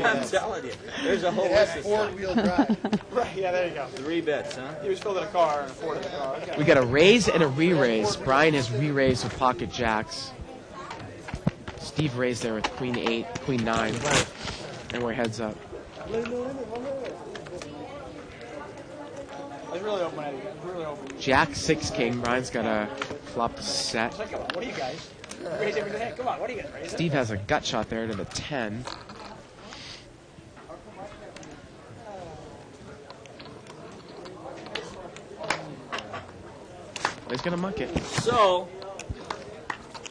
I'm telling you, there's a whole It has list of four-wheel drive. Right, yeah, there you go. 3 bets, huh? He was filled in a car and a Ford in a car. Okay. We got a raise and a re-raise. Brian has re-raised with pocket jacks. Steve raised there with queen 8, queen 9. And we're heads up. I was really open. I was really open. Jack 6 king. Brian's got a flop set. It's like, what are you guys? Raise everything. Come on, what are you guys? Raise it. Steve has a gut shot there to the 10. He's gonna muck it. So,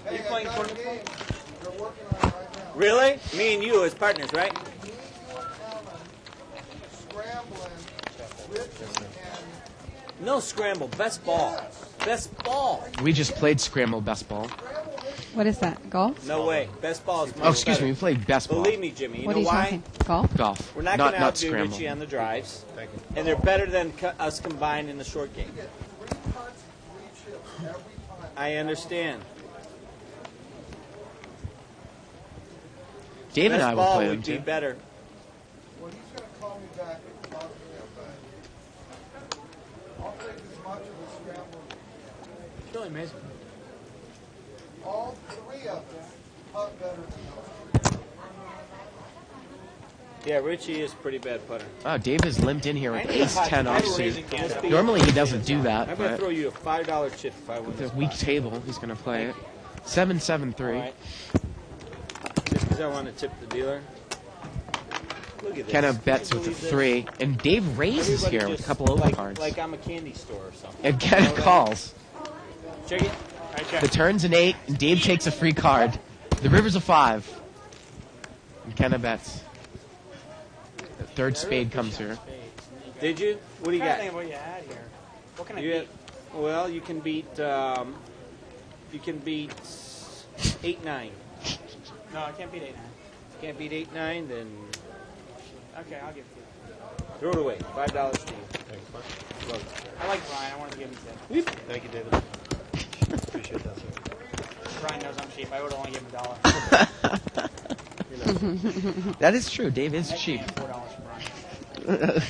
Are you playing tournament? really? Me and you as partners, right? No scramble. Best ball. Best ball. We just played Scramble Best Ball. What is that? Golf? No way. Best ball is much Oh, excuse better. me. We played Best Ball. Believe me, Jimmy. You What know are you why? talking? Golf? Golf. We're not not going to outdo Scramble. Richie on the drives. And they're better than us combined in the short game. I understand. Dave and Best I will ball play them would be too. better. Well, he's going to call me back and talk to me about it. I'll take as much of the scramble. It's really amazing. All three of them putt better than us. Yeah, Richie is pretty bad putter. Oh, Dave has limped in here with I need a ace hot 10 tag offsuit. raising Canada. Normally he doesn't do that, I'm going to but throw you a $5 chip if I win with this a weak pot. table, he's going to play it. 7-7-3. All right. Just because I want to tip the dealer. Look at this. Kenna bets Can you with a believe 3, and Dave raises Everybody here with a just couple overcards. like I'm a candy store or something. And You Kenna know what I mean? calls. Check it. All right, check. The turn's an 8, and Dave takes a free card. The river's a 5. And Kenna bets. The third spade comes here. Did you? What do you I'm trying to got? think of what you had here. What can I You beat? have, well, you can beat 8-9. No, I can't beat 8-9. Can't beat 8-9, then Okay, I'll give it to you. throw it away. $5 Steve. I like Brian. I wanted to give him a tip. Thank you, David. Appreciate that, sir. Brian knows I'm cheap. I would only give him $1. That is true. Dave is I cheap. paid $4 for Brian.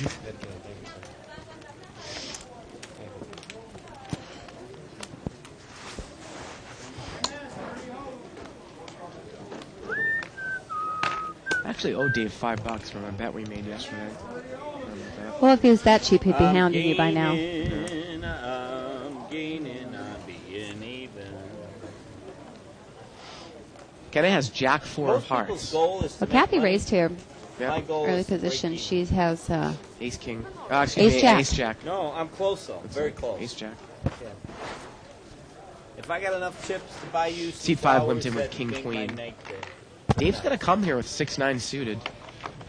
Actually, owe Dave $5 from a bet we made yesterday. Well, if he was that cheap, he'd be hounding you by now. I'm gaining, I'm being even. Kenna has Jack 4 of Most people's hearts. goal is to Well, make Kathy money. raised here. My Yep. goal Early is to break position. even. She has Ace King. Excuse Ace me, Jack. Ace Jack. No, I'm close though. Very close. Ace Jack. Yeah. If I got enough chips to buy you some Seat 5 flowers, limped in with that'd King make my Queen. night day. Dave's going to come here with 6-9 suited.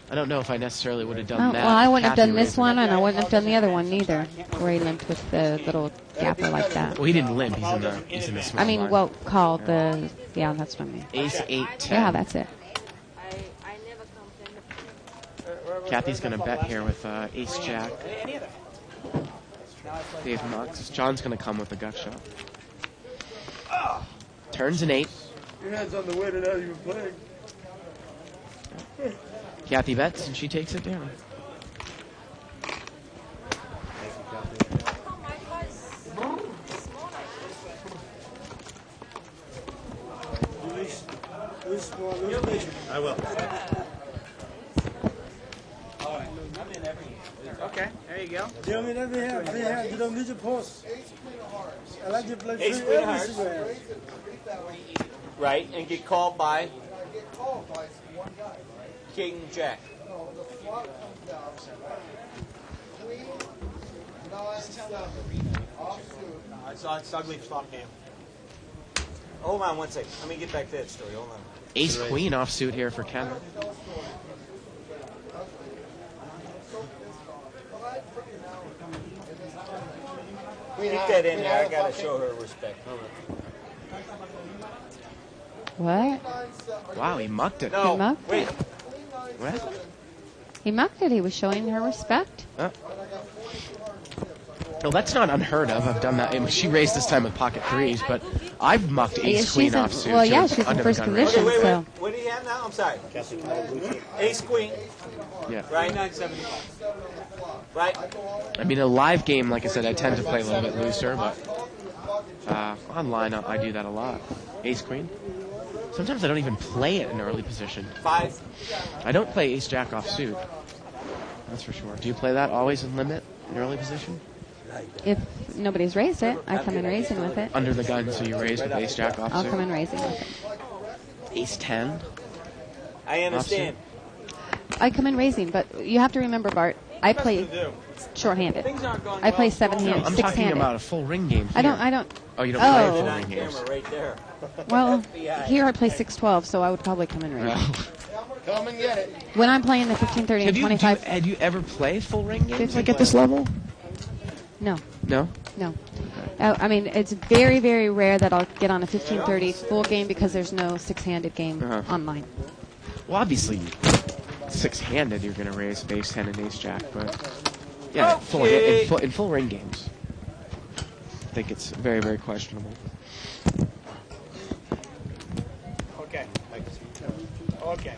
I don't know if I necessarily would have done Oh, that. well, I wouldn't have Kathy done this raising one, it. and I wouldn't have done the other one neither, where he limped with the little gapper like that. Well, he didn't limp. He's in the small I mean, blind. well, called the... Yeah, that's what I mean. Ace 8 10. Yeah, that's it. Kathy's going to bet here with Ace Jack. Any of that. Dave mucks. John's going to come with the gut shot. Turns an 8. Your hand's on the winner now you're playing. Kathy bets, and she takes it down. I will. Okay, there you go. You don't need every hand. Free hand. You don't need your post. I like to play Ace free queen every hearts. single hand. Right, and get called by King Jack. It's ugly flop game. Hold on one second. Let me get back to that story. Hold on. Ace queen offsuit here for Ken. Keep that in there. I gotta show her respect. What? Wow, he mucked it. He mucked wait. it. What? He mucked it. He was showing her respect. No, that's not unheard of. I've done that. I mean, she raised this time with pocket threes, but I've mucked ace queen offsuit. Well, yeah, to she's in under the first gun range. position, Wait. so. What do you have now? I'm sorry. Ace queen. Yeah. Right? 975. Right? I mean, a live game, like I said, I tend to play a little bit looser, but online I do that a lot. Ace queen. Sometimes I don't even play it in early position. 5. I don't play ace jack offsuit. That's for sure. Do you play that always in limit in early position? If nobody's raised it, I come in raising with it. Under the gun, so you raise with ace jack offsuit. I'll come in raising with it. Ace 10. I understand. I come in raising, but you have to remember, Bart, I play short-handed. I play 7-handed, I'm talking 6-handed. about a full ring game. I Here. don't. Oh, you don't play Oh. full ring games. Right there. Well, here I play 6-12, so I would probably come in raising. Come and get it. When I'm playing the 15, 30, and 25. Had you ever played full ring games 15. like at this level? No. No? No. I mean, it's very, very rare that I'll get on a 15-30 full game because there's no 6-handed game online. Well, obviously, 6-handed you're going to raise ace 10 and ace jack, but yeah, in full ring games, I think it's very, very questionable. Okay. Okay.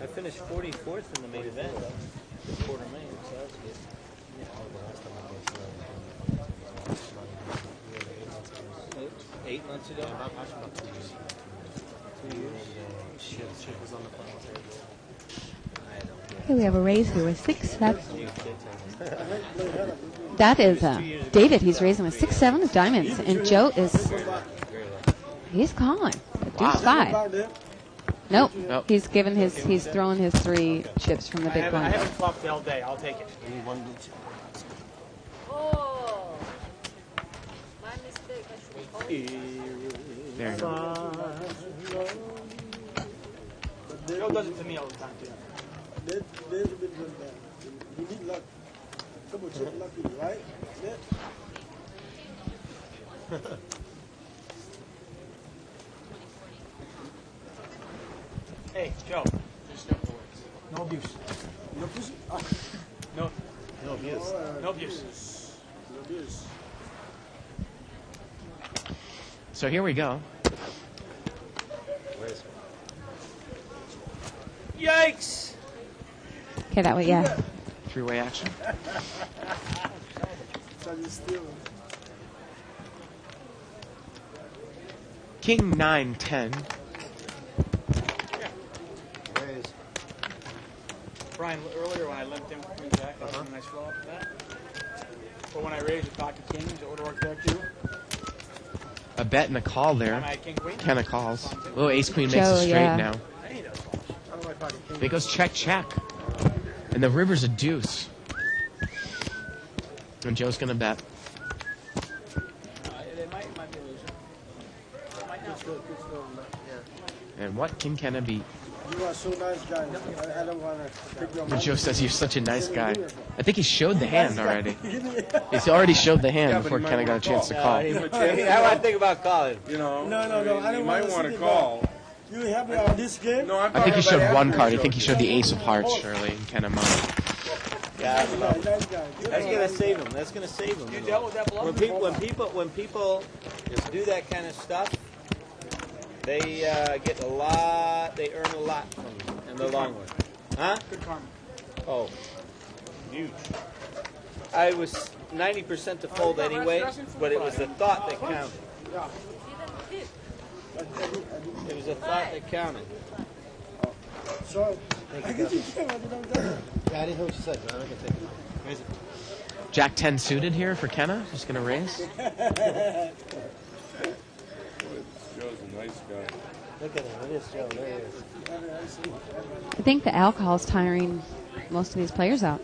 I finished 44th in the main event. The quarter main, so that's good. 8 months ago. 2 years. Shit was on the final table. Okay, we have a raise here with 6-7. That is David. He's raising with 6-7 of diamonds, and Joe is he's calling. Deuce 5. Nope. He's given he's throwing his 3 chips from the big I blind. haven't flopped all day. I'll take it. Oh, my mistake. I should There you go. Joe does it to me all the time, too. There's a bit of that. You need luck. Double check lucky, right? Hey, Joe. No abuse. No pussy? No. No abuse. No abuse. No abuse. So here we go. Yikes! Okay, that way, yeah. 3-way action. King 9-10. Brian, earlier when I limped him queen jack, that was a nice flow up with that. But when I raised with pocket kings, it would work there too. A bet and a call there. Am I king queen? Ken of calls. Oh, ace queen makes Joe, a straight yeah. now. It goes check, check. And the river's a deuce. And Joe's going to bet. It might be a loser. It might not. And what can Kenna beat? You are so nice, guys. I don't want to pick your And mind. Joe says you're such a nice guy. I think he showed the hand already. He's already showed the hand before Kenna got a chance to call. I want to think about calling. You know, No, I don't you wanna might want sit to it call. You happy on this game? No, I'm I think he talking showed about one after card. the I think he show. showed the ace of hearts, Shirley, and Kenna Mo. Yeah, I love it. Nice guy. That's gonna save him. That's gonna save him. You dealt with that When people just do that kind of stuff, they get a lot. They earn a lot from it in the long run. Huh? Good karma. Oh, huge. I was 90% to fold anyway, but it was the thought that counted. It was the thought that counted. So, I guess you can. Yeah, I didn't hear what you said, man. I can take it. Jack 10 suited here for Kenna. Just going to raise. Joe's a nice guy. Look at him. It is Joe. There he is. I think the alcohol is tiring most of these players out.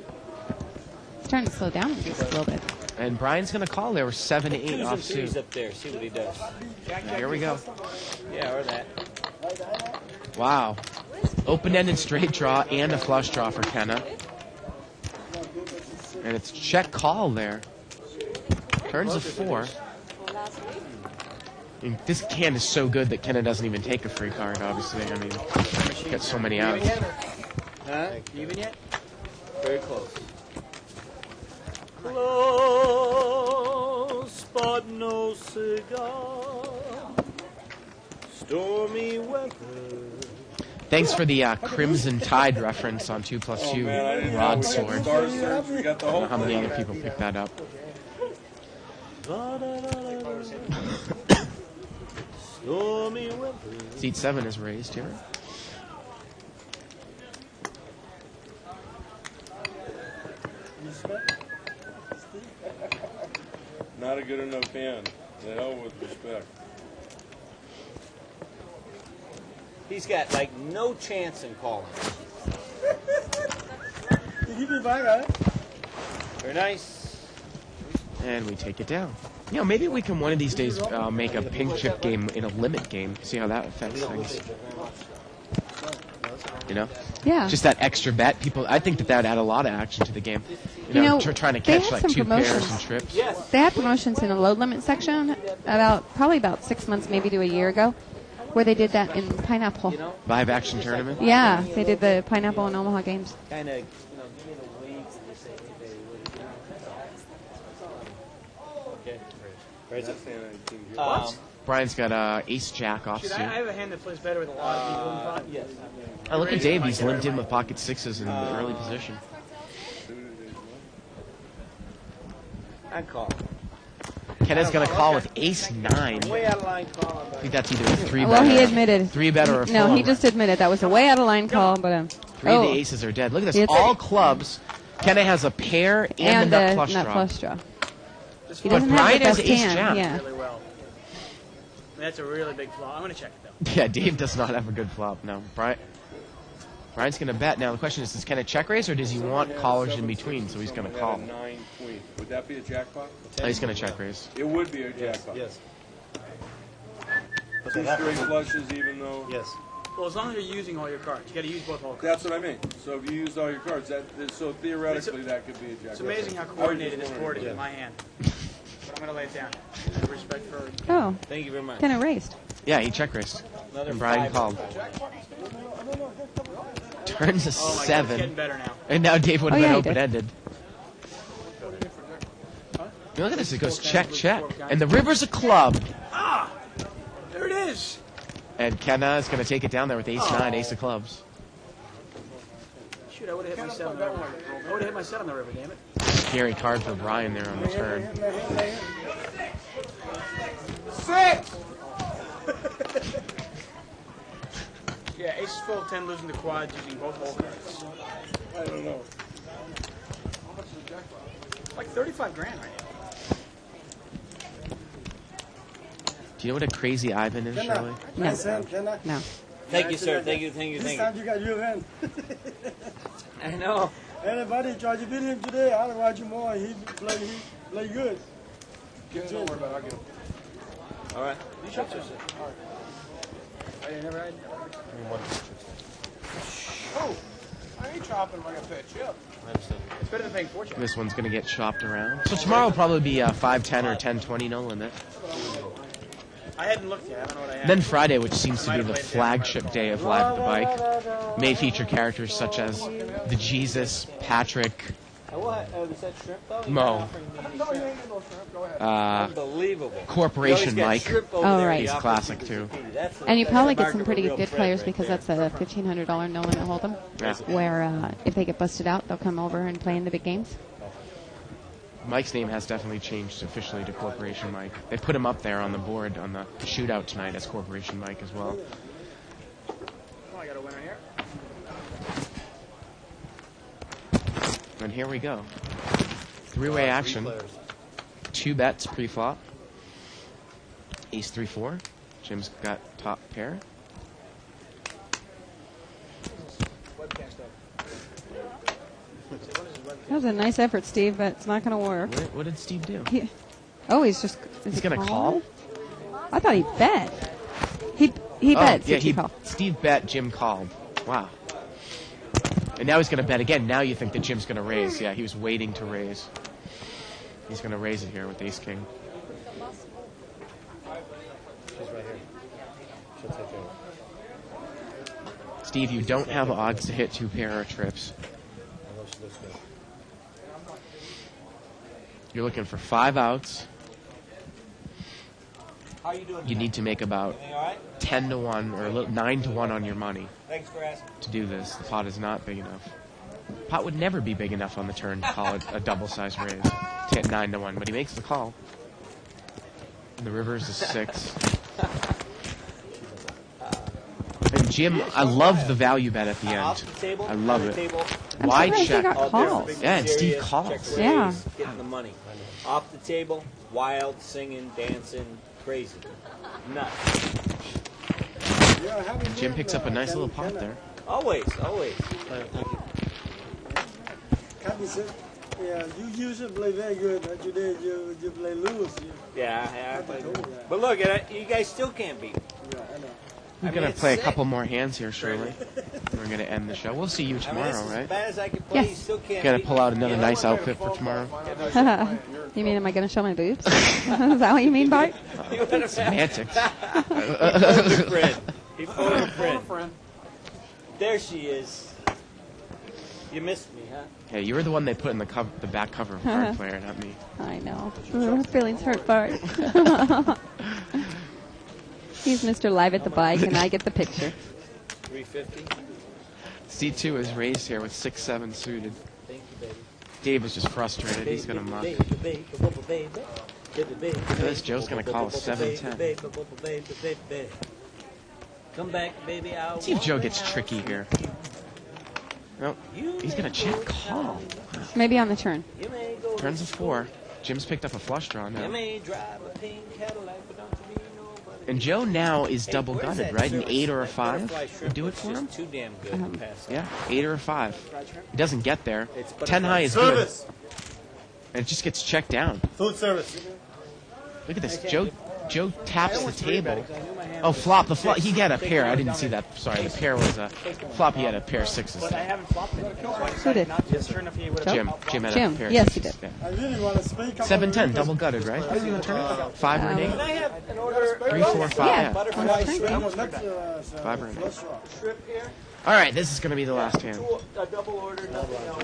It's starting to slow down just a little bit. And Brian's going to call. There were 7-8 Twos and offsuit. threes up there. See what he does. Here we go. Yeah, or that. Wow. Open-ended straight draw and a flush draw for Kenna. And it's check call there. Turns a 4. I mean, this hand is so good that Kenna doesn't even take a free card, obviously. I mean, got so many outs. Huh? Even yet? Very close. Close, but no cigar. Stormy weather. Thanks for the Crimson Tide reference on 2+2 Man, I didn't know broadsword. we got Star Search. We got the I don't whole know how many thing. other people picked that up. Stormy weather. Seat 7 is raised here. Not a good enough hand. The hell with respect. He's got like no chance in calling. Very nice. And we take it down. You know, maybe we can one of these days make a pink chip game in a limit game. See how that affects things. You know? Yeah. Just that extra bet. I think that would add a lot of action to the game. You know, trying to they catch had like some 2 pairs promotions. and trips. They had promotions in the load limit section probably about 6 months, maybe to a year ago, where they did that in Pineapple. Live action tournament. Yeah, they did the Pineapple and Omaha games. Kind of, give me the weights and just say, hey, okay. Where's it? Brian's got ace jack Should I offsuit. have a hand that plays better with a lot of people in pot? Yes. Oh, look at Dave. He's limped in with pocket 6s in the early position. I call. Kenna's going to call with ace 9. Way out of line call. I think that's either a 3-bet Well, he admitted. 3-bet or a 4. No, he just admitted that was a way out of line call, but 3 of the aces are dead. Look at this. It's- All clubs. Kenna has a pair and the nut flush nut draw. flush draw. He But doesn't have Brian the has best ace hand. jack. Yeah. Really well. That's a really big flaw. I'm going to check it, though. Yeah, Dave does not have a good flop. No, Brian's going to bet. Now the question is Kenna check raise or does he want callers in between? So he's going to call. 9 queen. Would that be a jackpot? Oh, he's going to check raise. It would be a jackpot. Yes. 2 straight flushes, even though. Yes. Well, as long as you're using all your cards. You got to use both all cards. That's what I mean. So if you used all your cards, so theoretically that could be a jackpot. It's amazing how coordinated this board is in my hand. But I'm going to lay it down. Respect for... Oh. Thank you very much. Kind of raised. Yeah, he check raised. Another And Brian 5. called. Turns a Oh, my God, 7. it's getting better now. And now Dave would have Oh, yeah, been he did. open-ended. Look at this. It goes check, check. And the river's a club. Ah! There it is! And Kenna is going to take it down there with ace 9, ace of clubs. Shoot, I would have hit my set on the river. I would have hit my set on the river, damn it. Scary card for Brian there on the turn. 6! Yeah, ace is full of 10 losing the quads using both hole cards. I don't know. Like 35 grand right now. Do you know what a crazy Ivan is, Shirley? No. No. Thank you, sir. Thank you, thank you, This thank time you. you got your hand. I know. Anybody tried to beat him today? I'll watch him more. He play good. Don't worry about it. I'll get him. All right. You should just I never had. Oh, I ain't chopping if I got to pay a chip. It's better than paying 4 chips. This one's going to get chopped around. So tomorrow will probably be 5-10 or 10-20 no limit. I hadn't looked yet. I don't know what I had. Then Friday, which seems to be the flagship day of Live at the Bike, may feature characters such as the Jesus, Patrick, What? Oh, is that shrimp though? You're Mo. not offering me any shrimp? Unbelievable. Corporation You always Mike. got shrimp over Oh, there. right. He's You classic offer too. zucchini. That's And you that's probably the get some mark of a pretty real good friend players right because there. that's a $1,500 no limit hold'em. Yeah. Where if they get busted out, they'll come over and play in the big games. Mike's name has definitely changed officially to Corporation Mike. They put him up there on the board on the shootout tonight as Corporation Mike as well. Oh, I got a winner here. And here we go. Three-way action. 2 bets pre-flop. Ace 3-4. Jim's got top pair. That was a nice effort, Steve, but it's not going to work. What did Steve do? He's just. He's going to call? I thought he bet. He bet. Yeah, Steve call. Steve bet, Jim called. Wow. And now he's going to bet again. Now you think that Jim's going to raise. Yeah, he was waiting to raise. He's going to raise it here with ace king. She's right here. She'll take care of it. Steve, you don't have odds to hit 2 pair or trips. I know she looks good. You're looking for 5 outs. How you doing? You need to make about Everything all right? 10 to 1 or 9 to 1 on your money Thanks for asking. to do this. The pot is not big enough. Pot would never be big enough on the turn to call it a double-sized raise. To hit 9 to 1, but he makes the call. And the river is a 6. And Jim, I love the value bet at the end. I love it. Wide surprised he check. got calls. Yeah, and Steve Serious, calls. check Yeah. raise, Getting the money. Off the table, wild, singing, dancing, crazy. Nuts. Jim picks up a nice little pot there. Always, always. Candy said, yeah, you usually play very good, but today you play loose. Yeah, but look at it. You guys still can't beat me. We're going to play a couple more hands here, surely. We're going to end the show. We'll see you tomorrow, As right? bad as I can play, you Yes. still can't Got to beat pull me. out another nice outfit for tomorrow. You mean, am I going to show my boobs? Is that what you mean, Bart? Semantics. He phoned a friend. He phoned a friend. There she is. You missed me, huh? Hey, you were the one they put in the back cover of Card Player, not me. I know. Feelings hurt, Bart. He's Mr. Live at the Bike, and I get the picture. 350. C2 is raised here with 6-7 suited. Thank you, baby. Dave is just frustrated. He's going to muck. This Joe's going to call a 7-10. Come back, baby. Let's see if Joe gets tricky here. No, he's going to check call. Maybe on the turn. Turns a 4. Jim's picked up a flush draw You now. may drive a pink Cadillac, but don't you be nobody. And Joe now is double Where's gunted, that right? An service? 8 or a That 5 butterfly would shrimp do it looks for him. just too damn good to pass up. Yeah, 8 or a 5. He doesn't get there. It's 10 high is service. good. And it just gets checked down. Food service. Look at this. Joe taps the table. Oh, flop. The flop. He got a pair. I didn't see that. Sorry, the pair was a flop. He had a pair of 6s. But I haven't flopped it. Who did? Sure enough, he would have. Jim had Jim. a pair Yes, of he 6s. did. I really want to speak. 7-10, double gutted, right? What are you going to turn it? 5 or an 8? Can I have an order? 3, 4, 5. Yeah. Yeah. Butterfly shrimp. 5 or an 8. Shrimp here. All right, this is going to be the last hand. A double order, nothing else.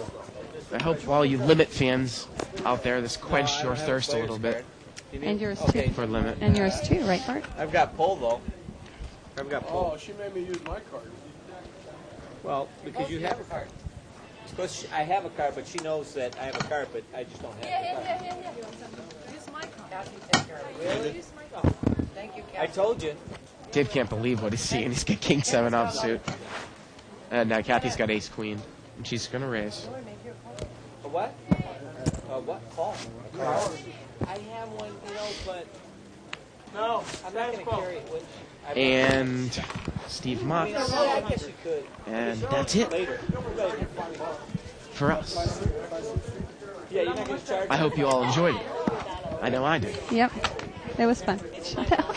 I hope all you limit fans out there, this quenched your thirst a little bit And yours too. for limit. And yours too, right, Bart? I've got pull though. I've got pull. Oh, she made me use my card. Well, because you have a card. Because I have a card, but she knows that I have a card, but I just don't have the card. Use my card. Really? Use my card. Thank you, I told you. Dave can't believe what he's seeing. He's got King 7 offsuit. And Kathy's got Ace Queen. And she's going to raise. A what? What? Call. I have one, but no, I'm not going to carry it with me. And Steve I mucks. guess you could. And that's it Later. for us. Yeah, you're not going to charge. I hope you all enjoyed it. I know I did. Yep. It was fun. Shut up.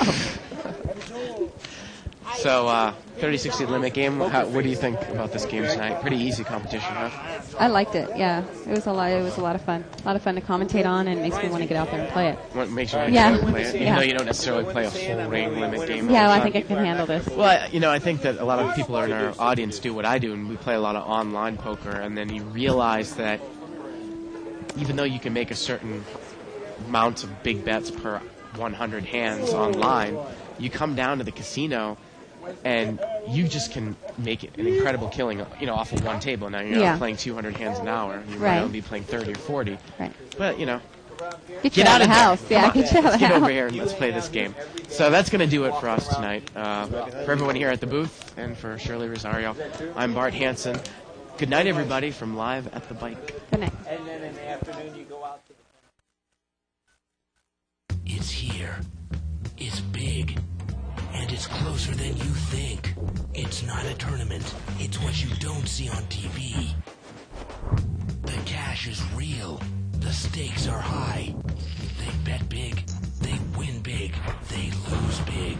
So, 30-60 limit game. What do you think about this game tonight? Pretty easy competition, huh? I liked it. Yeah, it was a lot. It was a lot of fun. A lot of fun to commentate on, and makes me want to get out there and play it. What makes you want Yeah. to play it? Even Yeah. though you don't necessarily play a full ring limit game. Yeah, all I the think I time. can handle this. Well, I think that a lot of people in our audience do what I do, and we play a lot of online poker, and then you realize that even though you can make a certain amount of big bets per 100 hands online, you come down to the casino and you just can make it an incredible killing, off of one table. Now you're not playing 200 hands an hour. You might only be playing 30 or 40. Right. But, Get out of the house. Yeah, get you out of the let's get house. over here and let's play this game. So that's going to do it for us tonight. For everyone here at the booth and for Shirley Rosario, I'm Bart Hansen. Good night, everybody, from Live at the Bike. Good night. And then in the afternoon, you go out to the... It's here. It's big. And it's closer than you think. It's not a tournament. It's what you don't see on TV. The cash is real. The stakes are high. They bet big. They win big. They lose big.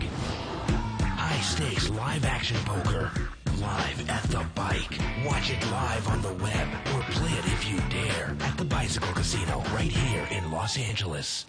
High stakes live action poker. Live at the Bike. Watch it live on the web or play it if you dare at the Bicycle Casino right here in Los Angeles.